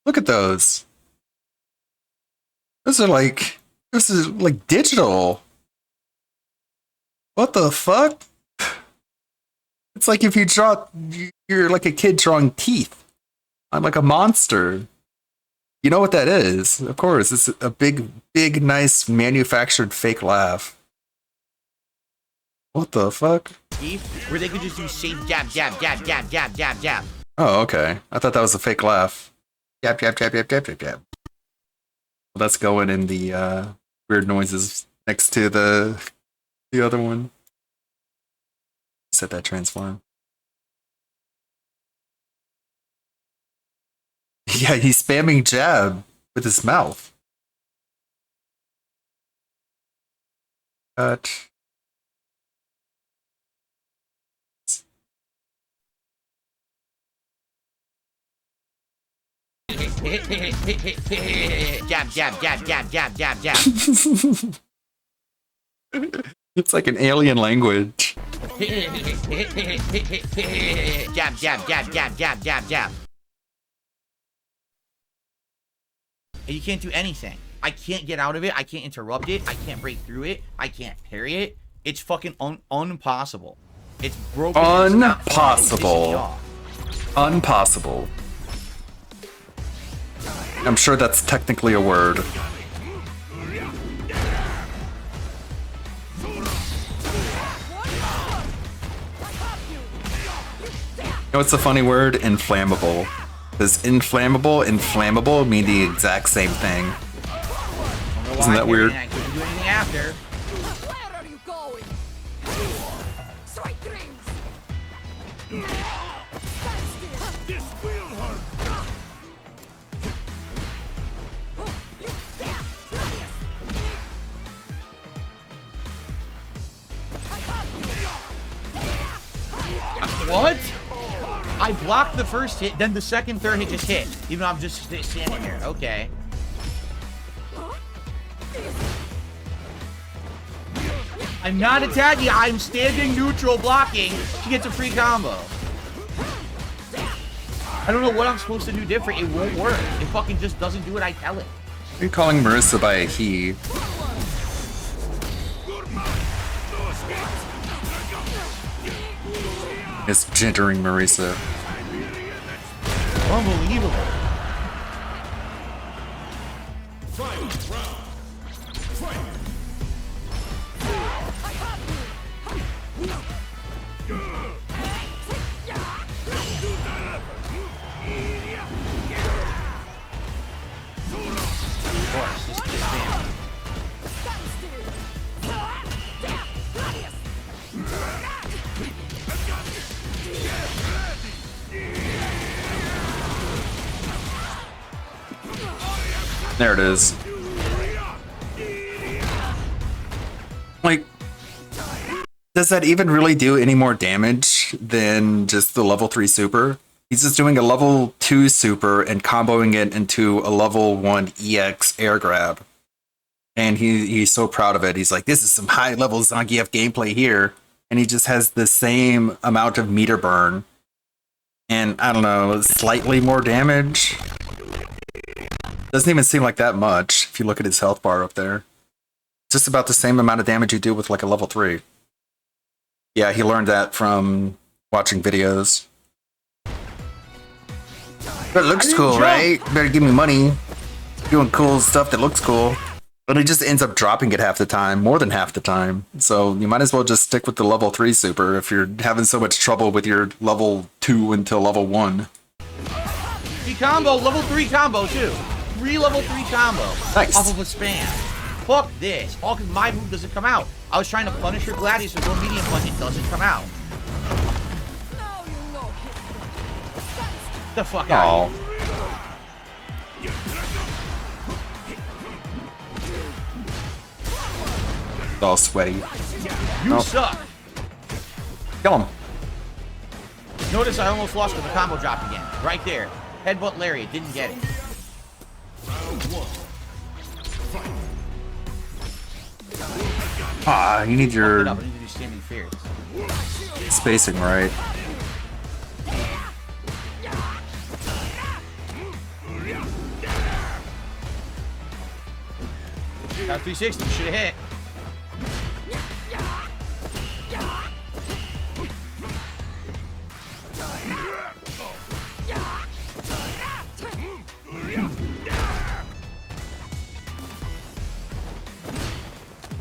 Look at those. This is like digital. What the fuck? It's like if you're like a kid drawing teeth. I'm like a monster. You know what that is? Of course, it's a big, nice manufactured fake laugh. What the fuck? Where they could just do safe jab, jab, jab, jab, jab, jab, jab. Oh, okay. I thought that was a fake laugh. Jab, jab, jab, jab, jab, jab, jab. Well, that's going in the weird noises next to the other one. Set that transform. Yeah, he's spamming jab with his mouth. Cut. Jab, jab, jab, jab, jab, jab, jab. It's like an alien language. Jab, jab, jab, jab, jab, jab, jab. And you can't do anything. I can't get out of it. I can't interrupt it. I can't break through it. I can't parry it. It's fucking impossible. It's broken. Unpossible. Unpossible. I'm sure that's technically a word. You know what's a funny word? Inflammable. Does inflammable mean the exact same thing? Isn't that weird? I couldn't do anything after. Where are you going? Sweet dreams. This will hurt. What? I blocked the first hit, then the second, third hit just hit. Even though I'm just standing here. Okay. I'm not attacking. I'm standing neutral blocking. She gets a free combo. I don't know what I'm supposed to do different. It won't work. It fucking just doesn't do what I tell it. Are you calling Marissa by a he? It's gendering Marissa. Unbelievable. There it is. Like, does that even really do any more damage than just the level 3 super? He's just doing a level 2 super and comboing it into a level 1 EX air grab. And he's so proud of it. He's like, this is some high level Zangief gameplay here. And he just has the same amount of meter burn. And I don't know, slightly more damage. Doesn't even seem like that much if you look at his health bar up there. Just about the same amount of damage you do with like a level 3. Yeah, he learned that from watching videos. But it looks cool, right? Better give me money. Doing cool stuff that looks cool. But he just ends up dropping it half the time, more than half the time. So you might as well just stick with the level 3 super if you're having so much trouble with your level 2 until level 1. Free combo, level 3 combo too. 3 level 3 combo. Nice. Off of a spam. Fuck this. All because my move doesn't come out. I was trying to punish her Gladius with one medium punch, it doesn't come out. The fuck out. All sweaty. You suck. Kill him. Notice I almost lost with the combo drop again. Right there. Headbutt Lariat. Didn't get it. Ah, you need your I need to do standing fierce. spacing right. Got 360. Should have hit.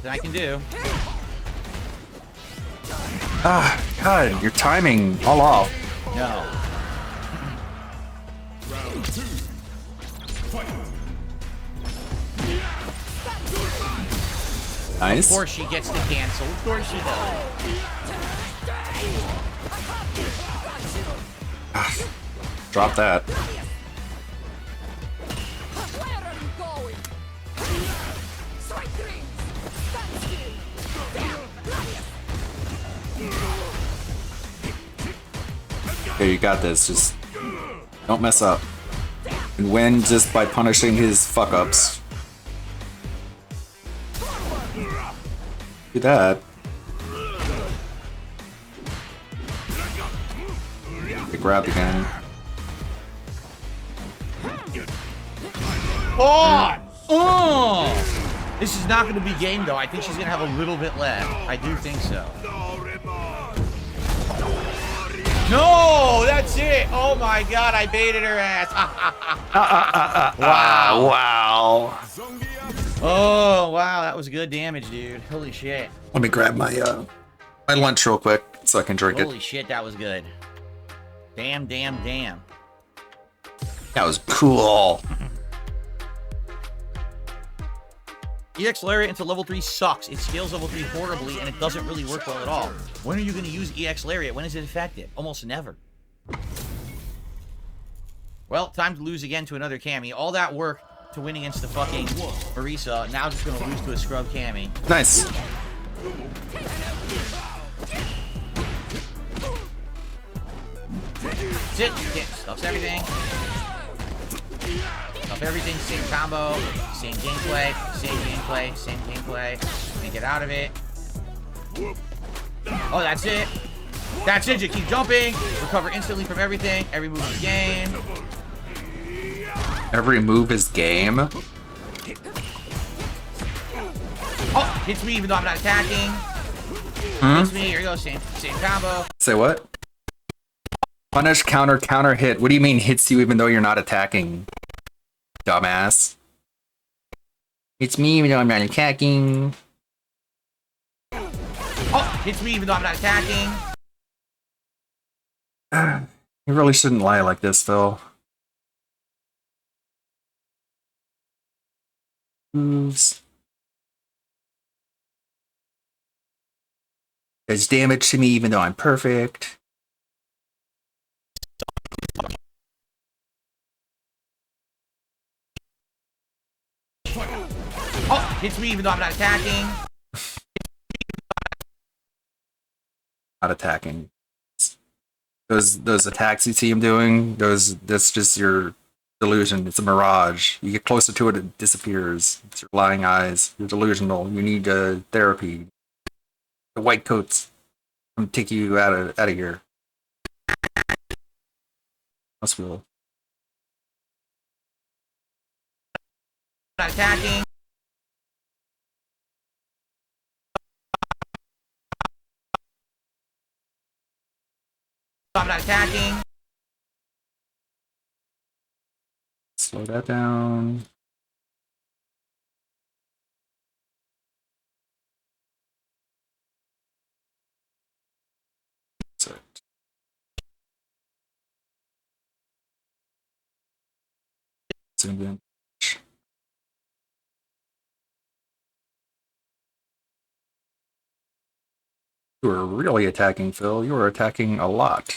Nothing I can do. Ah, God, your timing all off. No. Nice. Of course she gets to cancel. Of course she does. Drop that. Okay, you got this. Just don't mess up. And win just by punishing his fuck ups. Do that. Get grabbed again. Oh! This is not going to be game, though. I think she's going to have a little bit left. I do think so. No! That's it! Oh my god, I baited her ass. Wow. Wow. Oh, wow. That was good damage, dude. Holy shit. Let me grab my lunch real quick so I can drink Holy it. shit, that was good. Damn, damn, damn. That was cool. EX Lariat into level 3 sucks. It scales level 3 horribly, and it doesn't really work well at all. When are you going to use EX Lariat? When is it effective? Almost never. Well, time to lose again to another Cammy. All that work to win against the fucking Marisa. Now just going to lose to a scrub Cammy. Nice. Sit. Yeah, stuffs everything. Stuff everything. Same combo. Same gameplay. Same gameplay. Same gameplay. And get out of it. Oh, that's it. That's it. Just keep jumping. Recover instantly from everything. Every move is game. Every move is game. Oh, hits me even though I'm not attacking. Hits me. Here you go. Same combo. Say what? Punish, counter, counter hit. What do you mean hits you even though you're not attacking? Dumbass. It's me even though I'm not attacking. Oh, hits me even though I'm not attacking. You really shouldn't lie like this, Phil. Moves. Does damage to me even though I'm perfect. Oh, hits me even though I'm not attacking. Not attacking. Those attacks you see him doing, that's just your delusion. It's a mirage. You get closer to it, it disappears. It's your lying eyes. You're delusional. You need therapy. The white coats come take you out of here. Hospital. Not attacking. I'm not attacking. Slow that down. That's it. Zoom in. You were really attacking, Phil. You were attacking a lot.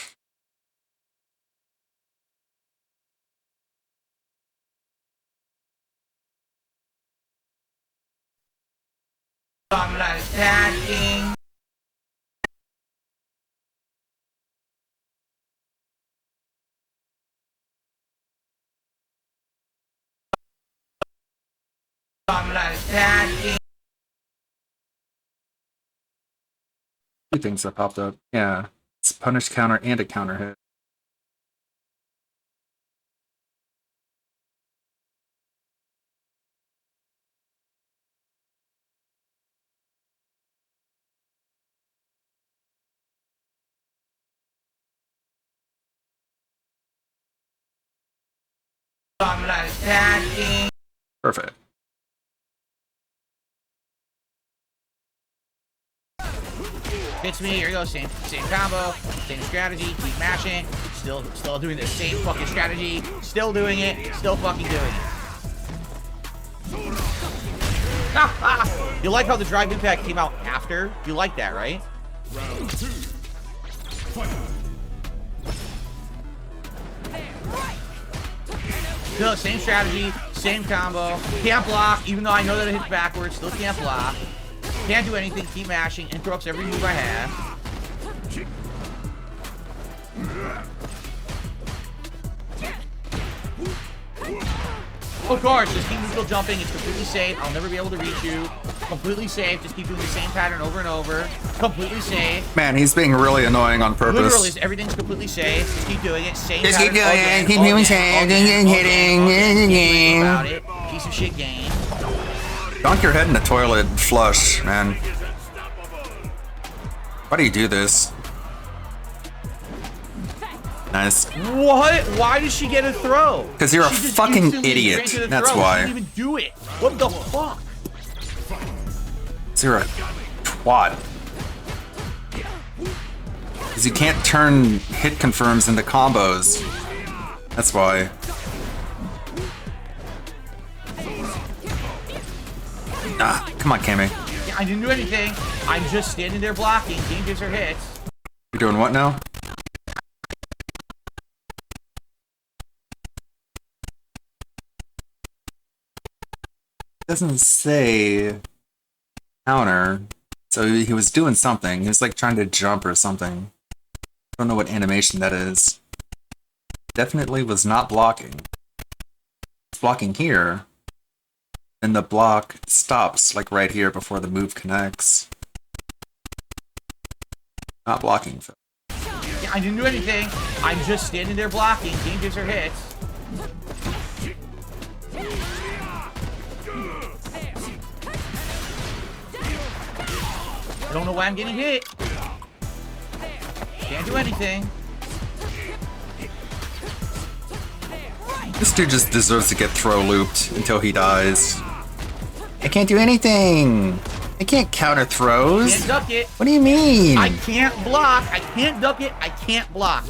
I'm not attacking. I'm not attacking. Two things that popped up. Yeah. It's punish counter and a counter hit. I'm not attacking. Perfect. Hits me. Here we go. Same combo. Same strategy. Keep mashing. Still doing the same fucking strategy. Still doing it. Still fucking doing it. You like how the Drive Impact came out after? You like that, right? Round 2. Fight. No, same strategy, same combo. Can't block, even though I know that it hits backwards. Still can't block. Can't do anything. Keep mashing. Interrupts every move I have. Of course, just keep neutral jumping. It's completely safe. I'll never be able to reach you. Completely safe. Just keep doing the same pattern over and over. Completely safe. Man, he's being really annoying on purpose. Literally, everything's completely safe. Just keep doing it. Same Just keep pattern doing it. again, Keep doing hitting. about it. Piece of shit game. Dunk your head in the toilet and flush, man. Why do you do this? Nice. What? Why did she get a throw? Because you're a fucking idiot. That's why. She didn't even do it. What the fuck? You're a twat. Because you can't turn hit confirms into combos. That's why. Ah, come on, Cammy. Yeah, I didn't do anything. I'm just standing there blocking. Game gives her hits. You're doing what now? Doesn't say counter, so he was doing something. He was like trying to jump or something. I don't know what animation that is. Definitely was not blocking. It's blocking here, and the block stops like right here before the move connects. Not blocking. Yeah, I didn't do anything. I'm just standing there blocking. Game gives her hits. I don't know why I'm getting hit. Can't do anything. This dude just deserves to get throw looped until he dies. I can't do anything. I can't counter throws. Can't duck it. What do you mean? I can't block. I can't duck it. I can't block.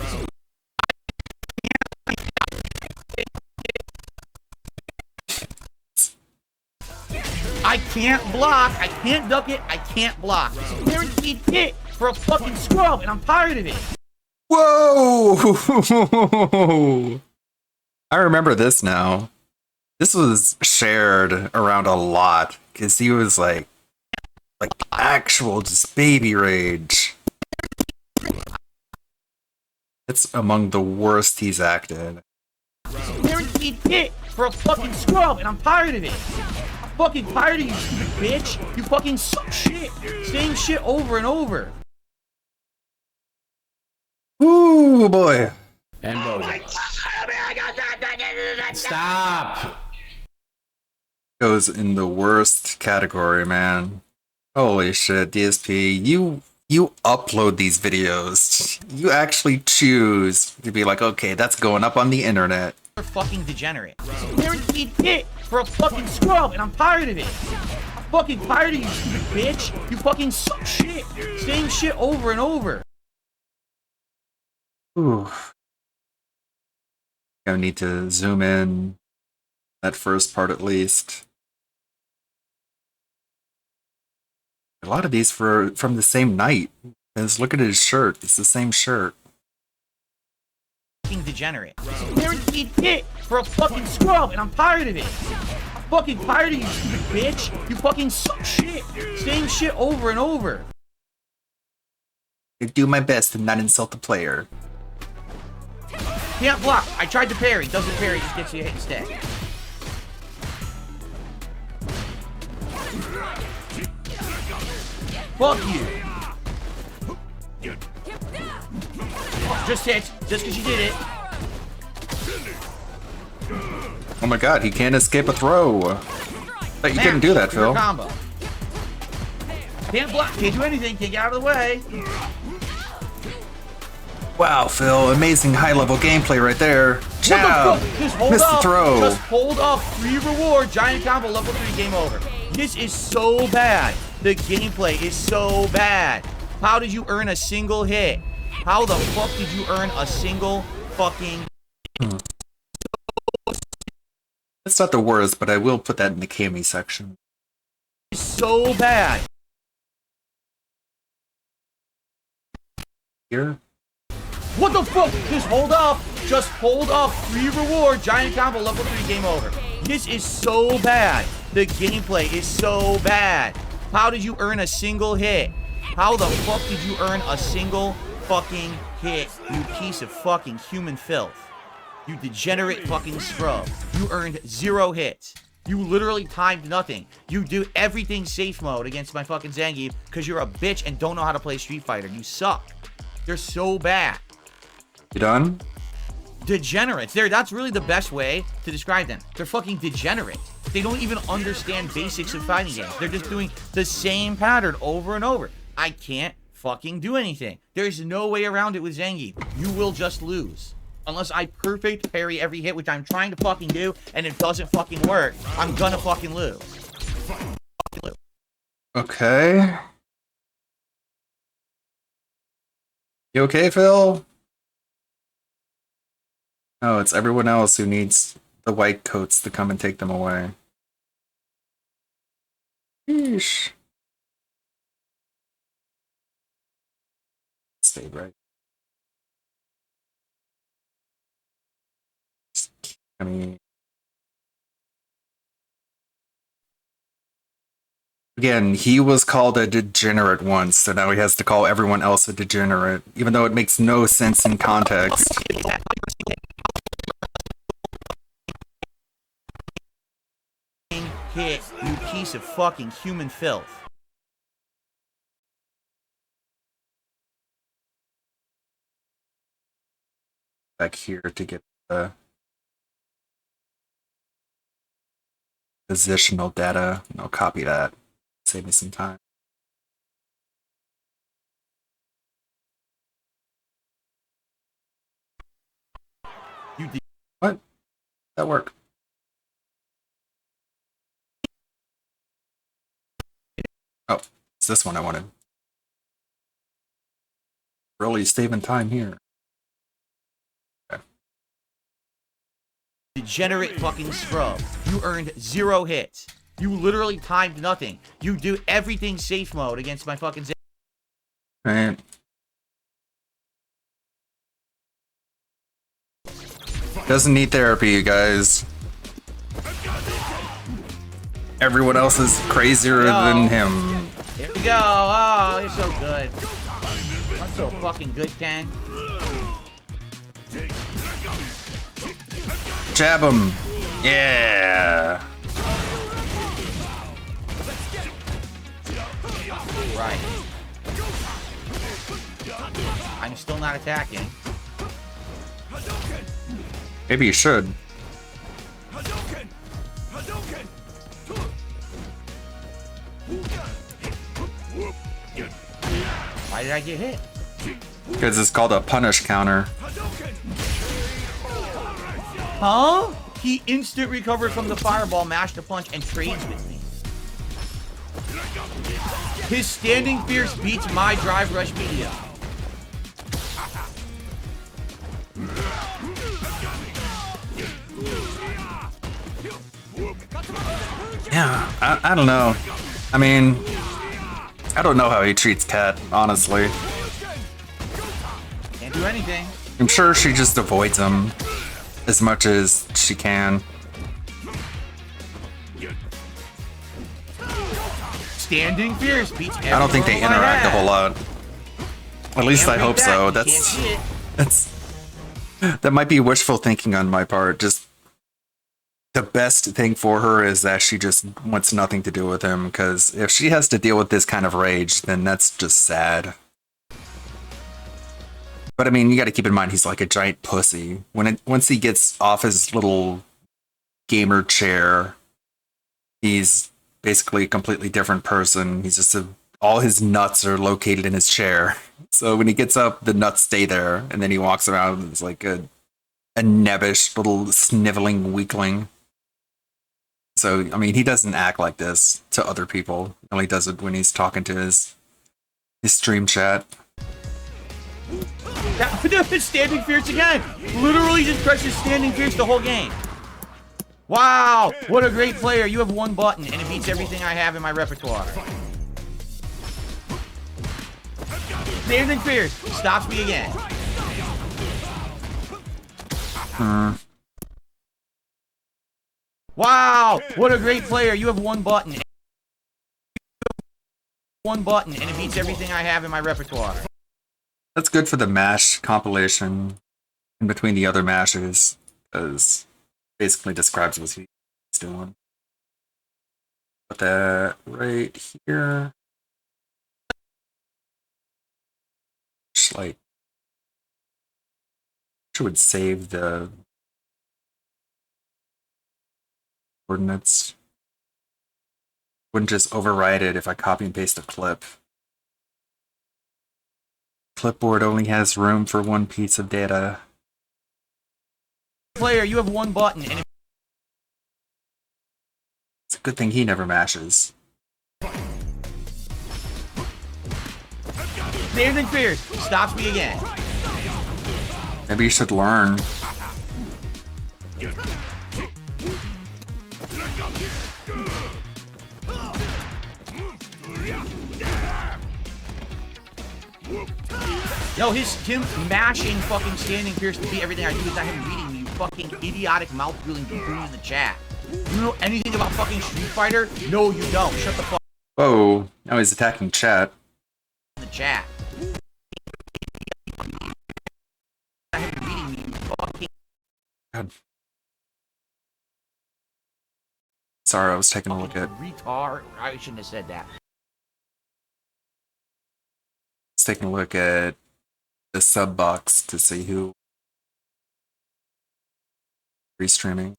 I can't block. I can't duck it. I can't block. Guaranteed hit for a fucking scrub, and I'm tired of it. Whoa! I remember this now. This was shared around a lot because he was like actual just baby rage. It's among the worst he's acted. Guaranteed hit for a fucking scrub, and I'm tired of it. I'm fucking tired of you, stupid bitch. You fucking suck shit. Same shit over and over. Ooh, boy. And stop. Goes in the worst category, man. Holy shit, DSP, you upload these videos. You actually choose to be like, okay, that's going up on the internet. You're fucking degenerate. Guaranteed hit for a fucking scrub, and I'm tired of it. I'm fucking tired of you, stupid bitch. You fucking suck shit. Same shit over and over. Ooh. I need to zoom in that first part at least. A lot of these were from the same night. Because look at his shirt. It's the same shirt. Fucking degenerate. Guaranteed hit for a fucking scrub, and I'm tired of it. I'm fucking tired of you, stupid bitch. You fucking suck shit. Same shit over and over. I do my best to not insult the player. Can't block. I tried to parry. Doesn't parry. Just gets you hit instead. Fuck you. Just hits. Just because you did it. Oh my god, he can't escape a throw. But you couldn't do that, Phil. Combo. Can't block. Can't do anything. Can't get out of the way. Wow, Phil, amazing high-level gameplay right there. Ciao. Just hold Missed up. the throw. Just hold up. Free reward. Giant combo. Level 3. Game over. This is so bad. The gameplay is so bad. How did you earn a single hit? How the fuck did you earn a single fucking... That's not the worst, but I will put that in the Kami section. So bad. Here? What the fuck? Just hold up. Just hold up. Free reward. Giant combo. Level 3. Game over. This is so bad. The gameplay is so bad. How did you earn a single hit? How the fuck did you earn a single fucking hit? You piece of fucking human filth. You degenerate fucking scrub. You earned 0 hits. You literally timed nothing. You do everything safe mode against my fucking Zangief because you're a bitch and don't know how to play Street Fighter. You suck. They're so bad. You done? Degenerates. That's really the best way to describe them. They're fucking degenerates. They don't even understand basics of fighting games. They're just doing the same pattern over and over. I can't fucking do anything. There's no way around it with Zangief. You will just lose. Unless I perfect parry every hit, which I'm trying to fucking do, and it doesn't fucking work, I'm gonna fucking lose. Okay. You okay, Phil? Oh, it's everyone else who needs the white coats to come and take them away. Yeesh. Stay right. I mean, again, he was called a degenerate once, so now he has to call everyone else a degenerate, even though it makes no sense in context. Hit, you piece of fucking human filth. Back here to get the positional data. I'll copy that. Save me some time. You did what? That work? Oh, it's this one I wanted. Really saving time here. Degenerate fucking scrub. You earned 0 hits. You literally timed nothing. You do everything safe mode against my fucking Right. Doesn't need therapy, you guys. Everyone else is crazier than him. Here we go. Oh, you're so good. I'm so fucking good, Ken. Jab him. Yeah. Right. I'm still not attacking. Maybe you should. Why did I get hit? Because it's called a punish counter. Huh? He instant recovered from the fireball, mashed a punch, and trades with me. His standing fierce beats my drive rush media. Yeah, I don't know. I mean, I don't know how he treats Kat, honestly. Can't do anything. I'm sure she just avoids him as much as she can. Standing fierce beats I don't think they interact a whole lot. At least I hope so. That might be wishful thinking on my part. Just the best thing for her is that she just wants nothing to do with him, because if she has to deal with this kind of rage, then that's just sad. But I mean, you got to keep in mind he's like a giant pussy. Once he gets off his little gamer chair, he's basically a completely different person. He's just all his nuts are located in his chair. So when he gets up, the nuts stay there, and then he walks around and it's like a nebbish little sniveling weakling. So I mean, he doesn't act like this to other people. He only does it when he's talking to his His stream chat. It's standing fierce again. Literally just presses standing fierce the whole game. Wow, what a great player. You have one button and it beats everything I have in my repertoire. Standing fierce stops me again. Wow, what a great player. You have one button. One button and it beats everything I have in my repertoire. That's good for the MASH compilation in between the other MASHes, because basically describes what he's doing. Put that right here. Just like, I would save the coordinates. Wouldn't just overwrite it if I copy and paste a clip. Clipboard only has room for one piece of data. Player, you have one button and it's a good thing he never mashes. standing fierce stops me again. Maybe you should learn. Yo, him mashing fucking standing fierce to beat everything I do is not him reading me, you fucking idiotic mouth drooling buffoon in the chat. You know anything about fucking Street Fighter? No, you don't. Shut the fuck Whoa, now he's attacking chat. in the chat. Not him reading me, you fucking God. Sorry, I was taking a look at retard. I shouldn't have said that. taking a look at the sub box to see who restreaming.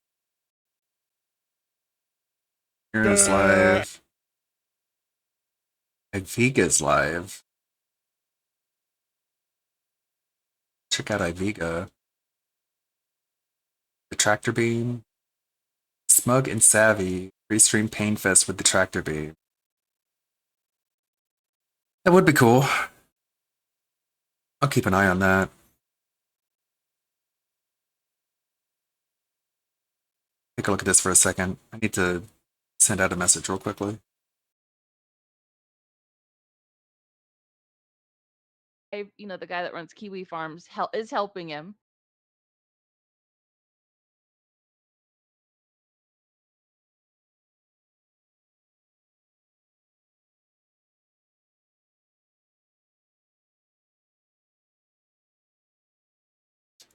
Here's live. Iviga's live. Check out Iviga. The Tractor Beam. Smug and Savvy restream Painfest with the Tractor Beam. That would be cool. I'll keep an eye on that. Take a look at this for a second. I need to send out a message real quickly. You know, the guy that runs Kiwi Farms is helping him.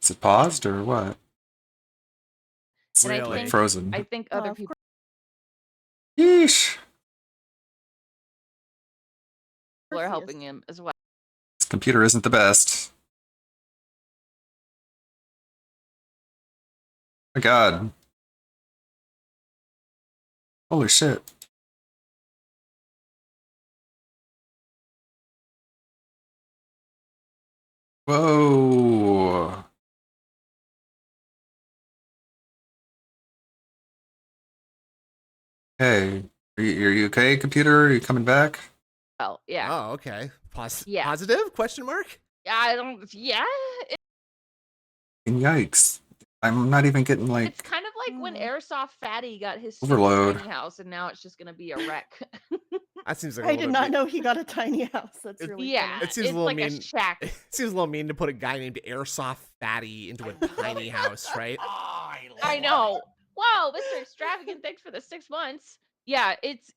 Is it paused or what? It's And like I think, frozen. I think other people Yeesh. are helping him as well. This computer isn't the best. Oh my god. Holy shit. Whoa. Hey, are you okay, computer? Are you coming back? Oh, yeah. Oh, okay. Yeah. Positive? Question mark? I don't. Yeah. Yikes. I'm not even getting like It's kind of like when Airsoft Fatty got his Overload. tiny house, and now it's just gonna be a wreck. That seems like I did not know he got a tiny house. That's It- really yeah. It seems it's a little like mean. a shack. It seems a little mean to put a guy named Airsoft Fatty into a tiny house, right? I know. Wow, Mr. Extravagant, thanks for the 6 months. Yeah, it's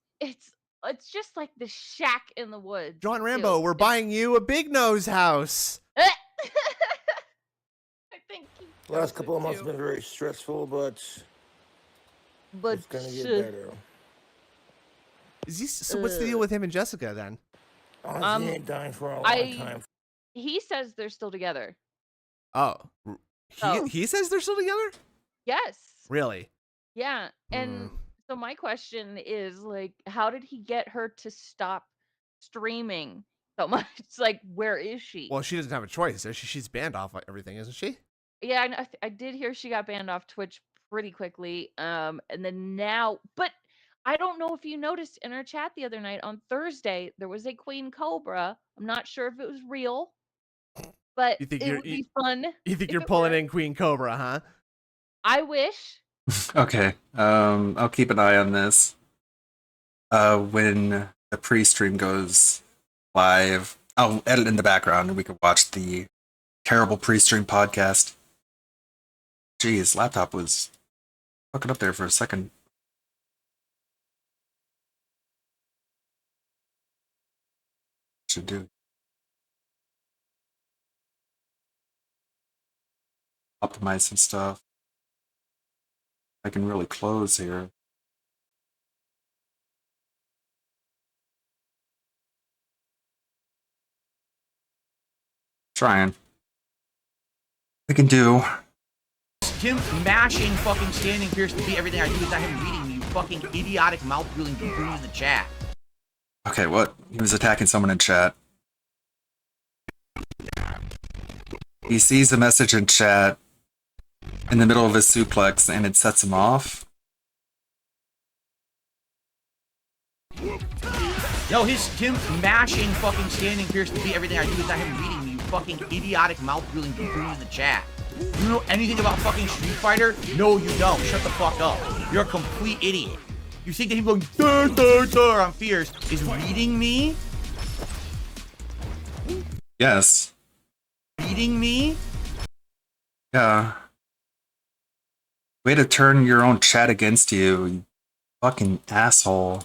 just like the shack in the woods. John Rambo, we're buying you a big nose house. I think Last couple of months have been very stressful, but it's gonna get better. Is he, so what's the deal with him and Jessica then? Honestly, he ain't dying for a long time. He says they're still together. Oh, Oh. he says they're still together? Yes. Really? Yeah. And so my question is like, how did he get her to stop streaming so much? Like, where is she? Well, she doesn't have a choice. She's banned off everything, isn't she? Yeah, I did hear she got banned off Twitch pretty quickly. And then now, but I don't know if you noticed in our chat the other night on Thursday, there was a Queen Cobra. I'm not sure if it was real, but You think it would be fun. You think if you're it pulling were. in Queen Cobra, huh? I wish. Okay. I'll keep an eye on this. When the pre-stream goes live, I'll edit in the background and we can watch the terrible pre-stream podcast. Jeez, laptop was fucking up there for a second. Should do. Optimize some stuff. I can really close here. Trying. We can do. Him mashing fucking standing Pierce to be everything I do is not him reading me, you fucking idiotic mouth drooling booty in the chat. Okay, what? He was attacking someone in chat. He sees a message in chat in the middle of his suplex and it sets him off. Yo, him mashing fucking standing Pierce to be everything I do is not him reading me, you fucking idiotic mouth drooling booty in the chat. You know anything about fucking Street Fighter? No, you don't. Shut the fuck up. You're a complete idiot. You think that him going dur dur dur on Fierce is reading me? Yes. Reading me? Yeah. Way to turn your own chat against you, you fucking asshole.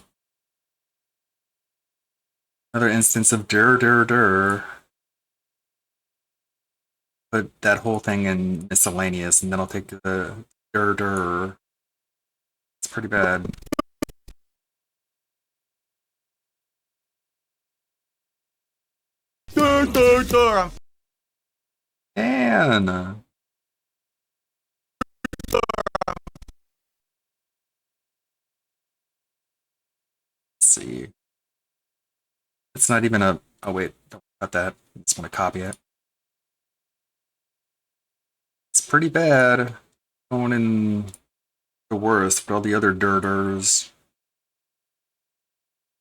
Another instance of dur dur dur. Put that whole thing in miscellaneous and then I'll take the dur dur. It's pretty bad. Dur dur dur. And let's see. It's not even a. Oh wait, don't cut that. I just want to copy it. It's pretty bad. Going in the worst, but all the other dirters.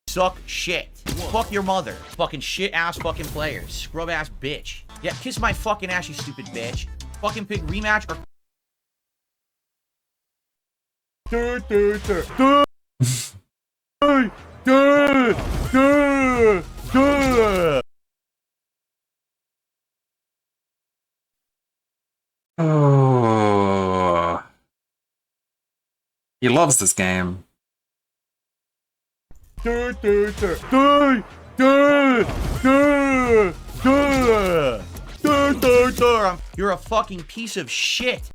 Suck shit. Fuck your mother. Fucking shit ass fucking players. Scrub ass bitch. Yeah, kiss my fucking ass, you stupid bitch. Fucking pick rematch or. Dur, dur, dur. Dur, dur, dur, dur. Oh. He loves this game. Dur, dur, dur. Dur, dur, dur, dur. Dur, dur, dur. You're a fucking piece of shit.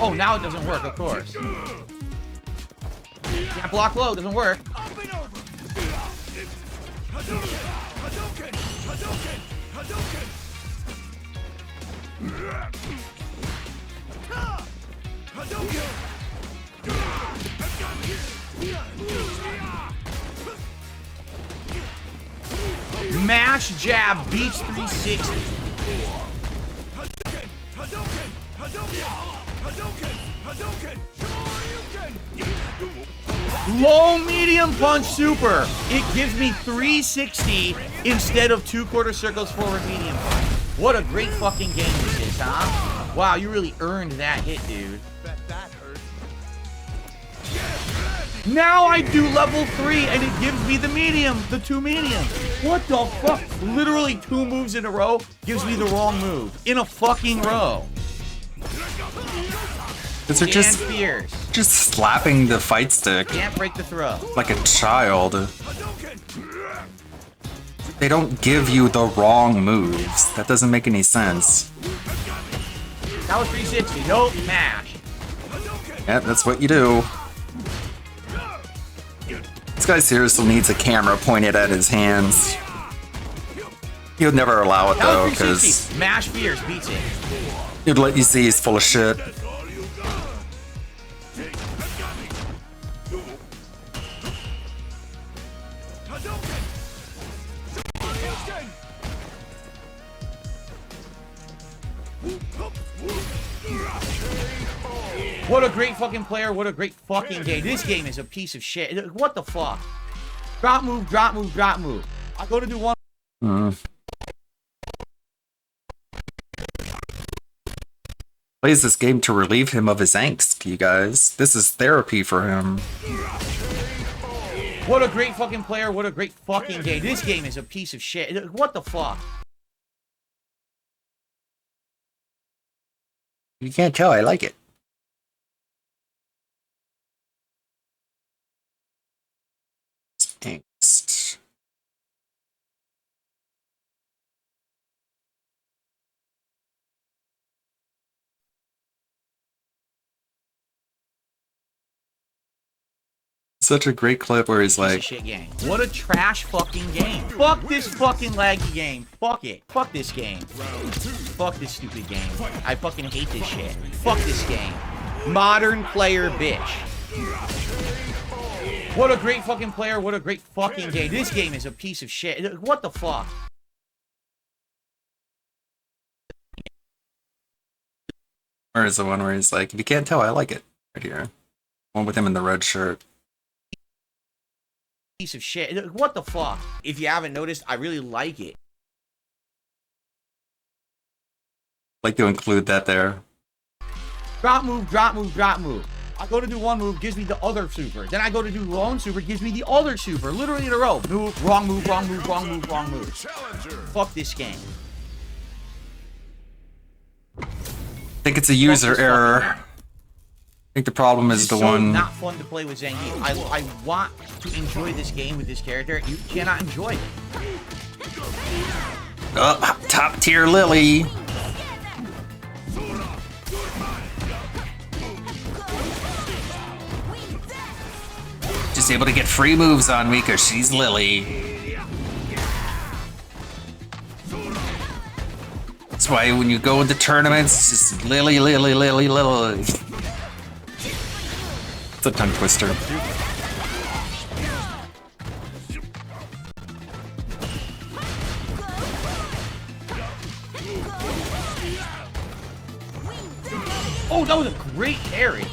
Oh, now it doesn't work, of course. Can't block low, doesn't work. Mash jab beats 360. Low medium punch super. It gives me 360 instead of 2 quarter circles forward medium punch. What a great fucking game this is, huh? Wow, you really earned that hit, dude. Now I do level 3 and it gives me the medium, the 2 mediums. What the fuck? Literally 2 moves in a row gives me the wrong move. In a fucking row. Because they're just slapping the fight stick. Can't break the throw. Like a child. They don't give you the wrong moves. That doesn't make any sense. That was 360. Nope, mash. Yeah, that's what you do. This guy seriously needs a camera pointed at his hands. He would never allow it though, because Mash Fierce beats it. he'd let you see he's full of shit. What a great fucking player. What a great fucking game. This game is a piece of shit. What the fuck? Drop move, drop move, drop move. I go to do one. Plays this game to relieve him of his angst, you guys. This is therapy for him. What a great fucking player. What a great fucking game. This game is a piece of shit. What the fuck? You can't tell I like it. Angst. Such a great clip where he's like, Shit game. What a trash fucking game. Fuck this fucking laggy game. Fuck it. Fuck this game. Fuck this stupid game. I fucking hate this shit. Fuck this game. Modern player bitch. What a great fucking player. What a great fucking game. This game is a piece of shit. What the fuck? or is the one where he's like, if you can't tell, I like it. Right here. One with him in the red shirt. Piece of shit. What the fuck? If you haven't noticed, I really like it. Like to include that there. Drop move, drop move, drop move. I go to do one move, gives me the other super. Then I go to do lone super, gives me the other super. Literally in a row. Move, wrong move, wrong move, wrong move, wrong move. Fuck this game. I think it's a user error. I think the problem is the so one. Not fun to play with Zangief. I want to enjoy this game with this character. You cannot enjoy it. Top tier Lily. Just able to get free moves on me because she's Lily. That's why when you go into tournaments, it's just Lily, Lily, Lily, Lily. It's a tongue twister. Oh, that was a great parry.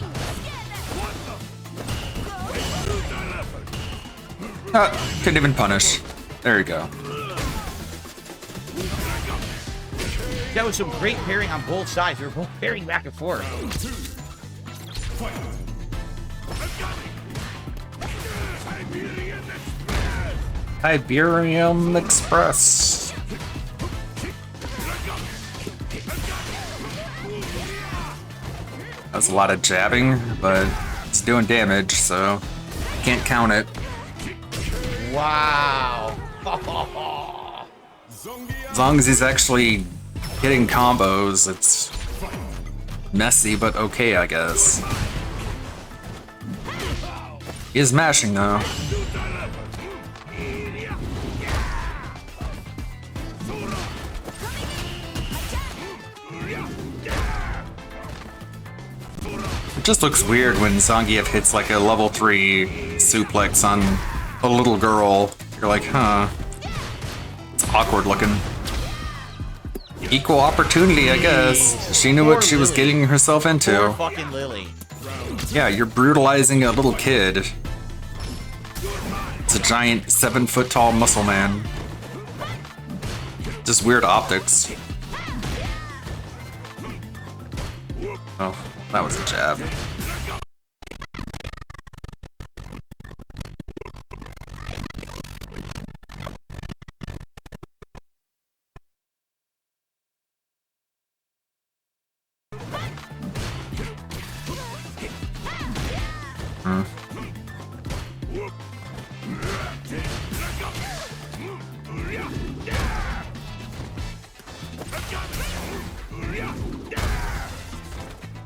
Couldn't even punish. There you go. That was some great parrying on both sides. They were both parrying back and forth. Iberian Express. That's a lot of jabbing, but it's doing damage, so can't count it. Wow. As long as he's actually hitting combos, it's messy, but okay, I guess. He is mashing, though. It just looks weird when Zangief hits like a level 3 suplex on a little girl. You're like, huh. It's awkward looking. Equal opportunity, I guess. She knew what she was getting herself into. Poor fucking Lily. Yeah, you're brutalizing a little kid. It's a giant 7-foot tall muscle man. Just weird optics. Oh, that was a jab.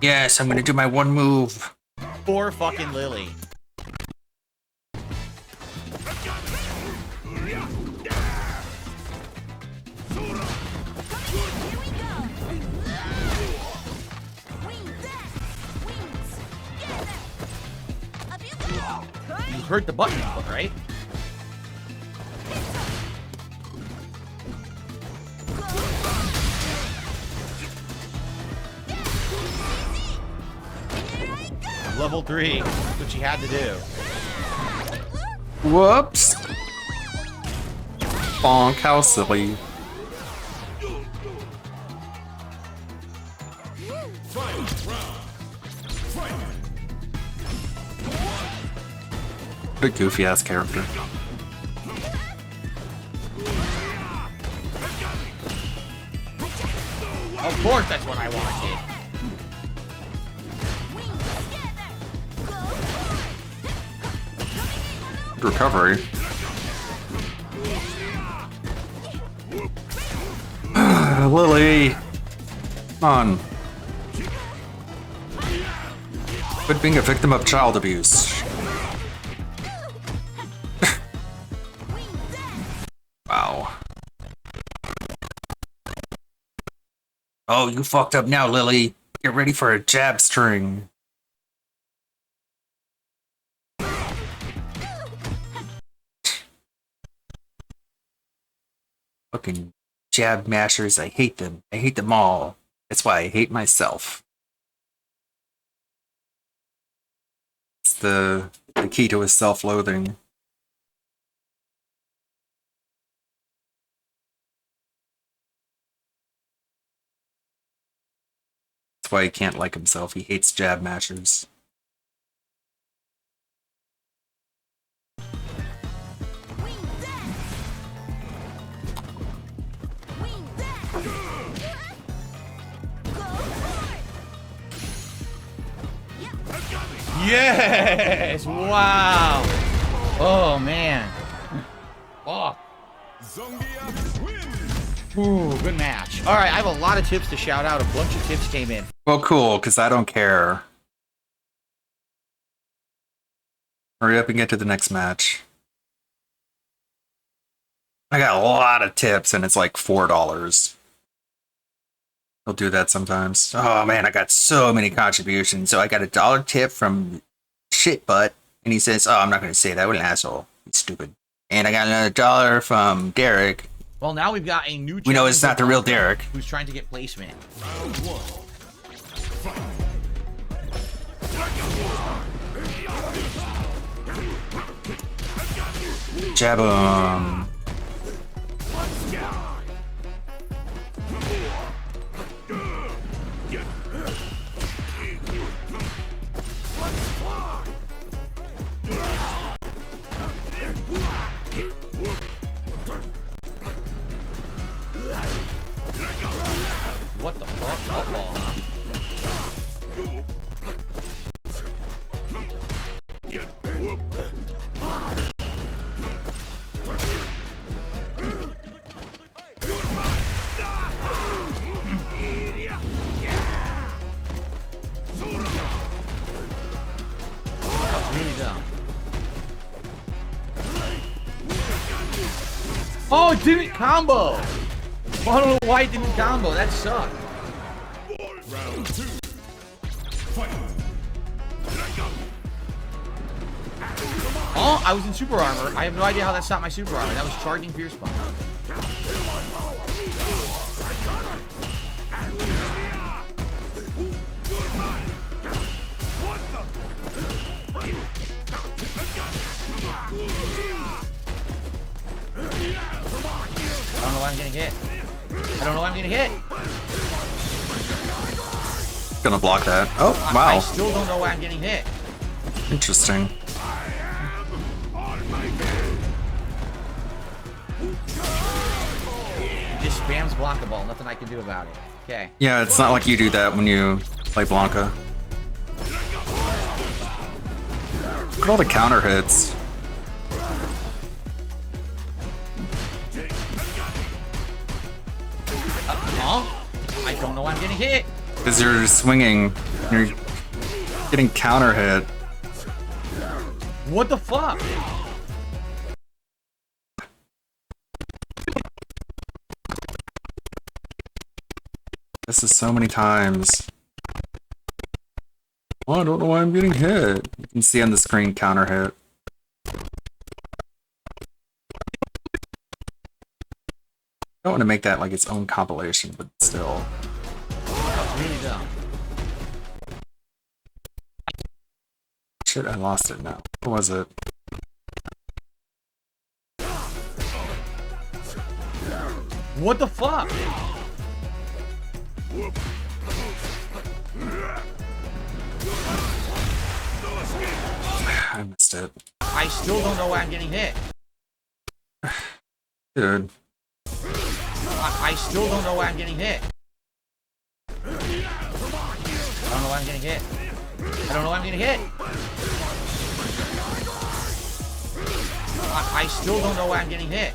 Yes, I'm gonna do my one move. Poor fucking Lily. You hurt the button, right? Level 3. That's what she had to do. Whoops. Bonk, how silly. What a goofy ass character. Of course, that's what I wanted. Recovery. Lily! Come on. Quit being a victim of child abuse. Wow. Oh, you fucked up now, Lily. Get ready for a jab string. Fucking jab mashers, I hate them. I hate them all. That's why I hate myself. It's the key to his self-loathing. That's why he can't like himself. He hates jab mashers. Yes! Wow! Oh, man. Oh. Ooh, good match. All right, I have a lot of tips to shout out. A bunch of tips came in. Well, cool, because I don't care. Hurry up and get to the next match. I got a lot of tips, and it's like $4. He'll do that sometimes. Oh man, I got so many contributions. So I got a $1 tip from Shitbutt, and he says, "Oh, I'm not going to say that. What an asshole. He's stupid." And I got another $1 from Derek. Well, now we've got a new. We know it's not the real Derek. Who's trying to get placement. Round 1. Fight. Jab him. What the fuck? Oh, it didn't combo! I don't know why it didn't combo. That sucked. Round 2. Fight. Oh, I was in super armor. I have no idea how that stopped my super armor. That was charging Fierce Bomb. I don't know why I'm getting hit. I don't know why I'm getting hit. Gonna block that. Oh, wow. I still don't know why I'm getting hit. Interesting. It just spams Blanca Ball. Nothing I can do about it. Okay. Yeah, it's not like you do that when you play Blanca. Look at all the counter hits. I don't know why I'm getting hit. Because you're swinging, you're getting counter hit. What the fuck? This is so many times. Oh, I don't know why I'm getting hit. You can see on the screen counter hit. I don't want to make that like its own compilation, but still. Really dumb. shit, I lost it now. What was it? What the fuck? I missed it. I still don't know why I'm getting hit. Dude. I still don't know why I'm getting hit. I don't know why I'm getting hit. I don't know why I'm getting hit. I still don't know why I'm getting hit.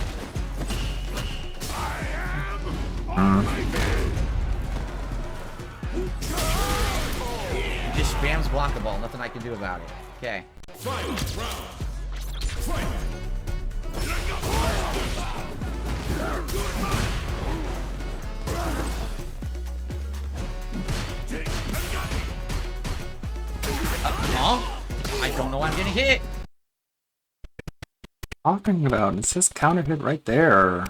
Just spams blockable. Nothing I can do about it. Okay. I don't know why I'm getting hit. Talking about, it says counter hit right there.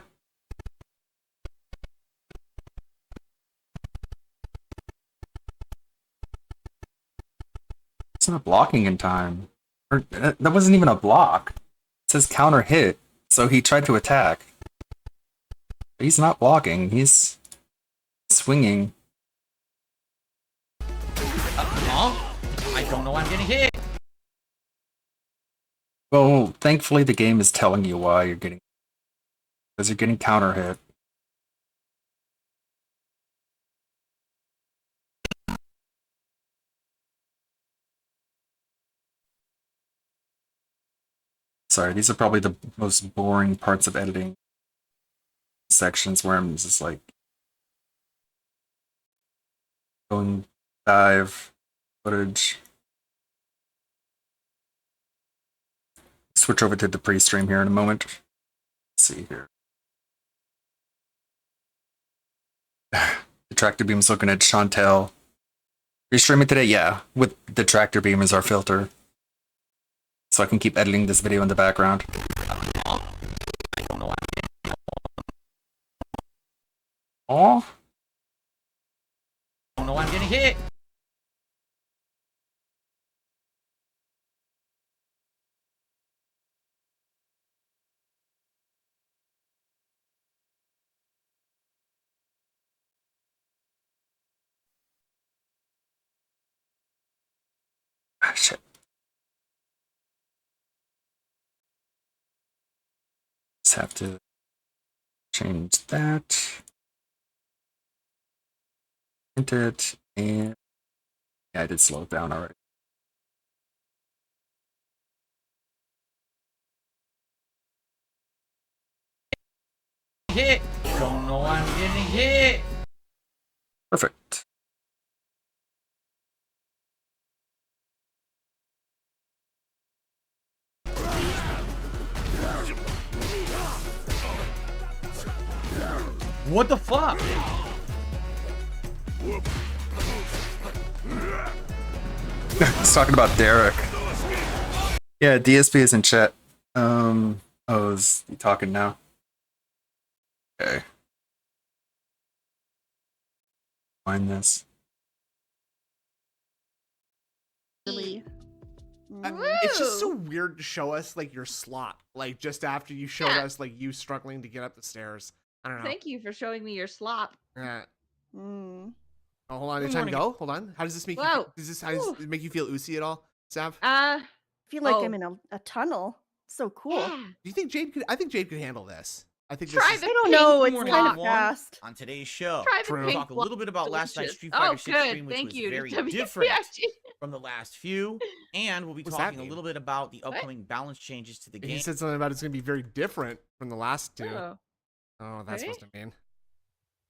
It's not blocking in time. Or, that wasn't even a block. It says counter hit, so he tried to attack. But he's not blocking, he's swinging. I don't know why I'm getting hit. Well, thankfully the game is telling you why you're getting... because you're getting counter hit. Sorry, these are probably the most boring parts of editing. Sections where I'm just like... going dive footage. Switch over to the pre-stream here in a moment. Let's see here. The tractor beam's looking at Chantel. Are you streaming today? Yeah, with the tractor beam as our filter. So I can keep editing this video in the background. I don't know why. Oh? I don't know why I'm getting hit. Ah, shit. Just have to change that. Hint it, and yeah, I did slow it down already. Hit. Don't know why I'm getting hit. Perfect. What the fuck? He's talking about Derek. Yeah, DSP is in chat. Oh, is he talking now? Okay. Find this. Really? It's just so weird to show us like your slot, like just after you showed us like you struggling to get up the stairs. I don't know. Thank you for showing me your slop. Yeah. Mm. Oh, hold on. Did time to go? Hold on. How does this make you? Whoa. How does it make you feel oozy at all, Sav? I feel like I'm in a tunnel. So cool. Do you think Jade could? I think Jade could handle this. I think Try this is, the I don't know. It's Morning, kind of everyone. fast. On today's show, Try the we'll pink talk a little bit about last night's Street Oh, Fighter 6 good. stream, which Thank was you. very WPSG. different from the last few, and we'll be What's that talking a mean? little bit about the upcoming balance changes to the game. he said something about it's going to be very different from the last two. Oh. Oh, that's supposed to mean.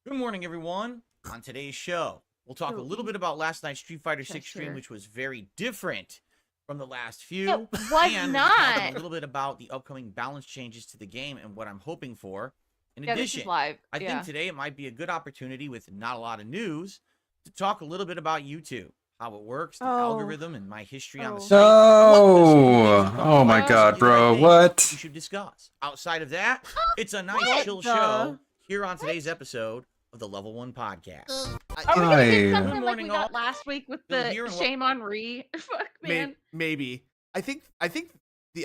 Good morning, everyone. On today's show, we'll talk a little bit about last night's Street Fighter 6 stream, sure. which was very different from the last few. It was and we'll be talking not. a little bit about the upcoming balance changes to the game and what I'm hoping for. In Yeah, this addition, is live. I Yeah. think today it might be a good opportunity with not a lot of news to talk a little bit about YouTube, how it works, the algorithm, and my history on the site. No! Oh my god, bro, what? We should discuss. Outside of that, it's a nice What chill the- show here on today's episode of the Level 1 Podcast. Are we gonna do Hi. something Good like morning, we all. got last week with Bill the here and Shame on Re? Fuck, man. Maybe. I think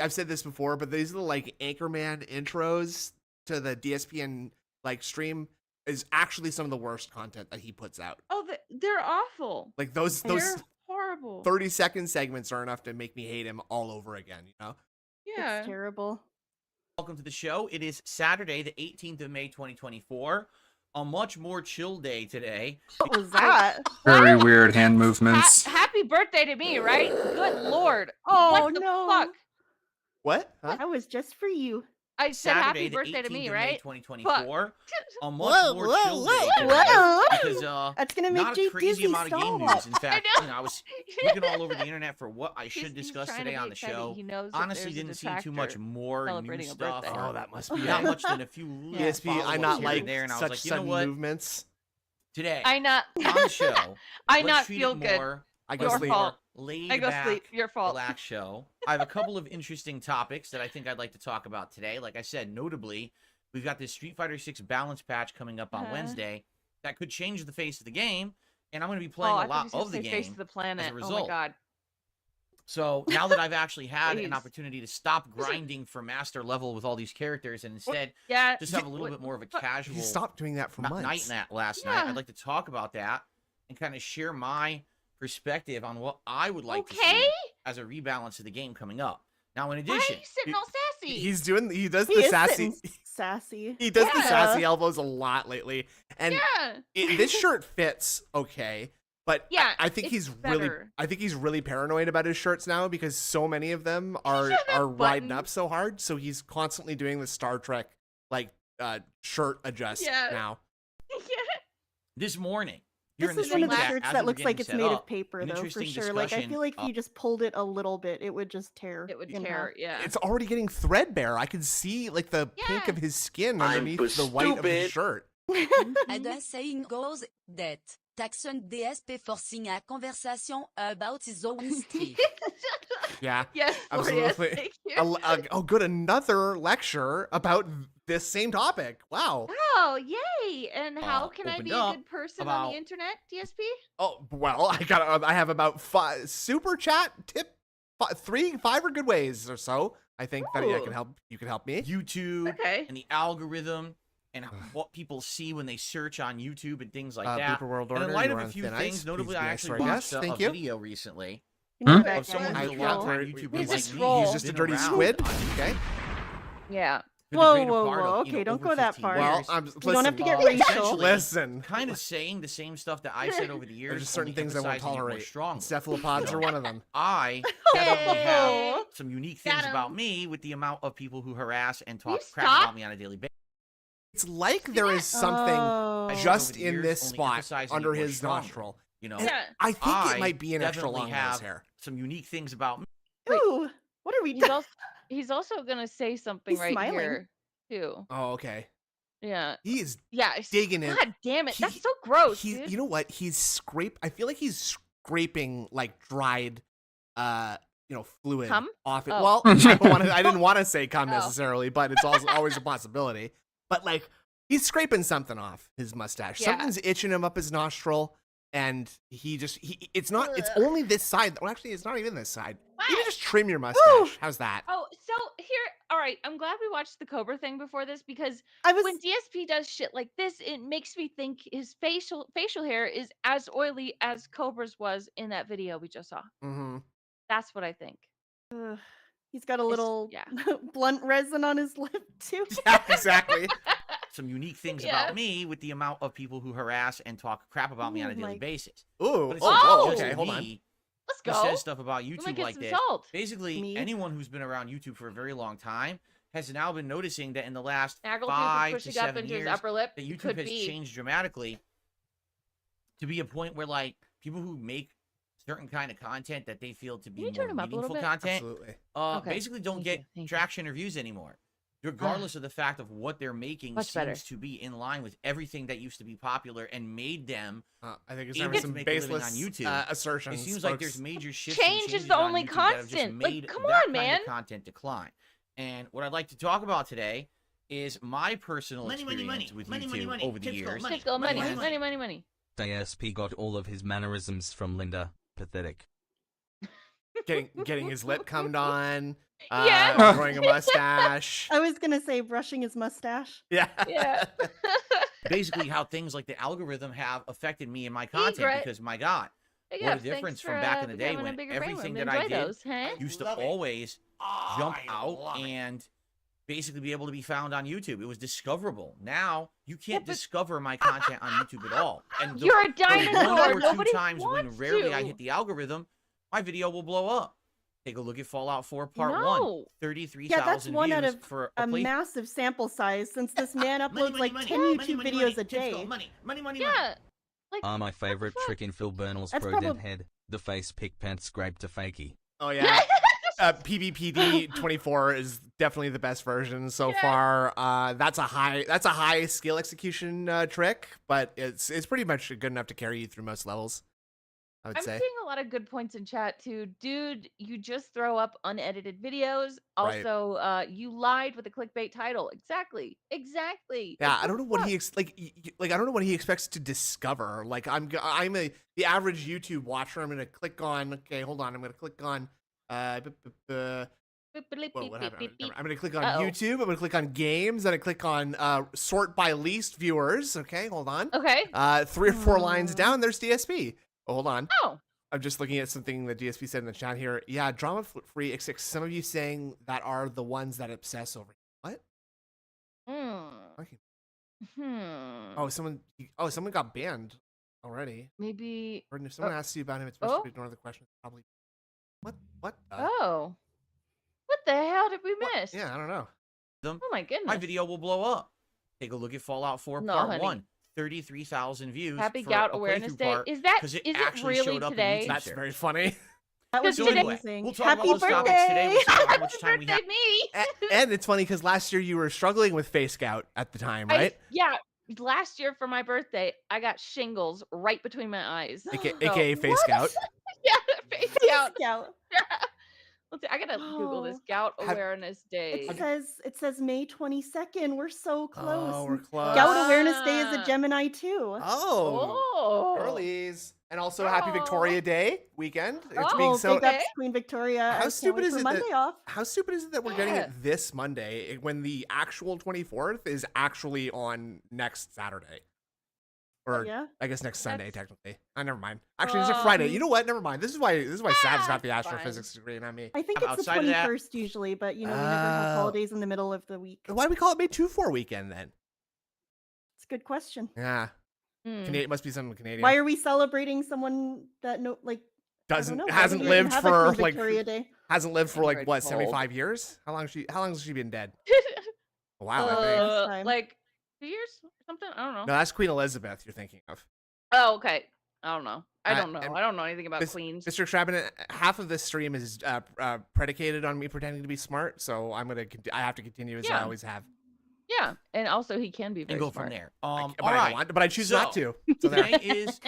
I've said this before, but these little like Anchorman intros to the DSPN like stream is actually some of the worst content that he puts out. Oh, they're awful. Like those They're horrible. 30-second segments are enough to make me hate him all over again, you know? Yeah. It's terrible. Welcome to the show. It is Saturday, the 18th of May, 2024. A much more chill day today. What was that? Very weird hand movements. Happy birthday to me, right? Good lord. Oh, what the no. fuck? What? Huh? That was just for you. I said Saturday, happy the birthday to 18th me, of right? May, 2024. A much Whoa, more whoa, chill whoa, day today whoa. because That's gonna make not Jay a crazy dizzy. amount of game Stop. news. In fact, I was looking all over the internet for what I should He's discuss trying to today be on the excited. show. He knows that Honestly, there's a didn't see too much detractor more new celebrating a stuff. birthday. Oh, that must be not it. much than a few little DSP, I follow-ups not here like and there, and I was such like, you know sudden what? movements. Today I not on the show, I let's not treat feel it good. more I go Your sleep. fault. laid I go back, sleep. Your fault. relaxed show. I have a couple of interesting topics that I think I'd like to talk about today. Like I said, notably, we've got this Street Fighter 6 balance patch coming up on Wednesday that could change the face of the game, and I'm going to be playing a lot of the game Face of the planet. as a Oh result. my god. So now that I've actually had Please. an opportunity to stop grinding for master level with all these characters and instead Yeah. just have a little bit more of a casual You stopped doing that for night months. nap last Yeah. night, I'd like to talk about that and kind of share my perspective on what I would like to Okay. see as a rebalance of the game coming up. Now, in Why are addition, you sitting all sassy? He does He the is sassy. sitting sassy. He does the Yeah. sassy elbows a lot lately, and Yeah. this shirt fits okay. But Yeah, I think it's he's better. really paranoid about his shirts now because so many of them are riding buttons. up so hard. So he's constantly doing the Star Trek like shirt adjust Yeah. now. this morning, here in This the is one of the stream chat, shirts as that we were looks like getting it's set made of up, paper, an though, for interesting sure. Like, I discussion feel like if you just pulled it a little bit, it would just tear. It would in tear. half. Yeah. It's already getting threadbare. I can see like the pink of his skin underneath the white of his shirt. And the saying goes that Taxon DSP forcing a conversation about his own streak. Yeah. Yes, absolutely. Yes, thank you. Oh, good. Another lecture about this same topic. Wow. Oh, yay! And how can I opened be a up good person on about- the internet, DSP? Oh well, I have about 5 super chat tip, 5 or good ways or so. I think that I Ooh. can help. You can help me. YouTube Okay. and the algorithm and what people see when they search on YouTube and things like that. Blooper World And Order, in light you of are a on few thin things, ice. notably Please I be actually nice to our watched guests. a Thank you. video recently You know Hmm? that of someone guy. who's a longtime He's YouTuber He's a like me. troll. He's who's just a been dirty around squid. on Okay. Yeah. for the Whoa, greater whoa, part whoa. of, Okay, don't over go that 15 far. Well, years. I'm You don't have to get listen, racial. essentially, Listen. kind of saying the same stuff that I said over the years. There's certain only things I won't emphasizing it more tolerate. strongly. Cephalopods are one of them. I definitely have Hey. some unique things Got 'em. about me with the amount of people who harass and You talk crap stop? about me on a daily basis. It's like there is something Oh. just Over the in years, this only spot emphasizing it under more his strongly. nostril. You know, And Yeah. I think I it might be an extra definitely long have nose hair. some unique things about me. Wait. Ooh, what are we He's doing? also, he's also gonna say something He's right smiling. here too. Oh, okay. Yeah. He is Yeah. it's- digging in. God damn it! He- That's so gross, He's, dude. you know what? I feel like he's scraping like dried, fluid Cum? off it. Oh. Well, I didn't want to say cum Oh. necessarily, but it's also always a possibility. But like, he's scraping something off his mustache. Yeah. Something's itching him up his nostril, and it's only this side. Well, actually, it's not even this side. You can just trim your mustache. How's that? Oh, so here, all right. I'm glad we watched the Cobra thing before this because I was when DSP does shit like this, it makes me think his facial hair is as oily as Cobra's was in that video we just saw. Mm-hmm. That's what I think. Ugh, he's got a little yeah. blunt resin on his lip too. Yeah, exactly. Some unique things Yeah. about me with the amount of people who harass and talk crap about me on a Oh daily my- basis. Ooh. But it's Oh, not whoa, just okay, hold on. me Let's who go. says stuff about might YouTube get like some this. salt. Basically, Me? anyone who's been around YouTube for a very long time has now been noticing that in the last Snaggletooth is 5 to pushing up 7 into his years, upper lip. that YouTube Could has be. changed dramatically to be a point where like people who make certain kind of content that they feel to be you turn more him up a little meaningful bit? content, Absolutely. Okay. basically don't Thank get you, thank you. traction or views anymore. Regardless of the fact of what they're making Much seems better. to be in line with everything that used to be popular and made them I think it's able having to some make a living baseless on YouTube. assertions. It seems like there's folks. major shifts and Change is changes the on only YouTube that have just constant. Like, made come that on, kind man. of content decline. And what I'd like to talk about today is my personal experience with YouTube over the years. Let's go, money, money. ASP got all of his mannerisms from Linda. Pathetic. getting his lip cummed on, Yeah. growing a mustache. I was gonna say brushing his mustache. Yeah. Yeah. Basically, how things like the algorithm have affected me and my content Egret. because my God, Hey, what a Gav, difference thanks from for, back in the day becoming a when bigger brain everything worm. that I Enjoy did those, huh? used to always jump out and basically be able to be found on YouTube. It was discoverable. Now you can't discover my content on YouTube at all. And You're a the dinosaur. one or two Nobody times when wants rarely I you. hit the algorithm, my video will blow up. Take a look at Fallout 4 Part 1. No. 33,000 Yeah, that's one out views of for a play. massive sample size since this man uploads money, like money, 10 money, YouTube money, videos money, a kids day. go, money. Yeah. Like, My favorite trick in Phil Burnell's That's Pro Dead probably- Head, the face pick pant scrape to fakey. Oh yeah. PvPD 24 is definitely the best version so far. That's a high skill execution trick, but it's pretty much good enough to carry you through most levels, I would I'm say. seeing a lot of good points in chat too. Dude, you just throw up unedited videos. Right. Also, you lied with a clickbait title. Exactly. Yeah, I don't know what he I don't know what he expects to discover. Like I'm the average YouTube watcher. I'm gonna click on. Okay, hold on. I'm gonna click on. Whoa, what happened? I'm gonna click on YouTube. I'm gonna click on games. Then I click on sort by least viewers. Okay, hold on. Okay. 3 or 4 lines down, there's DSP. Oh, hold on. Oh. I'm just looking at something that DSP said in the chat here. Yeah, drama free XX. Some of you saying that are the ones that obsess over. What? Okay. Oh, someone got banned already. Maybe. Or if someone asks you about him, it's best to ignore the question. Probably. What? Oh. What the hell did we miss? Yeah, I don't know. Oh my goodness. My video will blow up. Take a look at Fallout 4 No, Part honey. 1. 33,000 views. Happy for Gout a Awareness playthrough Day. part Is that- 'cause is it actually really showed up in today? YouTube That's shares. very funny. That was So anyway, amazing. we'll talk Happy about those topics today. We'll see how much time we have. me. And it's funny because last year you were struggling with Face Scout at the time, right? Yeah. Last year for my birthday, I got shingles right between my eyes. AKA Face Scout. Yeah, face scout. Let's see, I gotta Google this Gout Awareness Day. It says May 22nd. We're so close. Oh, we're close. Gout Awareness Day is a Gemini too. Oh. Earlies. And also Happy Victoria Day weekend. It's being so. big ups Queen Victoria. I How can't stupid wait is for it Monday that, off. How stupid is it that we're getting Yeah. it this Monday when the actual 24th is actually on next Saturday? Or yeah. I guess next Sunday technically. Never mind. Actually, it's a Friday. You know what? Never mind. This is why Sav's got the astrophysics degree, not me. I think it's the Outside of that- 21st usually, but you know we never have Oh. holidays in the middle of the week. Why do we call it May 2-4 weekend then? It's a good question. Yeah. Hmm. It must be something Canadian. Why are we celebrating someone that I don't know, why hasn't do we even lived have a for Queen like Victoria Day? hasn't lived for like what Cold. 75 years? How long has she been dead? Wow, I think. Like 2 years or something? I don't know. No, that's Queen Elizabeth you're thinking of. Oh, okay. I don't know. I Uh, don't know. and I don't know anything about queens. Mr. Trabin, half of this stream is predicated on me pretending to be smart, so I have to continue as I Yeah. always have. Yeah, and also he can be very And go smart. from there. But all I don't right. want, but I choose not to. So there. Today is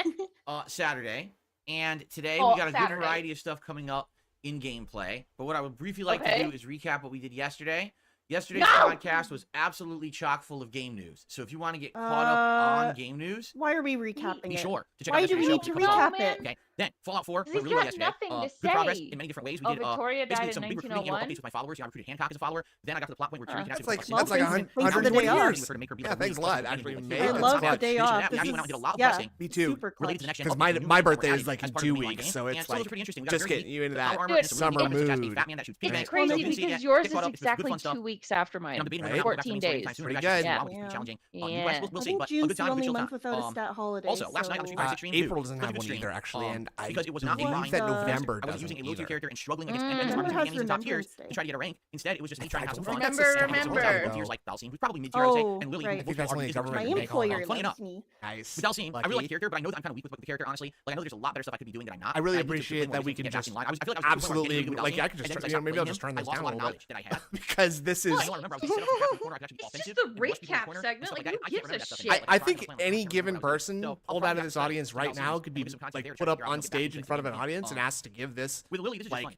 Saturday, and today Oh, we got a good Saturday. variety of stuff coming up in gameplay. But what I would briefly like to do is recap what we did yesterday. Yesterday's podcast was absolutely chock full of game news. So if you want to get caught up on game news, Why are we recapping be it? sure to check Why out do we yesterday's need to show. It comes out. recap it? Okay. Then Fallout 4 He's went really well got yesterday. nothing to Good progress say. in many different ways. We Oh, did Victoria basically died some in big recruiting 1901? updates with my followers. I recruited Hancock as a follower. Then I got to the plot point where Victoria That's can like actually that's like 120 years. Yeah, thanks a lot. Actually, May. I that's love clutch. the day off. We This actually went out and is did a lot of yeah, testing. Me too. super Related to clutch. the next gen Because update, my new birthday we're is like in adding as part 2 of the main weeks, game. so And it's so those like are pretty interesting. We got just a very getting you into deep that armor, Dude, some summer really good fantastic mood. Batman, that shoots big It's bangs. crazy So if you see because that, yours get is caught up. It's good exactly fun stuff. 2 weeks after And mine. I'm debating whether or not we'll go back to 14 Wednesday days. anytime soon. Pretty We actually good. see a Yeah. lot, which is challenging. Yeah. We'll I see. think But a June's good the time, only good chill month time. without a stat holiday. Also, last night on the Street Fighter stream, April doesn't was a have good one stream, either, actually, and I because it was not a believe grind. that November I wasn't using a low tier doesn't character and struggling against November enemies has and top tiers Remembrance Day. to try to get a rank. Instead, it was just me trying to have some fun. Remember. Tiers like Dalsim, who's probably mid-tier, I'd say, Oh, and Lily, right. who I think that's only a isn't government My very make all employer along. funny loves enough. me. Nice. With Dalsim, I really like Lucky. the character, but I know that I'm kind of weak with the character, honestly. Like, I know there's a lot better stuff I could be doing that I'm not. I really And need to appreciate play more that we to can get back just in line. I was- I feel like I was doing absolutely more with like Dalsim, I could and just then turn, as you I know, maybe started I'll just turn playing this him, I down lost a a lot of little bit knowledge that I had. because this is. I remember I was set up for half the corner, I could actually be It's offensive, just a and rush people in the recap corner, segment. and stuff Like, that. who I can't gives remember a that stuff shit? anymore. I Like, think trying to plan any what given I'm doing. person So, I'll pulled probably out of have this to audience study right Dalsim now and could be maybe some content like there, put try to up figure out on what the stage back in front of an end is. audience and asked to give this With Lily, this is just like funny.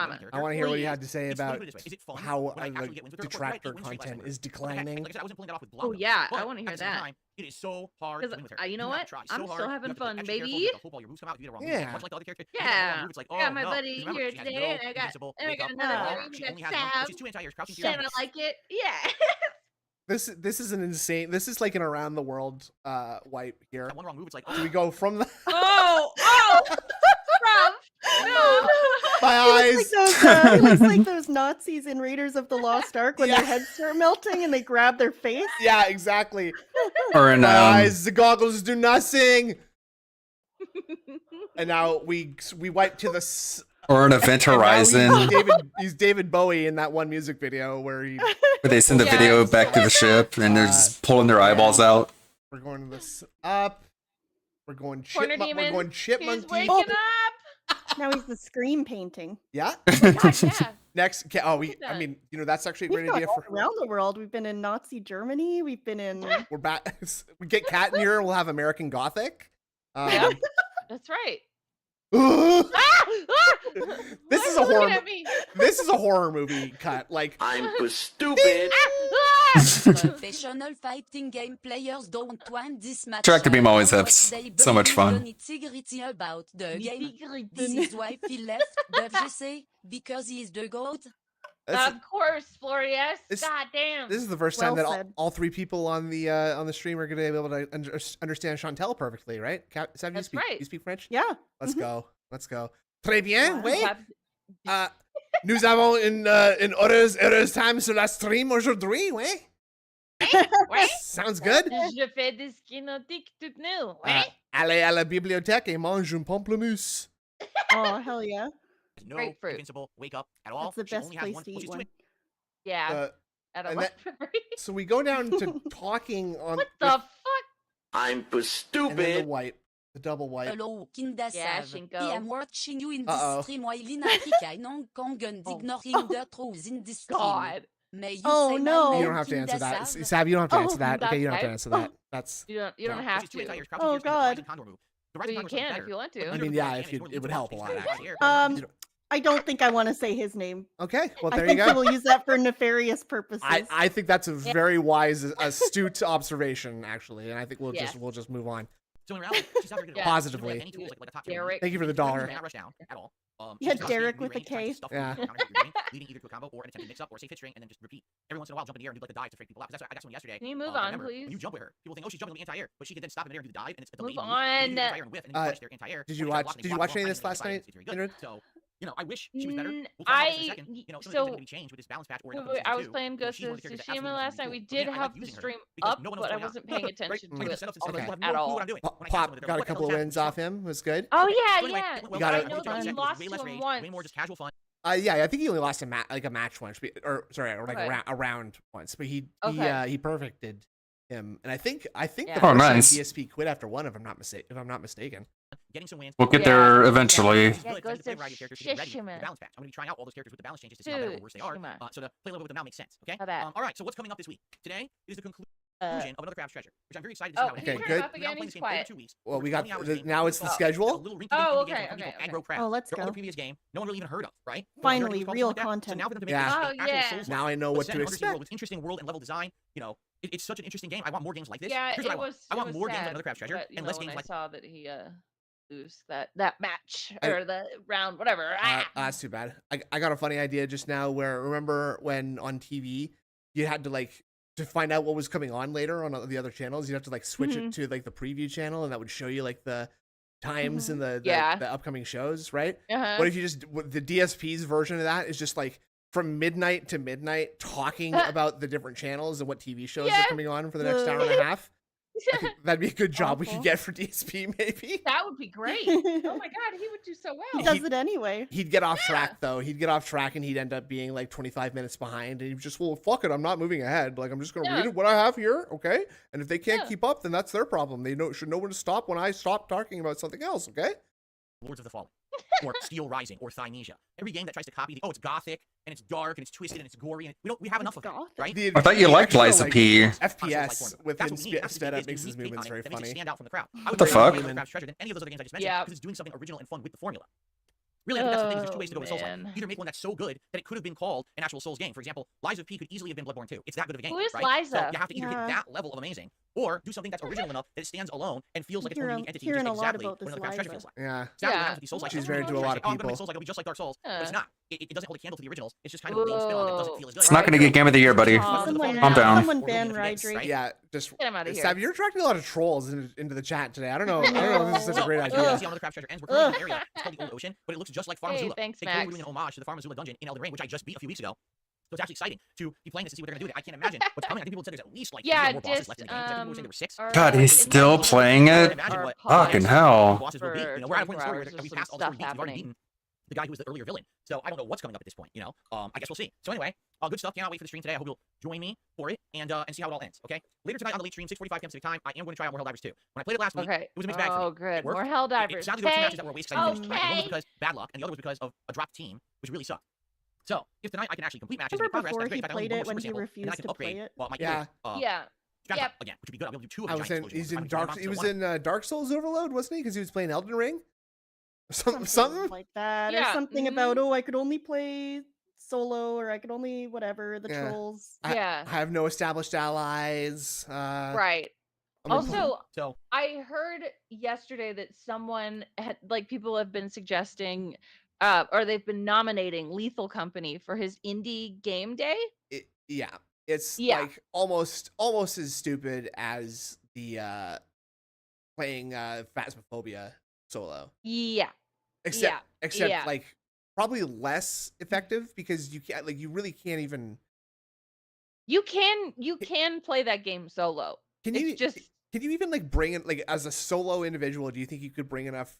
trauma. I want to hear what you Please. had to say It's funny, about put it this way. Is it fun how when I actually get wins with her? Of course, right? detractor They win straight last content night. is But declining. like I said, I wasn't pulling that off with Oh Blanca. yeah, But I want to at hear the same that. time, it is so hard to Because win with her. you know Do not what? try. It's I'm so still hard. You having have to be fun, extra careful. baby. You have to hope all your moves come out. If you do the wrong move, Yeah. much like the other characters. If you do the Yeah. wrong move, it's like, I oh got my no. buddy Because remember, here she has today, no and I got invincible and I got makeup. another Oh, buddy. she We only got has one. Sav. She's 2 anti-airs crouching to Shit, your I ass. like it. Yeah. This is an insane. This is like an around the world wipe here. That one wrong move, it's like, Do we go from the? Oh, bruv, no. My He eyes. looks like those Nazis in Raiders of the Lost Ark when their heads start melting and they grab their face. Yeah, exactly. Or in My eyes, the goggles do nothing. And now we wipe to the. Or an Event Horizon, He's David Bowie in that one music video where he. where they send the video back to the ship and they're just pulling their eyeballs out. We're going to this up. We're going Corner chipmunk. We're demon, going he's chipmunk. waking up. Now he's the scream painting. Yeah. Yeah. Next. I that. mean, that's actually a We've great gone idea all for. around the world. We've been in Nazi Germany. We've been in. We're back. We get Cat in here. And we'll have American Gothic. Yep. That's right. This is a horror. This is a horror movie cut. Like I'm stupid. Professional fighting game players don't want this match. Tractor Beam always have so much fun. Nitty-gritty about the game. This is why he left, does you say? Because he is the GOAT? Of course, Florius. This- God damn. this is the first time that all three people on the stream are going to be able to understand Chantel perfectly, right? Sam, That's you speak, right. You speak French? Yeah. Let's go. Let's go. Très bien. Oui. Have- Nous avons une heureuse time sur la stream aujourd'hui. Oui. Ouais. Sounds good. Je fais des skinotiques toutes nues. Ouais. Allez à la bibliothèque et mange un pamplemousse. Oh, hell yeah. No Grapefruit. invincible wake up at all. That's the She best only has place one. to Well, eat she's one. too- Yeah. At and 11. So we go down to talking on. What the fuck? I'm And then the stupid. wipe. The double wipe. Hello, Kinda Yeah, Sav. Shinko. I am watching you in Uh-oh. this stream while in Africa in Hong Kong and ignoring the truths in this stream. God. May you Oh, say my no. You name, don't have to Kinda answer that. Sav? Sav, you don't have to Oh, answer that. Okay, you don't have to that's answer that. That's. You don't No. have She's too to. anti-Irish. Oh, God. But you can if you want to. I mean, yeah, if you, it would help a lot, actually. I don't think I want to say his name. Okay, well, I there you think he go. will use that for nefarious purposes. I think that's a very wise, astute observation, actually, and I think we'll Yes. just move on. So in reality, she's not very good at Positively. She doesn't have any tools like a top tier Derek. Thank you for the She dollar. may not rush down at all. Yeah, she's just Derek constantly with a rearrange, trying to K. stuff Yeah. the counter you're doing, leading either to a combo or an attempted mix-up or safe hit string and then just repeat. Every once in a while, jump in the air and do like the dive to freak people out. 'Cause that's what I got someone yesterday. Can you move I on, remember, please? When you jump with her, people think, oh, she's jumping with the anti-air, but she could then stop in the air and do the dive, and it's a Move delayed move. on. You do the anti-air and whiff, and then you punish their anti-air. Did or you try to watch? block and Did you block watch them any of all, this and then last night, it's very good. Indrid? So, I wish she was better. Mm, We'll talk about it in a I- second. Something like so- that's going to be changed with this balance patch or in a couple I was season two, playing where Ghost she's one of of the characters that Tsushima absolutely last night. needs We to be did cool. have And the I like stream using her up, because no one knows but I what's going wasn't on. paying Right? attention When to I get it set up, all okay. at No clue all. what I'm doing. When I catch Pop someone, they're got a like, couple what of the hell wins is off him. Was good. Oh yeah, So anyway, yeah. it went well. got I it. would I say only it was lost way to less him rage, once. way more just casual fun. Yeah, I think he only lost a match once, or sorry, or like Okay. a round once, but he Okay. he perfected him, and I think Yeah. the Oh, first time nice. DSP quit after one, if I'm not mistaken. Getting some wins. We'll get there eventually. She's really excited to play a variety of characters to get ready for the Tsushima. balance patch. I'm going to be trying out all those characters with the balance changes to see how better or worse they are. Tsushima. So to play a little bit with them now makes sense. Okay. How that? All right. So what's coming up this week? Today is the conclusion of another Crafts Treasure, which I'm very excited to see Oh, how it can you Okay, turn good. it up again? He's quiet. 2 weeks. Well, we got 20 hours the, game. now it's the Oh, schedule. a little rinky-dinky Oh, game okay, from a company okay, called Aggro okay. Craft. Oh, let's Their go. other previous game, no one really even heard of, right? Finally, real So content. now for them to make Yeah. this Oh, actual yeah. Souls Now I know but what set to in undersea world expect. with interesting world and level design. It's such an interesting game. I want more games like this. Yeah, Here's it what I want. was. I it want was more games sad, like Another Crafts Treasure but, you and know, less when games I like. saw that he lose that match I- or the round, whatever. That's too bad. I got a funny idea just now. Where remember when on TV you had to like to find out what was coming on later on the other channels, you'd have to like switch it to like the preview channel, and that would show you like the times and the upcoming shows, right? Uh-huh. What if you just the DSP's version of that is just like from midnight to midnight talking about the different channels and what TV shows are coming on for the next hour and a half? I think that'd be a good job we could get for DSP, maybe. That would be great. Oh my god, he would do so well. He does it anyway. He'd get off track though. He'd get off track and he'd end up being like 25 minutes behind. And he'd just, well, fuck it, I'm not moving ahead. Like I'm just gonna read it what I have here, okay? And if they can't keep up, then that's their problem. They should know when to stop when I stop talking about something else, okay? Lords of the Fallen, or Steel Rising, or Thynesia. Every game that tries to copy it's gothic and it's dark and it's twisted and it's gory and we have enough of it, right? I thought you liked Liza P. FPS with him That's what we need. sped up makes his unique take movements on very it that makes it funny. stand out from the crowd. I What would the rather fuck? play Crafts Treasure than any of those other games I just mentioned Yeah. because it's doing something original and fun with the formula. Really, I think that's the thing. Is there's two ways to go with Souls. man. Either make one that's so good that it could have been called an actual Souls game. For example, Liza P could easily have been Bloodborne 2. It's that good of a game. Who is right? So Liza? you have to either Yeah. hit that level of amazing, or do something that's original enough that it stands alone and feels like its own unique entity, hearing just a lot exactly about what this Underground Treasure Liza. feels like. Yeah. Exactly what happens with these Souls-like She's games. married to a lot of Oh, I'm gonna make people. Souls-like, it'll be just like Dark Souls, but it's not. It doesn't hold a candle to the originals. It's just kind of a lame spin on it. It doesn't feel as good. It's not going to get Game of the Year, buddy. Calm down. Someone ban Rydrake. Yeah, just Get him out of here. Sav, you're attracting a lot of trolls into the chat today. I don't know if this is such a great You idea. see on the Crab Treasure ends, we're currently in an area. It's called the Old Ocean, but it looks just like Farm Hey, Azula. thanks, They clearly Max. doing an homage to the Farm Azula dungeon in Elden Ring, which I just beat a few weeks ago. So it's actually exciting to be playing this and see what they're going to do with it. I can't imagine what's coming. I think people said there's at least like Yeah, more bosses just, left in the game. 'cause I think people were saying there were 6. God, he's still playing it? Fucking hell. Bosses will be. You know, we're at a point in the story where we passed all the story beats. We've already beaten the guy who was the earlier villain. So I don't know what's coming up at this point. You know, I guess we'll see. So anyway, good stuff. Cannot wait for the stream today. I hope you'll join me for it and see how it all ends. Okay. Later tonight on the late stream, 6:45 p.m. Pacific time, I am going to try out more Helldivers 2. When I played it last week, Okay. it was a mixed bag for me. Oh, good. It worked. More Helldivers. It sounded like there were 2 Okay. matches that were a waste because I didn't finish. One was Okay. because bad luck, and the other was because of a dropped team, which really sucked. So if tonight I can actually complete matches and Remember make progress, before that's great. he In fact, I only played need it one when more he super sample, and then I refused can to upgrade play it? my Yeah. Yeah. Dragon Yep. again, which would be good. I'll be able to do 2 of I the was giant saying he's explosion in ones. He was in Dark Souls Overload, wasn't he? Because he was playing Elden Ring. Something like that, Yeah, or something about I could only play solo, or I could only whatever the Yeah. trolls. I Yeah. have no established allies. Right. I'm gonna Also, So I heard yesterday that someone had, like, people have been suggesting, or they've been nominating Lethal Company for his indie game day. yeah, it's Yeah. like almost as stupid as the playing Phasmophobia solo. Yeah. Except yeah. like probably less effective because you can't you really can't even. You can play that game solo. Can It's you just Can you even bring in as a solo individual? Do you think you could bring enough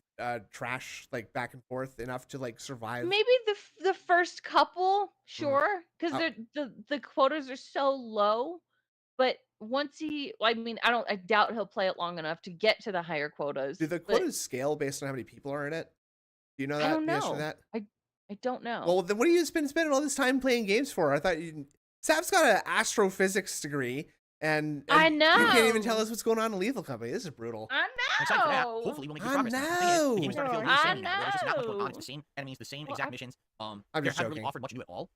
trash back and forth enough to survive? maybe the first couple, sure, because the quotas are so low. But once I doubt he'll play it long enough to get to the higher quotas. Do the but quotas scale based on how many people are in it? Do you know that? I don't the answer to know. that? I don't know. Well, then what are you spending all this time playing games for? I thought Sav's got an astrophysics degree, and I you can't even know. tell us what's going on in Lethal Company. This is brutal. I I'm excited for that. know. Hopefully we'll make good I progress. The thing is, the game's starting to feel really I samey now. There's just not much going on. know. It's the same enemies, the same Well, exact I'm missions. I'm They just haven't really joking. offered much new at all.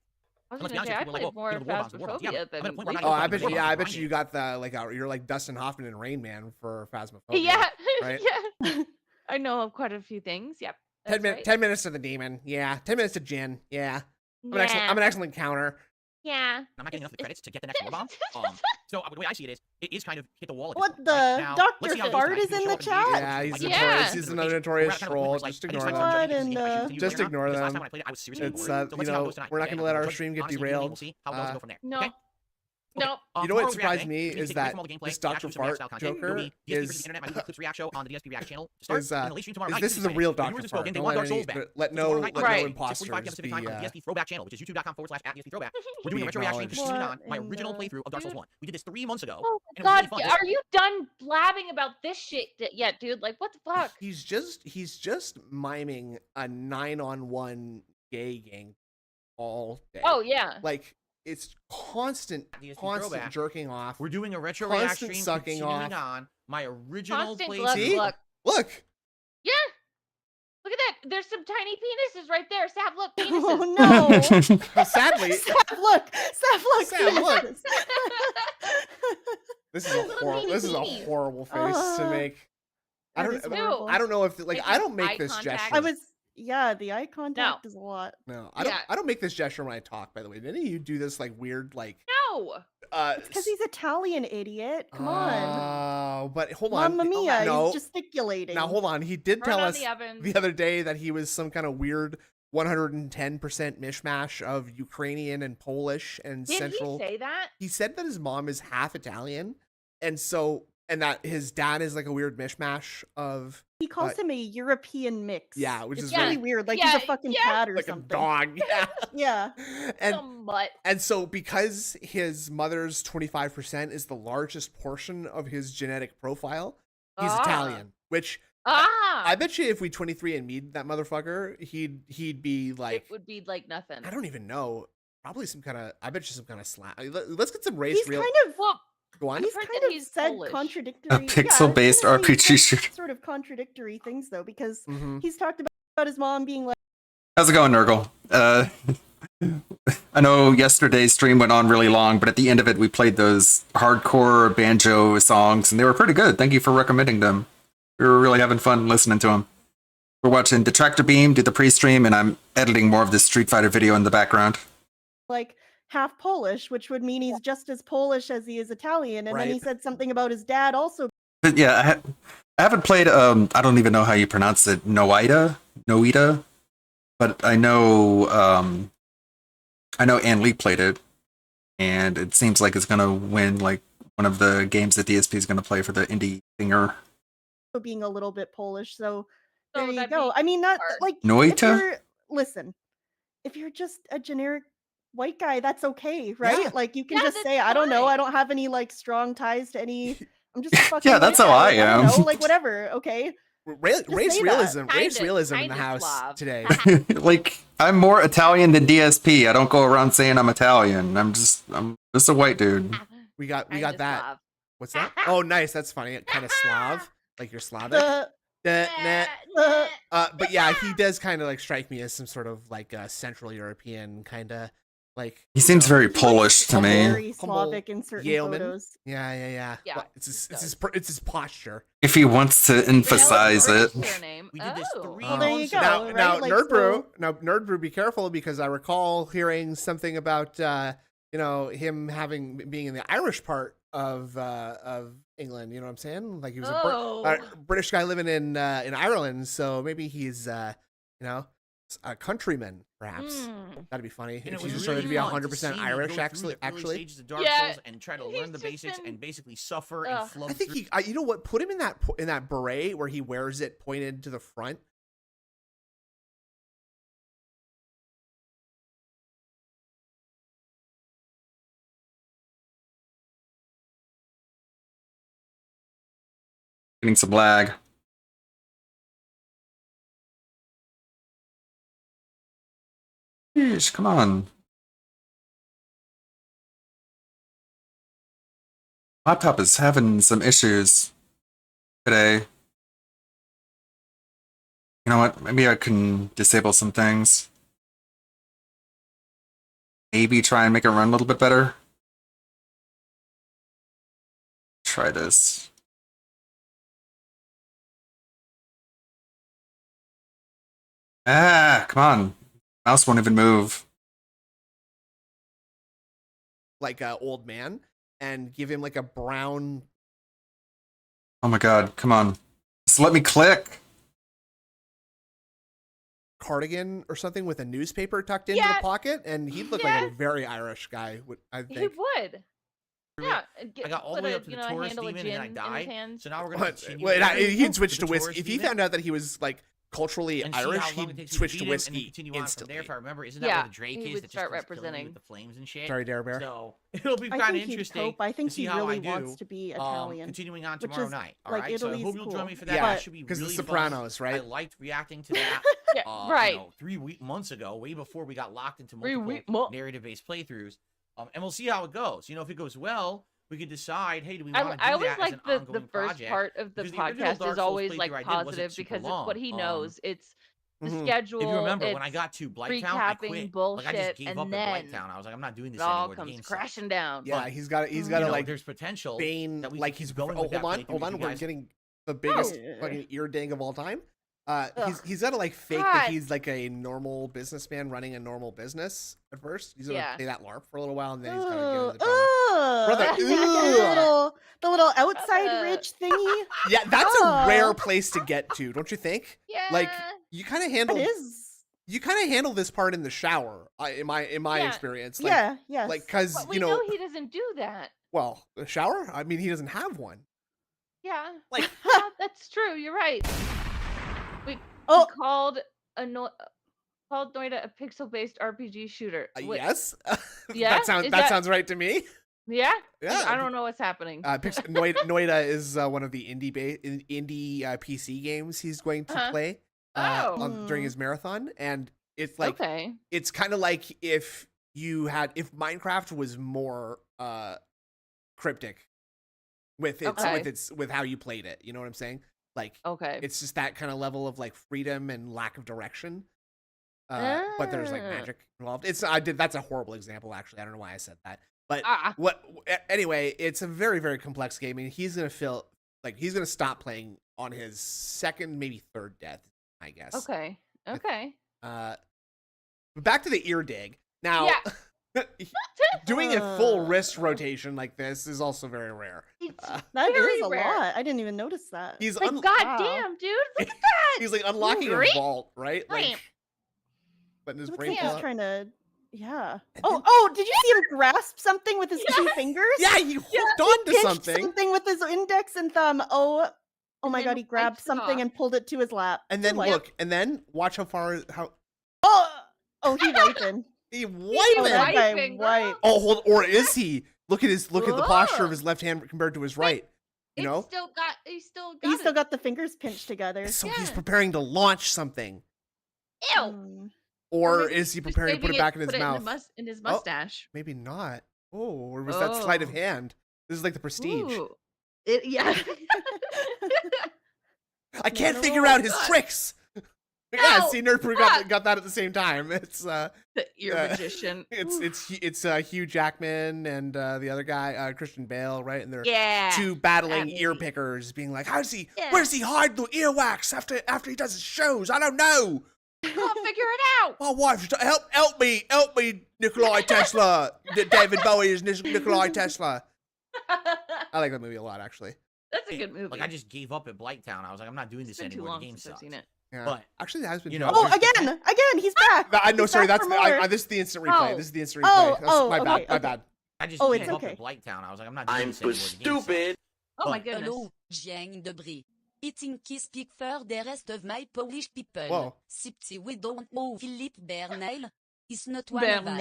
I was Let's be gonna say, honest, I people are played more the war bonds, the war bonds. Yeah, Phasmophobia but I'm at a than point where I'm not Oh, even I bet fucking you. war Yeah, I bonds bet you got the you're like Dustin Hoffman and Rain Man for Phasmophobia. Yeah, right? yeah. I know of quite a few things. Yep. That's right. 10 minutes to the demon. Yeah. 10 minutes to Jin. Yeah. I'm an excellent counter. Yeah. I'm not getting enough of the credits to get the next war bomb. So the way I see it is kind of hit the wall. At this What point. the? Right now, let's Dr. see how it goes Fart tonight. is in People the show up and chat? Yeah, he's Yeah. notorious. He's a notorious troll. Just ignore What them. in the- Just ignore Last them. time when I played it, I was seriously It's bored. So let's see how it goes tonight. we're not Okay? gonna let our Judge- stream get honestly, derailed. We'll see how well it goes from there. No. Okay? No. You know what tomorrow's surprised react me day, is take away that from all the gameplay, this and Dr. actually some Fart React style content. Joker It'll be DSP versus is the internet, my Clips React show on the DSP React channel to start. is And the late stream tomorrow night, this is the exciting. real The Dr. viewers have Fart. spoken. They Don't want let Dark Souls back. let So tomorrow no night, let no Right. imposters 6:45 Pacific be time on the DSP Throwback channel, which is youtube.com/DSP Throwback. We're doing a Be retro reaction to acknowledged. Sunan, my original playthrough of Dark Souls 1. We did this 3 months ago. Oh and my it was God, really fun. are you done blabbing about this shit yet, dude? Like, what the fuck? He's just miming a 9-on-1 gay gang all day. Oh yeah. Like it's constant Throwback. jerking off. We're doing a retro constant react stream sucking continuing off. on my original Constant playthrough. glug See? glug. Look. Yeah. Look at that. There's some tiny penises right there. Sav, look, penises. Oh no! Sadly, Sav, look! Sav, look! Sav, look. penises. this is a Little horrible. teeny This is a teenies. horrible face to make. I That don't. is horrible. I don't know if I Making don't make eye this contact. gesture. I was. Yeah, the eye contact is a lot. No, I don't. Yeah. I don't make this gesture when I talk. By the way, did any of you do this weird No. Because he's Italian, idiot. Come on. Oh, but hold on. Mamma mia, No. he's gesticulating. Now hold on. He did Turn tell on us the oven. the other day that he was some kind of weird 110% mishmash of Ukrainian and Polish and Did Central. he say that? He said that his mom is half Italian, and that his dad is like a weird mishmash of. He calls him a European mix. Yeah, which it's is really really- weird. Like Yeah, he's a fucking yeah. cat or like something. a dog. Yeah. Yeah. and Some mutt. and so because his mother's 25% is the largest portion of his genetic profile, he's Ah. Italian. Which Ah. I bet you if we 23andMe'd that motherfucker, he'd be like, it would be like nothing. I don't even know. Probably some kind of. I bet you some kind of slap. Let's get some race He's real. kind of. Well, Go on. He's heard kind that of he's said Polish. contradictory. A pixel-based I was gonna say RPG he's said shooter. Sort of contradictory things though, because Mhm. he's talked about his mom being like. How's it going, Nurgle? I know yesterday's stream went on really long, but at the end of it, we played those hardcore banjo songs, and they were pretty good. Thank you for recommending them. We were really having fun listening to them. We're watching Detractor Beam do the pre-stream, and I'm editing more of this Street Fighter video in the background. Like half Polish, which would mean he's just as Polish as he is Italian. And then he Right. said something about his dad also. But yeah, I haven't played. I don't even know how you pronounce it. Noita, but I know. I know Ann Lee played it, and it seems like it's gonna win like one of the games that DSP is gonna play for the indie thinger. Being a little bit Polish. So there you that'd go. be I mean, not like Noita? listen, if you're just a generic white guy, that's okay, right? Yeah. Like you can Yeah, just that's say, I don't know, I don't have any like strong ties to any. I'm just a fucking Yeah, that's white how guy, I like, don't am. know, like whatever, okay. Race say that. realism, race Kinda- realism in the kinda house Slav. today. Like I'm more Italian than DSP. I don't go around saying I'm Italian. I'm just a white dude. We got Kinda that. Slav. What's that? Oh, nice. That's funny. Kind of Slav, like you're Slavic. But yeah, he does kind of like strike me as some sort of like Central European kind of like. He seems very Polish to me. Very Slavic in certain Yaleman. photos. Yeah. Yeah, Well, it's his posture. If he wants to emphasize it. We did this 3 Well, there you go, Now, right? now Like, Nerdbrew, Nerdbrew, be careful because I recall hearing something about him being in the Irish part of England. You know what I'm saying? Like he was a British guy living in Ireland, so maybe he's a countryman, perhaps. That'd be funny. And If it he's was just really trying to be fun 100% see him Irish, go actually. through the early stages of Dark Yeah, Souls and try to learn the basics and basically suffer Ugh. and flub I think through. you know what? Put him in that beret where he wears it pointed to the front. Getting some lag. Yeesh, come on. Laptop is having some issues today. You know what? Maybe I can disable some things. Maybe try and make it run a little bit better. Try this. Ah, come on. Mouse won't even move. Like a old man, and give him like a brown Oh my god, come on. Just let me click. cardigan or something with a newspaper tucked into the pocket, and he'd look like a very Irish guy. I He think. would. Yeah, I got all the way up to the tourist demon and then I died. So now we're gonna continue. He'd switch to with the whiskey tourist if he demon found out that he was like culturally and see Irish. how long it He'd takes you switch beat to him and then whiskey continue on from instantly. there. If I remember, isn't that Yeah, where the Drake he is would that just start starts killing you representing. with the flames and shit? Sorry, Dare Bear. So it'll be I kind of think he'd interesting. cope. I think to see he how really I do. wants to be Italian. Continuing on which tomorrow is, night. All like, right, so I Italy's hope you'll join cool. me for that. Yeah, That should be because really the fun. Sopranos, right? I liked reacting to that. Yeah, right. 3 months ago, way before we got locked into 3 multiple narrative-based playthroughs. And we'll see how it goes. You know, if it goes well, we could decide, hey, do we want to do I always that as like an the ongoing first project? part of the Because original podcast Dark is Souls always playthrough like I did wasn't positive super because long. it's what he knows. It's the Mhm. schedule. If you remember, when it's I got to Blighttown, I recapping quit. bullshit, Like I just gave and up then at Blighttown. I was like, I'm not doing this it all anymore. The comes game sucks. crashing down. Yeah, But, he's got you to know, like there's potential Bane, that we like could he's keep going hold with that on, playthrough hold with on. you We're guys. getting the biggest Oh. fucking ear dang of all time. He's got to like fake God. that he's like a normal businessman running a normal business at first. He's gonna Yeah. play that LARP for a little while, and then he's gonna get Ooh, into the drama. Brother, the little outside ridge thingy. Yeah, that's Oh. a rare place to get to, don't you think? Yeah. Like you kind of handle It is. you kind of handle this part in the shower, in my Yeah. experience. Like, Yeah, yes. Like because But we you know know, he doesn't do that. well, the shower. I mean, he doesn't have one. Yeah. Like- yeah, that's true. You're right. We Oh. called called Noida a pixel-based RPG shooter. Yes, Yeah? that sounds Is that that- sounds right to me. Yeah. Yeah. I don't know what's happening. Noida is one of the indie PC games he's going to Uh-huh. play during his marathon, and it's like Okay. it's kind of like if Minecraft was more cryptic with its Okay. with how you played it. You know what I'm saying? Like Okay. it's just that kind of level of like freedom and lack of direction. but there's like magic involved. That's a horrible example, actually. I don't know why I said that. But anyway, it's a very, very complex game, and he's gonna feel like he's gonna stop playing on his second, maybe third death, I guess. Okay. But back to the ear dig. Now, doing a full wrist rotation like this is also very rare. That very is a rare. lot. I didn't even notice that. He's Like, goddamn, dude, look at that. He's like unlocking a Great. vault, right? Like, letting his Looks brain like pull he's out. trying to. Yeah. Oh! Did you see him grasp something with his two fingers? Yeah, he hooked onto pinched something. with his index and thumb. Oh my god! He grabbed wipes it something off. and pulled it to his lap. And then Like- look, and then watch how he wiping. He Oh, wiping. that guy wiped. Oh, hold, or is he? Look at the posture of his left hand compared to his right. You know, He's still got the fingers pinched together. so he's preparing to launch something, Ew. or is he preparing to put it back in his put mouth? in his Oh, mustache. maybe not. Oh, or was that sleight of hand? This is like the Prestige. Ooh. Yeah. I can't No, figure out his God. tricks. Yeah, No, see, Nerd Brew got that at the same time. It's The ear magician. It's Hugh Jackman and the other guy, Christian Bale, right? And they're Yeah, two battling that ear movie. pickers, being like, Yeah. where's he hide the earwax after he does his shows? I don't know. Can't figure it out. My wife, help me, Nikolai Tesla. David Bowie is Nikolai Tesla. I like that movie a lot, actually. That's a good movie. Like, I just gave up at Blighttown. I was like, I'm not doing this It's been too anymore. long The game since I've sucks. seen it. Yeah. But actually, that has been. you know, Oh, again, he's back. I know. He's Sorry, back that's for more. this is the instant replay. Oh. This is the instant replay. Oh, My bad. okay, My okay. bad. I just Oh, gave it's up okay. at Blighttown. I was like, I'm not doing this anymore. The game sucks. Oh my But- goodness. Hello, Jiang Debris. Eating qui speak for the rest of my Polish people. Whoa. Sipti we don't know Philippe Bernal. He's not one of us.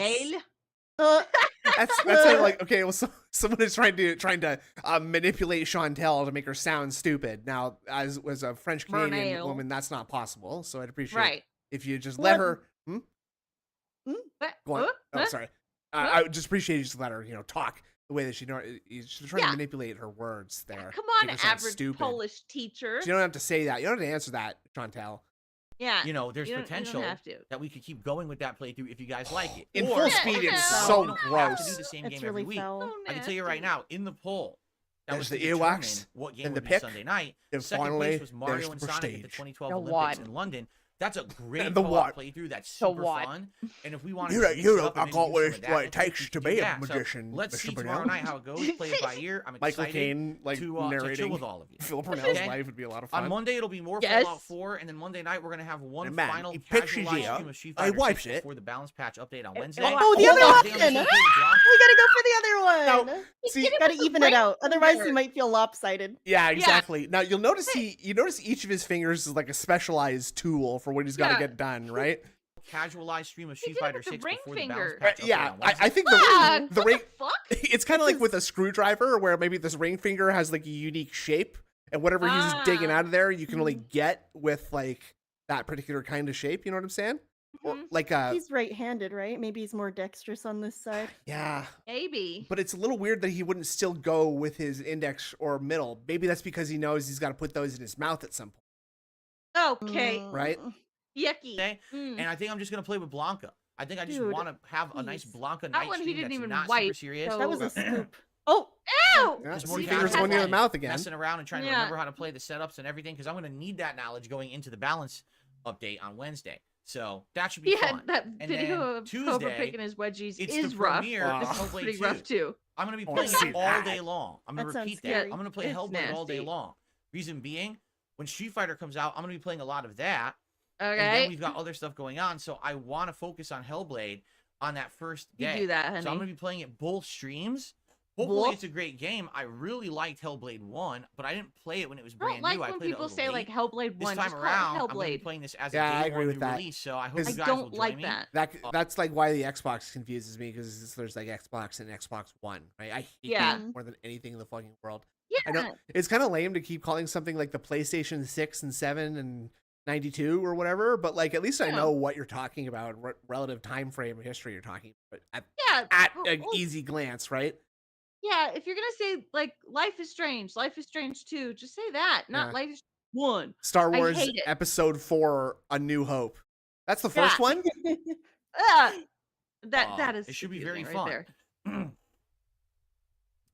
Bernal. That's like, okay. Well, someone is trying to manipulate Chantel to make her sound stupid. Now, as a French Canadian Bernal. woman, that's not possible. So I'd appreciate Right. if you just let her. What? Go on. Huh? Oh, Huh? sorry. I would just appreciate you just let her, talk the way that she she's trying Yeah. to manipulate her words there. Come on, make her sound average stupid. Polish teacher. You don't have to say that. You don't have to answer that, Chantel. Yeah. You know, there's you don't potential have to. that we could keep going with that playthrough if you guys like it. In Or- full speed, you it's know, so we don't have to gross. do the same It's game every really week. foul. I can tell you right now, in the poll, that There's was the to determine earwax what game and would the be pick, Sunday night. and Second finally, place was Mario there's and the Sonic at the Prestige. 2012 The Olympics what? in London. That's a great And the co-op what? playthrough. That's The super what? fun. And if we want Europe, to mix it up I and maybe got do what some it of that, I think takes we to could be do a that. So magician, let's Mr. see Burnell. tomorrow night how it goes. Play it by ear. I'm Michael excited Caine, like to chill narrating with all of you. Phil Purnell's Okay? life would be a lot of fun. On Monday, it'll be more Yes. Fallout 4, and then Monday night we're gonna have one And man, final he picks casual his live ear, stream of Street he Fighter wipes 6 it. before the balance patch update on Wednesday. Oh, the Hold other on, one! damn, We I'm gotta still playing Blanc. go for the other one. See, Gotta even it out. Otherwise, you might feel lopsided. Yeah, exactly. Now you'll notice you notice each of his fingers is like a specialized tool for what he's got to Yeah. get done, right? Casual live stream of Street did it Fighter with the 6 ring before the balance finger. patch update Yeah, on I Wednesday. think Fuck, the what ring. the fuck? It's kind of like with a screwdriver, where maybe this ring finger has like a unique shape, and whatever he's digging out of there, you can only get with like that particular kind of shape. You know what I'm saying? Or like He's right-handed, right? Maybe he's more dexterous on this side. yeah. Maybe. But it's a little weird that he wouldn't still go with his index or middle. Maybe that's because he knows he's got to put those in his mouth at some point, Okay. right? Yucky. Okay? Mm. And I think I'm just gonna play with Blanca. I think I just Dude, want to have a nice please. Blanca That night one he stream didn't that's even not wipe, super serious. so- That was a scoop. Oh, Ew! Yeah, Just more see, casual fingers going near the fun, mouth again. messing around and trying to Yeah. remember how to play the setups and everything, because I'm gonna need that knowledge going into the balance update on Wednesday. So that should be He fun. had that And video then of Tuesday, Cobra picking his wedgies it's is the rough. premiere It's of Hellblade pretty 2. rough too. I'm gonna be I playing wanna see it all that. day long. I'm gonna That sounds repeat that. scary. I'm gonna play It's Hellblade all day nasty. long. Reason being, when Street Fighter comes out, I'm gonna be playing a lot of that. And Okay. then we've got other stuff going on, so I want to focus on Hellblade on that first You day. do that, So I'm honey. gonna be playing it both streams. Hopefully, Wolf. it's a great game. I really liked Hellblade 1, but I didn't play it when it was I brand don't like new. I when played people it a say little like late. Hellblade This 1. time Just call around, it I'm gonna be Hellblade. playing this as Yeah, a I day agree one with new that. release. So I hope Because- you I guys will don't join like me. that. That's like why the Xbox confuses me, because there's like Xbox and Xbox One, right? I hate Yeah. that more than anything in the fucking world. Yeah. I know it's kind of lame to keep calling something like the PlayStation 6 and 7 and 92 or whatever, but like at least I Yeah. know what you're talking about, what relative time frame of history you're talking about Yeah. at well- an well, easy glance, right? Yeah, if you're gonna say like Life is Strange 2, just say that, not Yeah. Life is 1. Star I Wars hate it. Episode 4: A New Hope. That's the first one. That is It should be confusing very right fun. there.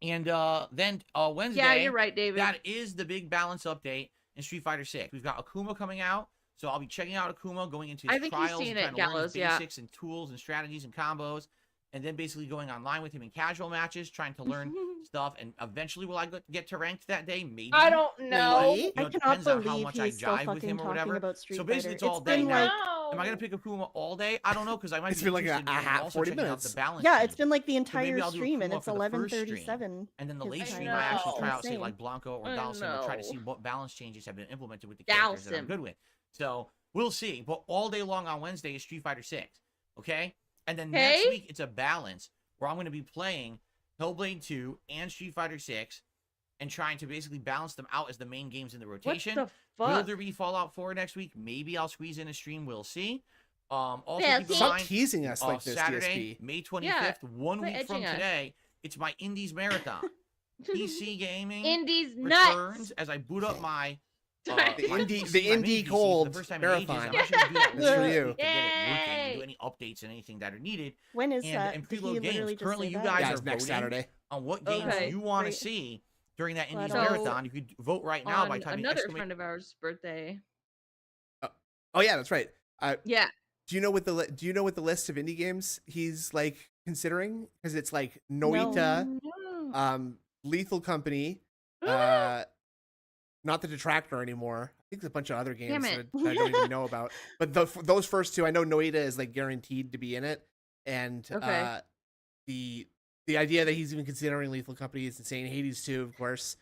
And then Wednesday. Yeah, you're right, David. That is the big balance update in Street Fighter 6. We've got Akuma coming out, so I'll be checking out Akuma, going into his I think he's trials, seen and it, trying to learn Gallows, his yeah. basics and tools and strategies and combos, and then basically going online with him in casual matches, trying to learn stuff. And eventually, will I get to ranked that day? Maybe. I don't know. You know, I it cannot depends on how believe much I he's still jive with fucking him or talking whatever. about Street So basically, it's Fighter. all It's day been now. like- Am I gonna pick Akuma all day? I don't know, because I might It's be been like interested a in half, also 40 checking out minutes. the balance. Yeah, stream. it's been like the So maybe entire I'll do stream, and Akuma it's for the first stream. 11:37. And then the his late time. stream, I actually know. try out, say, Insane. like Blanco or I Dhalsim, and try to see know. what balance changes have been implemented with the characters that I'm Dhalsim. good with. So we'll see. But all day long on Wednesday is Street Fighter 6. Okay? And then next Okay. week, it's a balance where I'm going to be playing Hellblade 2 and Street Fighter 6 and trying to basically balance them out as the main games in the rotation. the Will fuck? there be Fallout 4 next week? Maybe I'll squeeze in a stream. We'll see. Also, Yeah, keep in Stop mind, teasing us like this, Saturday, DSP. May 25th, 1 quit week from edging us. today, it's my Indies Marathon. PC gaming Indies returns nuts. as I boot up my The my indie- PC, the my main indie PC, for cold the first time in ages. marathon. I'm actually gonna do that Good for this you. week to get it working and do Yay. any updates and anything that are needed. When is and, that? and Did he preload literally games. just Currently, say you that? guys Yeah, are it's next voting Saturday. on what games Okay, you want to great. see during that Indies So- Marathon. You could vote right now by On typing another exclamation. friend of ours' birthday. Oh yeah, that's right. Yeah. Do you know what the list of indie games he's like considering? Because it's like Noita, No. Lethal Company, not the Detractor anymore. I think there's a bunch of other games Damn that it. I don't even know about. But those first two, I know Noita is like guaranteed to be in it, and Okay. the idea that he's even considering Lethal Company is insane. Hades 2, of course.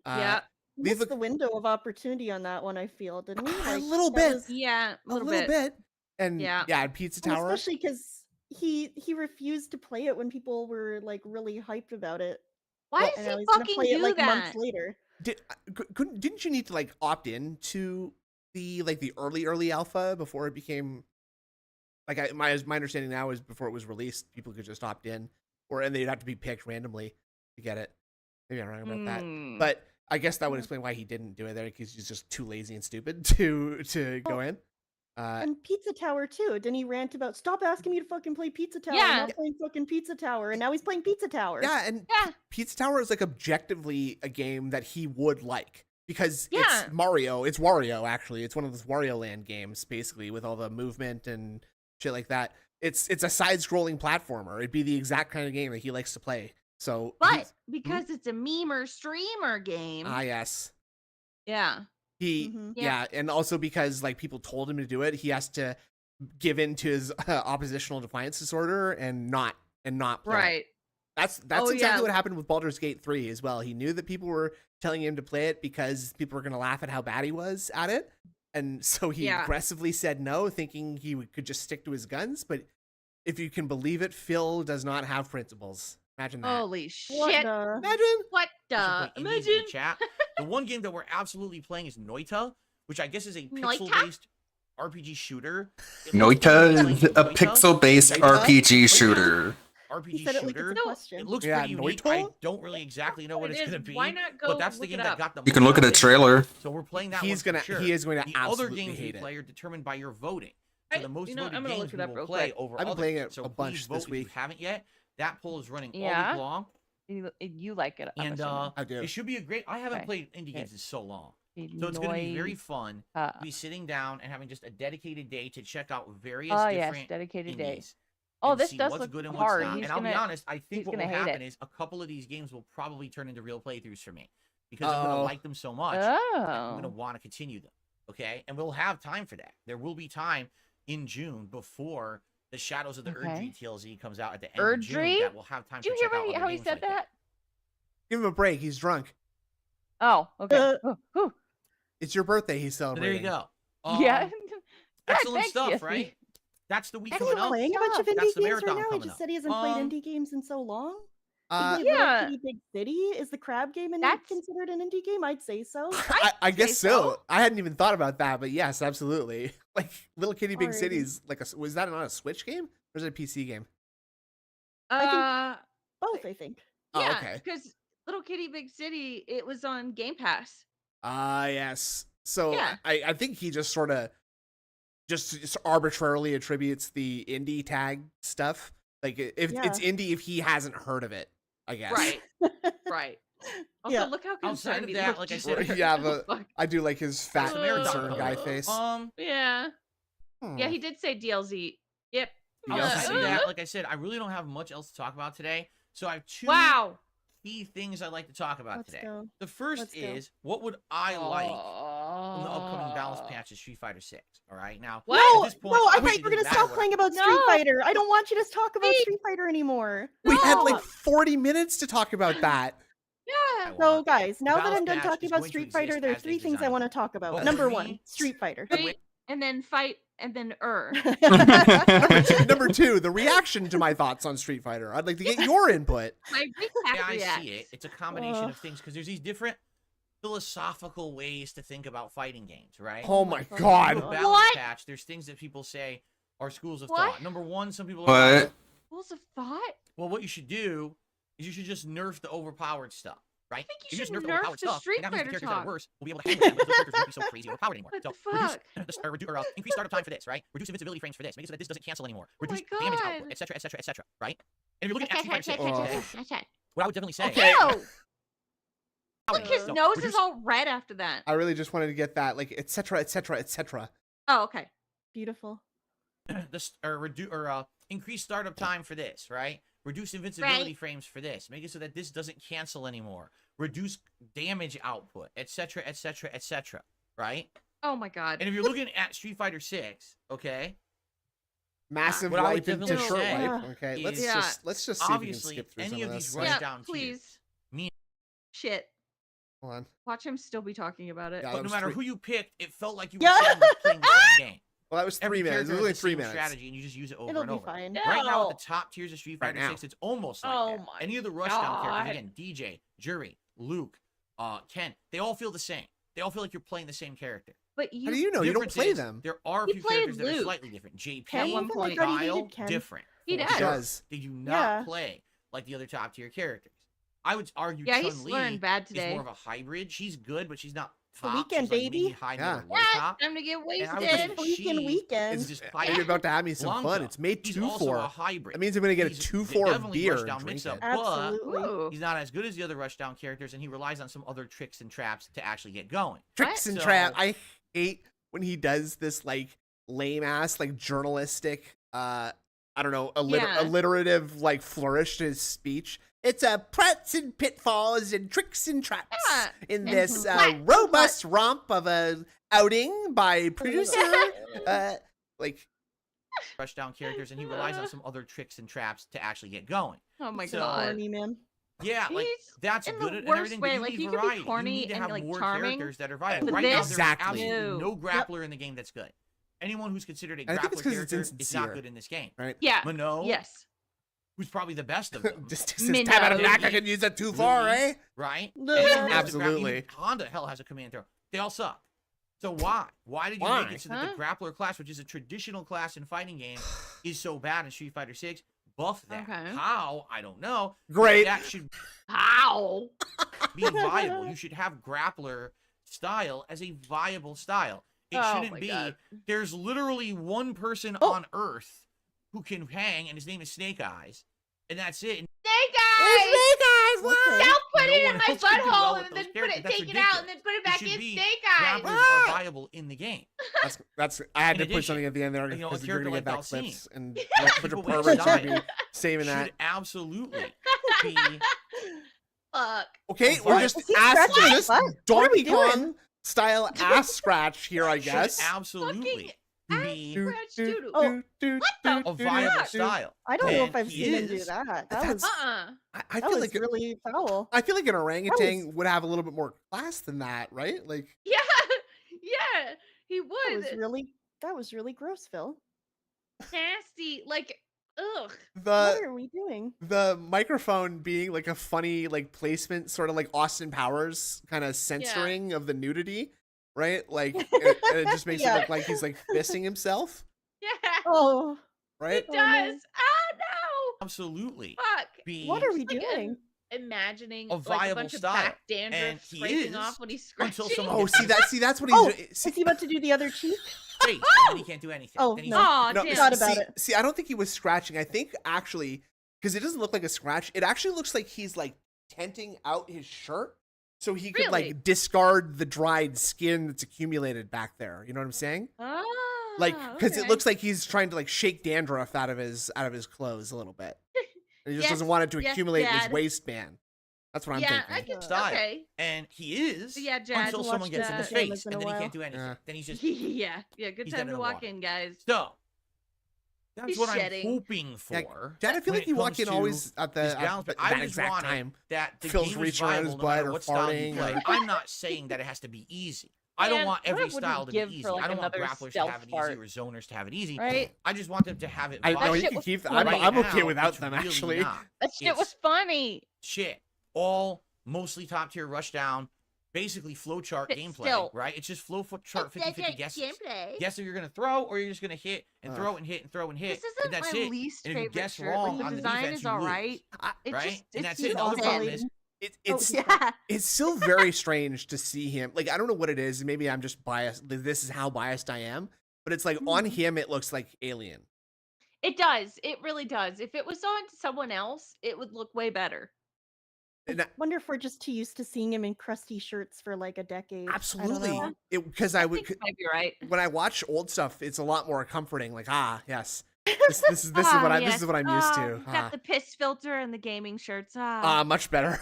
Yeah. He missed the window of opportunity on that one, I feel, didn't he? A Like, little that bit. was- Yeah, A little bit. And Yeah. yeah, Pizza and Tower. especially because he refused to play it when people were like really hyped about it. Why Well, does And now he he's gonna fucking play it do like that? months later. Didn't you need to like opt in to the early alpha before it became like my understanding now is before it was released, people could just opt in, and they'd have to be picked randomly to get it. Maybe I'm wrong about that, Hmm. but I guess that would explain why he didn't do it there, because he's just too lazy and stupid to go in. And Pizza Tower too. Didn't he rant about stop asking me to fucking play Pizza Tower? Yeah. I'm not playing fucking Pizza Tower, and now he's playing Pizza Tower. Yeah, and Yeah. Pizza Tower is like objectively a game that he would like because Yeah. it's Mario. It's Wario actually. It's one of those Wario Land games basically with all the movement and shit like that. It's a side-scrolling platformer. It'd be the exact kind of game that he likes to play. So, But because it's a meme or streamer game. yes, Yeah. he yeah, and also because like people told him to do it, he has to give in to his oppositional defiance disorder and not play. Right. That's Oh, exactly yeah. what happened with Baldur's Gate 3 as well. He knew that people were telling him to play it because people were going to laugh at how bad he was at it. And so he Yeah. aggressively said no, thinking he could just stick to his guns. But if you can believe it, Phil does not have principles. Imagine that. Holy shit. Imagine. What We the? should put indies in the chat. The one game that we're absolutely playing is Noita, which I guess is a Noita? pixel-based RPG shooter. Noita is a pixel-based Noita? RPG shooter. RPG said it like shooter. it's a question. It looks Yeah, pretty unique. I Noita? don't really exactly know what It it's is. going to be. Why not go But that's the look game it that up? got the You can most look at a attention. trailer. So we're playing that He one is for gonna- sure. he is going to The other absolutely games hate we it. play are determined by your voting. So the most you know, voted I'm gonna games look it we up will real play quick. over I've been others. playing it So a bunch please this vote if week. you haven't yet. That poll is running all Yeah. week long. You like it. I'm And assuming. I do. it should be a great. I haven't Okay. played indie games in so long. So it's going to be very fun to be sitting down and having just a dedicated day to check out various Oh, yes, different dedicated day. indies. Oh, and this see does what's look good and hard. what's not. He's And I'll be gonna- honest, I he's think what will gonna hate happen it. is a couple of these games will probably turn into real playthroughs for me because I'm going to Uh-oh. like them so much. that I'm going to Oh. want to continue them. Okay, and we'll have time for that. There will be time in June before the Shadows of the Okay. Erdtree TLZ comes out at the end of June. Erdtree? That we'll have time Did you to hear check out how other he games said like that? Give him a break. He's drunk. Oh, okay. Whew. It's your birthday. He's So there celebrating. you go. Yeah. Excellent thanks, stuff, DSP. right? That's the week Is he coming up. playing a bunch of That's indie the games right marathon now? He coming just up. said he hasn't played indie games in so long. He played Little Yeah. Kitty Big City. Is the crab game That's- considered an indie game? I'd say so. I guess say so. so. I hadn't even thought about that, but yes, absolutely. Like Little Kitty Big Alrighty. Cities, like was that not a Switch game or is it a PC game? Both, I think. Oh, Yeah, okay. because Little Kitty Big City, it was on Game Pass. Ah, yes. So Yeah. I think he just sort of just arbitrarily attributes the indie tag stuff. Like if it's indie, if he hasn't heard of it, I guess. Right. Right. Also, Yeah. look how Outside concerned of he that, looked. like I Just said, like, Yeah, what the fuck? I do like his fat Samaritan concerned guy face. Yeah. Hmm. Yeah, he did say DLZ. Yep. outside of that, like I said, I really don't have much else to talk about today. So I have two Wow. key things I'd like to talk about Let's today. go. The first Let's go. is what would I like from the upcoming balance patch of Street Fighter 6? All right, now No, at this point, no, I it thought you were doesn't gonna matter stop what playing about Street No. Fighter. I don't want you to talk about Street Fighter anymore. We had like No. 40 minutes to talk about that. Yeah. I So, want. guys, now that balance I'm done patch talking is about going to Street Fighter, exist there are as three they things I designed want to it. talk about. But Number we- one, Street Fighter. Fight, and then fight, and then Number two, the reaction to my thoughts on Street Fighter. I'd like to get your input. My recap Yeah, I react. see it. It's a combination Ugh. of things because there's these different philosophical ways to think about fighting games, right? Oh my In god. the balance What? patch, there's things that people say are schools of What? thought. Number one, some people are like, What? Schools of thought? well, what you should do is you should just nerf the overpowered stuff, right? think you If just should nerf the nerf overpowered the stuff, Street and that means Fighter the characters that talk. are worse will be able to hang with them, but those characters won't be so crazy overpowered anymore. What So the reduce, fuck? increase startup time for this, right? Reduce invincibility frames for this, make it so that this doesn't cancel anymore. Oh my Reduce damage God. output, etc., etc., etc., right? And if you're looking at Street Fighter 6, Okay. what I would definitely say, Okay. Ew! Look, his So, nose reduce- is all red after that. I really just wanted to get that, like, etc., etc., etc. Oh, okay. Beautiful. increase startup time for this, right? Reduce invincibility frames for this. Make it so that this doesn't cancel anymore. Reduce damage output, etc., etc., etc., right? Oh my god. And if you're looking at Street Fighter 6, okay? Massive What I would wipe into definitely short say wipe. Okay, let's is let's just see if we can obviously skip through any some of of these this. rush Yeah, down please. tiers. Shit. Hold on. Watch him still be talking about it. Yeah, But that no was matter three- who you picked, it felt like you were Yeah. playing the same game. Well, that was 3 Every minutes. It character was has only the 3 same minutes. strategy, and you just use it over It'll and be over. fine. Right now, No. at the top tiers of Street Right Fighter now. 6, it's almost like Oh that. my Any of the rushdown characters, God. again, DJ, Jury, Luke, Ken, they all feel the same. They all feel like you're playing the same character. But you. How do you know? You don't Difference play is, them. There are a He few played characters that are Luke. slightly different. JP, At one point. I thought he Kyle, hated Ken. different. He For does. sure. Does. They do not Yeah. play like the other top tier characters. I would argue Yeah, he's Chun-Li learning bad is today. more of a hybrid. She's good, but she's not the top. weekend, She's like baby. maybe high, Yeah. middle, low Yeah, top. time to get And I would say wasted. Freaking she weekend. is just You're fighting about to have me some fun. Blanca. It's made He's 2 also 4. a hybrid. That means I'm gonna get a He's 2 4 of definitely beer rushdown and drink mix-up, it. Absolutely. Ooh. He's not as good as the other rushdown characters, and he relies on some other tricks and traps to actually get going. Tricks and So- trap. I hate when he does this like lame ass like journalistic I don't know Yeah. alliterative like flourish to his speech. It's a pruts and pitfalls and tricks and traps Yeah. in And this flat- robust romp of a outing by producer like Rushdown characters, and he relies on some other tricks and traps to actually get going. Oh my So- god. Corny, man. Yeah, like He's that's in good the and worst everything, way, but you like, need you can be variety. corny you need to and, have like, more charming, characters that are viable. but Right now, this- there's Exactly. absolutely no Yep. grappler in the game that's good. Anyone who's considered a I think it's grappler 'cause it's character is insincere. not good in this game. right. Yeah. Minot, Yes. who's probably the best of them, Just says tap out of Minnow. back. I can use that 2 4, Really? eh? right? No. Anyone who has the grap- Absolutely. even Honda, hell, has a command throw. They all suck. So why? Why did you Why? make it so that the grappler class, which is a traditional class in fighting games, is so bad in Street Fighter 6? Buff that. Okay. How? I don't know. But Great. That should How? be viable. You should have grappler style as a viable style. It Oh shouldn't my be. God. There's literally one person Oh. on Earth who can hang, and his name is Snake Eyes, and that's it. And Snake eyes! Okay. Don't put No it in one my else can do well butthole with and those then characters. That's take it out and then put it It back should in be Snake eyes. grapplers are viable in the game. That's I had In to put addition, something at the end there you know, a because you're gonna character get like back Dalsim. clips and Yeah. a bunch of People with perverts are gonna style be saving should that. absolutely be Fuck. Okay, a we're vibe. just Is he asking scratching this his butt? What are Donkey we doing? Kong style ass scratch here, I guess. should absolutely be Scratch doodle. Oh, a viable fuck? style. I don't know And if I've he seen him do is. that. That That's- was, Uh-uh. I that feel was like really foul. I feel like an orangutan would have a little bit more class than that, right? Like Yeah. Yeah. He That was really gross, Phil. nasty. Like, ugh. What are we doing? the microphone being like a funny like placement, sort of like Austin Powers kind of censoring of the nudity, right? Like and it just makes Yeah. it look like he's like fisting himself, Yeah. Oh, right? It does. Oh no. Absolutely. Fuck. Be what are we Like, doing? Imagining a like a viable bunch style. of back dandruff And he scraping is off when he's until scratching. someone Oh, gets see that's what he's Oh, doing. is he about to do the other cheek? face, and then he can't do anything. Oh, then he's no. Aw, No, damn. Thought about see, it. see, I don't think he was scratching. I think actually, because it doesn't look like a scratch, it actually looks like he's like tenting out his shirt so he could Really? like discard the dried skin that's accumulated back there. You know what I'm saying? Ah, Like, because it okay. looks like he's trying to like shake dandruff out of his clothes a little bit. And he just Yes, doesn't want it to yes, accumulate in his Dad. waistband. That's what I'm Yeah, thinking. I can. style. Okay. And he is Yeah, Jad, until watched someone gets in the his face, pajamas in and a then he while. can't do anything. Yeah. Then he's just Yeah. Good He's time dead in to the walk water. in, guys. so. That's He's what shedding. I'm hoping Yeah, for. Dad, I feel when like it you walk comes in to always at this the balance, at but I that just exact wanted time. that the Phil's game is reaching on his viable no butt matter or what style you farting, play. like- I'm not saying that it has to be easy. I don't Man, want what I every wouldn't style to give be for, easy. like, I don't want another grapplers to stealth have it part. easy or zoners to have it easy. Right? I just want them to have it I viable. know you shit can was keep. funny. I'm okay now, without it's them really actually. not. That shit It's was funny. shit. All mostly top tier rushdown, basically flowchart Sit gameplay, still. right? It's just flowchart 50-50 guesses. Gameplay. Guess if you're gonna throw or you're just gonna hit and throw and hit and throw and hit. This and isn't that's my it. least And if you favorite guess shirt. wrong Like, the on the design defense, is you all lose. right. It Right? just, And it's that's just it. The other problem okay. is It's Yeah. it's still very strange to see him. Like I don't know what it is. Maybe I'm just biased. This is how biased I am. But it's like on him, it looks like Alien. It does. It really does. If it was on someone else, it would look way better. And Wonder if we're just too used to seeing him in crusty shirts for like a decade. absolutely, I don't know. because I would. You might be right. When I watch old stuff, it's a lot more comforting. Like this is what yes. this is what I'm used to. Got the piss filter and the gaming shirts. Ah. Much better.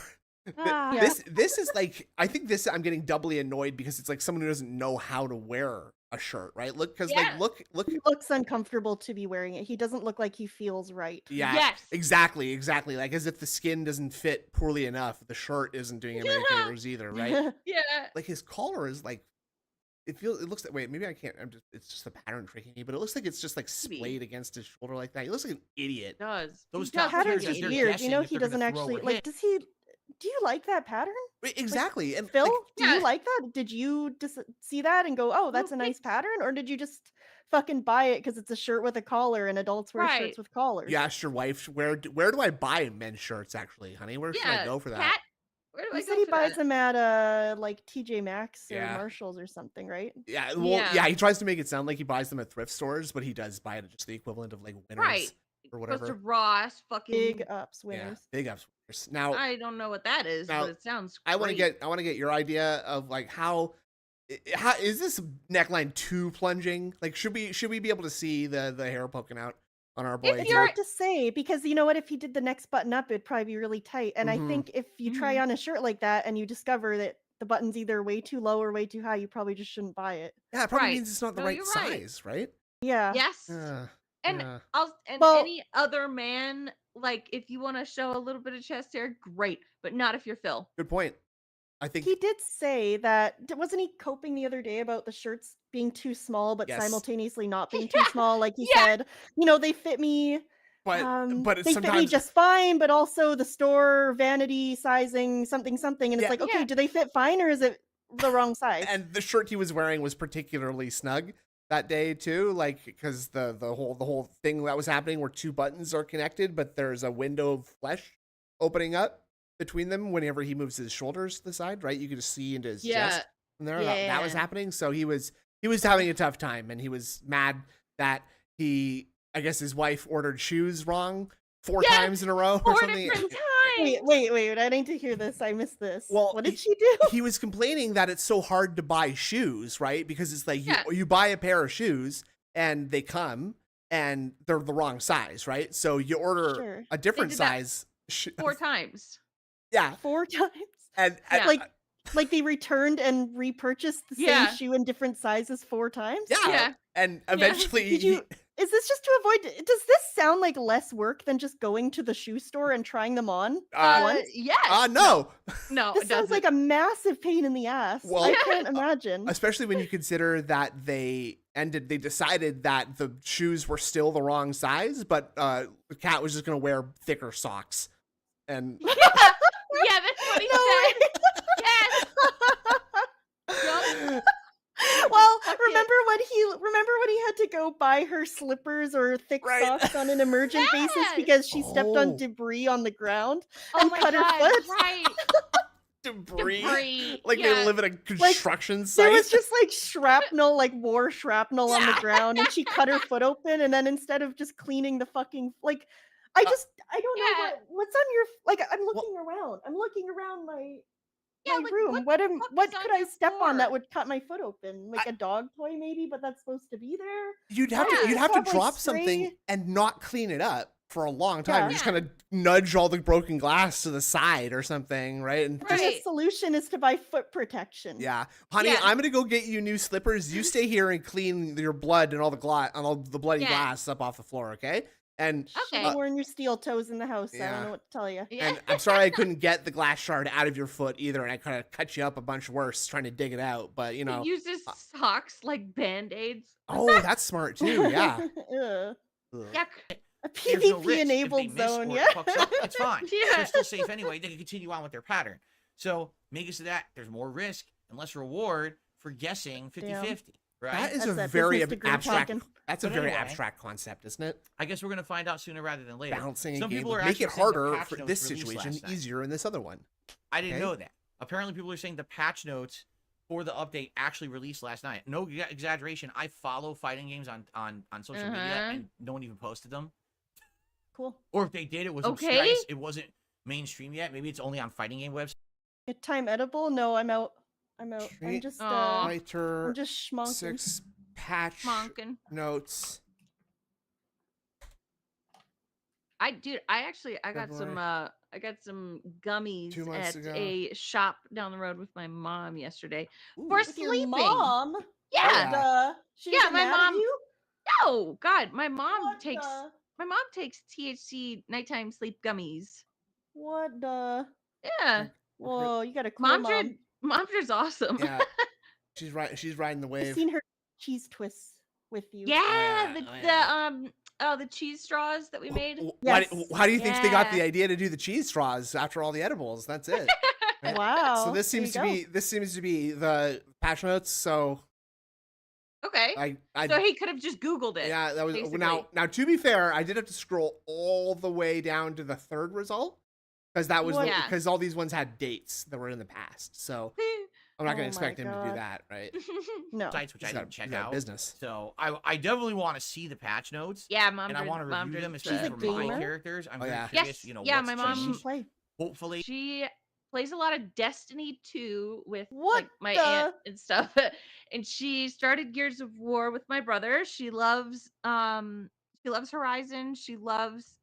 Ah. This is like I think this I'm getting doubly annoyed because it's like someone who doesn't know how to wear a shirt, right? Look, because Yeah. like look. He looks uncomfortable to be wearing it. He doesn't look like he feels right. Yeah, Yes. exactly. Like as if the skin doesn't fit poorly enough, the shirt isn't doing him any favors either, right? Yeah. Like his collar is like, it looks like. Wait, maybe I can't. It's just the pattern tricking me, but it looks like it's just like splayed against his shoulder like that. He looks like an idiot. It does. Those The top pattern tiers, is they're weird. You guessing know, if he they're gonna doesn't throw actually or like. hit. Does he? Do you like that pattern? Exactly, and Phil, like, do you like that? Did you just see that and go, "Oh, that's a nice pattern," or did you just fucking buy it because it's a shirt with a collar and adults wear Right. shirts with collars? you asked your wife where do I buy men's shirts? Actually, honey, where should I Yeah, go for that? Pat, where do I He go said he for buys that? them at like TJ Maxx or Yeah. Marshalls or something, right? Yeah, well, Yeah. yeah. He tries to make it sound like he buys them at thrift stores, but he does buy it at just the equivalent of like Winners Right. or Goes to whatever. Ross, fucking. Big ups, Yeah, winners. big ups. Now, I don't know what that is, Now, but it sounds. I want to great. get your idea of like how is this neckline too plunging? Like should we be able to see the hair poking out on our boy? It's here? hard to say because you know what? If he did the next button up, it'd probably be really tight. And Mhm. I think if you try on a shirt like that and you discover that the button's either way too low or way too high, you probably just shouldn't buy it. Yeah, it probably Right. means it's not the No, right you're right. size, right? Yeah. Yes. And yeah. Well- any other man, like if you want to show a little bit of chest hair, great, but not if you're Phil. Good point. I think He did say that wasn't he coping the other day about the shirts being too small but Yes. simultaneously not being too small? Like he said, they fit me. But They fit me sometimes just fine, but also the store vanity sizing something, and it's Yeah. like, okay, do they fit fine or is it the wrong size? and the shirt he was wearing was particularly snug that day too, like because the whole thing that was happening where two buttons are connected, but there's a window of flesh opening up between them whenever he moves his shoulders to the side, right? You could just see into his chest from there. That was Yeah. happening. So he was having a tough time, and he was mad that I guess his wife ordered shoes wrong 4 times in a row or 4 something. different times. Wait, I need to hear this. I missed this. Well, what did she do? He was complaining that it's so hard to buy shoes, right? Because it's like Yeah. you buy a pair of shoes and they come and they're the wrong size, right? So you order Sure. a different did that size. 4 times. Yeah, 4 times? and Yeah. Like they returned and repurchased the Yeah. same shoe in different sizes 4 times? yeah, and eventually Did you is this just to avoid does this sound like less work than just going to the shoe store and trying them on once? Yes. no. No, This it sounds doesn't. like a massive pain in the ass. Well- I can't imagine. Especially when you consider that they decided that the shoes were still the wrong size, but the cat was just going to wear thicker socks. And Yeah, that's what he said. Yes. Yup. Well, Fuck remember when he had to go buy her slippers or thick socks on an emergent basis Yes. because she stepped Oh. on debris on the ground Oh and my cut God, her foot? right. debris. Like yeah. they live at a construction There site. was just like shrapnel, like war shrapnel on the ground, and she cut her foot open, and then instead of just cleaning the fucking I don't know what's on your I'm looking around. I'm looking around my room. What could I step on that would cut my foot open? Like a dog toy maybe, but that's supposed to be there. You'd have to Probably drop spray. something and not clean it up for a long time. Yeah. You just kind of nudge all the broken glass to the side or something, right? And And the solution is to buy foot protection. yeah, honey, I'm gonna go get you new slippers. You stay here and clean your blood and all the bloody glass up off the floor, okay? And You're wearing your steel toes in the house. I yeah. don't know what to tell you. and I'm sorry I couldn't get the glass shard out of your foot either, and I kind of cut you up a bunch worse trying to dig it out. But you know, He uses socks like band-aids. oh, that's smart too. Yeah. Ugh. Yeah. A There's no risk. PvP If enabled they miss zone, or yeah. it fucks up, it's fine. Yeah. They're still safe anyway. They can continue on with their pattern. So make it so that there's more risk and less reward for guessing 50-50. Right? That is That's a that very business degree abstract. talking. That's a But very anyway, abstract concept, isn't it? I guess we're gonna find out sooner rather than later. Balancing a Some game people would are make actually it saying the harder patch for notes this released situation, last night. easier in this other one. I didn't Okay. know that. Apparently, people are saying the patch notes for the update actually released last night. No exaggeration. I follow fighting games on social media, and no one even posted them. Cool. Or if they did, it was Okay. obscure. It wasn't mainstream yet. Maybe it's only on fighting game websites. Good time edible? No, I'm out. I'm just Writer I'm just schmonking. 6 patch Schmonking. notes. I got some February. I got some gummies 2 months at ago. a shop down the road with my mom yesterday for With your sleeping. mom? Yeah. What she Yeah, doesn't my mad at mom. you? No, God, my mom What takes the- my mom takes THC nighttime sleep gummies. What the? Yeah. Whoa, you got a cool Mom's awesome. Yeah, she's riding the I've wave. seen her cheese twists with you. Yeah, Oh, the cheese straws that we made. How do you think they got the Yeah. idea to do the cheese straws after all the edibles? That's it. Right? Wow. So this there seems you to be the patch notes. So Okay. I So he could have just Googled it. yeah, that was basically. now to be fair, I did have to scroll all the way down to the third result because that was What? Yeah. because all these ones had dates that were in the past. So I'm not Oh gonna my expect him to do God. that, right? No. Sites which I He's got- didn't check he's got out. business. So I definitely want to see the patch notes. Yeah, mom. And I want to mom review them, did especially She's a for my gamer? characters. I'm Oh, very yeah. curious. Yes. What's Yeah, my mom. changed. Play. Hopefully, She plays a lot of Destiny 2 with What like my the- aunt and stuff. And she started Gears of War with my brother. She loves Horizon. She loves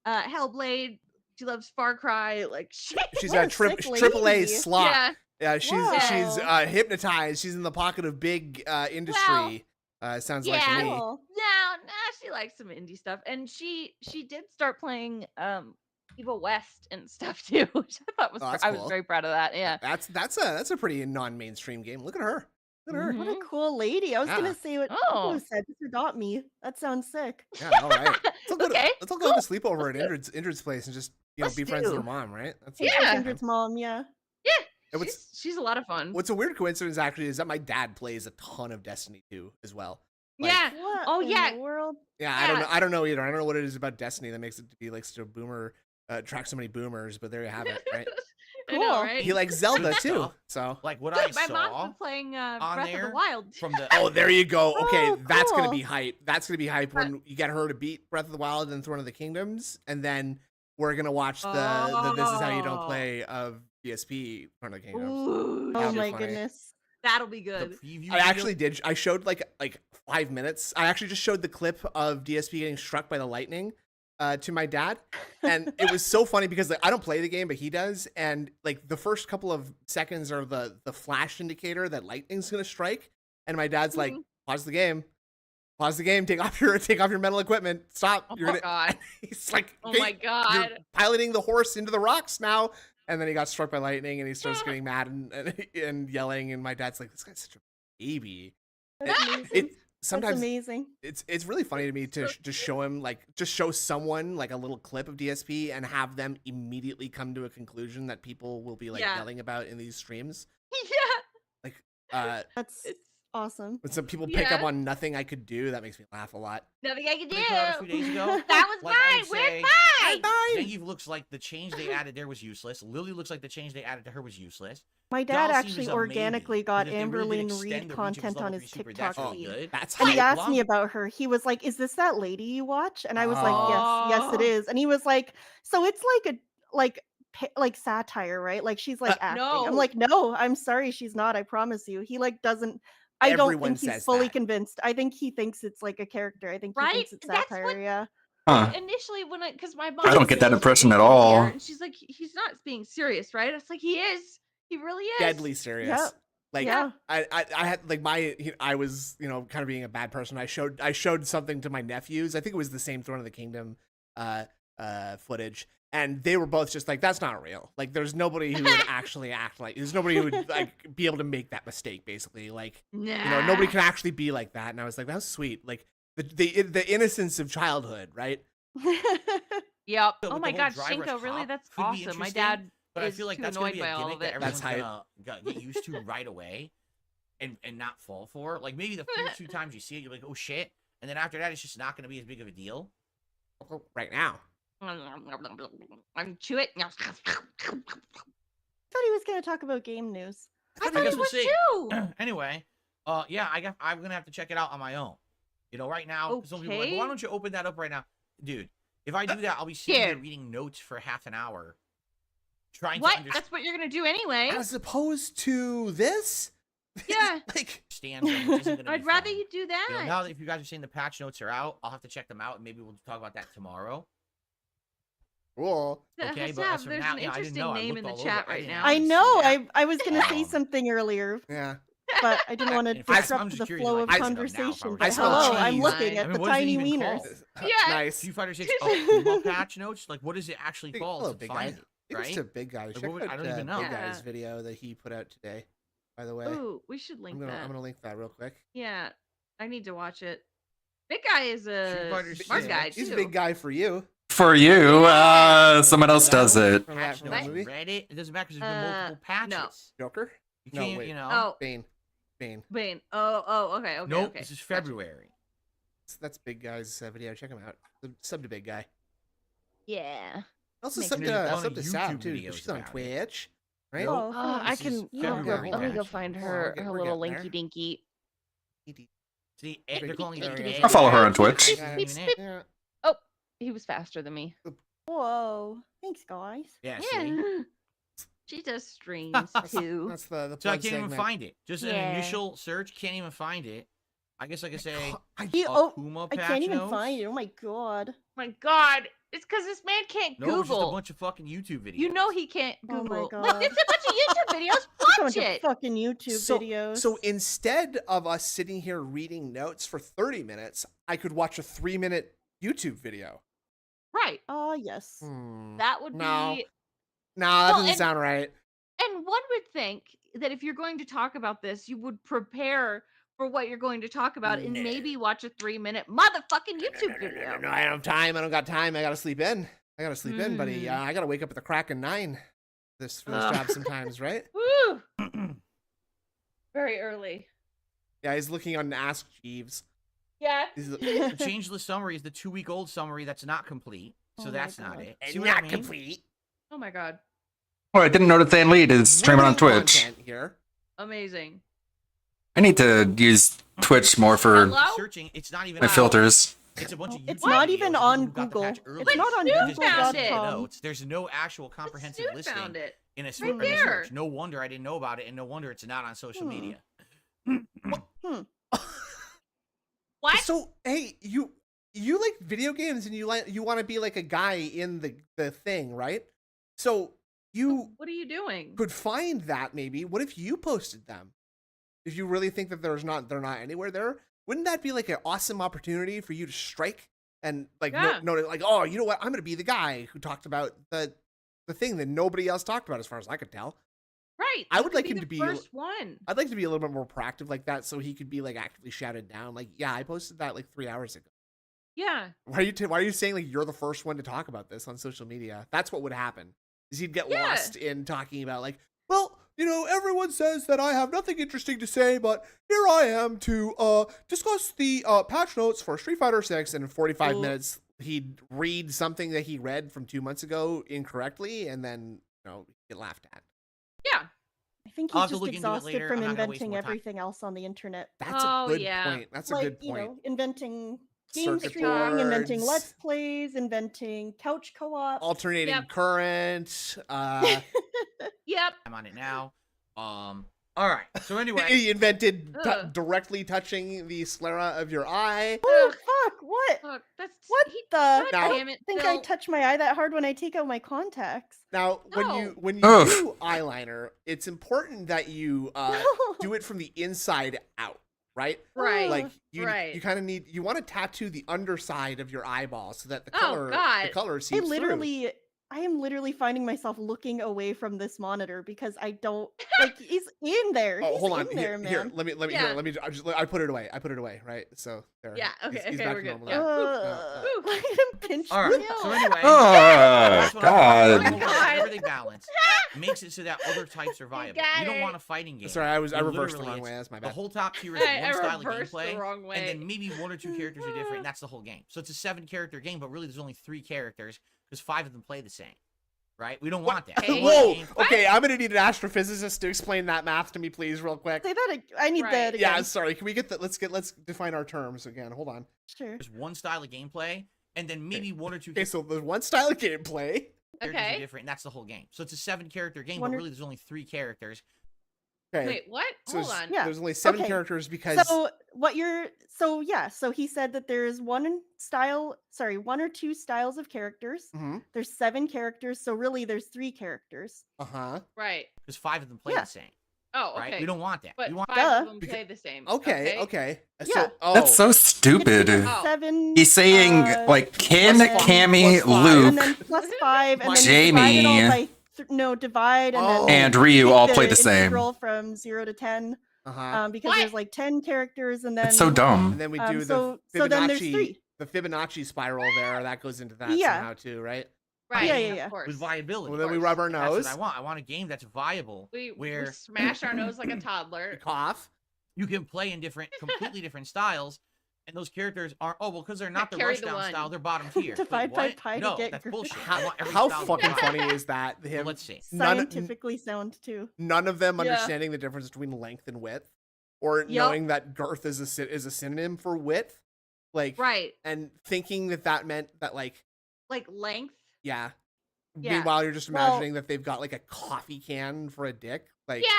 Hellblade. She loves Far Cry. Like she She's What a a sick triple A lady. slot. Yeah. Yeah, she's Wow. hypnotized. She's in the pocket of big industry. Sounds like to Yeah. me. Cool. No, she likes some indie stuff. And she did start playing Evil West and stuff too, which I thought was Oh, that's I was cool. very proud of that. Yeah. That's a pretty non-mainstream game. Look at her. Look at her. What a cool lady. I was Yeah. gonna say what Oh. you said. Just adopt me. That sounds sick. Yeah, all right. Okay, Let's all go have a sleepover at Indrid's place and just Let's be friends with do. her mom, right? That's Yeah. Kindred's mom, yeah. And what's She's a lot of fun. what's a weird coincidence actually is that my dad plays a ton of Destiny 2 as well. Like, Yeah. What Oh in yeah. the world? Yeah, I don't know either. I don't know what it is about Destiny that makes it to be like such a boomer, attract so many boomers. But there you have it, right? I know, Cool. right? He likes Zelda too, Stuff. so. like what I Dude, my mom's saw been playing on Breath of there the Wild. from the Oh, there you go. Okay, Oh, that's gonna cool. be hype. That's gonna be hype when you get her to beat Breath of the Wild and Throne of the Kingdoms, and then we're gonna watch the This Is How You Don't Oh. Play of DSP Throne of the Kingdoms. Ooh, Oh be my funny. goodness. that'll be the good. preview. I video. actually did. I showed like 5 minutes. I actually just showed the clip of DSP getting struck by the lightning to my dad, and it was so funny because like I don't play the game, but he does, and like the first couple of seconds are the flash indicator that lightning's gonna strike, and my dad's like, Mhm. pause the game, take off your metal equipment, stop. Oh You're my gonna. god. He's like, Oh "Okay, my you're god. piloting the horse into the rocks now." And then he got struck by lightning, and he starts getting mad and yelling. And my dad's like, "This guy's such a baby." That's amazing. It That's sometimes amazing. it's really funny to me to just show him just show someone like a little clip of DSP and have them immediately come to a conclusion that people will be like Yeah. yelling about in these streams. Yeah. Like That's Awesome. When some people pick up on nothing I could do, that makes me laugh a lot. Nothing I can do. A few days ago. That was Like, I mine. would Where's say, mine? Zangief looks like the change they added there was useless. Lily looks like the change they added to her was useless. My dad Doll actually seems organically amazing, got because if they really did Amberlyn extend Reed the reach of his content on level his 3 super, TikTok that's really feed. good. That's And he hype. asked me about her. He was like, "Is this that lady you watch?" And I was like, "Yes, it is." And he was like, "So it's like satire, right? Like she's like acting." I'm No. like, "No, I'm sorry, she's not. I promise you." He like doesn't. I don't Everyone think he's says fully that. convinced. I think he thinks it's like a character. I think he Right? thinks it's That's satire. what- Yeah. Huh. Initially, because my mom, I don't get that impression at all. and she's like, he's not being serious, right? It's like he is. He really is. Deadly serious. Yeah. Like Yeah. I had like I was kind of being a bad person. I showed something to my nephews. I think it was the same Throne of the Kingdom footage, and they were both just like, "That's not real. Like there's nobody who would actually act like. There's nobody who would like be able to make that mistake. Basically, like nobody can actually be like that." And I was like, "That's sweet. Like the innocence of childhood, right?" Yep. But Oh with my the God, whole dry brush Shinko, really? top That's could be awesome. My interesting, dad but I is feel like too that's gonna annoyed be by a all gimmick of that it. everyone's That's gonna get used to right away, and not fall for. Like maybe the first 2 times you see it, you're like, "Oh shit," and then after that, it's just not gonna be as big of a deal. Right now. I'm chew it. Thought he was gonna talk about game news. I I thought guess it we'll was see. too. Anyway, yeah, I'm gonna have to check it out on my own. You know, right now, some people are like, Okay. "Why don't you open that up right now?" Dude, if I do that, I'll be sitting here Dude. reading notes for half an hour. Trying to What? understand. That's what you're gonna do anyway. As opposed to this. Yeah. Like Something, which isn't gonna I'd be rather fun. you do You that. know, now that if you guys are saying the patch notes are out, I'll have to check them out, and maybe we'll talk about that tomorrow. Cool. Okay, but Hasab, as of there's now, an yeah, I didn't interesting know. I name looked in the all over. chat I right didn't now. I see know. that. I was gonna say something earlier, Yeah. but I didn't want to In fact, I'm disrupt just the curious, flow like, of I should know now if I conversation. were But I spelled hello, I'm cheese. looking I at mean, the what is it tiny even wiener. called? Yeah. Nice. Street Fighter 6 Akuma patch notes? Like, what is it actually Big- called? hello, to big find guy. it, It's right? a big guy. Like, Check what would- I out don't even know. Big Guy's Yeah. video that he put out today. By the way, Ooh, we should link I'm that. gonna link that real quick. Yeah, I need to watch it. Big guy is a Fighter smart 6. guy He's too. a big guy for you. For you, someone else does it. From that Patch from notes that in movie. Reddit. It doesn't matter because there's been multiple patches. no. Joker. You No, can't, wait. you know. Oh, Bane. Bane. Bane. Oh, okay. nope, Okay. this is February. That's Big Guy's video. Check him out. Sub to Big Guy. Yeah. Also Makes sub sense. to There's a sub ton to of Sab YouTube too. videos She's on about it. Twitch, right? Oh, I This is can. Let me go. February Let me go patch. find Oh, her we're little getting there. linky dinky. See, they're calling it There the you go. I follow her on Twitch. This isn't even it. Yeah. Oh, he was faster than me. Whoa! Thanks, guys. Yeah, see? Yeah. She does streams too. That's the So I plug can't even segment. find it. Just an Yeah. initial search, can't even find it. I guess I could say He, oh, Akuma I patch can't even notes. find it. Oh my god. My God, it's because this man can't No, it's just a Google. bunch of fucking YouTube videos. You know he can't Oh my Google. God. Look, it's a bunch of YouTube videos. Just a Watch bunch of it. fucking YouTube videos. So instead of us sitting here reading notes for 30 minutes, I could watch a 3-minute YouTube video. Right. Oh yes. That would No. be. No, that Well, doesn't and- sound right. And one would think that if you're going to talk about this, you would prepare for what you're going to talk about and maybe watch a 3-minute motherfucking YouTube video. No, I don't have time. I don't got time. I gotta sleep in. I gotta sleep in, buddy. Mm. I gotta wake up at the crack of 9 for this Ugh. job sometimes, right? Woo! Very early. Yeah, he's looking on Ask Jeeves. Yeah. The changeless summary is the 2-week-old summary that's not complete. So Oh my that's not God. it. And See what I not mean? complete. Oh my God. Oh, I didn't know that Than Lead is streaming on Ruining Twitch. content here. Amazing. I need to use Twitch more for Hello? Searching, it's not even my out. filters. It's a bunch of YouTube It's not videos even of on people who got the Google. patch It's early. not on You just have to see the Google.com. notes. There's no actual comprehensive Snoop listing found it. in a, Right in a there. search. No wonder I didn't know about it, and no wonder it's not on social media. What? So hey, you like video games and you want to be like a guy in the thing, right? So you What are you doing? could find that maybe. What if you posted them? If you really think that they're not anywhere there, wouldn't that be like an awesome opportunity for you to strike and like Yeah. note like, oh, you know what? I'm gonna be the guy who talked about the thing that nobody else talked about, as far as I could tell. Right. I you would could like him the to be- first one. I'd like to be a little bit more proactive like that, so he could be like actively shouted down. Like, yeah, I posted that like 3 hours ago. Yeah. Why are you saying like you're the first one to talk about this on social media? That's what would happen. Is he'd get Yeah. lost in talking about like, well, everyone says that I have nothing interesting to say, but here I am to discuss the patch notes for Street Fighter 6. And in 45 minutes, he'd read something that he read from 2 months ago incorrectly, and then get laughed at. Yeah. I think I'll he's have to just look into it exhausted later. from I'm not gonna waste inventing more time. everything else on the internet. That's a good point. That's a good point. Inventing game Circuit streaming, inventing boards. Let's Plays, inventing couch co-op. Alternating current. Yep. I'm on it now. All right. So anyway, he invented directly touching the sclera of your eye. Oh fuck! What? Fuck, that's What the? Now- I damn it, don't think Phil. I touch my eye that hard when I take out my contacts. Now, when you Ugh. do eyeliner, it's important that you do it from the inside out, right? Right. Like you kind of you want to tattoo the underside of your eyeball so that the color seeps through. I am literally finding myself looking away from this monitor because I don't like he's in there. Oh, He's hold on. in there, Here, man. let me I put it away. right? So there. Yeah, okay, He's okay, back we're to good. normal Yeah. now. I'm pinched. all right. So anyway, Oh, that's what I'm God. doing. Everything balanced makes it so that other types are viable. got You don't it. want a fighting game. Sorry, I You reversed the literally- wrong way. That's my bad. The whole top tier is I one style of reversed the gameplay, wrong way. and then maybe 1 or 2 characters are different. And that's the whole game. So it's a 7-character game, but really there's only 3 characters because 5 of them play the same. Right? We don't want that. Whoa. Okay, I'm gonna need an astrophysicist to explain that math to me, please, real quick. Say that. I need that again. Yeah, sorry. Can we get that? Let's define our terms again. Hold on. Sure. There's one style of gameplay, and then maybe 1 or 2 Okay, so there's one style of gameplay. characters Okay. are different, and that's the whole game. So it's a 7-character game, One but or- really there's only 3 characters. Okay. Wait, what? So Hold on. Yeah. there's only 7 Okay. characters because So he said that there's one or 2 styles of characters. Mhm. There's 7 characters, so really there's 3 characters. Uh-huh. Right. Because 5 of them play Yeah. the same. Oh, Right? okay. We don't want that. But we want 5 of them Beca- play the same. Okay. Yeah. So, That's so stupid. Oh. 7. He's saying like Ken, plus five- Cammy, plus five. Luke, and then plus 5, and then Jamie. divide it all by divide and Oh. then and Ryu take all play the same. integral from 0 to 10. Uh-huh. Because What? there's like 10 characters, and then It's so dumb. And then we do so the then there's Fibonacci 3. the Fibonacci spiral there. That goes into that Yeah. somehow too, right? Right. Yeah. Of course. with viability. Well, then we rub our That's nose. what I want. I want a game that's viable, We where smash our nose like a We toddler. cough. you can play in completely different styles, and those characters are because they're not the Carry the rushdown one. style, they're bottom tier. Divide Wait, by what? pi to No, get that's girth. bullshit. I want every How style to be fucking viable. funny is that? Well, Him, let's see. Scientifically sound too. none of them Yeah. understanding the difference between length and width, or knowing that girth is a synonym for width, like Right. and thinking that meant that like Like length. yeah. Yeah. Meanwhile, you're just Well- imagining that they've got like a coffee can for a dick, like Yeah.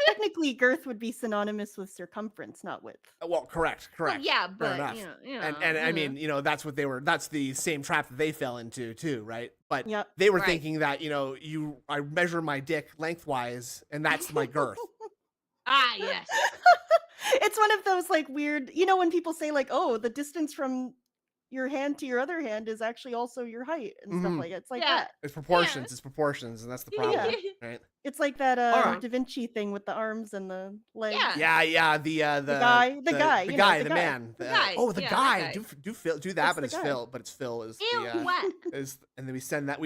Technically, girth would be synonymous with circumference, not width. well, correct. Well, yeah, Fair but enough. you know, And I mean, that's what that's the same trap that they fell into too, right? But Yep. they were Right. thinking that I measure my dick lengthwise and that's my girth. Ah, yes. It's one of those like weird, when people say like, "Oh, the distance from your hand to your other hand is actually also your height" and stuff Mhm. like that. It's like Yeah. that. It's proportions. It's proportions, and that's the problem, Yeah. right? It's like that Alright. Da Vinci thing with the arms and the legs. Yeah. Yeah. The guy, the guy, the the guy, guy. man. The guy, Oh, the yeah, guy. that guy. Do Phil do that, That's but the it's guy. Phil. But it's Phil is Ew, the what? is, and then we send that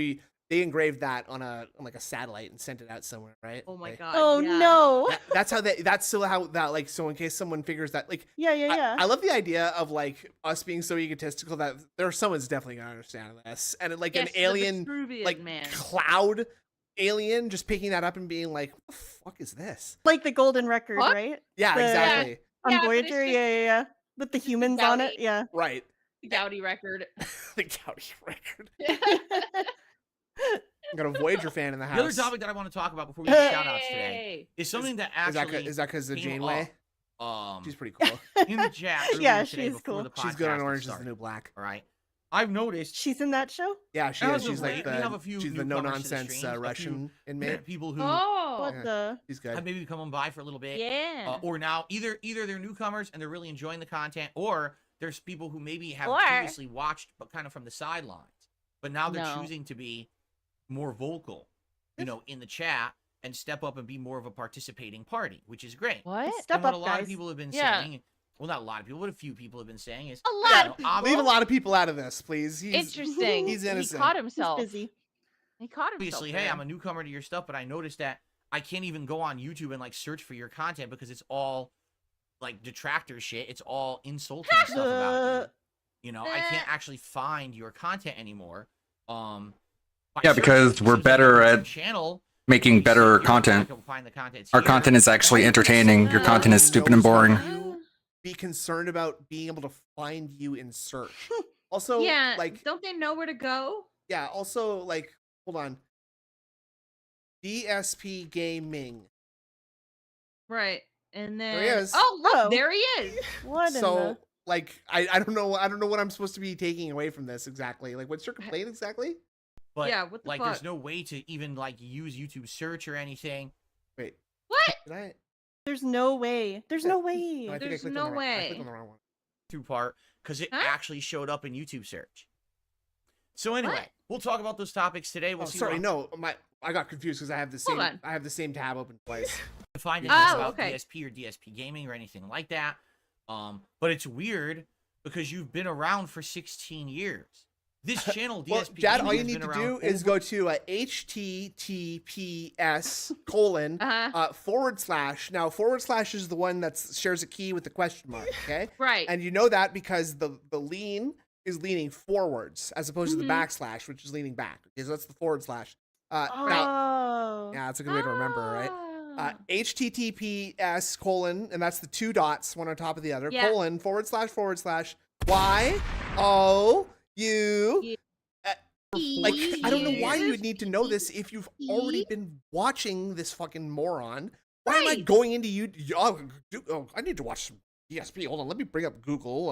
they engraved that on like a satellite and sent it out somewhere, right? Oh my Like, god. Oh yeah. no. that's how that's still how that like so in case someone figures that like Yeah. I love the idea of like us being so egotistical that someone's definitely gonna understand this, and like Yes, an the alien Vitruvian like man. cloud alien just picking that up and being like, what the fuck is this? Like the golden record, What? right? Yeah, The- exactly. On Yeah, but it's Voyager, just- yeah. With the humans on it, Dowdy. yeah. Right. Dowdy record. The Gouty record. I got a Voyager fan in the house. The other topic that I want to talk about before we do shout outs today Hey. is something that Is actually that because of came Janeway? up, She's pretty cool. in the chat earlier Yeah, today she's before cool. the She's good on podcast Orange is the started, New Black. all right? I've noticed She's in that show? Yeah, she As is. of She's late, like we have a few she's the newcomers no to the nonsense streams, a few Russian inmate. people who Oh. What the? She's good. have maybe come on by for a little bit. Yeah. Or now either they're newcomers and they're really enjoying the content, or there's people who maybe have Or- previously watched but kind of from the sidelines, but now they're No. choosing to be more vocal, in the chat and step up and be more of a participating party, which is great. What? Step And what up, a lot guys. of people have been Yeah. saying, well, not a lot of people, but a few people have been saying is A lot of ob- Leave a lot of people out of this, please. He's Interesting. He's innocent. He caught He's himself. busy. He caught himself. obviously, hey, there. I'm a newcomer to your stuff, but I noticed that I can't even go on YouTube and like search for your content because it's all like detractor shit. It's all insulting stuff about you. You know, I can't actually find your content anymore. By Yeah, because searching, we're it seems like better your at channel. making better content. Find the content Our here. content is actually entertaining. Your content is stupid and boring. Be concerned about being able to find you in search. Also, Yeah, like, don't they know where to go? yeah, also, like, hold on. DSP Gaming. Right. And then There he is. oh look, there he is. What? So, like, I don't know what I'm supposed to be taking away from this exactly. Like, what's your complaint exactly? But Yeah, what the like, fuck? there's no way to even like use YouTube search or anything. Wait, what? did I? There's no way. There's no way. I think I There's clicked no on the wrong- I way. clicked on the wrong one. Two-part because it Huh? actually showed up in YouTube search. So anyway, What? we'll talk about those topics today. We'll Oh, see. sorry, what no, I got confused because I have the Hold same on. I have the same tab open twice. to find Oh, anything about okay. DSP or DSP gaming or anything like that. But it's weird because you've been around for 16 years. This channel, Well, DSP Jad, gaming, all you has need been to do around is over- go to https:// Now / is the one that shares a key with the question mark. Okay. Right. And you know that because the lean is leaning forwards as opposed to the Mhm. backslash, which is leaning back. Okay, so that's the / Now, Oh. yeah, that's a good way to remember, right? Ah. https:// and that's the two dots, one on top of the other, Yeah. / YOU. Like, I don't know why you would need to know this if you've already been watching this fucking moron. Why am I Right. going into you? Oh, I need to watch some DSP. Hold on, let me bring up Google.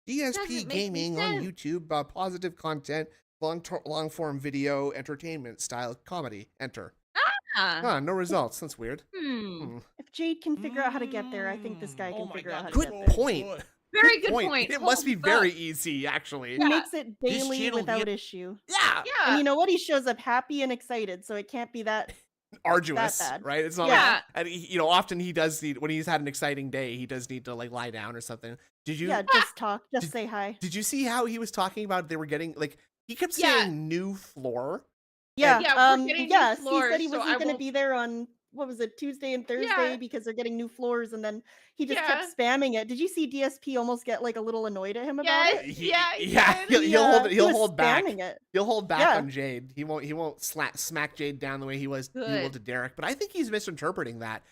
DSP Doesn't make any gaming on sense. YouTube. Positive content, long form video, entertainment style comedy. Enter. Ah. No results. That's weird. Hmm. If Jade can figure out how to get there, I think this guy can figure out how to Good get there. point. Very good point. It must be Hold very up. easy, actually. He makes it This daily channel, without issue. Yeah. Yeah. And you know what? He shows up happy and excited, so it can't be that. Arduous, bad. right? It's not Yeah. like, and he, often he does need, when he's had an exciting day, he does need to like lie down or something. Did you? Yeah, just talk. Just say hi. Did you see how he was talking about they were getting like he kept Yeah. saying new floor? Yeah. Yeah, we're getting new yes, floors, he said he so wasn't I going to won't- be there on what was it, Tuesday and Thursday Yeah. because they're getting new floors, and then he just Yeah. kept spamming it. Did you see DSP almost get like a little annoyed at him about Yes. it? Yeah. Yeah, he'll He he'll was hold back. spamming it. He'll hold back Yeah. on Jade. He won't smack Jade down the way he will Good. to Derek. But I think he's misinterpreting that.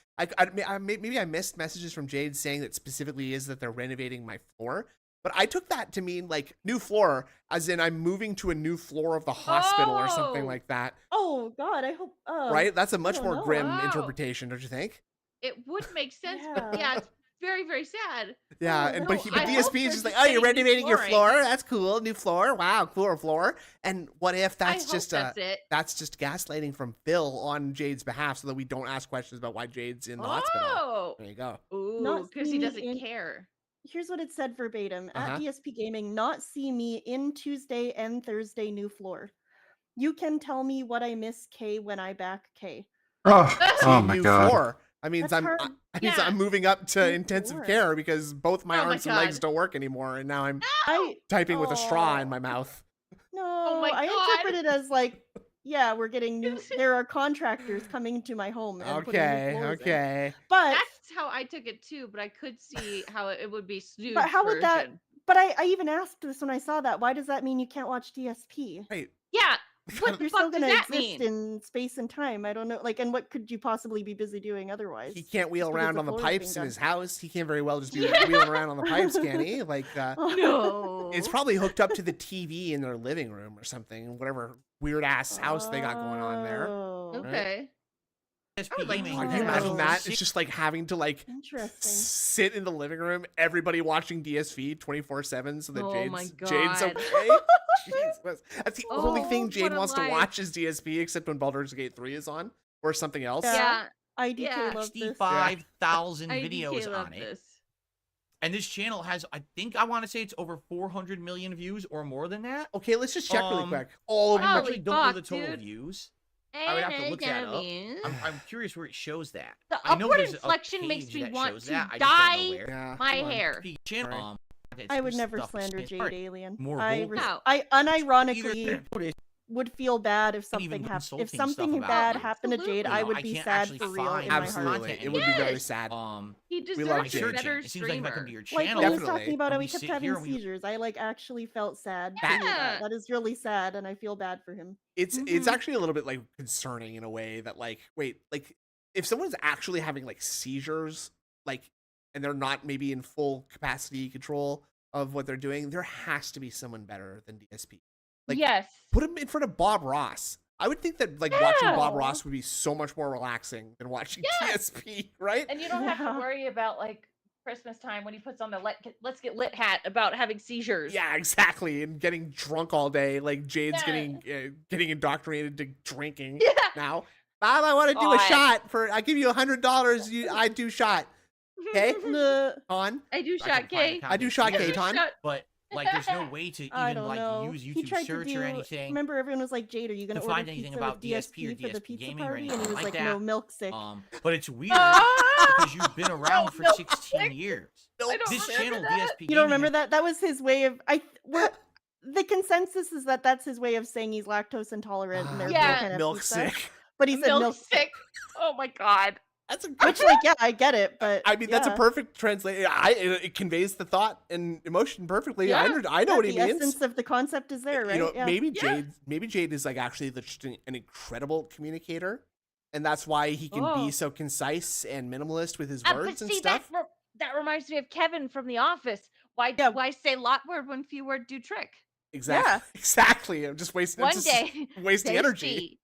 Maybe I missed messages from Jade saying that specifically is that they're renovating my floor. But I took that to mean like new floor, as in I'm moving to a new floor of the hospital or something Oh. like that. Oh God, I hope. Right? That's a much don't more know. grim Wow. interpretation, don't you think? It would make sense, but yeah, it's very, very sad. Yeah, Oh, and no, but I DSP hope is they're just like, just oh, you're getting new renovating your flooring." floor. That's cool, new floor. Wow, cool floor. And what if that's hope just that's it. that's just gaslighting from Phil on Jade's behalf, so that we don't ask questions about why Jade's in the hospital. Oh. There you go. Ooh, Not because see he me doesn't in- care. Here's what it said verbatim Uh-huh. at DSP Gaming. Not see me in Tuesday and Thursday new floor. You can tell me what I miss K when I back K. Oh, See, oh my new god. floor. I means That's I'm hard. Yeah. I'm moving up to New intensive floor. care because both my Oh my arms and legs God. don't work anymore, and now I'm I typing with a straw in Oh. my mouth. no, Oh my I God. interpret it as like, yeah, we're getting new. There are contractors coming to my home. And putting new Okay, floors in. okay. But That's how I took it too, but I could see how it would be Snoop's but how would that? version. But I even asked this when I saw that. Why does that mean you can't watch DSP? Right. Yeah. What the You're still fuck does gonna that exist mean? in space and time. I don't know. Like, and what could you possibly be busy doing otherwise? He can't wheel Just because around on the floor is pipes being in done. his house. He can't very well just be Yeah. wheeling around on the pipes, can he? Like, No. it's probably hooked up to the TV in their living room or something. Whatever weird ass house they got going on there. Oh, Okay. DSP would like gaming. to Can know. you imagine Oh. that? It's just like having to like Interesting. sit in the living room, everybody watching DSV 24/7, so that Oh my Jade's God. okay. Jesus. That's the only Oh, thing Jade what a wants to life. watch is DSP, except when Baldur's Gate 3 is on or something else. Yeah. Yeah. IDK Yeah. loves this. 65,000 IDK videos love on it. this. And this channel has, I think I want to say it's over 400 million views or more than that. Okay, let's just check really Um, quick. All of I you. actually don't know fuck, the total dude. views. I would have to look that up. Views. I'm curious where it shows that. The I know upward there's a inflection makes page me that want shows to that. I just don't know dye where. Yeah. my come on. hair. Speak channel, Alright. I would exclusive never stuff, slander it's Jade hard. Alien. More I vulgar. No. I unironically Either- would feel bad if Can't even something do happened. If insulting something stuff about bad it. happened to Jade, I would be can't sad actually for real find in my Absolutely. heart. It would be very Yes. sad. He We deserves love a Jade. better It seems like if I come to your Like channel, when he was Definitely. talking about how and he we kept sit having here and we- seizures, I like actually felt sad to hear Yeah. that. That is really sad, and I feel bad for him. It's actually a little bit like concerning in a way that like, wait, like if someone's actually having like seizures, like, and they're not maybe in full capacity control of what they're doing, there has to be someone better than DSP. Like, Yes. put him in front of Bob Ross. I would think that like watching Bob Yeah. Ross would be so much more relaxing than watching DSP, right? And you don't have to worry about like Christmas time when he puts on the let's get lit hat about having seizures. Yeah, exactly. And getting drunk all day, like Jade's Yeah. getting indoctrinated to drinking Yeah. now. Bob, I want to do a God. shot for. I give you $100. I do shot. Okay, Ton. I do I shot can find K. the I do shot combination. K, Ton. But like, there's no way to I even don't like know. use He YouTube tried search to or do. anything. Remember, everyone was like, "Jade, are you gonna to order find anything pizza about with DSP DSP or for the DSP pizza gaming or party?" And anything he was like like, "No, that. milk sick." But it's weird Ah! because you've been around for 16 years. I don't This remember channel, that. DSP You Gaming, don't remember that? That was his way of the consensus is that that's his way of saying he's lactose intolerant and therefore Yeah. kind of Milk pizza. sick. But he said milk sick. Oh my god. That's a Which, like, yeah, I get it, but I mean, that's a yeah. perfect translation. It conveys the thought and emotion perfectly. Yeah. I know Yeah, what he the means. essence of the concept is there, right? You know, Yeah. maybe Jade is like actually just an incredible communicator, and that's why he can Oh. be so concise and minimalist with his But words and see, stuff. that reminds me of Kevin from The Office. Why say lot word when few word do trick? Exactly. Exactly. I'm just wasting One just day, wasting they energy. see.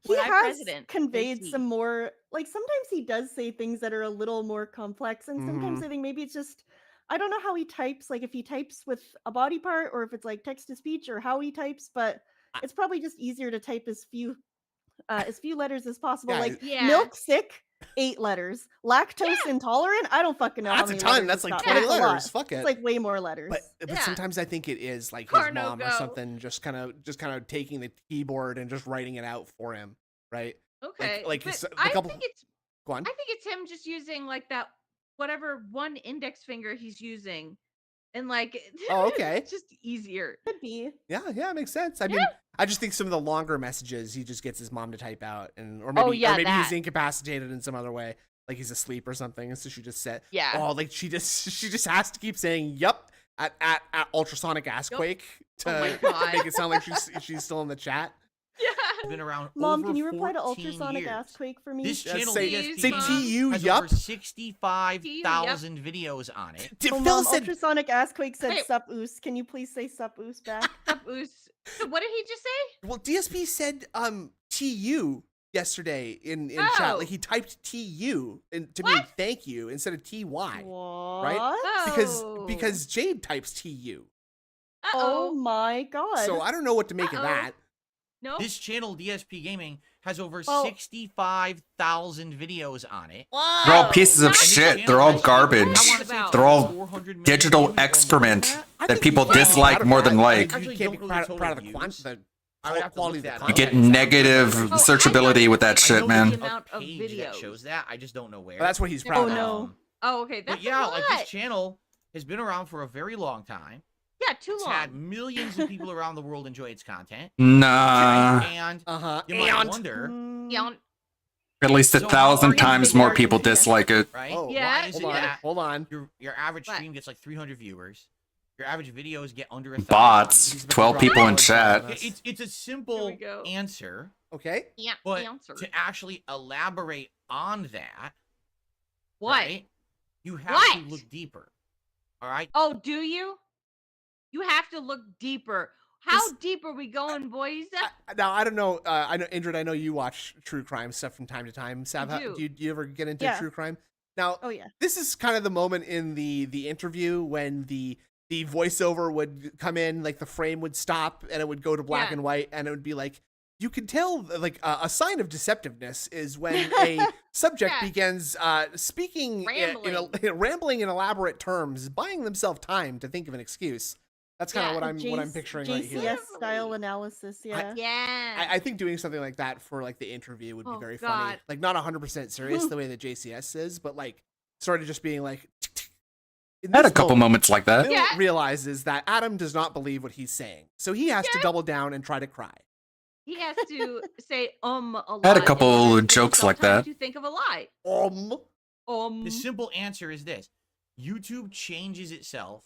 He When I'm has president, they conveyed see. some more, like, sometimes he does say things that are a little more complex, and sometimes Mhm. I think maybe it's just, I don't know how he types, like if he types with a body part or if it's like text to speech or how he types, but it's probably just easier to type as few letters as possible. Yeah, Like Yeah. milk sick, 8 letters. Lactose intolerant, I don't fucking know. how That's a many ton. letters That's it's like got, but 20 it's a lot. letters. Fuck it. It's like way more letters. But Yeah. sometimes I think it is like his Carno mom or go. something just kind of taking the keyboard and just writing it out for him, right? Okay. like but so- the I couple- think it's Go on. I think it's him just using like that whatever one index finger he's using. And like Oh, okay. it's just easier. Could be. Yeah, it makes sense. I mean, I just think some of the longer messages he just gets his mom to type out, and or maybe yeah, he's that. incapacitated in some other way, like he's asleep or something, and so she just said, Yeah. oh, like she just has to keep saying "yup" at ultrasonic assquake to, Oh my to God. make it sound like she's still in the chat. been around Mom, over can you reply to 14 ultrasonic years. assquake for me? This Yeah, channel, say- DSP say Gaming, TU, has yup. over 65,000 videos on it. Oh, Phil Mom, said, ultrasonic assquake said Hey. sup oos. Can you please say sup oos back? So what did he just say? well, DSP said TU yesterday in Oh. chat, like he typed TU and to mean thank you instead of TY, What? right? Oh. Because Jade types TU. Oh my god. So I don't know what to make of that. No. This channel, DSP Gaming, has over Well- 65,000 videos on it. They're all pieces of And this shit. channel They're all has, garbage. I wanna say, They're all 400 million digital views on excrement I that think people you can't be dislike proud of more that. than I like. think you can't be proud of the I would have to quality look of the that up. You get content. negative Oh, I searchability with that I know shit, there's man. a amount of page that videos. shows that. I just don't know where. Well, that's what he's Oh, proud of. no. Oh, okay. But That's yeah, a lot. like this channel has been around for a very long time. Yeah, too It's long. had millions of people around the world enjoy its content. Nah. And Uh-huh. you might wonder, Yeah. At least So 1,000 how times big more are people you? dislike it. right? Oh, Yeah, Why is it hold on. that Hold on. your average What? stream gets like 300 viewers? Your average videos get under 1,000 Bots. views? 12 people in chat. It's a simple go. answer, Okay. Yeah. but answer. to actually elaborate on that, What? right, you have to What? look deeper. All right. Oh, do you? You have to look deeper. How deep are we going, boys? Now I don't know. I know, Indrid. I know you watch true crime stuff from time to time. Sav, do. do you ever get into Yeah. true crime? Now, Oh yeah. this is kind of the moment in the interview when the voiceover would come in, like the frame would stop and it would go to black Yeah. and white, and it would be like, you can tell, like a sign of deceptiveness is when a subject Yeah. begins speaking Rambling. rambling in elaborate terms, buying themselves time to think of an excuse. That's kind of Yeah. what I'm picturing right here. JCS style analysis. Yeah. Yeah. I think doing something like that for like the interview would be Oh, very funny. God. Like not 100% serious the way that JCS is, but like sort of just being like. In I had a this couple moment, moments like that. Phil Yeah. realizes that Adam does not believe what he's saying, so he has to double down and try to cry. He has to say a lot. I had a in couple order to jokes like sometimes that. You think of a lie. The simple answer is this: YouTube changes itself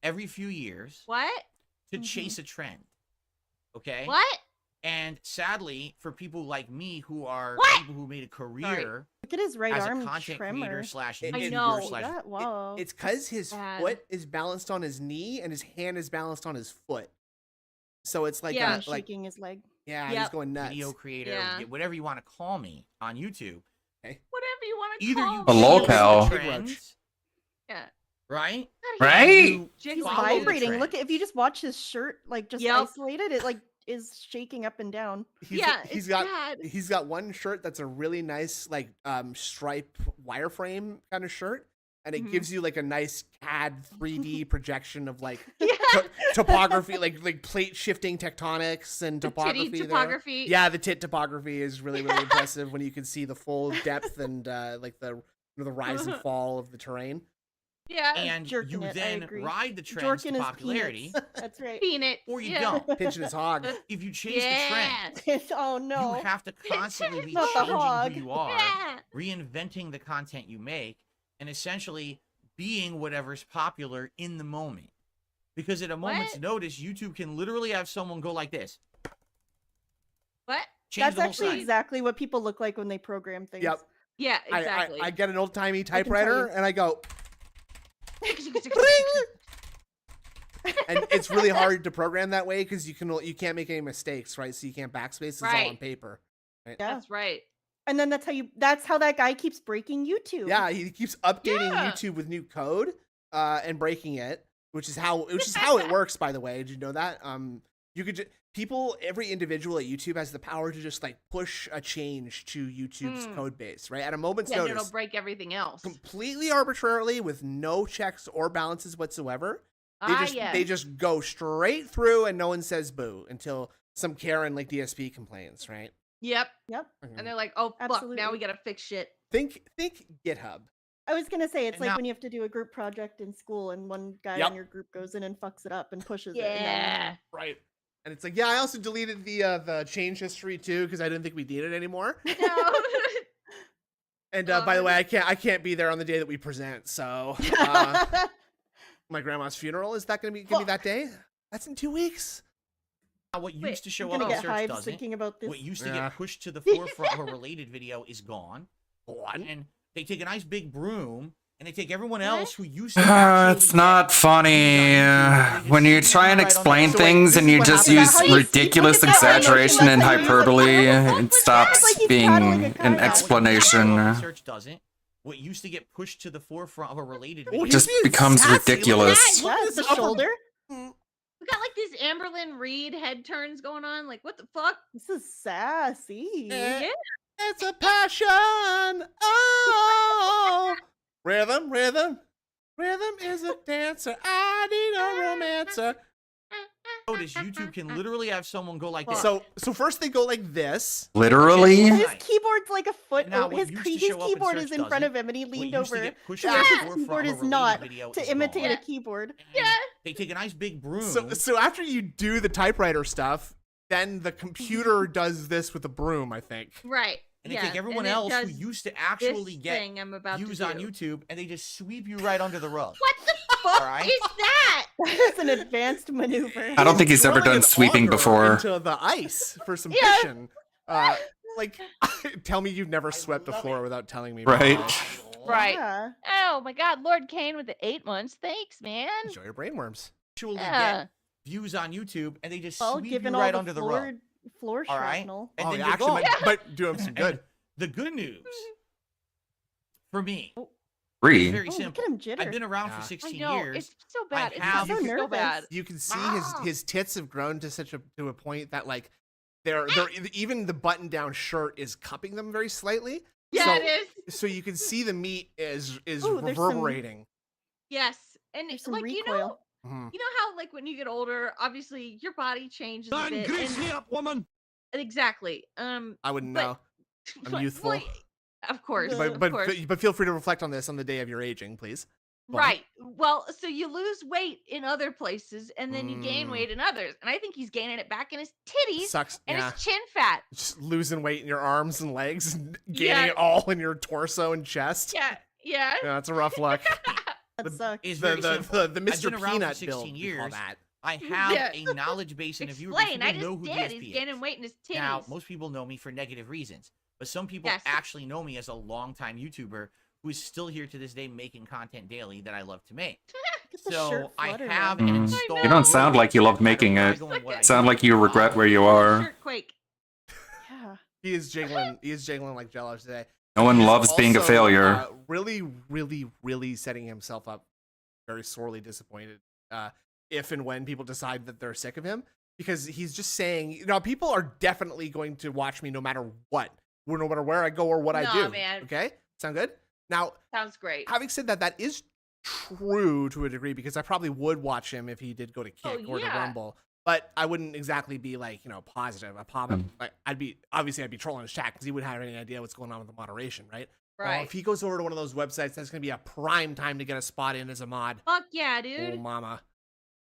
every few years What? to chase a trend. Okay. What? And sadly, for people like me who are people who made a career Look at his right as arm a content tremor. creator slash I YouTuber know. slash That, wow. It's because his Bad. foot is balanced on his knee and his hand is balanced on his foot. So it's like Yeah, a, like shaking his leg. yeah, he's Yep. going nuts. video creator, Yeah. whatever you want to call me on YouTube. Whatever you want to Either call you A me. lol chase pal. the trends, Yeah. right? Right? You He's follow the vibrating. Look, trend. if you just watch his shirt, like just Yep. isolated, it like is shaking up and down. He's got one shirt that's a really nice like stripe wireframe kind of shirt, and it Mhm. gives you like a nice CAD 3D projection of like topography, like plate shifting tectonics and topography. there. topography. Yeah, the tit topography is really impressive when you can see the full depth and like the rise and fall of the terrain. Yeah. And Jerking you it, I then agree. ride the trends Jorking to his popularity, peanuts. That's right. Peanut. or you Yeah. don't. Pinching his hog. If you chase the Yeah. trend, Oh no. you have to constantly be Not the changing hog. who you are, Yeah. reinventing the content you make, and essentially being whatever's popular in the moment. Because at a moment's What? notice, YouTube can literally have someone go like this. What? Change That's the whole actually site. exactly what people look like when they program things. Yep. Yeah, exactly. I get an old timey tell typewriter you. and I go, and it's really hard to program that way because you can't make any mistakes, right? So you can't backspace. It's all on Right. paper. Right? Yeah. That's right. And then that's how that guy keeps breaking YouTube. Yeah, he keeps updating Yeah. YouTube with new code and breaking it, which is how it works. By the way, did you know that? You could every individual at YouTube has the power to just like push a change to YouTube's code base, right? At a moment's Yeah, and notice, it'll break everything else. completely arbitrarily with no checks or balances whatsoever. Yes. They just go straight through and no one says boo until some Karen like DSP complains, right? Yep. Yep. And they're like, oh, fuck, Absolutely. now we got to fix shit. Think GitHub. I was gonna say it's And like now- when you have to do a group project in school and one guy Yep. in your group goes in and fucks it up and pushes it. And Yeah. Right. And it's like, yeah, I also deleted the change history too because I didn't think we needed it anymore. No. And by the way, I can't be there on the day that we present. So my grandma's funeral, is that gonna be that day? That's in 2 weeks. What used to show I'm up gonna on get search hives doesn't. thinking about this. What used to Yeah. get pushed to the forefront of a related video is gone. And they take a nice big broom and they take everyone else who used to It's not funny when you try and explain things and you just use ridiculous exaggeration and hyperbole. It stops being an explanation. Search doesn't. What used to get pushed to the forefront of a related video Just becomes ridiculous. Yeah, the shoulder. We got like these Amberlyn Reed head turns going on. Like, what the fuck? This is sassy. Yeah. It's a passion. Oh, rhythm is a dancer. I need a romancer. notice, YouTube can literally have someone go like this. So first they go like this. Literally? His keyboard's like a foot. Now, Oh, what his used to his show up in keyboard search is in front doesn't. of him, and he What leaned used to over. get pushed So to the his forefront keyboard of a is related not video to is imitate gone. a keyboard. Yeah. They take a nice big broom. So after you do the typewriter stuff, then the computer does this with the broom, I think. Right. And they yeah. take everyone and it else who does used to actually this get thing I'm about to views on do. YouTube, and they just sweep you right under the rug. What the fuck Alright? is that? That's an advanced maneuver. I don't think he's ever Throwing done an sweeping auger before. Into the ice for some Yeah. fishing. Like, tell me you've never swept a floor without telling me. Right. Right. Yeah. Oh my God, Lord Kane with the 8 months. Thanks, man. Enjoy your brainworms. Actually Yeah. get views on YouTube, and they just Well, sweep you given all right the under the floor, rug. floor All right? shrapnel. And Oh, then yeah, you're actually, gone. but do them some good. The good news for me Free. is very Oh, simple. look at him jitter. I've been around Yeah. for I 16 know. years. It's so bad. I It's have- so I'm so bad. nervous. You can see Ah. his tits have grown to to a point that like they're even the button down shirt is cupping them very slightly. Yeah, so, it is. So you can see the meat is Ooh, there's some- reverberating. Yes. And There's some like recoil. Mhm. you know how like when you get older, obviously your body changes a bit. Grease and- me up, woman. Exactly. I wouldn't but- know. I'm but- youthful. well, of course. But, of but course. but feel free to reflect on this on the day of your aging, please. Right. Well, so you lose weight in other places and then you gain Mm. weight in others. And I think he's gaining it back in his titties Sucks. and Yeah. his chin fat. Just losing weight in your arms and legs and gaining Yeah. it all in your torso and chest. Yeah. Yeah. Yeah, that's a rough look. That sucks. It's The- very the- simple. the I've Mr. been around Peanut for 16 build, we call years. that. I have Yeah. a knowledge base and a viewership. Explain. I People know just who did. DSP He's is. gaining weight in his titties. Now, most people know me for negative reasons, but some people Yes. actually know me as a longtime YouTuber who is still here to this day making content daily that I love to make. Get the shirt So I flutter have on. an Mm. installed. You don't sound like you love making it. Sound like you regret where you are. Shirtquake. Yeah. He is jiggling. He is jiggling like Jello today. No one He's loves being a also, failure. Really, really, really setting himself up very sorely disappointed if and when people decide that they're sick of him, because he's just saying, you know, people are definitely going to watch me no matter what, no matter where I go or what I Nah, do. man. Okay, sound good? Now, Sounds great. having said that, that is true to a degree, because I probably would watch him if he did go to Kick or to yeah. Rumble. But I wouldn't exactly be like, you know, positive. Like I'd be trolling his chat because he wouldn't have any idea what's going on with the moderation, right? Well, Right. if he goes over to one of those websites, that's gonna be a prime time to get a spot in as a mod. Fuck yeah, Oh dude. mama.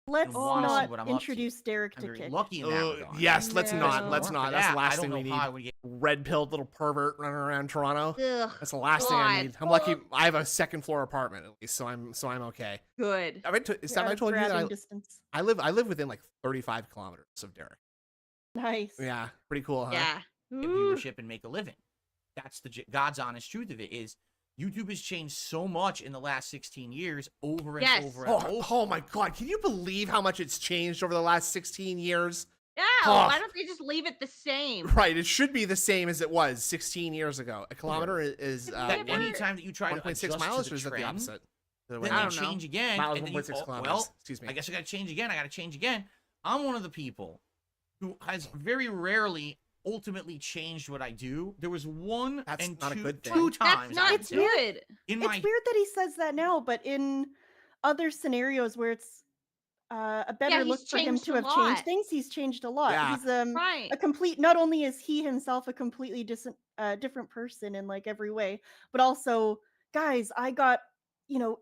Let's wanna see not what I'm up to. introduce Derek I'm to very Kick. lucky in that regard. Yes, let's not. No. Let's For not. That's the that, last I don't thing we know need. how I would get. Red pilled little pervert running around Toronto. Ugh. That's the last thing I God. need. I'm lucky. I have a second floor apartment at least, so I'm okay. Good. Have I t- You're Sam, out I of told you that grabbing distance. I live within like 35 kilometers of Derek. Nice. Yeah, pretty cool, huh? Yeah. Get viewership and make a living. That's the God's honest truth of it. Is YouTube has changed so much in the last 16 years, over and Yes. over and Oh, over. oh my god, can you believe how much it's changed over the last 16 years? Yeah. Oh. Why don't they just leave it the same? Right, it should be the same as it was 16 years ago. A kilometer is That anytime that you try to 1.6 adjust miles, to or the is that the trend, opposite? The then way they around? change again. Miles, and then you, 1.6 oh, kilometers. well, Excuse me. I guess I got to change again. I got to change again. I'm one of the people who has very rarely ultimately changed what I do. There was one That's and not a two, good thing. two That's times. I not would say, good. in It's my weird that he says that now, but in other scenarios where it's a better he's look for him changed to a have lot. changed things, he's changed a lot. Yeah. He's Right. a complete. Not only is he himself a completely different person in like every way, but also, guys, I got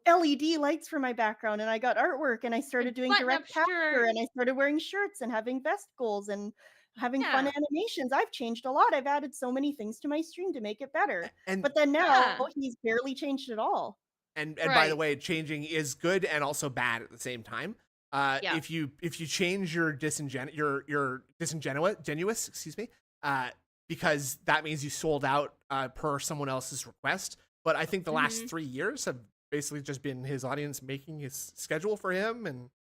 LED lights for my background, and I got artwork, and I started doing button-up direct capture, shirt. and I started wearing shirts and having vest goals and having fun Yeah. animations. I've changed a lot. I've added so many things to my stream to make it better. And But then now Yeah. he's barely changed at all. and by the Right. way, changing is good and also bad at the same time. Yeah. If you change your disingenuous, excuse me, because that means you sold out per someone else's request. But I think the last 3 years have basically just been his audience making his schedule for him, and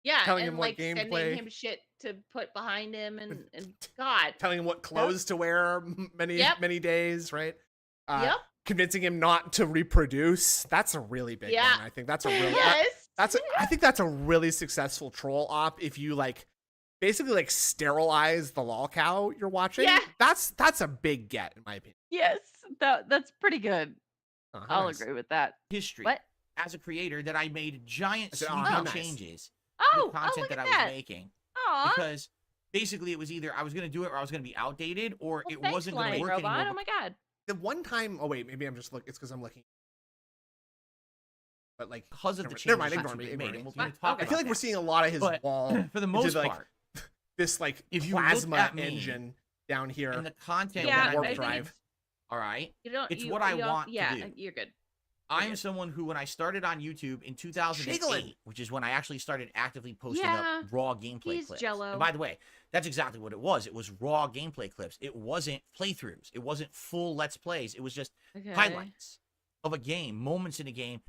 Yeah. telling and him what like gameplay- sending him shit to put behind him and God. telling him what clothes to wear many Yep. many days, right? Yep. Convincing him not to reproduce. That's a really big Yeah. one. I think that's a really Yes. I think that's a really successful troll op. If you basically sterilize the lol cow you're watching, Yeah. that's a big get in my opinion. Yes. That's pretty good. Oh, I'll nice. agree with that. history What? as a creator that I made giant I said, sweeping oh, nice. changes to Oh, the content look that at I was that. making. Aw. Because basically it was either I was going to do it or I was going to be outdated or Well, it thanks, wasn't going to Flying work Robot. anymore. Oh my God. The one time, oh wait, maybe I'm just looking. It's because I'm looking. But Because of the never mind, changes ignore me. YouTube Ignore made, me. and we'll talk I about feel like we're that. seeing a lot of his But wall for the into, most part, this if you look plasma at me engine down here. and the content Yeah, that warp I I think drive. it's- all right, You don't. it's you, what I you don't- want Yeah, to do. you're good. I am someone who, when I started on YouTube in 2008, Jiggling. which is when I actually started actively posting Yeah, up raw gameplay he's clips. Jello. And by the way, that's exactly what it was. It was raw gameplay clips. It wasn't playthroughs. It wasn't full Let's Plays. It was just Okay. highlights of a game, moments in a game.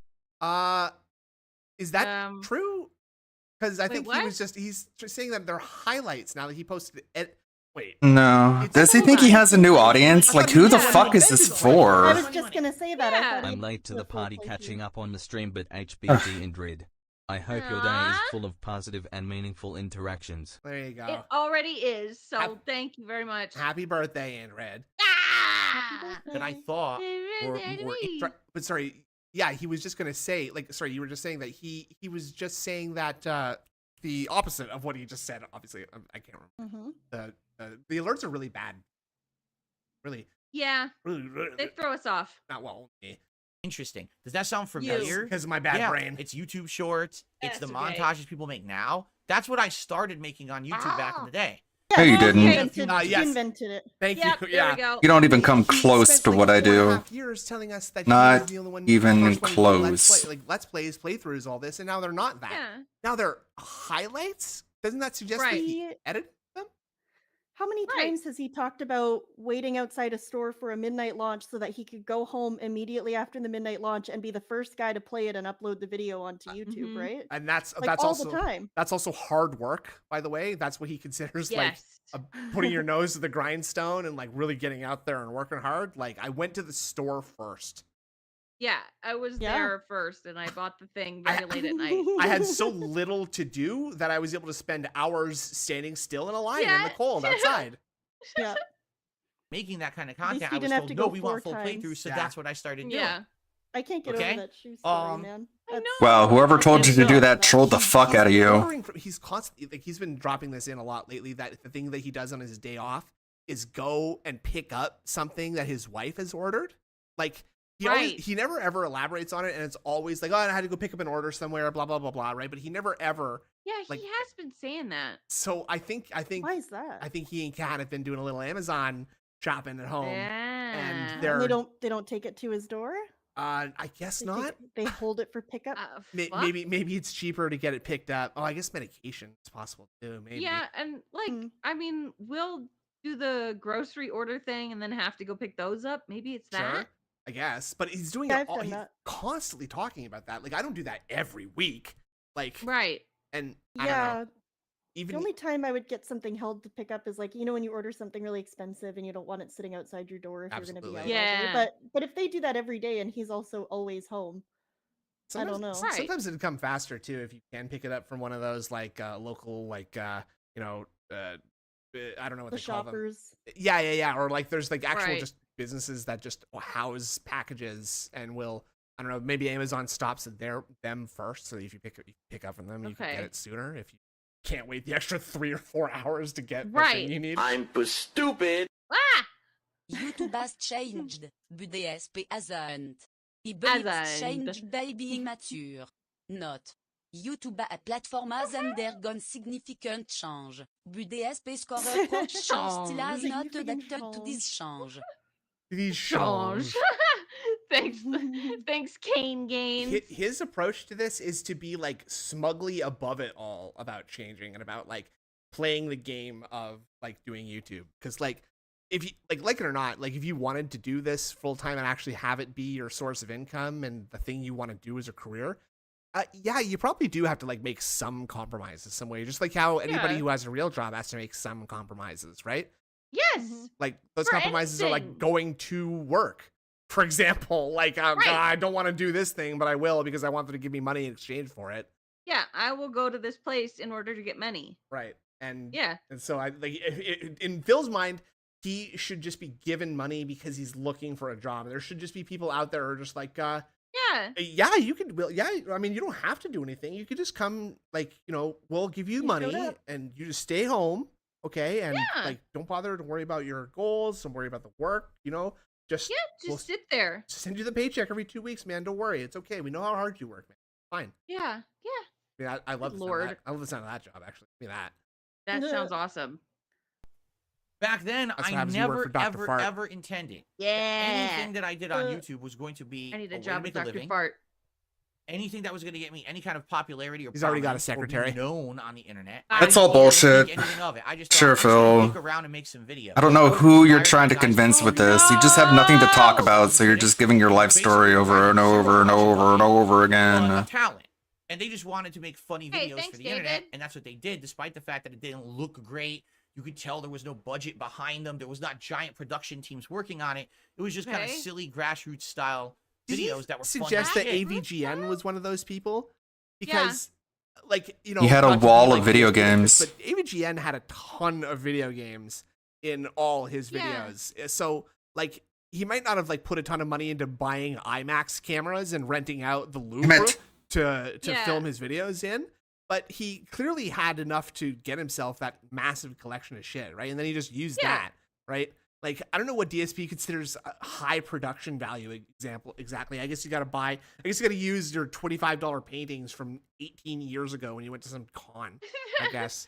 Is that true? Because I wait, think what? he's just saying that they're highlights now that he posted it. Wait. No. Does he think he has a new audience? Like, who the fuck is this I for? was just gonna say that. I thought I'm he'd late to do the a full party playthrough. catching up on the stream, but HBD in dread. I hope your day is full of positive and meaningful interactions. There you go. It already is. So thank you very much. Happy birthday, Andred. That I thought were more But sorry, yeah, he was just gonna say, sorry, you were just saying that he was just saying that the opposite of what he just said. Obviously, I can't remember. The alerts are really bad. Really, Yeah. really, They throw us off. not well. Interesting. Does that sound familiar? Because of my bad brain. It's YouTube Shorts. It's the That's okay. montages people make now. That's what I started making on YouTube back in the day. No, you didn't. You invented it. Thank Yep, you. there Yeah. we go. You don't even come He close spent, to like, what I 4.5 do. years telling us that Not he was the only one, even the first one to do close. Let's plays, playthroughs, all this, and now they're not that. Yeah. Now they're highlights. Doesn't that suggest that he edited them? How many Right. times has he talked about waiting outside a store for a midnight launch so that he could go home immediately after the midnight launch and be the first guy to play it and upload the video onto YouTube, right? And that's Like, that's all also the time. that's also hard work, by the way. That's what he considers Yes. like putting your nose to the grindstone and like really getting out there and working hard. Like I went to the store first. Yeah, I was Yeah. there first, and I bought the thing very late at night. I had so little to do that I was able to spend hours standing still in a line in the cold outside. Yeah. Making that kind of least content, he I was didn't have told, to no, go we want 4 full times. playthroughs, so Yeah. that's what I started doing. Yeah. I can't get Okay. over that shoe story, man. That's Well, whoever told you to do that trolled the fuck out of you. He's constantly like he's been dropping this in a lot lately. That the thing that he does on his day off is go and pick up something that his wife has ordered. Like he never ever elaborates on it, and it's always like, oh, I had to go pick up an order somewhere, blah blah blah blah, right? But he never ever. Yeah, like, he has been saying that. So I think why is that? I think he and Kat have been doing a little Amazon shopping at home, Yeah. and And they're they don't take it to his door? I guess They not. They hold it for pickup. Maybe it's cheaper to get it picked up. Oh, I guess medication is possible too. Maybe. Yeah, and like, I mean, we'll do the grocery order thing and then have to go pick those up. Maybe it's that. Sure, I guess. But he's doing Yeah, it I've all. done He's that. constantly talking about that. Like I don't do that every week. Like Right. and I don't Yeah. know. Even The only time I would get something held to pick up is like, you know, when you order something really expensive and you don't want it sitting outside your door if you're going to be out all Absolutely. day. Yeah. But if they do that every day and he's also always home, I don't know. Sometimes it'd come faster too if you can pick it up from one of those like local like you know I don't know what The they call them. shoppers. Yeah. Or like there's like actual Right. just businesses that just house packages and will I don't know maybe Amazon stops at them first so if you pick up from them you can get Okay. it sooner if you can't wait the extra 3 or 4 hours to get the Right. thing you need. I'm stupid. Ah! YouTube has changed, but DSP hasn't. He believes Hasn't. changed by being mature. Not. YouTube a platform has undergone significant change. But DSP scorer coach change still has not adapted to this change. These Change. Thanks, Kane Games. His approach to this is to be like smugly above it all about changing and about like playing the game of like doing YouTube. Because like if you like it or not, like if you wanted to do this full time and actually have it be your source of income and the thing you want to do as a career, yeah, you probably do have to like make some compromises some way. Just like how anybody Yeah. who has a real job has to make some compromises, right? Yes. Like those For compromises are like anything. going to work. For example, like I don't want to do this thing, but I will because I want them to give me money in exchange for it. Yeah, I will go to this place in order to get money. Right. And Yeah. And so I like in Phil's mind, he should just be given money because he's looking for a job. There should just be people out there who are just like, Yeah. you could, I mean, you don't have to do anything. You could just come, like, you know, we'll give you You money showed up. and you just stay home, okay? And Yeah. like, don't bother to worry about your goals. Don't worry about the work. You know, just we'll Sit there. send you the paycheck every 2 weeks, man. Don't worry, it's okay. We know how hard you work, man. Fine. Yeah. Yeah. I mean, I love Good the sound of Lord. that. I love the sound of that job. Actually, give me that. That sounds awesome. Back then, That's what I happens when you work never, for Dr. ever, Fart. ever intended that Yeah. anything that I did on YouTube was going to be I need a way to job make with a Dr. living. Fart. Anything that was going to get me any kind of popularity or He's already got a prominence or be secretary. known on the internet. That's I all didn't think bullshit. anything of it. I just Sure, thought, I'm just gonna Phil. look around and make some videos. I don't know I was who you're inspired trying by to guys convince like with this. You just have nothing to talk about, so you're just giving your life story over and over and over and over a again. talent. And they just wanted to make funny Hey, videos thanks, for the internet, David. and that's what they did, despite the fact that it didn't look great. You could tell there was no budget behind them. There was not giant production teams working on it. It was just kind of Okay. silly grassroots style Did he videos that were suggest fun that as shit. AVGN was one of those people? Because, like, you know, He had a not to be, wall like, of video ridiculous, games. but AVGN had a ton of video games in all his Yeah. videos. So, like, he might not have like put a ton of money into buying IMAX cameras and renting out the Louvre it. to Yeah. film his videos in. But he clearly had enough to get himself that massive collection of shit, right? And then he just used Yeah. that, right? Like, I don't know what DSP considers a high production value exactly. I guess you got to use your $25 paintings from 18 years ago when you went to some con, I guess.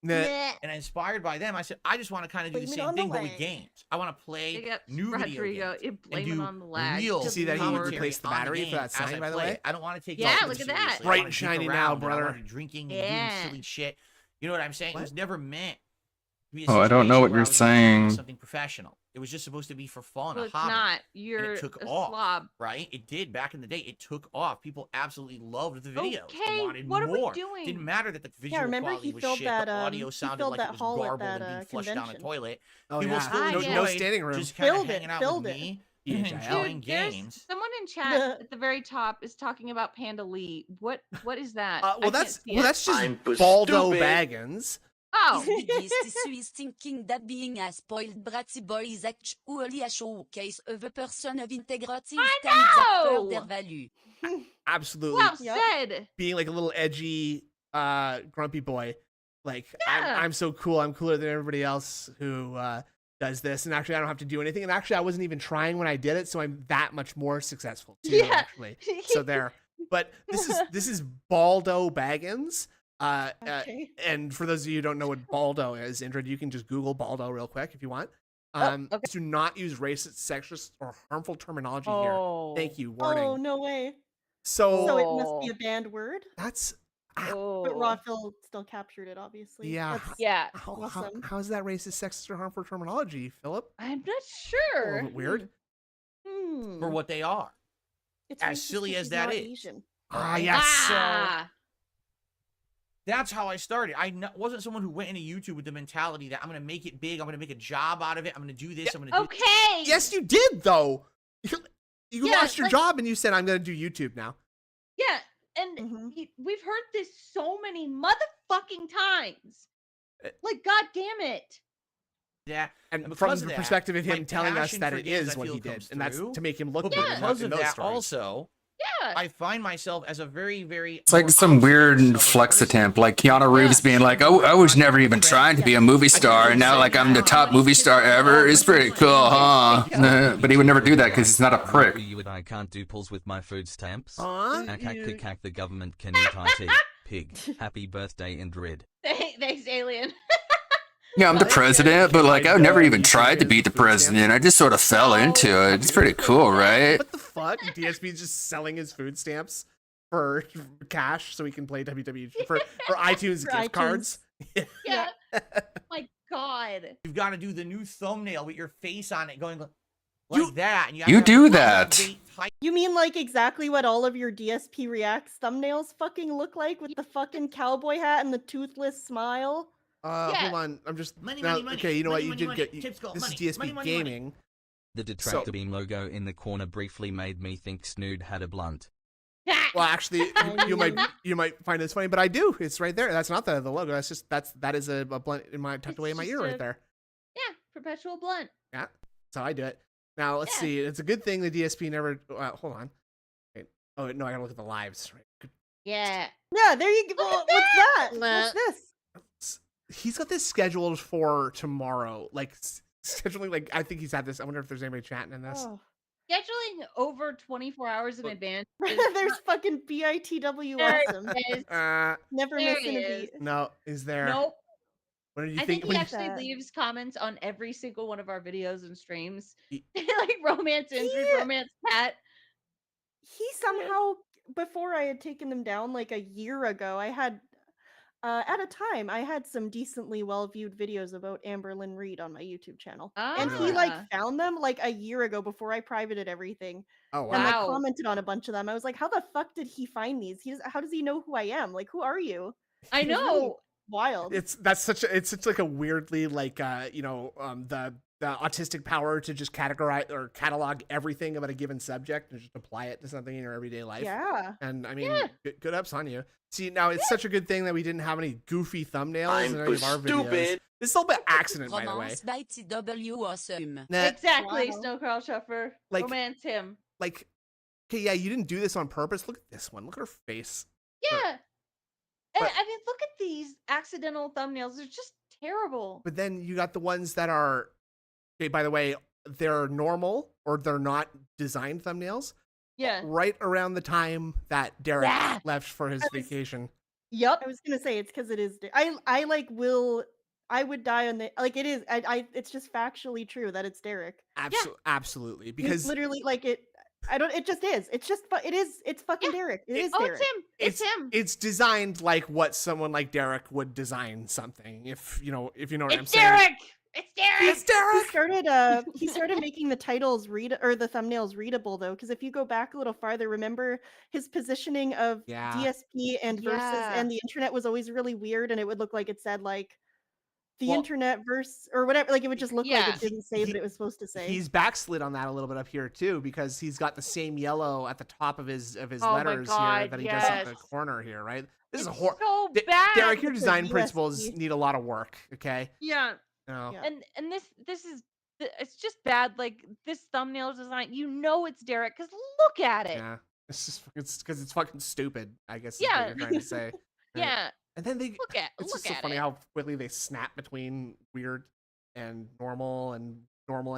And inspired by them, I said, I just want to kind of do the same thing, but with games. I want to play new video games and do real. See that he replaced the battery for that sign, by the way? I don't want to take Yeah, it look at that. Bright and shiny now, brother. I want to be drinking and doing silly shit. You know what I'm saying? It was never meant to be a Oh, I don't know what situation where you're I was doing saying. something professional. It was just supposed to be for fun, Well, a it's hobby. not. And You're it took a off, slob. right? It did back in the day. It took off. People absolutely loved the videos. Okay, They wanted what are we more. doing? Didn't matter that the visual remember quality he was filled shit. that, The audio he sounded filled like that it was hall at garbled that, and being flushed down a convention. toilet. Oh, People yeah. still No enjoyed standing room. just kind of Filled it, hanging out filled with it. me, Yeah, enjoying Dude, there's games. someone in chat at the very top is talking about Panda Lee. What is that? I Well, can't that's see it. just Baldo Baggins. Oh. This is thinking that being a spoiled bratty boy is actually a showcase of a person of integrity I stands up know! for their value. Absolutely. Well said. Being like a little edgy, grumpy boy. Like, Yeah. I'm so cool. I'm cooler than everybody else who does this. And actually, I don't have to do anything. And actually, I wasn't even trying when I did it. So I'm that much more successful too, Yeah. actually. So there. But this is Baldo Baggins. Okay. And for those of you who don't know what Baldo is, Indrid, you can just Google Baldo real quick if you want. Okay. Do not use racist, sexist, or harmful terminology Oh. here. Thank you. Warning. Oh, no way. So So it must be a banned word? that's But Rawphil still captured it, obviously. yeah. That's Yeah. awesome. How is that racist, sexist, or harmful terminology, Philip? I'm not A sure. little bit weird. For what they are. It's As racist silly 'cause as he's that not is. Asian. Ah, yes. Ah. That's how I started. I wasn't someone who went into YouTube with the mentality that I'm going to make it big. I'm going to make a job out of it. I'm going to do this. I'm going to do Okay. Yes, you did though. You Yeah, lost your like- job and you said, "I'm going to do YouTube now." Yeah, and we've heard this so many motherfucking times. Like, god damn it. that. And because from of the that, perspective of my him telling us passion that for it games, is I what feel he did, comes and that's through. to make him look But good. because in of those that, stories. also, Yeah. I find myself as a very, very. It's like some weird flex attempt, like Keanu Reeves being like, "Oh, I was never even trying to be a movie star, and now like I'm the top movie star ever." It's pretty cool, huh? But he would never do that because he's not a prick. You and I can't do pulls with my food stamps. Huh? Akak the government can eat IT. Pig. Happy birthday, Indrid. Thanks, alien. Yeah, I'm the president, but like I never even tried to be the president. I just sort of fell into it. It's pretty cool, right? What the fuck? DSP's just selling his food stamps for cash so he can play WWE for iTunes For gift iTunes. cards. Yeah. My god. You've got to do the new thumbnail with your face on it, going like that. And You have to do have a that. clickbait type- You mean like exactly what all of your DSP Reacts thumbnails fucking look like with the fucking cowboy hat and the toothless smile? Yeah. Hold on. I'm just Money, now, money, money. okay. You know Money, what? You money, did money. get. Tips go, This money. is DSP Money, money, money. Gaming. The detractor beam logo in the corner briefly made me think Snood had a blunt. Well, actually, you might find this funny, but I do. It's right there. That's not the logo. That's just that is a blunt in my tucked away in my ear right there. Yeah, perpetual blunt. Yeah, that's how I do it. Now let's see. It's a good thing the DSP never. Hold on. Wait. Oh no, I gotta look at the lives. Right. Yeah. Yeah, there you go. What's that? What's this? He's got this scheduled for tomorrow. Like scheduling. Like I think he's had this. I wonder if there's anybody chatting in this. Oh. Scheduling over 24 hours in advance. There's fucking BITW There awesome. it is. Never There missing it a is. beat. No, is there? Nope. What do you I think? think he actually leaves comments on every single one of our videos and streams. Like romance injury, romance cat. He somehow, before I had taken them down like a year ago, I had at a time I had some decently well viewed videos about Amberlyn Reed on my YouTube channel. And he like found them like a year ago before I privated everything. Oh And like wow. commented on a bunch of them. I was like, how the fuck did he find these? How does he know who I am? Like, who are you? I It was really know. wild. It's such like a weirdly like the autistic power to just categorize or catalog everything about a given subject and just apply it to something in your everyday life. Yeah. And I mean, good ups on you. See, now it's such a good thing that we didn't have any goofy thumbnails in any of our videos. This is all by accident, by the way. Romance by TW awesome. Nah, Exactly, Wow. Snow Carl Schuffer. Like- romance him. like, okay, yeah, you didn't do this on purpose. Look at this one. Look at her face. Yeah. but- I mean, look at these accidental thumbnails. They're just terrible. But then you got the ones that are Okay, by the way, they're normal or they're not designed thumbnails. Yeah. Right around the time that Derek Yeah. left for his vacation. Yep. I was gonna say it's because it is. I like will. I would die on the like it is. It's just factually true that it's Derek. Absolutely, It's because literally like it. I don't. It just is. It's just. It is. It's fucking Derek. It is Derek. It's him. it's designed like what someone like Derek would design something. If you know what I'm It's saying. Derek. It's Derek. It's Derek. He started making the titles the thumbnails readable though, because if you go back a little farther, remember his positioning of Yeah. DSP and versus Yeah. and the internet was always really weird, and it would look like it said like the Well- internet verse or whatever. Like it would just look like Yeah. it didn't say what it was supposed to say. He's backslid on that a little bit up here too, because he's got the same yellow at the top of his Oh my letters here God, that he does at the yes. corner here, right? This is a It's horror. so bad. Derek, your It's a design USP. principles need a lot of work. Okay. Yeah. No. Yeah. And this is it's just bad. Like this thumbnail design, you know it's Derek because look at it. Yeah. It's because it's fucking stupid, I guess is Yeah. what you're trying to say. right? Yeah. And then they Look it's just so at funny it. how quickly they snap between weird and normal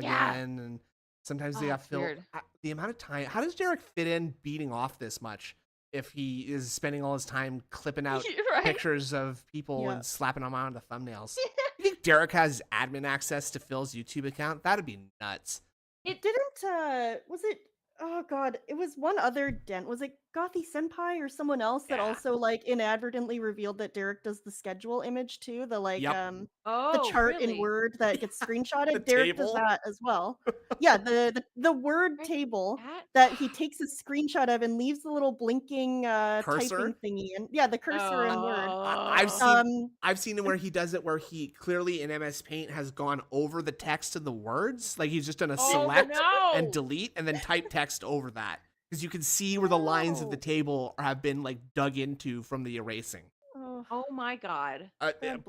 Yeah. again, and sometimes they Oh, have it's Phil. weird. The amount of time. How does Derek fit in beating off this much if he is spending all his time clipping out Right. pictures of people Yeah. and slapping them onto thumbnails? You think Derek has admin access to Phil's YouTube account? That'd be nuts. It didn't. Was it? Oh god, it was one other dent. Was it Gothy Senpai or someone else that also like inadvertently revealed that Derek does the schedule image too? The like Yep. the Oh, chart really? in Word that gets screenshotted. The Derek does table? that as well. Yeah, the Word table that he takes a screenshot of and leaves the little blinking Cursor? typing thingy in. Yeah, the cursor in Word. I've seen it where he does it where he clearly in MS Paint has gone over the text of the words. Like he's just done a Oh, select no. and delete and then type text over that. Because you can see where the lines of the table have been like dug into from the erasing. Oh my God.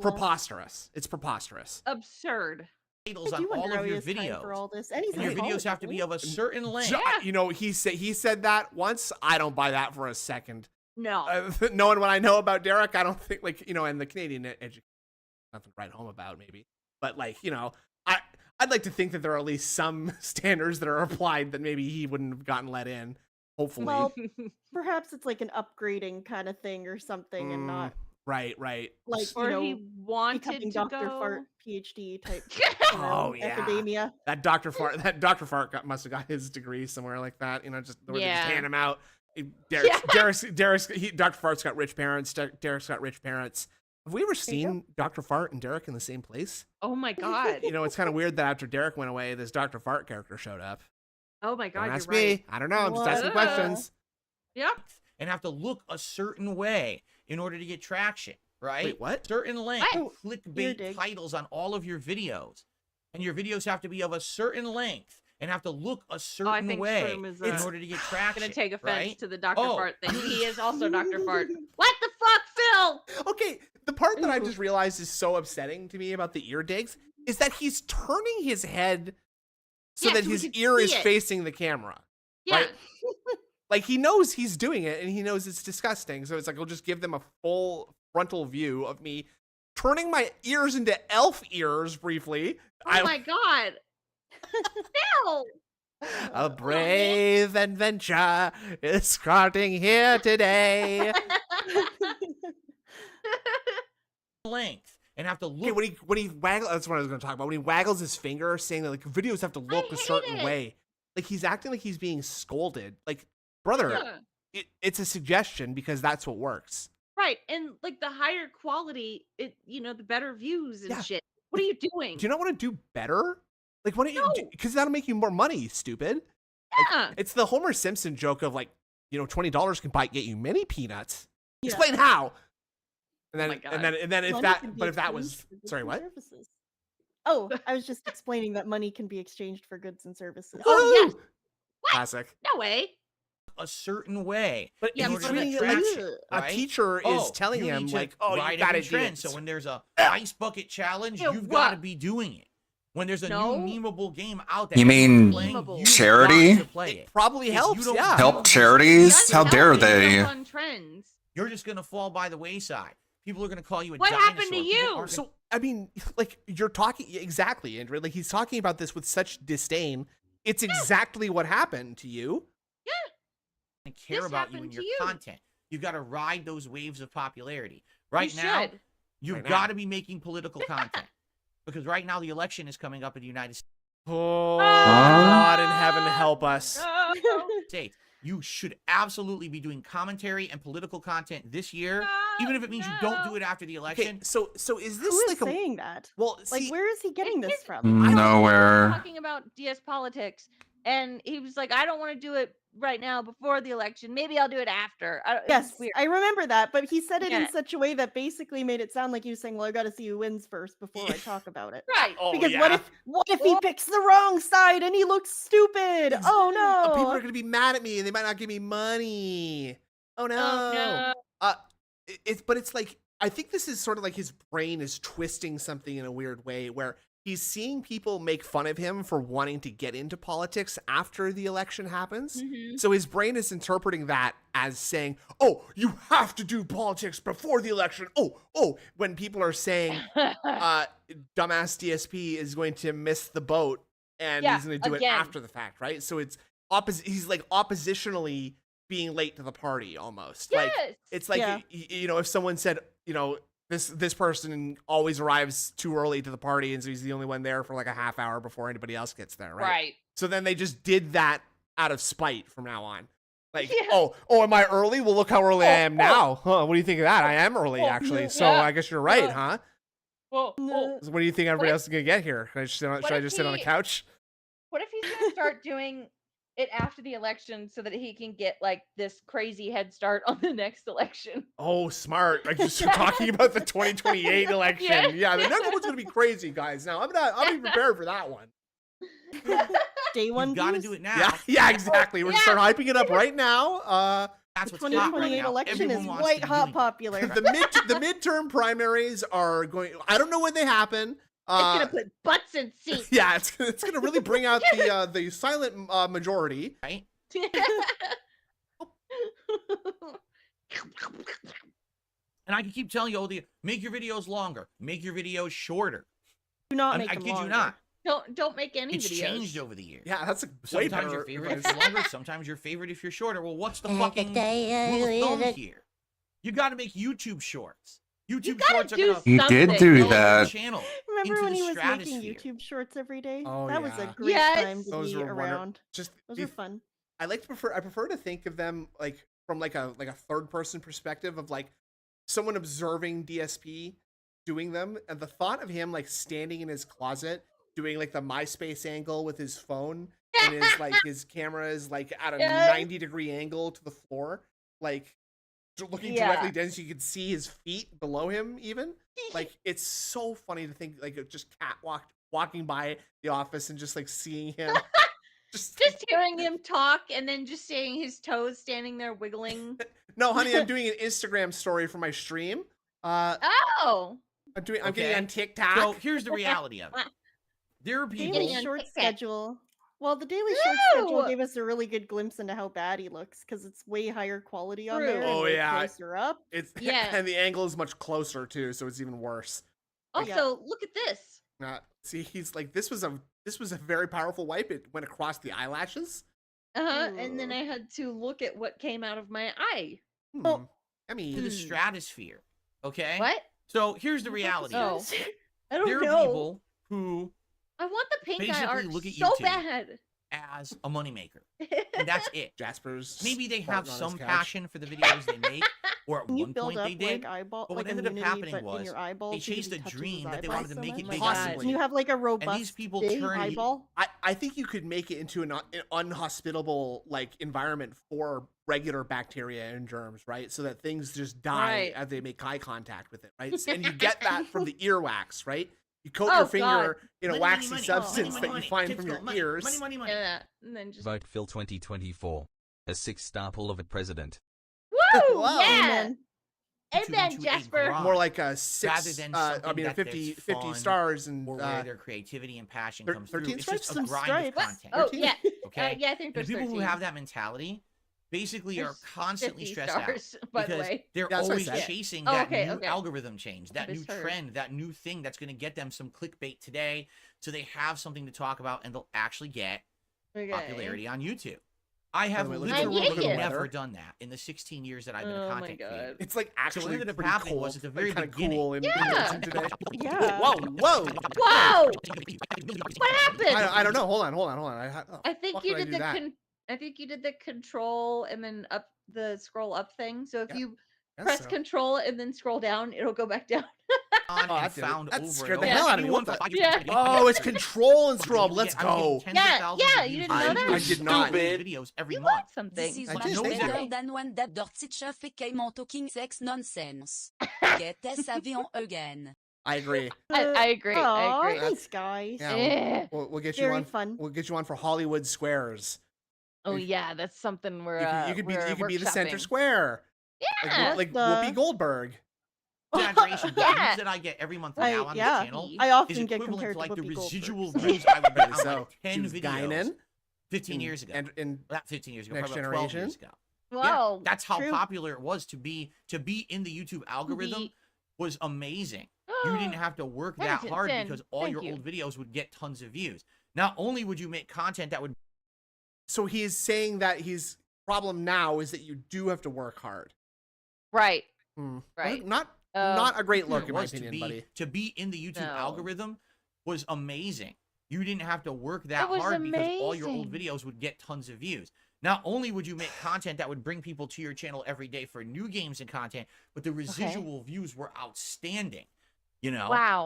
Preposterous. It's preposterous. Absurd. Titles I on do wonder all how of he your has time videos. for all this. And he's And your in videos college, have to be of a certain length. You know, he said that once. I don't buy that for a second. No. Knowing what I know about Derek, I don't think and the Canadian education, nothing to write home about maybe, but I'd like to think that there are at least some standards that are applied that maybe he wouldn't have gotten let in. Hopefully, Well, perhaps it's like an upgrading kind of thing or something, and not right. like Or you he know, wanted becoming to Dr. go. Fart PhD type. Oh yeah, academia. That Dr. Fart must have got his degree somewhere like that. Just where they just Yeah. hand him out. Dr. Fart's got rich parents. Derek's got rich parents. Have we ever seen Dr. Fart and Derek in the same place? Oh my God. It's kind of weird that after Derek went away, this Dr. Fart character showed up. Oh my God. Don't You're ask right. me. I don't know. I'm just asking questions. Yep. And have to look a certain way in order to get traction, right? Wait, what? Certain length, Ear clickbait dig. titles on all of your videos. And your videos have to be of a certain length and have to look a certain think way Shroom is, in order to get traction. Gonna take offense right? to the Dr. Oh. Fart thing. He is also Dr. Fart. What the fuck, Phil? Okay, the part that I just realized is so upsetting to me about the ear digs is that he's turning his head so Yeah, that so we his can ear is see it. facing the camera. Yeah. Right? Like he knows he's doing it and he knows it's disgusting. So it's like, I'll just give them a full frontal view of me turning my ears into elf ears briefly. Oh my God. Phil. A brave adventure is starting here today. Length and have to look. Okay, when he waggles, that's what I was going to talk about. When he waggles his finger, saying that like videos have to look a certain way, like he's acting like he's being scolded. Like, brother, it's a suggestion because that's what works. Right. And like the higher quality, the better views and shit. What are you doing? Do you not want to do better? Like, why don't you? Because that'll make you more money, stupid. Yeah. It's the Homer Simpson joke of like, $20 can get you many peanuts. Yeah. Explain how. And then, my God. and then if Money that, can be but if that was, exchanged for goods sorry, and what? services. Oh, I was just explaining that money can be exchanged for goods and services. Oh, yes. Classic. No way. a certain way. But in he's order to treating get it like traction, a right? teacher is telling you him, need to like, oh, you ride gotta every do trend. it. So when there's a ice bucket challenge, Yeah, you've got to what? be doing it. When there's a No. new memeable game out there, You mean playing, charity? you've got to play it. Probably If you helps, don't yeah. Help charities? How dare they? On trends. You're just gonna fall by the wayside. People are going to call you a What dinosaur. happened to People you? aren't So I mean, like you're talking exactly, Andrew. Like he's talking about this with such disdain. It's exactly what happened to you. gonna care This about you happened and to your you. content. You've got to ride those waves of popularity. Right You now, should. you've Right now. got to be making political content. Because right now the election is coming up in the United Oh, God in heaven help us. States. You should absolutely be doing commentary and political content this year, even if it means you don't do it after the election. Okay, so is this Who is like a saying that? well? Like, See, where is he getting this from? Nowhere. Talking about DS politics, and he was like, "I don't want to do it right now before the election. Maybe I'll do it after." It was Yes, weird. I remember that, but he said it Yeah. in such a way that basically made it sound like he was saying, "Well, I got to see who wins first before I talk about it." Right. Oh, Because yeah. what if he picks the wrong side and he looks stupid? Oh no! people are gonna be mad at me and they might not give me money. Oh no. no. But it's like I think this is sort of like his brain is twisting something in a weird way where he's seeing people make fun of him for wanting to get into politics after the election happens. Mhm. So his brain is interpreting that as saying, "Oh, you have to do politics before the election." Oh, when people are saying dumbass DSP is going to miss the boat and Yeah, he's going to do again. it after the fact, right? So it's he's like oppositionally being late to the party almost. Like Yes. it's like Yeah. if someone said, this person always arrives too early to the party and so he's the only one there for like a half hour before anybody else gets there, right? Right. So then they just did that out of spite from now on. Like, Yeah. oh, am I early? Well, look how early I am oh. now. Huh, what do you think of that? I am early, actually. So yeah. I guess you're right, Yeah. huh? Well, So what do you think everybody if- else is going to get here? Should I if just sit on the he- couch? what if he's gonna start doing it after the election so that he can get like this crazy head start on the next election? Oh, smart. Like just talking about the 2028 election. Yeah. The next one's going to be crazy, guys. Now, I'll be prepared for that one. Day one. You got to views? do it now. Yeah, exactly. We're going to start hyping it up right now. That's The what's hot right 2028 now. election Everyone is wants white to be hot doing it. popular. The midterm primaries are going. I don't know when they happen. It's gonna put butts in seats. Yeah, it's gonna really bring out the silent majority. Right? And I can keep telling you, make your videos longer, make your videos shorter. Do not I make them kid you longer. not. Don't make any It's videos. changed over the years. Yeah, that's a way Sometimes your better favorite if advice. you're longer, sometimes your favorite if you're shorter. Well, what's the fucking rule of thumb here? You got to make YouTube shorts. YouTube gotta shorts are do gonna He did something. do elevate your that. channel Remember into when the he was making stratosphere. YouTube shorts every day? Oh, That was yeah. a great Yes. time to Those be were wonder- around. Just Those were fun. I prefer to think of them like from like a third person perspective of like someone observing DSP doing them, and the thought of him like standing in his closet doing like the MySpace angle with his phone and his camera is like at a Yes. 90-degree angle to the floor, like looking Yeah. directly down so you can see his feet below him even. Like it's so funny to think like just walking by the office and just like seeing him just hearing him talk and then just seeing his toes standing there wiggling. No, honey, I'm doing an Instagram story for my stream. Oh. I'm getting Okay. on TikTok. So here's the reality of it. There are people. Daily on short TikTok. schedule. Well, the daily short schedule Ew. gave us a really good glimpse into how bad he looks because it's way higher quality on True. there. and Oh, way yeah. closer up. It's Yeah. and the angle is much closer too, so it's even worse. Also, look at this. See, he's like this was a very powerful wipe. It went across the eyelashes. And then I had to look at what came out of my eye. I mean, To the stratosphere. Okay. What? So here's the reality. Oh. of it. I don't There know. are people who I want the pink eye basically art look at so YouTube. bad. as a moneymaker, and that's it. Jasper's maybe they farting have on his some couch. passion for the videos they make, or at Can you one build point up they did. like eyeball, but what like ended up immunity, happening but in was your eyeball, they so you chased a can touch his dream that they eyeball wanted to so make much? it Oh big my on God. YouTube. Can you have like a robust And these people big turn it- eyeball? I think you could make it into an unhospitable like environment for regular bacteria and germs, right? So that things just die Right. as they make eye contact with it, right? And you get that from the earwax, right? You coat Oh, your finger God. in a Money, waxy money, money. substance Money, that money, you find Tips from your go, money, ears. Money, money, money. Yeah, and then just Vote Phil 2024. A 6-star pull of a president. woo, Whoa. yeah. Amen. Amen, into a Jasper. garage, More like a rather 6, than I something mean, a that 50, that's 50 fun, stars and or where their creativity and passion comes through. 13 It's just a stripes? grind Some of content. Oh yeah, Okay. yeah. I think And there's the people who 13. have that mentality, basically are There's constantly 50 stressed stars, out by the because way. they're That's what I always said. chasing Oh, that okay, new okay. algorithm change, that I new misheard. trend, that new thing that's going to get them some clickbait today, so they have something to talk about and they'll actually get popularity on YouTube. I have By the way, look at literally the weather. never done that in the 16 years that I've been a Oh my content creator. God. It's like So what actually ended up pretty happening cool. was at the very kind of beginning. cool in Yeah. in today. Yeah. Whoa, whoa. Whoa! What happened? I don't know. Hold on. I think fuck you did I did do the that? I think you did the control and then up the scroll up thing. So if you guess press so. control and then scroll down, it'll go back down. On Oh, and that did it. found That over scared and the over. hell out of me. Anyone What for the- 5 Oh, it's control and scroll. Let's I'm getting go. tens of Yeah, thousands yeah, of you views didn't on know YouTube. that? I did not. Videos every You month. learned something. This is I much did, thank you. better than one that dirty fiquei mon talking sex nonsense. Get this avion again. I agree. I agree. I Aw, agree. thanks, guys. Yeah, Eh. we'll get you Very on. fun. We'll get you on for Hollywood Squares. Oh yeah, that's something we're You could be the center workshopping. square. Yeah. Like the- Whoopi Goldberg. Exaggeration. The Yeah. views that I get every month now on yeah. this channel I is often get equivalent compared to like to the Whoopi Goldberg, residual so- views I would get on So, like 10 she was videos Guinan 15 years ago. and in Not 15 years ago, Next probably about 12 Generation. years ago. Whoa. That's how True. popular it was to be in the YouTube algorithm Be- was amazing. You didn't have to work That that is hard insane. because all Thank your you. old videos would get tons of views. Not only would you make content that would So he's saying that his problem now is that you do have to work hard. Right. Hmm. Right. Not a great look it in my was opinion, buddy. to be in the YouTube No. algorithm was amazing. You didn't have to work that was hard because all your old amazing. videos would get tons of views. Not only would you make content that would bring people to your channel every day for new games and content, but the residual views were outstanding. You know? Wow.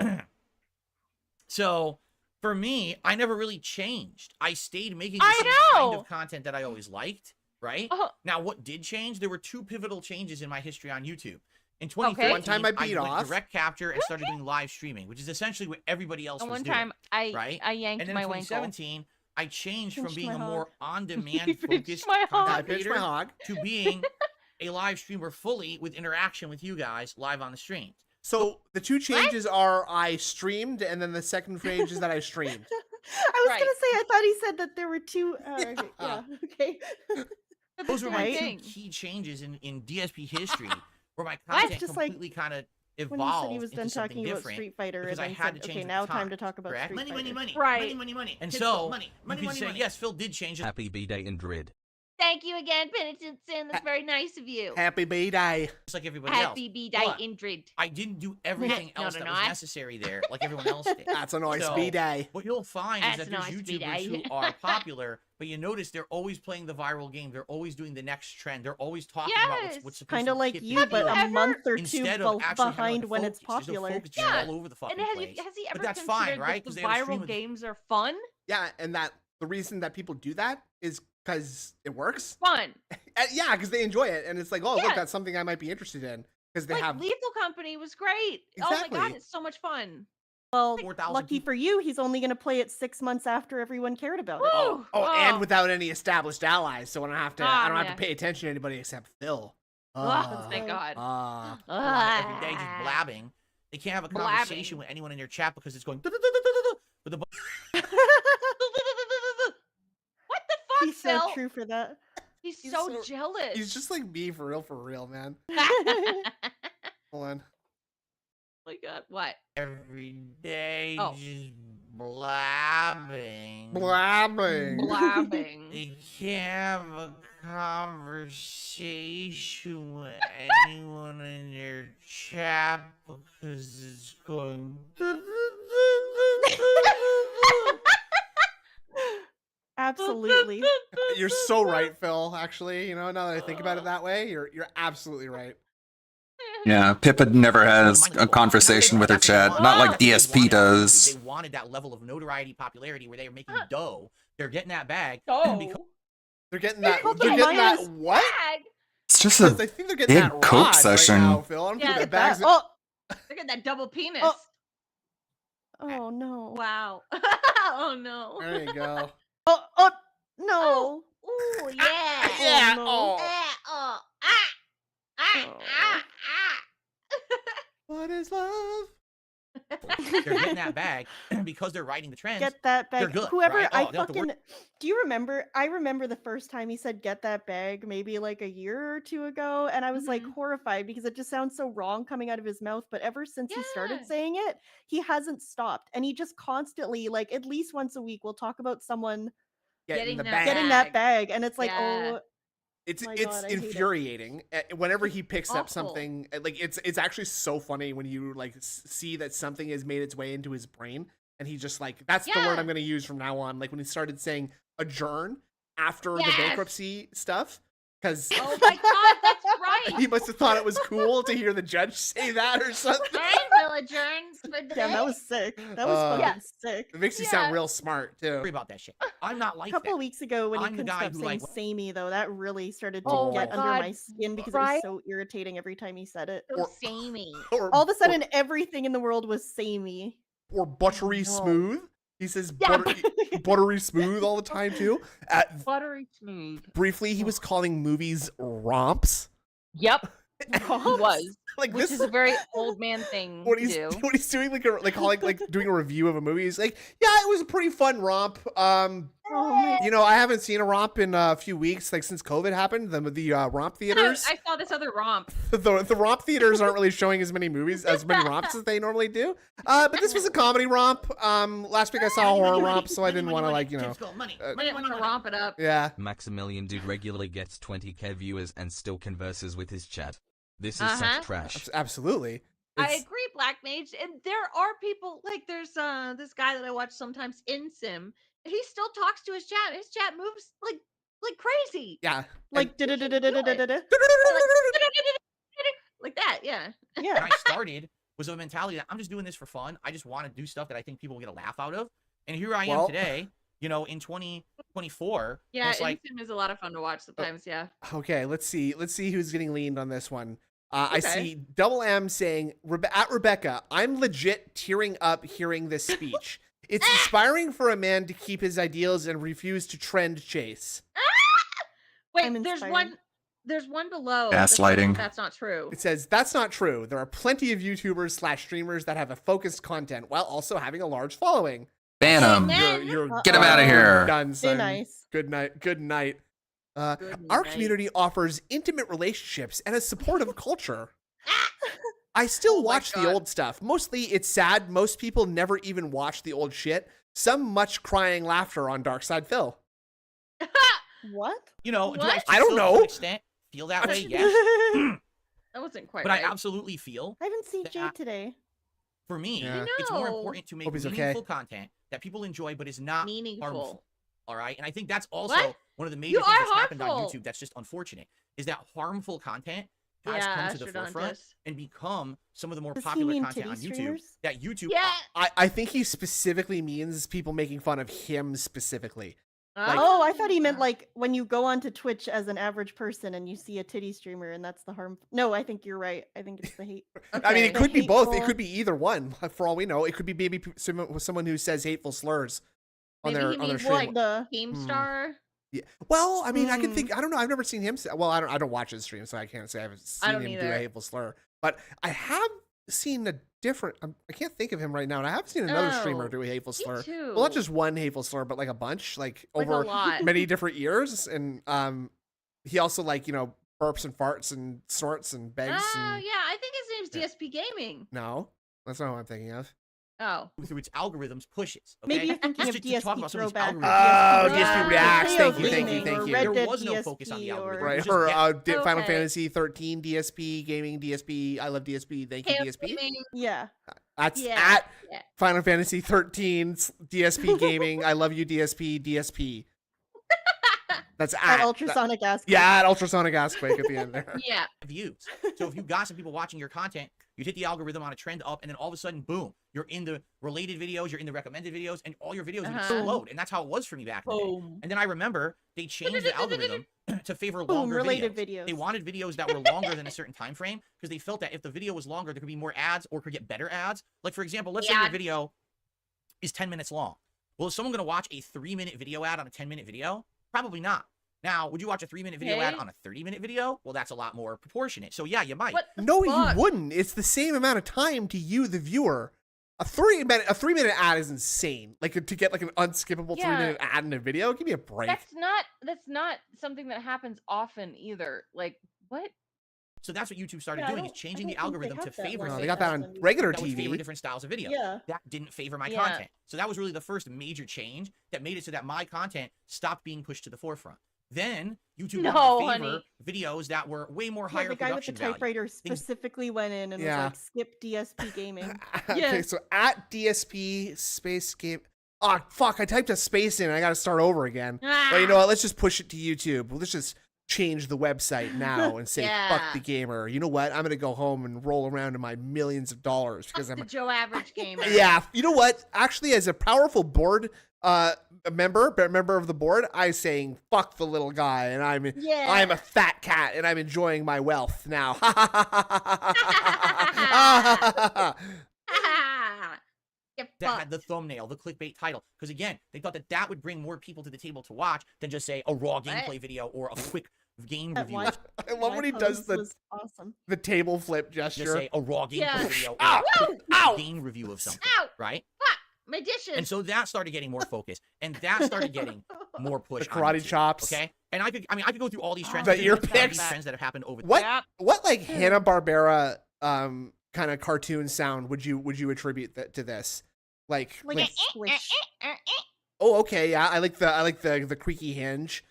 So for me, I never really changed. I stayed making the I same kind know. of content that I always liked, right? Uh-huh. Now, what did change? There were two pivotal changes in my history on YouTube. In 2013, One time I beat went off. direct capture and started doing live streaming, which is essentially what everybody else And was one doing. time I right? yanked And then my in wankle. 2017, I changed from Pinched being my a hog. more on-demand Pinched focused my hog. content I pinched my creator hog. to being a live streamer fully with interaction with you guys live on the streams. So the two changes are I streamed, and then the second change is that I streamed. I was Right. gonna say I thought he said that there were two. Yeah. Okay. Those were my Right. two Thing. key changes in DSP history, where my What? content Just like completely kind of When evolved you said he was into done something talking about different Street Fighter, because and I then had said, to change okay, with now the time to times, talk about correct? Street Money, Fighter. money, Right. money. And Kids so love money. Money, you money, could say, money. yes, Phil did change it. Happy B-Day in Dread. Thank you again, Penitent Sin. That's very nice of you. Happy B-Day. Just like everybody else. Happy B-Day, But Indrid. I didn't do everything No, else no, that no, was I- necessary there, like everyone else did. That's a nice So, B-Day. What you'll find is That's that there's nice, YouTubers B-Day. who are popular, but you notice they're always playing the viral game. They're always doing the next trend. They're always talking about Yes. what's supposed Kind to of like hit the you, but video. a month or two Instead of actually having, behind like, when it's focus. There's no popular. focus, it's Yeah. all over the fucking And place. has he But ever that's considered fine, right? that the Because they have a stream viral with games are fun? Yeah, and that the reason that people do that is because it works. Fun. Yeah, because they enjoy it, and it's like, oh, Yeah. look, that's something I might be interested in because they Like have. Lethal Company was great. Oh my god, Exactly. it's so much fun. Well, 4,000 lucky for you, he's only going to play it 6 months after everyone cared about it. Woo! Oh, and without any established allies, so I don't have to. I don't have man. to pay attention to anybody except Phil. Thank God. every day just blabbing. They can't have a conversation with anyone in their chat because it's going. With the What the fuck, He's so Phil? true for that. He's so jealous. He's just like me for real, man. Hold on. my god, what? every day Oh. just blabbing. Blabbing. Blabbing. They can't have a conversation with anyone in their chat because it's going. Absolutely. You're so right, Phil. Actually, you know, now that I think about it that way, you're absolutely right. Yeah, Pippa never has a conversation with her chat, not like DSP does. They wanted that level of notoriety, popularity, where they were making dough. They're getting that bag. Oh. because They're getting that. called They're the getting that. Maya's What? Bag. It's just Because a I think they're getting big that coke rod session. right now, Phil. I don't Yeah, think that Look at bag's. that. Oh, Look at that double penis. Oh. oh no. Wow. Oh no. There you go. Oh, no. Ooh, yeah. Yeah. no. Oh. Oh. Oh. What is love? they're getting that bag because they're riding the trends. Get that They're bag. good. Whoever right? I Oh, they don't have to worry- fucking do you remember? I remember the first time he said "get that bag," maybe like a year or two ago, and I was like horrified because it just sounds so wrong coming out of his mouth. But ever since he started saying it, he hasn't stopped, and he just constantly, like at least once a week, will talk about someone Getting the getting that bag, and it's like, Yeah. oh. It's my it's God, I hate it. infuriating. Whenever he picks up Awful. something, like it's actually so funny when you like see that something has made its way into his brain, and he just like that's the word I'm going to use from now on. Like when he started saying adjourn after the Yes. bankruptcy stuff, because Oh my god, that's right. he must have thought it was cool to hear the judge say that or something. Hey, villagers. Damn, that was sick. That was fucking sick. It makes you sound real smart too. Worry about that shit. I'm not like A couple that. weeks ago when I'm he the couldn't guy stop who, saying like- samey though, that really started to Oh get my under my God, skin because it right? was so irritating every time he said it. So samey. All of a sudden, everything in the world was samey. Or buttery No. smooth. He says Yeah. buttery smooth all the time too. Buttery smooth. Briefly, he was calling movies romps. Yep. He was. Like Which this is a very old man thing What to he's do. what he's doing, like calling, like doing a review of a movie. He's like, yeah, it was a pretty fun romp. You know, I haven't seen a romp in a few weeks, like since COVID happened. The romp theaters, I saw this other romp. the romp theaters aren't really showing as many movies, as many romps as they normally do. But this was a comedy romp. Last week I saw a horror romp, so I didn't want to like, you know. I didn't want to romp it up. Yeah. Maximilian Dude regularly gets 20k viewers and still converses with his chat. This is Uh-huh. such trash. Absolutely. I It's- agree, Black Mage, and there are people like there's this guy that I watch sometimes in Sim, and he still talks to his chat. His chat moves like crazy. Yeah. Like da-da-da-da-da-da-da-da. Like that, yeah. Yeah. When I started was a mentality that I'm just doing this for fun. I just want to do stuff that I think people will get a laugh out of. And here I am Well- today, you know, in 2024. and Yeah, it's like, Sim is a lot of fun to watch sometimes, yeah. Okay, let's see who's getting leaned on this one. I Okay. see Double M saying, at Rebecca, I'm legit tearing up hearing this speech. It's inspiring for a man to keep his ideals and refuse to trend chase. Wait, I'm there's inspired. one below. that says Gaslighting. That's not true. It says, that's not true. There are plenty of YouTubers / streamers that have a focused content while also having a large following. Ban him. Amen. Get him outta here. Done, son. nice. Good night. Good night. Our night. community offers intimate relationships and a supportive culture. I still watch the God. old stuff. Mostly it's sad. Most people never even watch the old shit. Some much crying laughter on Dark Side Phil. What? you know, do What? I don't still, know. To an extent, feel that way? Yes. That wasn't quite But right. I absolutely feel I haven't seen Jay that- today. for me, Yeah. it's more know. important to make Hope he's okay. meaningful content that people enjoy but is not Meaningful. harmful. All right. And I think that's also What? one of the major You things are that's happened on harmful. YouTube that's just unfortunate is that harmful content has Yeah, come to the forefront Astrodontus. and become some of the more Does he popular mean content on titty YouTube streamers? that YouTube Yeah. I think he specifically means people making fun of him specifically. Like- Oh, I thought he meant like when you go onto Twitch as an average person and you see a titty streamer and that's the harm. No, I think you're right. I think it's the hate. I mean, it The could be both. It hateful- could be either one. For all we know, it could be maybe someone who says hateful slurs on Maybe their he on their means stream. like the Keemstar. Yeah. Well, I mean, I can think. I don't know. I've never seen him. Well, I don't watch his stream, so I can't say I haven't I seen don't him do either. a hateful slur. But I have seen a different. I can't think of him right now, and I have seen another streamer Oh, do a hateful me slur. too. Well, not just one hateful slur, but like a bunch, like Like a over lot. many different years. And he also like burps and farts and snorts and begs. Oh, and, yeah. I think his name's DSP Gaming. No, that's not what I'm thinking of. Oh. through its algorithms pushes. Okay? Maybe you're thinking Just of to talk DSP about some of these throwback. algorithms. Oh, DSP Reacts. Thank you, Cleo thank you, Gaming thank or you. Red There Dead was no focus on the DSP or- algorithm. Right, Just her get- Final Okay. Fantasy 13 DSP gaming DSP. I love DSP. Thank you, Chaos DSP. Gaming. Yeah. That's Yeah. at Yeah. Final Fantasy 13 DSP gaming. I love you, DSP. DSP. That's At at ultrasonic ass. Yeah, at ultrasonic ass-quake at the end there. Yeah. Views. So if you got some people watching your content, you hit the algorithm on a trend up, and then all of a sudden, boom, you're in the related videos, you're in the recommended videos, and all your videos would Uh-huh. explode. And that's how it was for me back in the day. Boom. And then I remember they changed the algorithm to favor Boom, longer related videos. videos. They wanted videos that were longer than a certain time frame because they felt that if the video was longer, there could be more ads or could get better ads. Like for example, let's say your Yeah. video is 10 minutes long. Well, is someone going to watch a 3-minute video ad on a 10-minute video? Probably not. Now, would you watch a 3-minute video ad Okay. on a 30-minute video? Well, that's a lot more proportionate. So yeah, you might. What the No, fuck? you wouldn't. It's the same amount of time to you, the viewer. A 3-minute ad is insane. Like to get like an unskippable 3-minute ad in a video. Give me a break. That's not something that happens often either. Like what? So that's what YouTube started doing, is changing the algorithm to favor. No, they got that on regular that would TV. favor different styles of video. Yeah. That didn't favor my Yeah. content. So that was really the first major change that made it so that my content stopped being pushed to the forefront. Then YouTube wanted to favor videos that were way more higher the guy with the production value. typewriter specifically went in and was like, skip DSP gaming. Okay, so at DSP space game. Oh fuck! I typed a space in. I got to start over again. Well, you know what? Let's just push it to YouTube. Let's just change the website now and say fuck the gamer. You know what? I'm gonna go home and roll around in my millions of dollars because Fuck I'm the Joe Average gamer. Yeah, you know what? Actually, as a powerful board member of the board, I'm saying fuck the little guy, and I'm a fat cat, and I'm enjoying my wealth now. That had the thumbnail, the clickbait title, because again, they thought that that would bring more people to the table to watch than just say a raw gameplay video or a quick game review. I love when he does the table flip gesture. Just say a raw gameplay video or Ow! a quick Ow! game review of something, Ow! right? Fuck! My dishes. And so that started getting more focus, and that started getting more push. The karate on YouTube, chops. Okay, and I could go through all these trends. The There's ear a ton of these picks. trends that have happened over. What like Hanna-Barbera kind of cartoon sound would you attribute to this? Like a squish. oh, okay, yeah, I like the creaky hinge.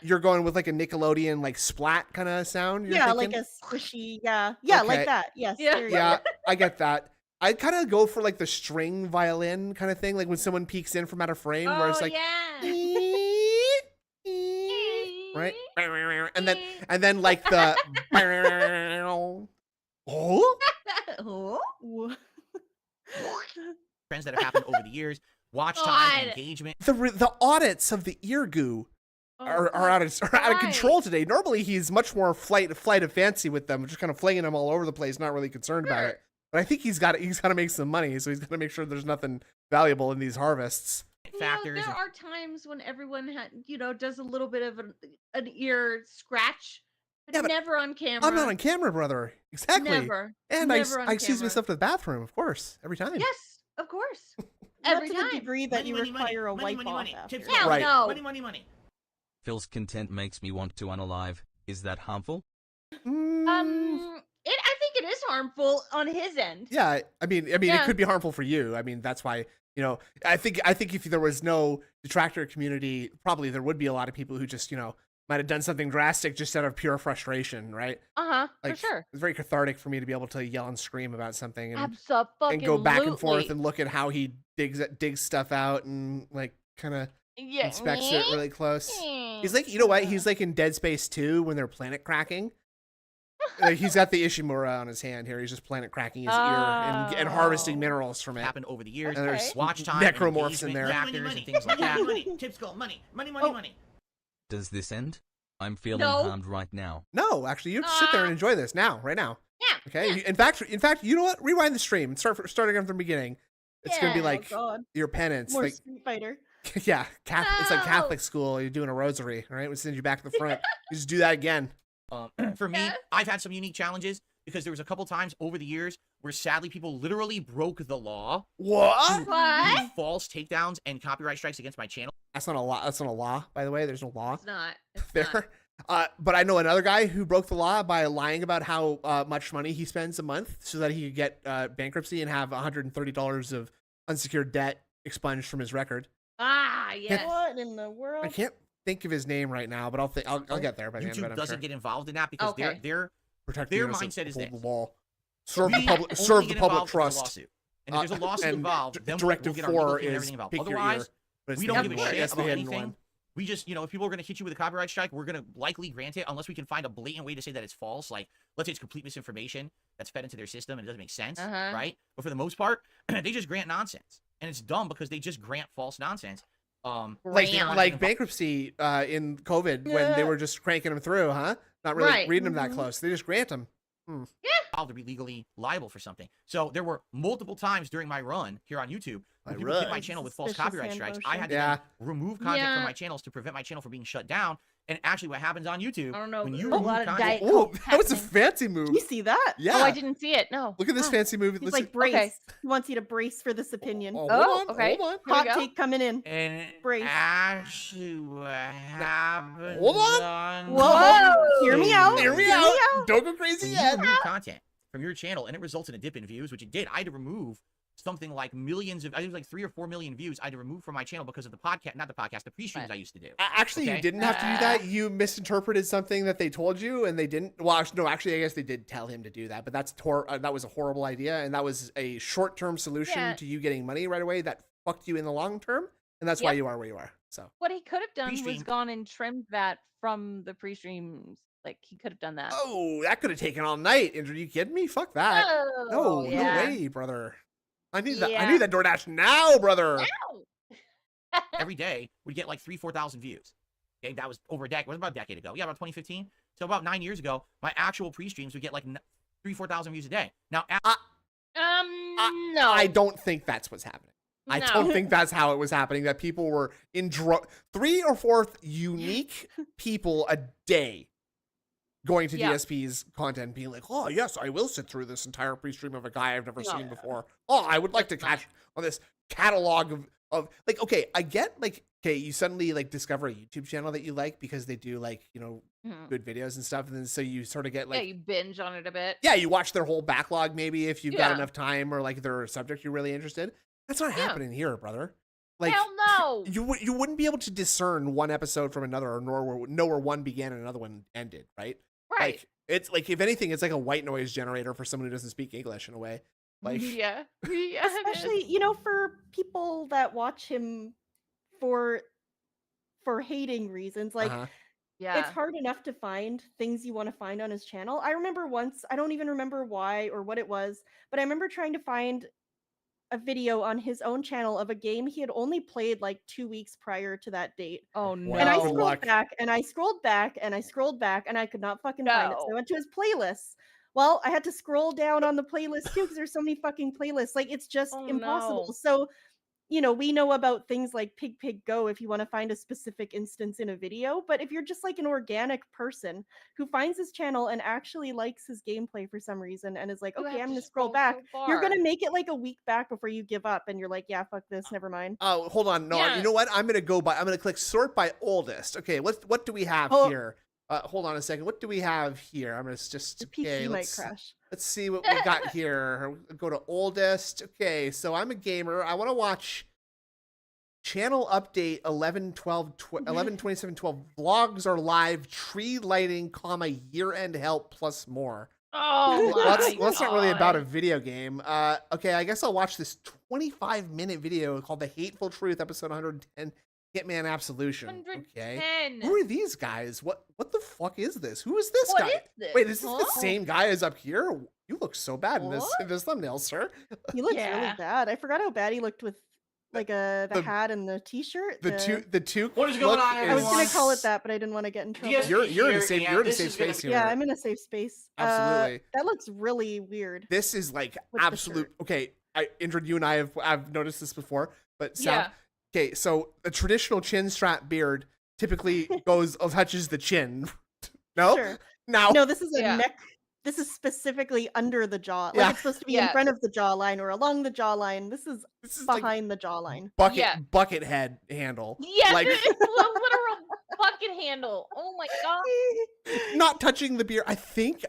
You're going with like a Nickelodeon like splat kind of sound. Yeah, thinking? like a squishy. Yeah, Okay. like that. Yes. there you Yeah, go. I get that. I kind of go for like the string violin kind of thing, like when someone peeks in from out of frame, where it's like, right, and then like the trends that have happened over the years, watch time, engagement. the audits of the ear goo are out of control today. Normally he's much more flight of fancy with them, just kind of flinging them all over the place, not really concerned about it. But I think he's got to make some money, so he's got to make sure there's nothing valuable in these harvests. There are times when everyone does a little bit of an ear scratch, but never on camera. I'm not on camera, brother. Exactly. Never. And Never I on excuse camera. myself to the bathroom, of course, every time. Yes, of course. Not Every to time. the degree that you require a wipe off money. after. Tips Hell Right. no. Money. Phil's content makes me want to unalive. Is that harmful? I think it is harmful on his end. Yeah, I mean, it could be harmful for you. I mean, that's why, I think if there was no detractor community, probably there would be a lot of people who just, might have done something drastic just out of pure frustration, right? For Like, sure. It's very cathartic for me to be able to yell and scream about something and Absolutely. go back and forth and look at how he digs stuff out and like kind of inspects it really close. He's like, you know what? He's like in Dead Space 2 when they're planet cracking. Like, he's got the Ishimura on his hand here. He's just planet cracking his ear and harvesting minerals from it. Happened over the years. And there's Watch time, necromorphs in engagement, there. factors, and things like that. Tips go money. Does this end? I'm feeling No. harmed right now. No, actually, you have to sit there and enjoy this now, right now. Yeah. Okay. In fact, you know what? Rewind the stream and start again from the beginning. It's gonna be like God. your penance. More Like, Street Fighter. yeah, it's like Catholic school. You're doing a rosary, all right? We send you back to the front. You just do that again. For me, I've had some unique challenges because there was a couple times over the years where sadly people literally broke the law. What? through false takedowns and copyright strikes against my channel. That's not a law. That's not a law, by the way. There's no law It's not. It's there. But I know another guy who broke the law by lying about how much money he spends a month so that he could get bankruptcy and have $130 of unsecured debt expunged from his record. Yes. What in the world? I can't think of his name right now, but I'll get there by the end of it. YouTube doesn't get involved in that because Okay. their Protect the innocent, mindset is uphold this. the law. Serve the We public. only Serve the get public involved if there's a trust. lawsuit. And if there's a lawsuit and involved, then Directive we'll get our legal 4 team and is everything involved. pick your Otherwise, ear. But it's we the don't hidden give a one. shit That's the about hidden anything. one. We just, if people are going to hit you with a copyright strike, we're going to likely grant it unless we can find a blatant way to say that it's false. Like, let's say it's complete misinformation that's fed into their system and it doesn't make sense, right? But for the most part, they just grant nonsense. And it's dumb because they just grant false nonsense. Like bankruptcy in COVID when they were just cranking them through, huh? Not really Right. reading them that close. They just grant them. to be legally liable for something. So there were multiple times during my run here on YouTube when people hit my channel with false Suspicious copyright hand strikes. motion. I had to then remove content from my channels to prevent my channel from being shut down. And actually, what happens on YouTube I don't know. when you There's a remove lot of content? Diet Oh, Coke that was a happening. fancy move. You see that? Yeah. Oh, I didn't see it. No. Look at this fancy move. He's Listen- like brace. Okay. He wants you to brace for this opinion. Oh, Oh, hold on, okay. hold on. Here we Hot go. take coming in. And Brace. actually, what happens Hold on. Whoa. Hear me out. Hear me out. Don't go crazy when yet. you remove content from your channel and it results in a dip in views, which it did. I had to remove something like millions of, I think it was like 3 or 4 million views I had to remove from my channel because of the podcast, not the podcast, the pre-streams I used to do. Actually, Okay? you didn't have to do that. You misinterpreted something that they told you, and they didn't. Well, no, actually, I guess they did tell him to do that, but that was a horrible idea, and that was a short-term solution Yeah. to you getting money right away that fucked you in the long term, and that's why Yep. you are where you are. So What he could have done was Pre-stream. gone and trimmed that from the pre-streams. Like he could have done that. Oh, that could have taken all night. Andrew, you kidding me? Fuck that. Oh, No, yeah. no way, brother. I need that. I Yeah. need that DoorDash now, brother. Every day would get like 4,000 views. Okay, that was over a decade. Was about a decade ago. Yeah, about 2015. So about 9 years ago, my actual pre-streams would get like 4,000 views a day. Now, No. I don't think that's what's happening. I No. don't think that's how it was happening. That people were in 3 or 4 unique people a day going to Yeah. DSP's content, being like, "Oh yes, I will sit through this entire pre-stream of a guy I've never No. seen before. Oh, I would like to catch on this catalog of like." Okay, I get like, okay, you suddenly like discover a YouTube channel that you like because they do like Mhm. good videos and stuff, and then so you sort of get like yeah, you binge on it a bit. yeah, you watch their whole backlog maybe if you've got Yeah. enough time or like they're a subject you're really interested. That's not Yeah. happening here, brother. Like Hell no. you wouldn't be able to discern one episode from another or know where one began and another one ended, right? Right. Like it's like if anything, it's like a white noise generator for someone who doesn't speak English in a way. Like yeah. Yeah. it is. Especially, for people that watch him for hating reasons, like uh-huh. Yeah. it's hard enough to find things you want to find on his channel. I remember once, I don't even remember why or what it was, but I remember trying to find a video on his own channel of a game he had only played like 2 weeks prior to that date. Oh no. And I Well, scrolled luck. back and I scrolled back and I scrolled back and I could not fucking find it. So I No. went to his playlists. Well, I had to scroll down on the playlist too because there's so many fucking playlists. Like it's just Oh, impossible. no. So, we know about things like Pig Pig Go if you want to find a specific instance in a video. But if you're just like an organic person who finds his channel and actually likes his gameplay for some reason and is like, You okay, have I'm to gonna scroll scroll back. so You're gonna far. make it like a week back before you give up and you're like, yeah, fuck this, never mind. Oh, hold on. No, Yeah. you know what? I'm gonna click sort by oldest. Okay, what do we have Oh. here? Hold on a second. What do we have here? I'm gonna just The PC okay, might crash. Let's see what we got here. Go to oldest. Okay, so I'm a gamer. I want to watch channel update 11/27/12. Vlogs are live. Tree lighting, year end help plus more. Oh Well, my that's not really about a God. video game. Okay, I guess I'll watch this 25-minute video called "The Hateful Truth," episode 110, Hitman Absolution. Okay. 110. Who are these guys? What the fuck is this? Who is this What guy? is this? Wait, is this Huh? the same guy as up here? You look so bad in this thumbnail, sir. He looks really Yeah. bad. I forgot how bad he looked with like the The- hat and the t-shirt. The two. What is going on, I was gonna is- call it that, but I didn't want to get in trouble. You're in a safe space here. Yeah, I'm in a safe space. Absolutely. That looks really weird. This is like With the absolute. Okay, Indrid, you and I I've noticed this before, but Sal, Yeah. okay, so a traditional chin strap beard typically touches the chin. No, Sure. now No, this is a Yeah. neck. This is specifically under the jaw. Like Yeah. it's supposed to be Yeah. in front of the jawline or along the jawline. This is like behind the jawline. bucket head handle. Yes, like it's a literal bucket handle. Oh my god. not touching the beard. I think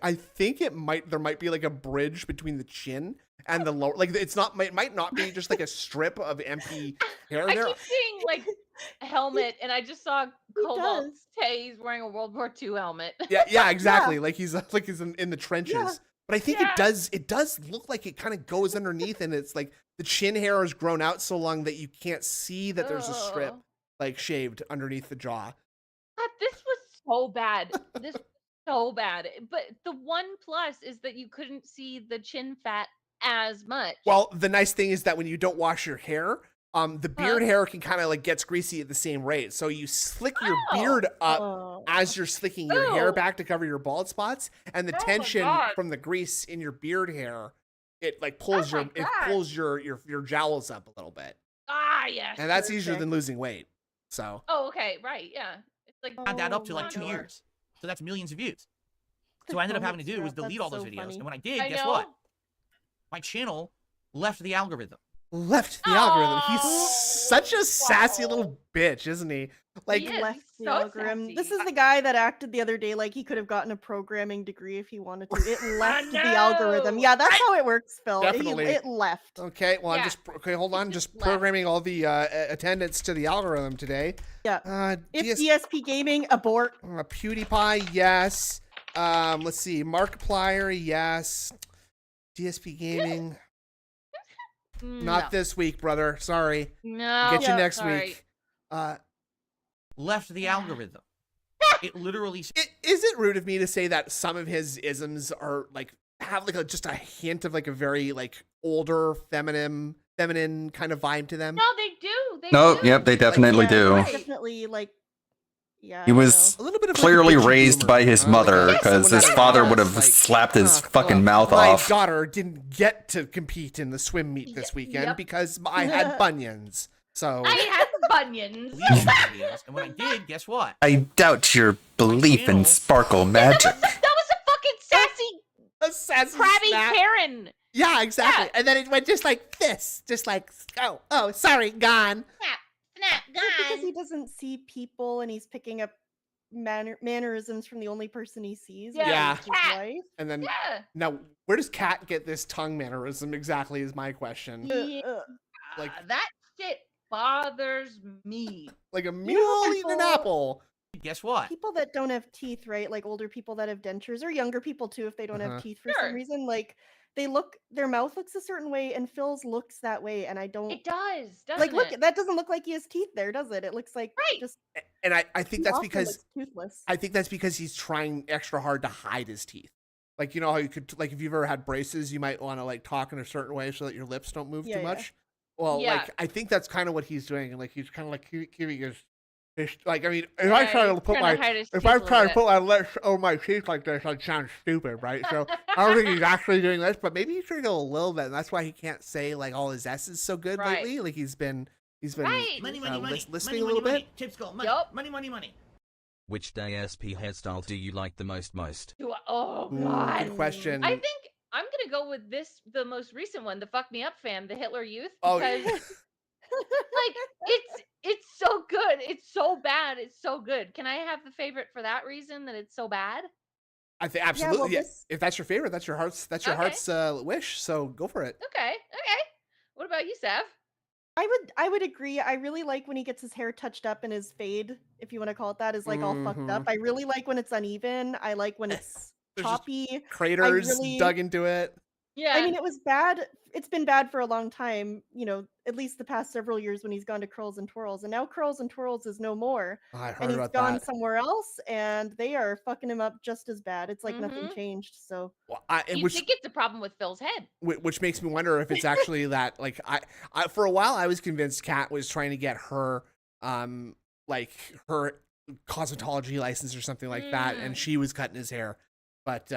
there might be like a bridge between the chin and the lower. Like it's not might not be just like a strip of empty hair I there. keep seeing like a helmet, and I just saw Cobalt does? say he's wearing a World War II helmet. Yeah, exactly. Like he's in the trenches. Yeah. But I think Yeah. it does look like it kind of goes underneath, and it's like the chin hair has grown out so long that you can't see that there's a strip Ugh. like shaved underneath the jaw. God, this was so bad. This was so bad. But the one plus is that you couldn't see the chin fat as much. Well, the nice thing is that when you don't wash your hair, the beard hair can kind of like gets greasy at the same rate. So you slick your beard up as you're slicking your hair back to cover your bald spots, and the tension from the grease in your beard hair, it like pulls pulls your jowls up a little bit. Ah, yes. And that's easier than losing weight. So. Oh, okay, right, yeah. It's like Add that up to like 2 years. So that's millions of views. So what I ended up having to do was delete all those videos. And when I did, guess what? My channel left the algorithm. Left the algorithm. He's such a sassy little bitch, isn't he? Like left the algorithm. This is the guy that acted the other day like he could have gotten a programming degree if he wanted to. It left the algorithm. Yeah, that's how it works, Phil. Definitely. It left. Okay, well, hold on. Just programming all the attendants to the algorithm today. Yeah. If DSP Gaming, abort. PewDiePie, yes. Let's see. Markiplier, yes. DSP Gaming. Not this week, brother. Sorry. No. Get you next week. Left the algorithm. It literally. Is it rude of me to say that some of his isms are like have like just a hint of like a very like older feminine kind of vibe to them? No, they do. Yep, they definitely do. Definitely like. Yeah. He was clearly raised by his mother because his father would have slapped his fucking mouth off. My daughter didn't get to compete in the swim meet this weekend because I had bunions. So I had bunions. And when I did, guess what? I doubt your belief in sparkle magic. That was a fucking sassy crabby Karen. Yeah, exactly. Yeah. And then it went just like this, just like oh, sorry, gone. Snap, gone. Because he doesn't see people and he's picking up mannerisms from the only person he sees. Yeah. Which is his wife. And then now, where does Kat get this tongue mannerism exactly? Is my question. Like that shit bothers me. Like a mule eating an apple. Guess what? People that don't have teeth, right? Like older people that have dentures, or younger people too, if they don't have teeth for some reason, like. Their mouth looks a certain way, and Phil's looks that way, and I don't. It does, doesn't like. Look, it? that doesn't look like he has teeth there, does it? It looks like just. And I think that's because toothless. I think that's because he's trying extra hard to hide his teeth. Like you know how you could like if you've ever had braces, you might want to like talk in a certain way so that your lips don't move too much. Well, like I think that's kind of what he's doing, and like he's kind of like keeping his. Like I mean, if I try to put my lips over my teeth like this, I'd sound stupid, right? So I don't think he's actually doing this, but maybe he's trying to go a little bit, and that's why he can't say like all his S's so good lately. Like he's been money, listening a little bit. Chip skull, money, money. Which DSP hairstyle do you like the most? Oh God, good question. I think I'm gonna go with the most recent one, the Fuck Me Up fam, the Hitler Youth. Oh, because like it's so good. It's so bad. It's so good. Can I have the favorite for that reason that it's so bad? I think absolutely. Yeah, if that's your favorite, that's your heart's wish. So go for it. Okay. What about you, Sav? I would agree. I really like when he gets his hair touched up and his fade, if you want to call it that, is like all fucked up. I really like when it's uneven. I like when it's choppy. Craters dug into it. Yeah. I mean, it was bad. It's been bad for a long time, you know, at least the past several years when he's gone to Curls and Twirls. And now Curls and Twirls is no more. Oh, I heard and he's about gone that. somewhere else, and they are fucking him up just as bad. It's like nothing changed. So You think it's a problem with Phil's head. Which makes me wonder if it's actually that, like, I for a while I was convinced Kat was trying to get her, like, her cosmetology license or something like that, and she was cutting his hair. But,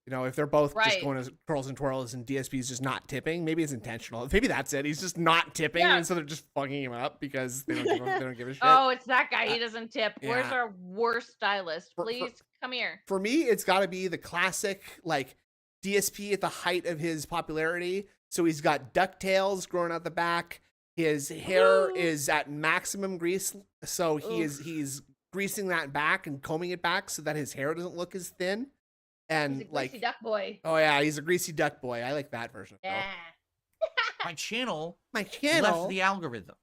you know, if they're both just going to Curls and Twirls and DSP's just not tipping, maybe it's intentional. Maybe that's it. He's just not tipping, and so they're just fucking him up because they don't give a shit. Oh, it's that guy. He doesn't tip. Where's our worst stylist? Please come here. For me, it's got to be the classic, like, DSP at the height of his popularity. So he's got ducktails growing out the back. His hair is at maximum grease, so he's greasing that back and combing it back so that his hair doesn't look as thin. And he's a greasy duck boy. Oh yeah, he's a greasy duck boy. I like that version. Yeah. My channel left the algorithm.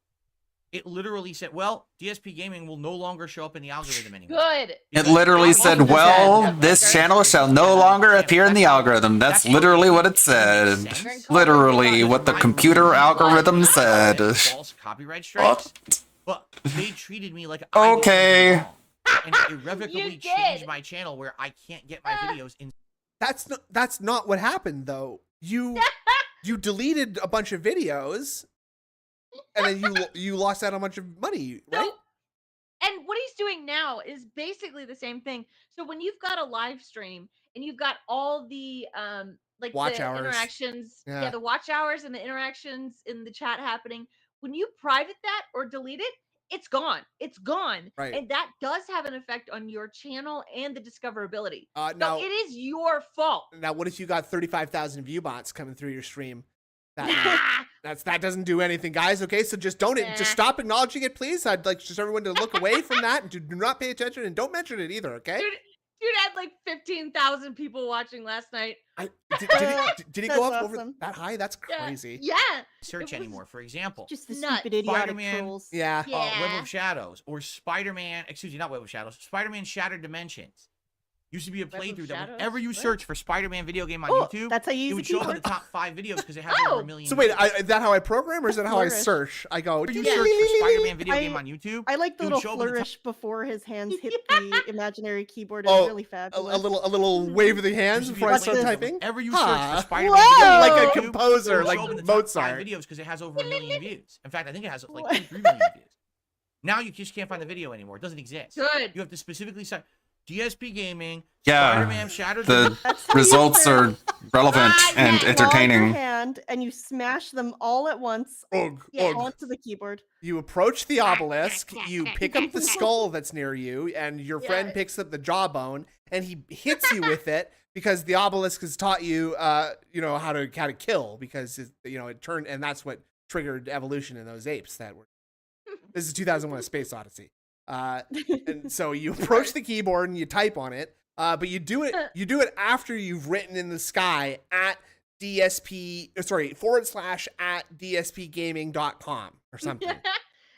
It literally said, well, DSP Gaming will no longer show up in the algorithm anymore. Good. It literally said, well, this channel shall no longer appear in the algorithm. That's literally what it said. Literally what the computer algorithm said. False copyright strikes. But they treated me like okay. And irrevocably changed my channel where I can't get my videos in. That's not what happened though. You deleted a bunch of videos and then you lost out on a bunch of money, right? So, and what he's doing now is basically the same thing. So when you've got a live stream and you've got all the like Watch the hours. interactions, Yeah. the watch hours and the interactions in the chat happening, when you private that or delete it, it's gone. It's gone. Right. And that does have an effect on your channel and the discoverability. Now- so it is your fault. Now, what if you got 35,000 view bots coming through your stream? That doesn't do anything, guys. Okay, so just just stop acknowledging it, please. I'd like just everyone to look away from that and do not pay attention and don't mention it either. Okay. Dude had like 15,000 people watching last night. Did he go up That's over awesome. that high? That's crazy. Yeah. Search anymore. For example, Just the Nuts. stupid idiotic Spider-Man, trolls. Yeah. Web of Shadows, or Spider-Man. Excuse me, not Web of Shadows. Spider-Man Shattered Dimensions. Used to be a Web of playthrough that Shadows? whenever you What? search for Spider-Man video game on Oh, YouTube, that's how you it use would the show up in the keyboard. top 5 videos because it has over a million. So wait, views. is that how I program, or is that how I Flourish. search? I go. Whenever you search for Spider-Man video game on YouTube, I like the it would little show up in the top- flourish before his hands hit the imaginary keyboard. It's Oh, really a fabulous. little wave of the hands Used to be before a I start playthrough. typing. Whenever you Huh. search for Spider-Man Whoa! video game Like on a YouTube, composer, it would like show up in the Mozart. top 5 videos because it has over a million views. In fact, I think it has like 2 3 million views. Now you just can't find the video anymore. It doesn't exist. Good. You have to specifically say DSP Gaming, Yeah, Spider-Man Shattered the That's how you results search. are relevant and You claw your entertaining. hand and you smash them all at once onto the keyboard. You approach the obelisk, you pick up the skull that's near you, and your friend picks up the jawbone, and he hits you with it because the obelisk has taught you, how to kill because it turned, and that's what triggered evolution in those apes that were. This is 2001: A Space Odyssey, and so you approach the keyboard and you type on it, but you do it after you've written in the sky at /@dspgaming.com or something.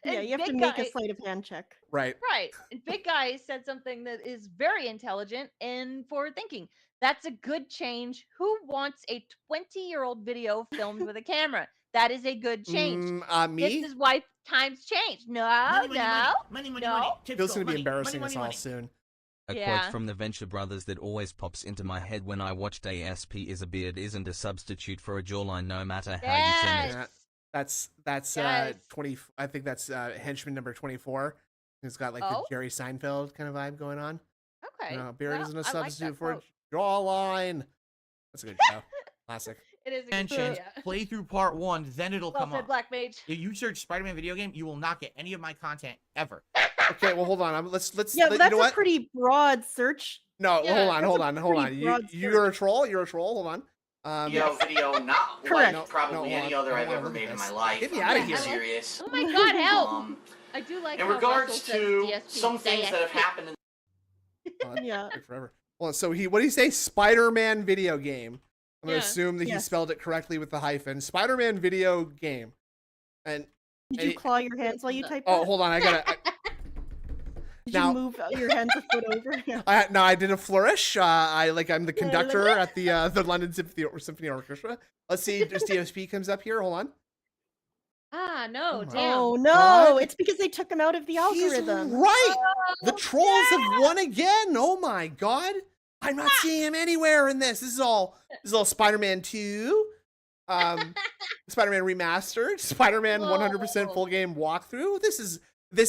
Yeah, And you have to Big make Guy- a sleight of hand check. Right. Right. And Big Guy said something that is very intelligent and forward thinking. That's a good change. Who wants a 20-year-old video filmed with a camera? That is a good change. Me? This is why times change. No, no. Feels gonna be embarrassing us all soon. A Yeah. quote from the Venture Brothers that always pops into my head when I watched ASP is a beard isn't a substitute for a jawline no matter how you trim it. Yeah, that's Yes. 20. I think that's henchman number 24. It's got like the Oh? Jerry Seinfeld kind of vibe going on. Okay. Beard Well, isn't a I like substitute that for a quote. jawline. That's a good show. Classic. It is a good mentioned yeah. playthrough part 1, then it'll Well come said, up. Black Mage. If you search Spider-Man video game, you will not get any of my content ever. Okay, well hold on. Let's Yeah, you but that's know a what? pretty broad search. No, Yeah, hold on. that's a pretty broad You're a troll. You're a troll. Hold on. Video not Correct. like probably any other I've ever made in my life. Get me I'm out of being here. serious. Oh my God, help! I do like In how regards Russell says to DSP, some things say that it. have happened in Yeah. Forever. Well, so what did he say? Spider-Man video game. I'm gonna Yeah. assume that he Yes. spelled it correctly with the hyphen. Spider-Man video game. And Did you claw your hands while you typed oh, that? hold on. I gotta. Did now- you move your hands a foot over? Yeah. I did a flourish. I'm the conductor at the London Symphony Orchestra. Let's see if DSP comes up here. Hold on. Ah, no, my damn. Oh no! God. It's because they took him out of the algorithm. Right. The Oh, trolls have won again. Oh my god. I'm not seeing him anywhere in this. This is all Spider-Man 2. Spider-Man Remastered, Spider-Man 100% full game walkthrough. This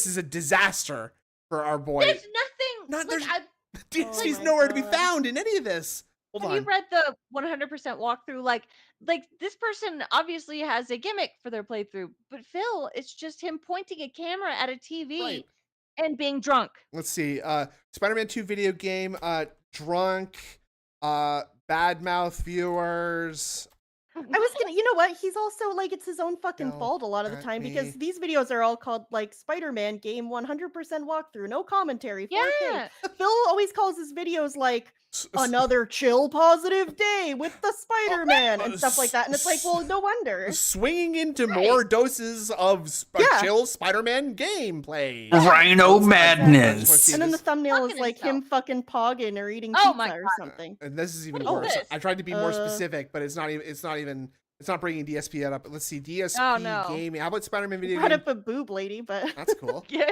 is a disaster for our boy. There's nothing. Not like, there's Oh he's my nowhere to be God. found in any of this. Hold have on. you read the 100% walkthrough? Like this person obviously has a gimmick for their playthrough, but Phil, it's just him pointing a camera at a TV Right. and being drunk. Let's see. Spider-Man 2 video game, drunk, badmouth viewers. I was gonna, you know what? He's also like, it's his own fucking Don't fault a lot of the at time because me. these videos are all called like Spider-Man game 100% walkthrough, no commentary. 4K. Yeah. Phil always calls his videos like another chill positive day with the Spider-Man and stuff like that. And it's like, well, no wonder. Swinging into more doses of Yeah. chill Spider-Man gameplay. Rhino madness. And then the thumbnail is Fucking like him fucking pogging or eating Oh my pizza or God. something. And this is even What is worse. this? I tried to be more Uh, specific, but it's not bringing DSP up. Let's see, DSP Oh, no. gaming. How about Spider-Man video Brought game? up a boob lady, but That's cool. Yeah.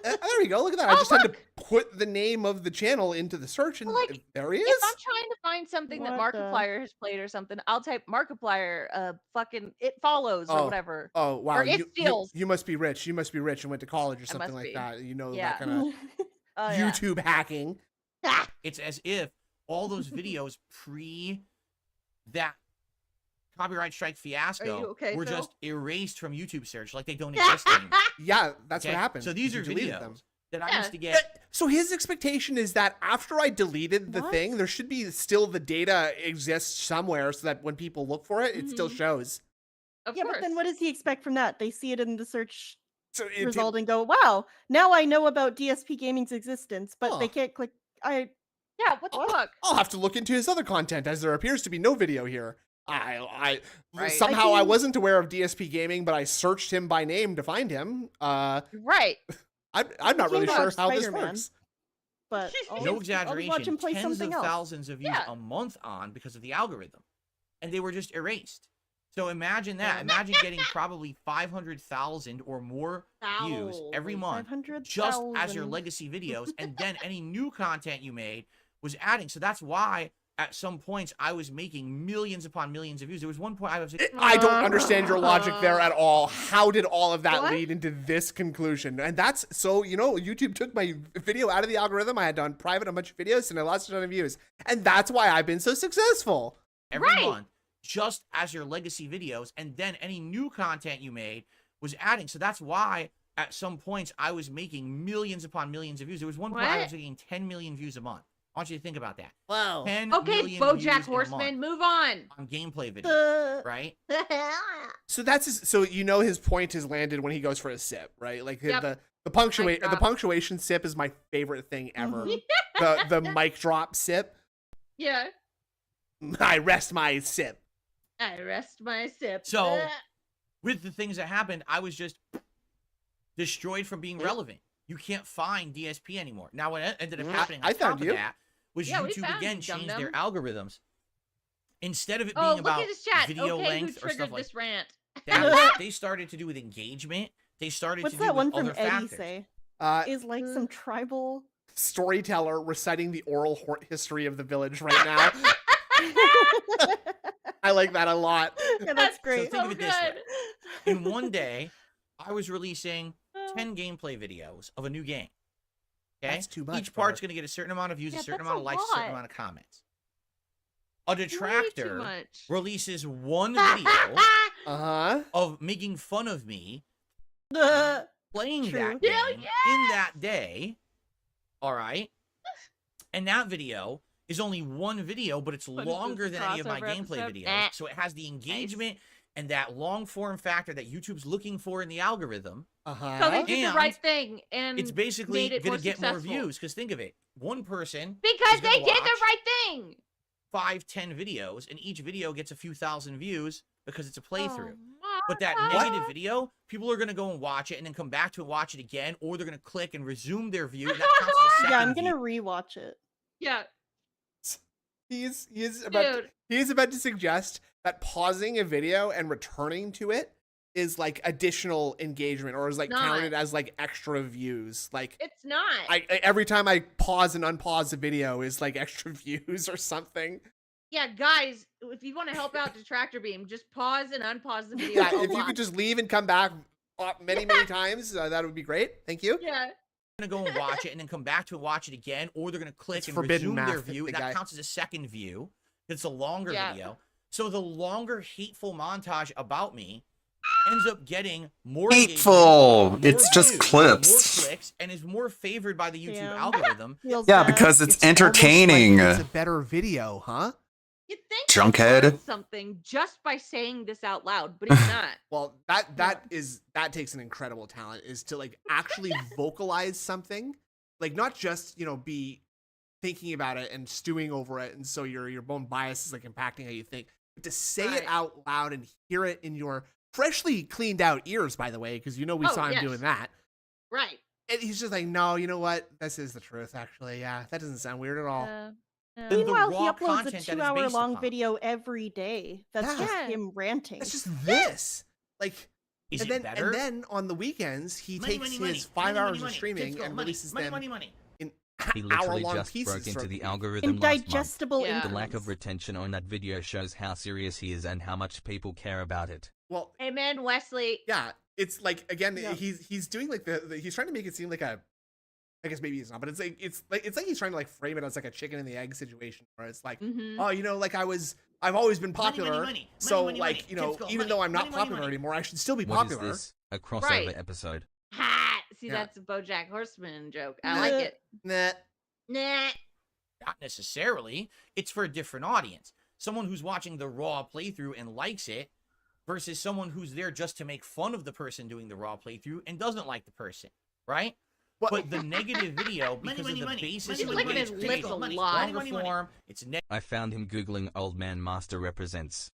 There we go. Look at that. I just had to put the name of the channel into the search, and Like, there he If is. I'm trying to find something that What the- Markiplier has played or something, I'll type Markiplier, fucking It Follows or whatever. Oh wow! Or It Steals. You must be rich. You must be rich and went to college or something must like be. that. You know Yeah. that kind of Oh, yeah. YouTube hacking. It's as if all those videos pre that copyright strike fiasco okay, were Phil? just erased from YouTube search, like they don't exist anymore. Yeah, that's Okay? what happened. So these You are deleted videos them. that I used to get. So his expectation is that after I deleted the What? thing, there should be still the data exists somewhere so that when people look for it, it still shows. Of Yeah, course. but then what does he expect from that? They see it in the search So result and go, "Wow, now I know about DSP Gaming's existence," but they Huh. can't click. Yeah, what the fuck? I'll have to look into his other content as there appears to be no video here. Right. Somehow I I can- wasn't aware of DSP Gaming, but I searched him by name to find him. Right. I'm not really King sure watched how this Spider-Man. works. But No I'll watch exaggeration, him play tens something of else. thousands of views Yeah. a month on because of the algorithm. And they were just erased. So imagine that. Imagine getting probably 500,000 or more views every month just as your 500,000. legacy videos, and then any new content you made was adding. So that's why at some points I was making millions upon millions of views. There was one point I was like, I don't understand your logic there at all. How did all of that What? lead into this conclusion? And that's so, YouTube took my video out of the algorithm. I had done private a bunch of videos and I lost a ton of views. And that's why I've been so successful. every Right. month just as your legacy videos, and then any new content you made was adding. So that's why at some points I was making millions upon millions of views. There was one point I was What? making 10 million views a month. I want you to think about that. Wow. 10 Okay, million views in BoJack a Horseman, month move on. on gameplay videos, right? So that's his point has landed when he goes for a sip, right? Like Yep. the Mic punctuation sip is my favorite thing ever. Mhm. the mic drop sip. Yeah. I rest my sip. I rest my sip. So with the things that happened, I was just destroyed from being relevant. You can't find DSP anymore. Now what ended up happening on I top found of you. that was Yeah, we YouTube found again you, changed dum-dum. their algorithms. Instead of it Oh, being look about at his chat. video Okay, who length or triggered stuff like this rant? that, they started to do with engagement. They started What's to do that with one from other Eddie factors. say? Is like some Mm. tribal. Storyteller reciting the oral history of the village right now. I like that a lot. Yeah, that's So great. think of it this way. In one day, I was releasing 10 gameplay videos of a new game. Okay? That's too much, Each part's going to get a certain amount of views, Yeah, a certain that's amount of a likes, a certain lot. amount of comments. A Way too detractor much. releases one video Uh-huh. of making fun of me playing True. that game in that day. All right. And that video is only one video, but it's What is longer this, than any of my crossover gameplay episode? videos. So it has the engagement and that long form factor that YouTube's looking for in the algorithm. Uh-huh. So they did the And right thing and It's basically made it going more to get more successful. views because think of it. One person Because is gonna they did the watch right thing. 5-10 videos, and each video gets a few thousand views because it's a playthrough. Oh, But that my negative God. video, people are going to go and watch it and then come back to it and watch it again, or they're going to click and resume their view. And that counts as a second Yeah, I'm gonna view. rewatch it. Yeah. He is about to suggest that pausing a video and returning to it is like additional engagement, or is like Not. counted as like extra views. Like It's not. every time I pause and unpause a video is like extra views or something. Yeah, guys, if you want to help out Detractor Beam, just pause and unpause the video. Yeah, a if you lot. could just leave and come back many times, that would be great. Thank you. Yeah. They're going to go and watch it and then come back to it and watch it again, or they're going to click It's and forbidden resume their math, view. the And that guy- counts as a second view. It's a longer Yeah. video. So the longer hateful montage about me ends up getting more Hateful. engagement, more It's just views, clips. more clicks, and is more favored by the YouTube Damn. algorithm. Feels Yeah, bad. because it's almost like entertaining. it's a better video, huh? You think Junkhead. you learned something just by saying this out loud, but it's not. Well, that takes an incredible talent, is to like actually vocalize something, like not just be thinking about it and stewing over it, and so your own bias is like impacting how you think, but to say it Right. out loud and hear it in your freshly cleaned out ears, by the way, because we Oh, saw him yes. doing that. Right. And he's just like, no, you know what? This is the truth, actually. Yeah, that doesn't sound weird at all. And the Meanwhile, he raw uploads content a that is 2-hour based long upon. video every day. That's just Yeah. him ranting. That's just this. Like, Is and it then better? and then on the weekends he Money, takes money, his money. 5 money, hours money, of money. streaming Kids go, and money, releases money, them money, money. in He literally hour-long just pieces broke into from the me. algorithm last Indigestible month. Yeah. The lack of retention on that video shows how serious he is and how much people care about it. Well, Amen, Wesley. yeah, it's like again, Yeah. he's doing like he's trying to make it seem like a. I guess maybe he's not, but it's like he's trying to like frame it as like a chicken and the egg situation where it's like, oh, you know, like I've always been popular, money. so Money, like money. you know, Tips go, even money. though I'm not Money, popular money. anymore, I should still be What is popular. this? A crossover Right. episode. Ha! See, Yeah. that's a BoJack Horseman joke. I like it. Nah. Nah. Not necessarily. It's for a different audience. Someone who's watching the raw playthrough and likes it versus someone who's there just to make fun of the person doing the raw playthrough and doesn't like the person, right? But the negative video, because of the basis of the way it's created, longer form, it's I found him googling old man master represents.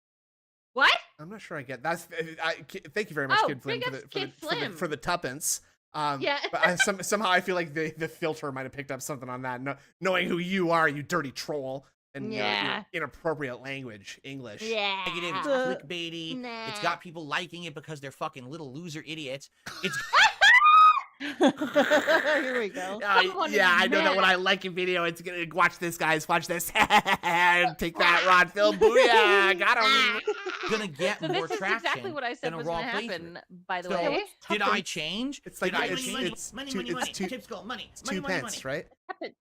What? I'm not sure I get that's. Thank you very much, Oh, Kid Flim, big ups, Kid Flim. for the tuppence. Yeah. But somehow I feel like the filter might have picked up something on that. Knowing who you are, you dirty troll, and your Yeah. inappropriate language, English. Yeah. negative, it's clickbaity. It's got people liking it because they're fucking little loser idiots. It's Here we go. Yeah, I know that when I like a video, it's gonna watch this, guys. Watch this. Take that, Rod Phil. Booyah! Got him. gonna get So more this is traction exactly what I said than a was raw going to playthrough. happen, by the So, way. did I change? It's like Did I it's change? two, Tips go money. it's 2 pence, right?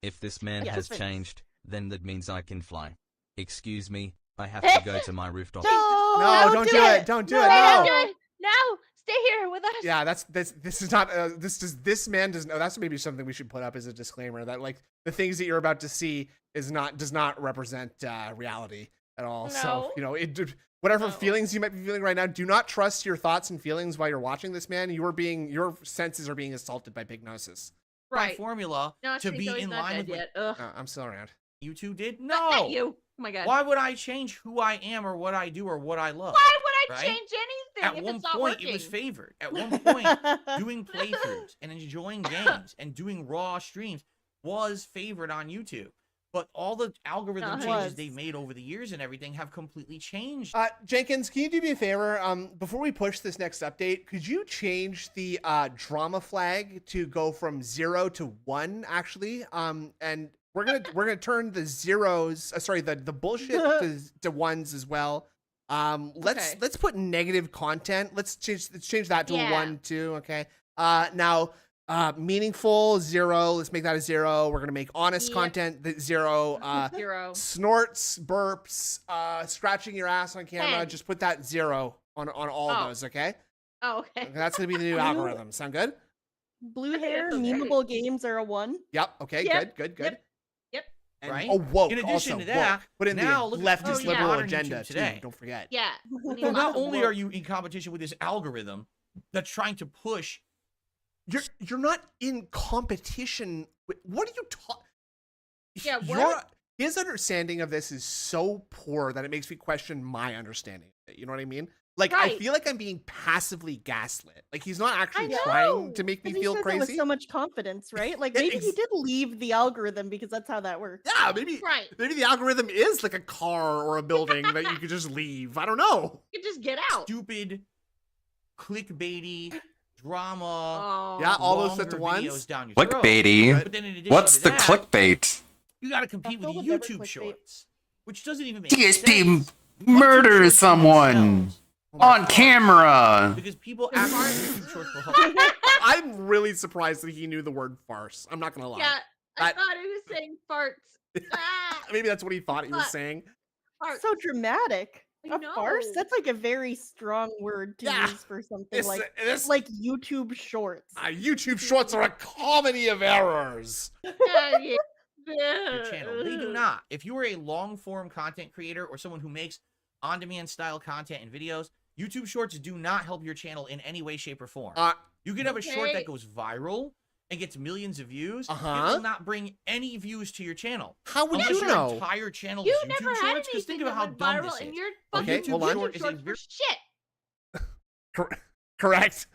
If this man Yeah, has thanks. changed, then that means I can fly. Excuse me, I have to go to my rooftop. No, don't do it. Don't do it. Wait, No. do it. No, stay here with us. Yeah, this is not this man does no. That's maybe something we should put up as a disclaimer that like the things that you're about to see does not represent reality at all. So No. whatever feelings you might be feeling right now, do not trust your thoughts and feelings while you're watching this man. Your senses are being assaulted by Pignosis. Right. Formula No, to see, be so he's in not line dead with yet. Ugh. I'm still around. you two did. Not No, you. Oh my god. Why would I change who I am or what I do or what I love? Why would I right? change anything At if one it's not point, working? it was favored. At one point, doing playthroughs and enjoying games and doing raw streams was favored on YouTube. But all the algorithm Uh-huh. changes Was. they've made over the years and everything have completely changed. Jenkins, can you do me a favor? Before we push this next update, could you change the drama flag to go from 0 to 1? Actually, and we're gonna turn the zeros. The bullshit to ones as well. Let's put negative content. Let's change that to a 1 too. Okay. Now. Meaningful 0. Let's make that a 0. We're gonna make honest content the 0. 0. Snorts, burps, scratching your ass on camera. 10. Just put that 0 on all of those. Okay. Oh, okay. That's gonna be the new algorithm. Sound good? Blue hair, okay. memeable games are a 1. Yep. Okay. Yep, Good. Yep. And, Right? Oh, woke. In addition also, to that, woke. Put in now the look at leftist how liberal modern agenda YouTube too. today. Don't forget. Yeah. We need So not lots of only woke. are you in competition with this algorithm that's trying to push, You're not in competition. What are you talking? Yeah, what? His understanding of this is so poor that it makes me question my understanding of it. You know what I mean? Like, I Right. feel like I'm being passively gaslit. Like, he's not actually know, trying to make me 'Cause he feel says it with crazy. so much confidence, right? Like Yeah, maybe he did leave the algorithm because that's how that works. Yeah, maybe Right. maybe the algorithm is like a car or a building that you could just leave. I don't know. You can just get out. stupid, clickbaity, drama, Oh. Yeah, all those sets longer of ones. videos down your throat. Clickbaity. But then in addition What's to the that, clickbait? You got to compete with filled the with every YouTube clickbait. shorts, which doesn't even make DSP sense. murders someone on camera. Because people actually YouTube shorts will help. I'm really surprised that he knew the word farce. I'm not gonna lie. Yeah, I That- thought he was saying farts. Ah, Maybe that's what he thought he was saying. farts. So dramatic. I A farce? know. That's like a very strong word to Yeah. use for something This- this- like YouTube Shorts. YouTube shorts are a comedy of errors. Yeah, yeah. Your channel. They do not. If you are a long form content creator or someone who makes on demand style content and videos, YouTube shorts do not help your channel in any way, shape, or form. You can have a short Okay. that goes viral and gets millions of views. It Uh-huh. will not bring any views to your channel. How would Unless you your know? entire channel You is YouTube never had shorts. Because think anything about how that went dumb viral, this and is. your A fucking hold on. YouTube short YouTube is a shorts very were shit. Correct.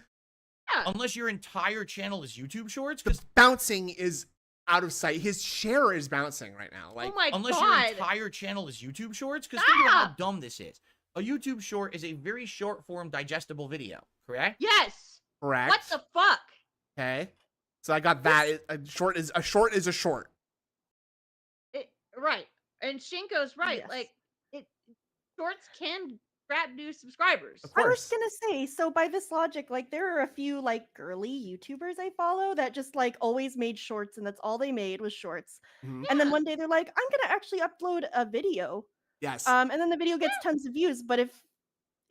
Yeah. unless your entire channel is YouTube shorts. Because Bouncing is out of sight. His share is bouncing right now. Like, Oh my unless god. your entire channel is YouTube shorts. Because think about how Stop! dumb this is. A YouTube short is a very short form digestible video. Correct? Yes. correct. What the fuck? Okay. So I got that. A short is a short. Right. And Shinko's right. Yes. Like shorts can grab new subscribers. I was gonna say, so by this logic, like there are a few like girly YouTubers I follow that just like always made shorts, and that's all they made was shorts. Mhm. And then one day they're like, I'm gonna actually upload a video. Yes. And then the video gets tons of views. But if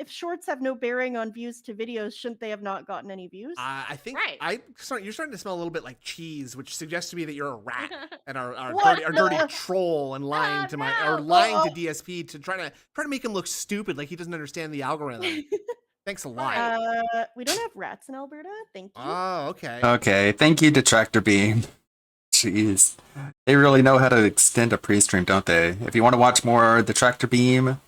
shorts have no bearing on views to videos, shouldn't they have not gotten any views? I think you're starting to smell a little bit like cheese, which suggests to me that you're a rat and are What a dirty the- troll and lying to my or lying to DSP to try to make him look stupid, like he doesn't understand the algorithm. Thanks a lot. We don't have rats in Alberta. Thank you. Oh, okay. Okay, thank you, Detractor Beam. Jeez. They really know how to extend a pre-stream, don't they? If you want to watch more Detractor Beam,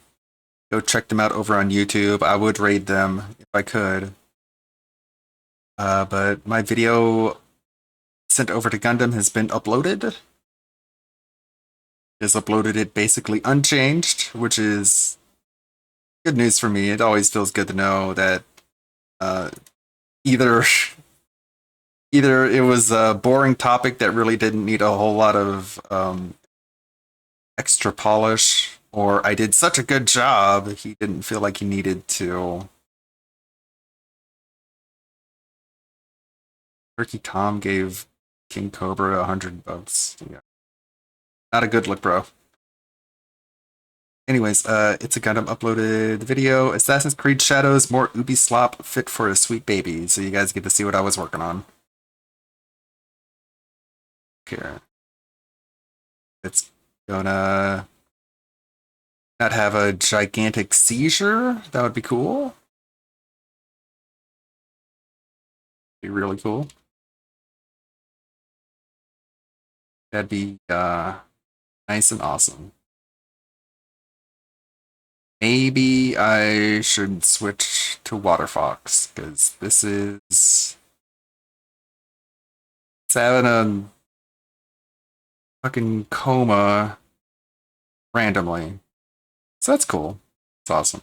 go check them out over on YouTube. I would raid them if I could. But my video sent over to Gundam has been uploaded. Has uploaded it basically unchanged, which is good news for me. It always feels good to know that either it was a boring topic that really didn't need a whole lot of extra polish, or I did such a good job he didn't feel like he needed to. Turkey Tom gave King Cobra 100 votes. Yeah. Not a good look, bro. Anyways, it's a Gundam uploaded video. Assassin's Creed Shadows, more Ubi slop fit for a sweet baby. So you guys get to see what I was working on. Here. It's gonna not have a gigantic seizure. That would be cool. Be really cool. That'd be nice and awesome. Maybe I should switch to Water Fox, because this is... It's having a fucking coma randomly. So that's cool. It's awesome.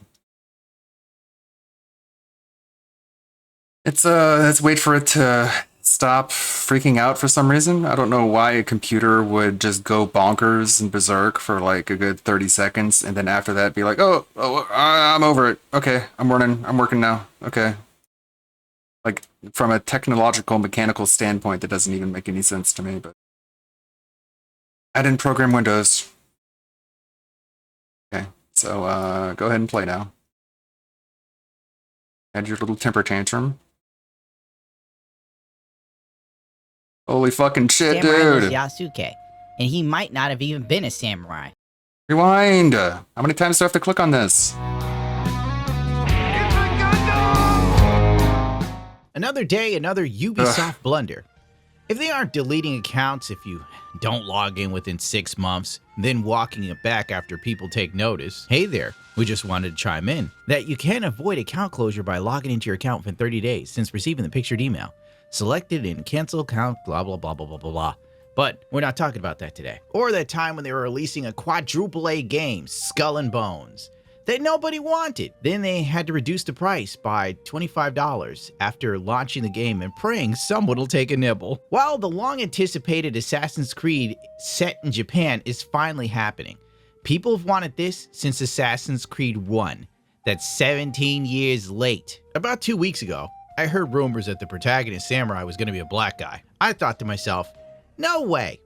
Let's wait for it to stop freaking out for some reason. I don't know why a computer would just go bonkers and berserk for like a good 30 seconds and then after that be like, oh, I'm over it. Okay, I'm working now. Okay. Like, from a technological, mechanical standpoint, that doesn't even make any sense to me, but I didn't program Windows. Okay, so go ahead and play now. Add your little temper tantrum. Holy fucking shit, Samurai dude! was Yasuke, and he might not have even been a samurai. Rewind! How many times do I have to click on this? Another day, another Ubisoft blunder. If they aren't deleting accounts if you don't log in within 6 months, then walking it back after people take notice, hey there, we just wanted to chime in that you can avoid account closure by logging into your account within 30 days since receiving the pictured email. Selected and cancel account, blah, blah, blah, blah, blah, blah, blah. But we're not talking about that today. Or that time when they were releasing a quadruple A game, Skull and Bones, that nobody wanted. Then they had to reduce the price by $25 after launching the game and praying someone will take a nibble. While the long-anticipated Assassin's Creed set in Japan is finally happening, people have wanted this since Assassin's Creed 1. That's 17 years late. About 2 weeks ago, I heard rumors that the protagonist samurai was going to be a black guy. I thought to myself, no way.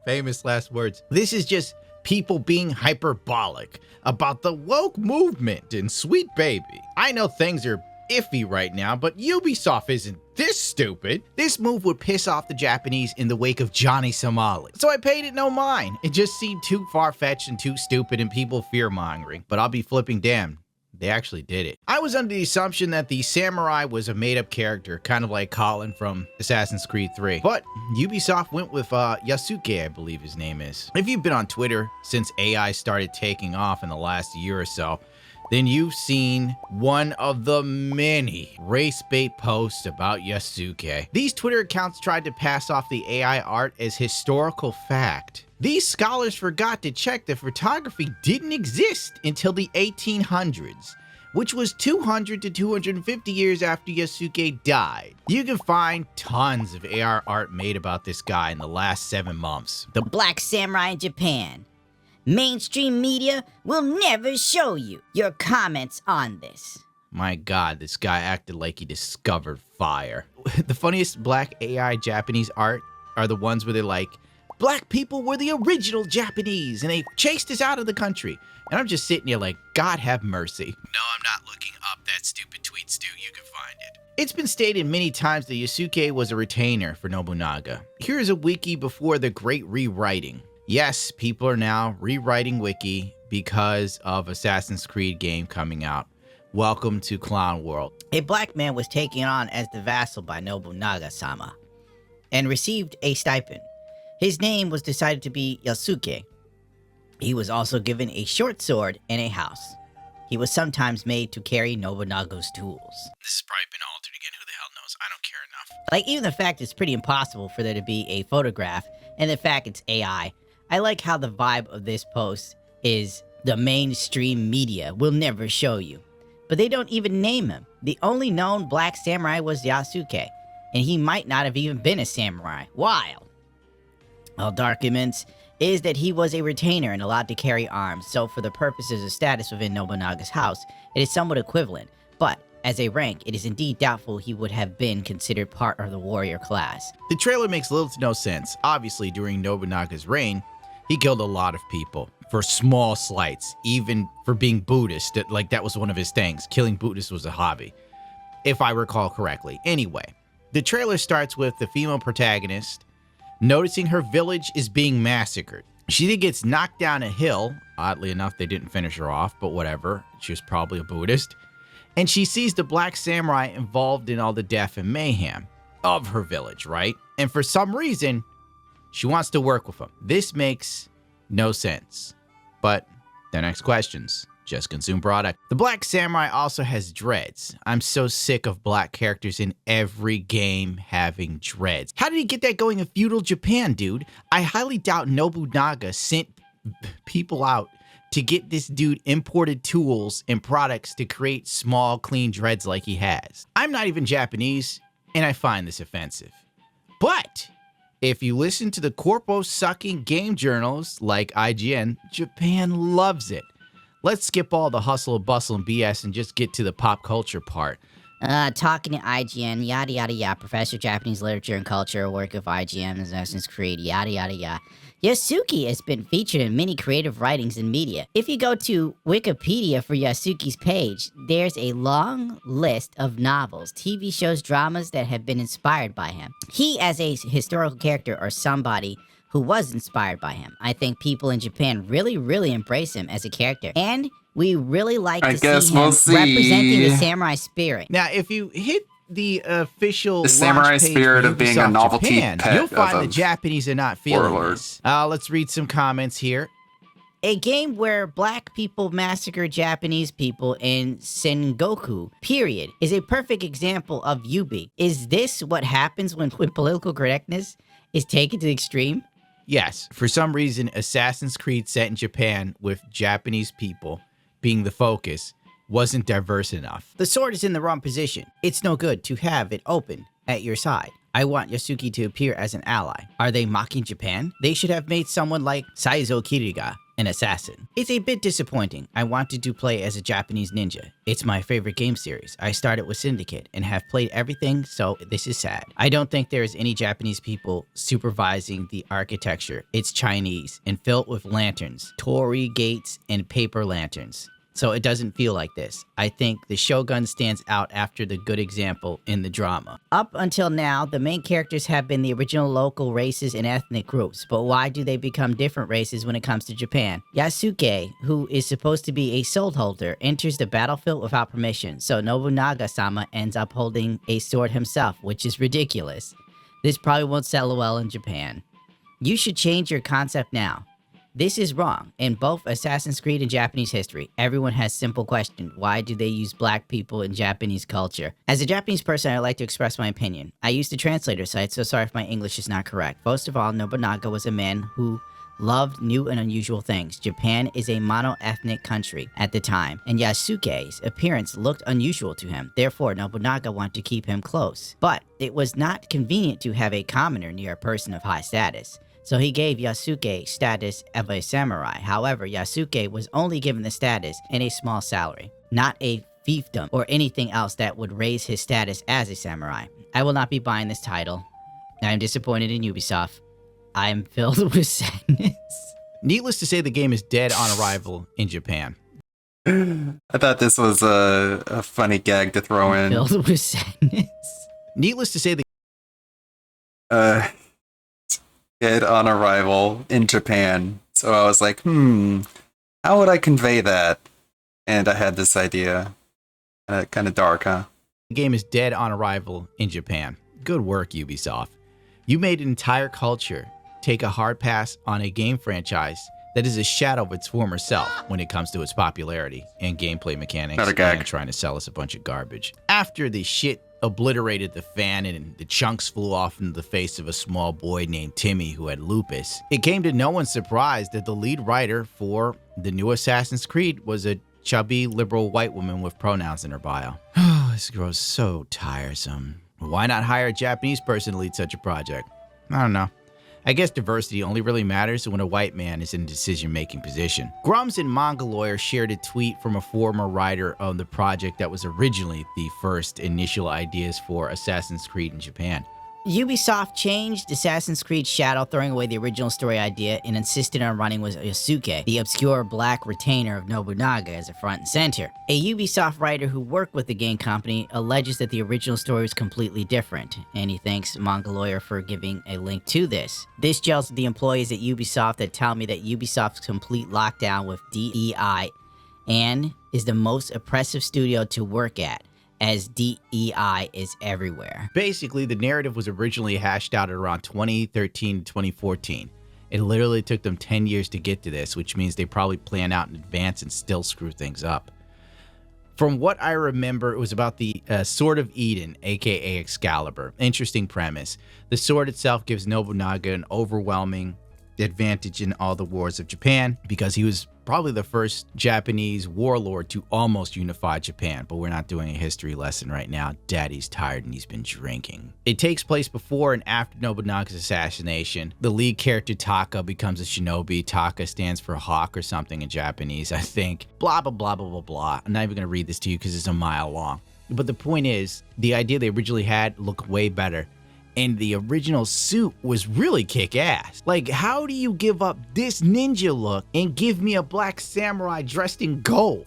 Famous last words. This is just people being hyperbolic about the woke movement and Sweet Baby. I know things are iffy right now, but Ubisoft isn't this stupid. This move would piss off the Japanese in the wake of Johnny Somali. So I paid it no mind. It just seemed too far-fetched and too stupid and people fear-mongering. But I'll be flipping damn. They actually did it. I was under the assumption that the samurai was a made-up character, kind of like Colin from Assassin's Creed 3. But Ubisoft went with Yasuke, I believe his name is. If you've been on Twitter since AI started taking off in the last year or so, then you've seen one of the many race bait posts about Yasuke. These Twitter accounts tried to pass off the AI art as historical fact. These scholars forgot to check that photography didn't exist until the 1800s, which was 200 to 250 years after Yasuke died. You can find tons of AR art made about this guy in the last 7 months. The Black Samurai in Japan. Mainstream media will never show you. Your comments on this. My god, this guy acted like he discovered fire. The funniest black AI Japanese art are the ones where they're like, black people were the original Japanese and they chased us out of the country. And I'm just sitting here like, God have mercy. No, I'm not looking up that stupid tweet, Stu. You can find it. It's been stated many times that Yasuke was a retainer for Nobunaga. Here's a wiki before the great rewriting. Yes, people are now rewriting wiki because of Assassin's Creed game coming out. Welcome to Clown World. A black man was taken on as the vassal by Nobunaga-sama and received a stipend. His name was decided to be Yasuke. He was also given a short sword and a house. He was sometimes made to carry Nobunaga's tools. This has probably been altered again. Who the hell knows? I don't care enough. Like, even the fact it's pretty impossible for there to be a photograph, and the fact it's AI. I like how the vibe of this post is the mainstream media will never show you. But they don't even name him. The only known black samurai was Yasuke, and he might not have even been a samurai. Wild. All documents is that he was a retainer and allowed to carry arms, so for the purposes of status within Nobunaga's house, it is somewhat equivalent, but as a rank, it is indeed doubtful he would have been considered part of the warrior class. The trailer makes little to no sense. Obviously, during Nobunaga's reign, he killed a lot of people for small slights, even for being Buddhist. That was one of his things. Killing Buddhists was a hobby, if I recall correctly. Anyway, the trailer starts with the female protagonist noticing her village is being massacred. She then gets knocked down a hill. Oddly enough, they didn't finish her off, but whatever. She was probably a Buddhist. And she sees the black samurai involved in all the death and mayhem of her village, right? And for some reason, she wants to work with him. This makes no sense. But the next questions. Just consume product. The black samurai also has dreads. I'm so sick of black characters in every game having dreads. How did he get that going in feudal Japan, dude? I highly doubt Nobunaga sent people out to get this dude imported tools and products to create small, clean dreads like he has. I'm not even Japanese, and I find this offensive. But if you listen to the corpo-sucking game journals like IGN, Japan loves it. Let's skip all the hustle and bustle and BS and just get to the pop culture part. Talking to IGN, yada yada yada, Professor Japanese Literature and Culture, work of IGN, Assassin's Creed, yada yada yada. Yasuke has been featured in many creative writings and media. If you go to Wikipedia for Yasuke's page, there's a long list of novels, TV shows, dramas that have been inspired by him. He, as a historical character or somebody who was inspired by him. I think people in Japan really, really embrace him as a character. And we really like to see him representing the samurai spirit. Now, if you hit the official the samurai spirit of being a novelty Japan, pet, you'll find the Japanese are not feeling this. Let's read some comments here. A game where black people massacre Japanese people in Sengoku, period, is a perfect example of Yubi. Is this what happens when political correctness is taken to the extreme? Yes, for some reason, Assassin's Creed set in Japan with Japanese people being the focus wasn't diverse enough. The sword is in the wrong position. It's no good to have it open at your side. I want Yasuke to appear as an ally. Are they mocking Japan? They should have made someone like Saizo Kiriga an assassin. It's a bit disappointing. I wanted to play as a Japanese ninja. It's my favorite game series. I started with Syndicate and have played everything, so this is sad. I don't think there is any Japanese people supervising the architecture. It's Chinese and filled with lanterns, torii gates, and paper lanterns. So it doesn't feel like this. I think the Shogun stands out after the good example in the drama. Up until now, the main characters have been the original local races and ethnic groups, but why do they become different races when it comes to Japan? Yasuke, who is supposed to be a sword holder, enters the battlefield without permission, so Nobunaga-sama ends up holding a sword himself, which is ridiculous. This probably won't sell well in Japan. You should change your concept now. This is wrong. In both Assassin's Creed and Japanese history, everyone has simple question. Why do they use black people in Japanese culture? As a Japanese person, I like to express my opinion. I use the translator site, so sorry if my English is not correct. First of all, Nobunaga was a man who loved new and unusual things. Japan is a mono-ethnic country at the time, and Yasuke's appearance looked unusual to him. Therefore, Nobunaga wanted to keep him close. But it was not convenient to have a commoner near a person of high status. So he gave Yasuke status of a samurai. However, Yasuke was only given the status and a small salary, not a fiefdom or anything else that would raise his status as a samurai. I will not be buying this title. I am disappointed in Ubisoft. I am filled with sadness. Needless to say, the game is dead on arrival in Japan. I thought this was a funny gag to throw in. Filled with sadness. Needless to say, the dead on arrival in Japan. So I was like, how would I convey that? And I had this idea. Kind of dark, huh? The game is dead on arrival in Japan. Good work, Ubisoft. You made an entire culture take a hard pass on a game franchise that is a shadow of its former self when it comes to its popularity and gameplay mechanics and trying to sell us a bunch of garbage. After the shit obliterated the fan and the chunks flew off into the face of a small boy named Timmy who had lupus, it came to no one's surprise that the lead writer for the new Assassin's Creed was a chubby liberal white woman with pronouns in her bio. This grows so tiresome. Why not hire a Japanese person to lead such a project? I don't know. I guess diversity only really matters when a white man is in a decision-making position. Grums and Manga Lawyer shared a tweet from a former writer of the project that was originally the first initial ideas for Assassin's Creed in Japan. Ubisoft changed Assassin's Creed Shadow, throwing away the original story idea, and insisted on running with Yasuke, the obscure black retainer of Nobunaga, as a front and center. A Ubisoft writer who worked with the game company alleges that the original story was completely different, and he thanks Manga Lawyer for giving a link to this. This gels with the employees at Ubisoft that tell me that Ubisoft's complete lockdown with DEI and is the most oppressive studio to work at, as DEI is everywhere. Basically, the narrative was originally hashed out at around 2013 to 2014. It literally took them 10 years to get to this, which means they probably plan out in advance and still screw things up. From what I remember, it was about the Sword of Eden, aka Excalibur. Interesting premise. The sword itself gives Nobunaga an overwhelming advantage in all the wars of Japan because he was probably the first Japanese warlord to almost unify Japan, but we're not doing a history lesson right now. Daddy's tired and he's been drinking. It takes place before and after Nobunaga's assassination. The lead character Taka becomes a shinobi. Taka stands for hawk or something in Japanese, I think. Blah, blah, blah, blah, blah, blah. I'm not even gonna read this to you because it's a mile long. But the point is, the idea they originally had looked way better. And the original suit was really kick-ass. Like, how do you give up this ninja look and give me a black samurai dressed in gold?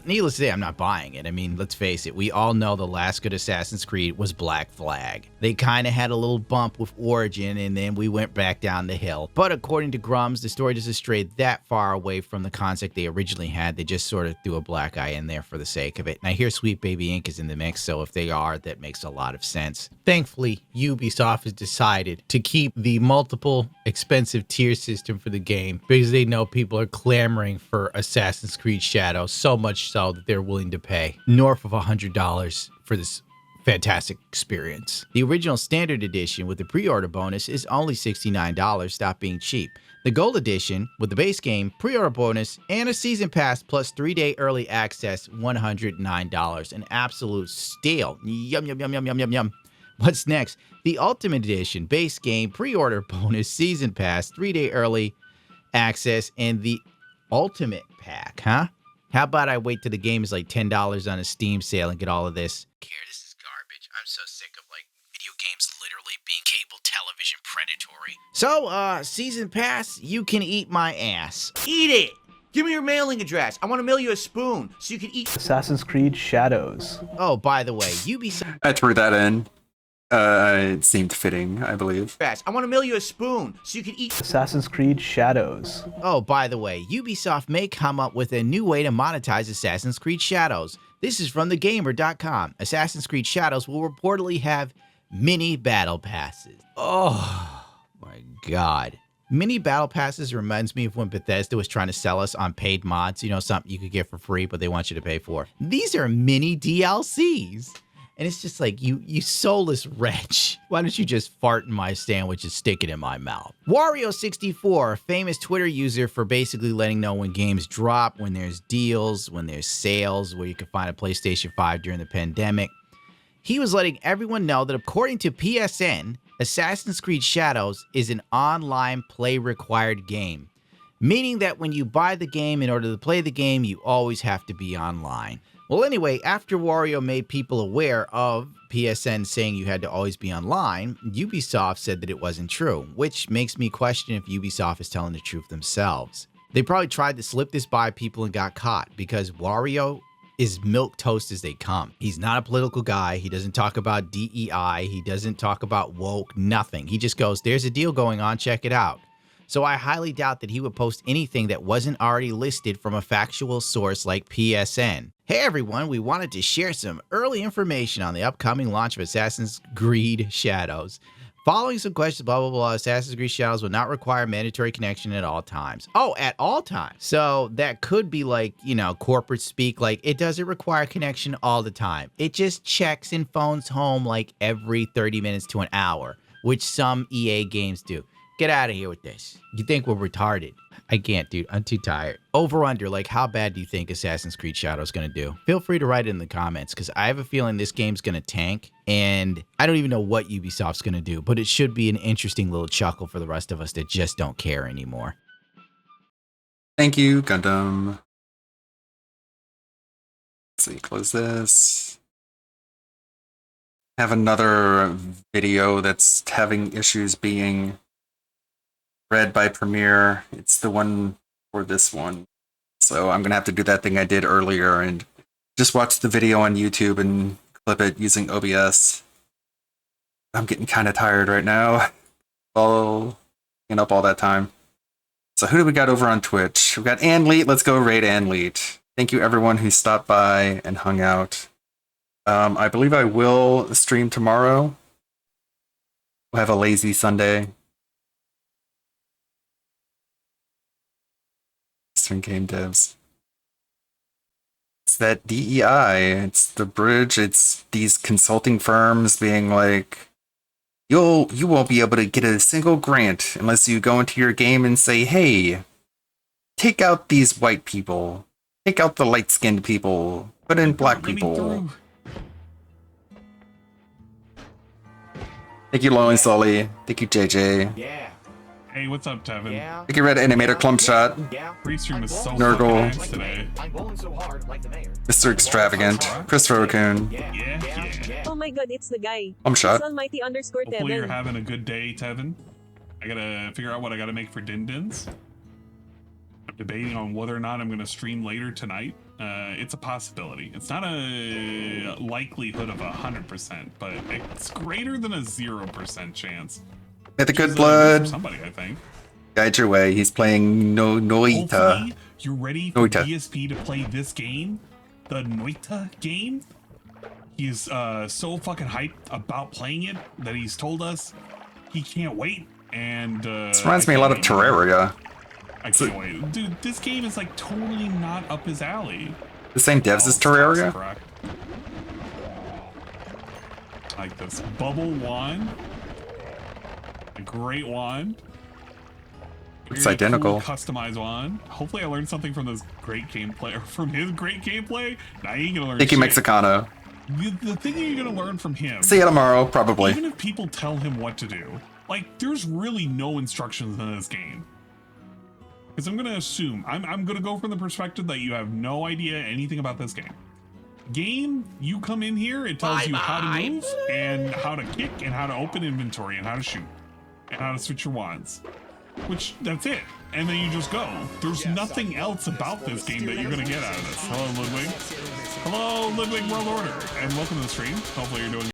Needless to say, I'm not buying it. I mean, let's face it, we all know the last good Assassin's Creed was Black Flag. They kind of had a little bump with Origin, and then we went back down the hill. But according to Grums, the story doesn't stray that far away from the concept they originally had. They just sort of threw a black eye in there for the sake of it. And I hear Sweet Baby Inc. is in the mix, so if they are, that makes a lot of sense. Thankfully, Ubisoft has decided to keep the multiple expensive tier system for the game because they know people are clamoring for Assassin's Creed Shadow, so much so that they're willing to pay north of $100 for this fantastic experience. The original standard edition with the pre-order bonus is only $69. Stop being cheap. The gold edition with the base game, pre-order bonus, and a season pass plus 3-day early access, $109. An absolute steal. Yum, yum, yum, yum, yum, yum, yum. What's next? The Ultimate Edition, base game, pre-order bonus, season pass, 3-day early access, and the Ultimate Pack, huh? How about I wait till the game is like $10 on a Steam sale and get all of this? This is garbage. I'm so sick of like video games literally being cable television predatory. So, season pass, you can eat my ass. Eat it! Give me your mailing address. I want to mail you a spoon so you can eat Assassin's Creed Shadows. Oh, by the way, Ubisoft. I threw that in. It seemed fitting, I believe. I want to mail you a spoon so you can eat Assassin's Creed Shadows. Oh, by the way, Ubisoft may come up with a new way to monetize Assassin's Creed Shadows. This is from thegamer.com. Assassin's Creed Shadows will reportedly have mini battle passes. Oh my god. Mini battle passes reminds me of when Bethesda was trying to sell us on paid mods, you know, something you could get for free, but they want you to pay for. These are mini DLCs. And it's just like, you soulless wretch. Why don't you just fart in my sandwich and stick it in my mouth? Wario64, a famous Twitter user for basically letting know when games drop, when there's deals, when there's sales, where you can find a PlayStation 5 during the pandemic. He was letting everyone know that according to PSN, Assassin's Creed Shadows is an online play required game, meaning that when you buy the game, in order to play the game, you always have to be online. Well, anyway, after Wario made people aware of PSN saying you had to always be online, Ubisoft said that it wasn't true, which makes me question if Ubisoft is telling the truth themselves. They probably tried to slip this by people and got caught, because Wario is milquetoast as they come. He's not a political guy. He doesn't talk about DEI. He doesn't talk about woke, nothing. He just goes, there's a deal going on, check it out. So I highly doubt that he would post anything that wasn't already listed from a factual source like PSN. Hey everyone, we wanted to share some early information on the upcoming launch of Assassin's Creed Shadows. Following some questions, blah, blah, blah, Assassin's Creed Shadows will not require mandatory connection at all times. Oh, at all times. So that could be like, you know, corporate speak, like it doesn't require connection all the time. It just checks and phones home like every 30 minutes to an hour, which some EA games do. Get out of here with this. You think we're retarded? I can't, dude. I'm too tired. Over under, like how bad do you think Assassin's Creed Shadow is going to do? Feel free to write it in the comments, because I have a feeling this game's going to tank, and I don't even know what Ubisoft's going to do, but it should be an interesting little chuckle for the rest of us that just don't care anymore. Thank you, Gundam. Let's see, close this. Have another video that's having issues being read by Premiere. It's the one for this one. So I'm going to have to do that thing I did earlier and just watch the video on YouTube and clip it using OBS. I'm getting kind of tired right now. Following up all that time. So who do we got over on Twitch? We've got Anleet. Let's go raid Anleet. Thank you everyone who stopped by and hung out. I believe I will stream tomorrow. We'll have a lazy Sunday. Eastern Game Devs. It's that DEI. It's the bridge. It's these consulting firms being like, you won't be able to get a single grant unless you go into your game and say, hey, take out these white people, take out the light-skinned people, put in black people. Thank you, Lonely Sully. Thank you, JJ. Yeah. Hey, what's up, Tevin? Yeah. Thank you, Red Animator Clumpshot. Yeah. Pre-stream is so Nurgle. nice today. I'm going so hard, like the mayor. Mr. Extravagant. Christopher Raccoon. Yeah. Oh my god, it's the guy. Clumpshot. Almighty _ Hopefully you're Tevin. having a good day, Tevin. I gotta figure out what I gotta make for Din Dins. I'm debating on whether or not I'm gonna stream later tonight. It's a possibility. It's not a likelihood of 100%, but it's greater than a 0% chance. Get the good For blood. somebody, I think. Guide your way. He's playing Noita. Hopefully, you're ready for Noita. DSP to play this game, the Noita game. He's so fucking hyped about playing it that he's told us he can't wait. And This reminds me a lot of Terraria. I can't wait, dude. This game is like totally not up his alley. The same devs as Terraria? Correct. Like this bubble wand, a great wand. It's Very identical. Cool customized wand. Hopefully, I learned something from this great gameplay, or from his great gameplay. Now you ain't gonna learn. Thank you, shit. Mexicano. The thing that you're gonna learn from him. See you tomorrow, probably. Even if people tell him what to do, like there's really no instructions in this game. Because I'm gonna assume I'm gonna go from the perspective that you have no idea anything about this game. Game, you come in here, it tells you how to move and how to kick and how to open inventory and how to shoot and how to switch your wands. Which that's it. And then you just go. There's nothing else about this game that you're gonna get out of this. Hello, Ludwig. Hello, Ludwig World Order, and welcome to the stream. Hopefully you're doing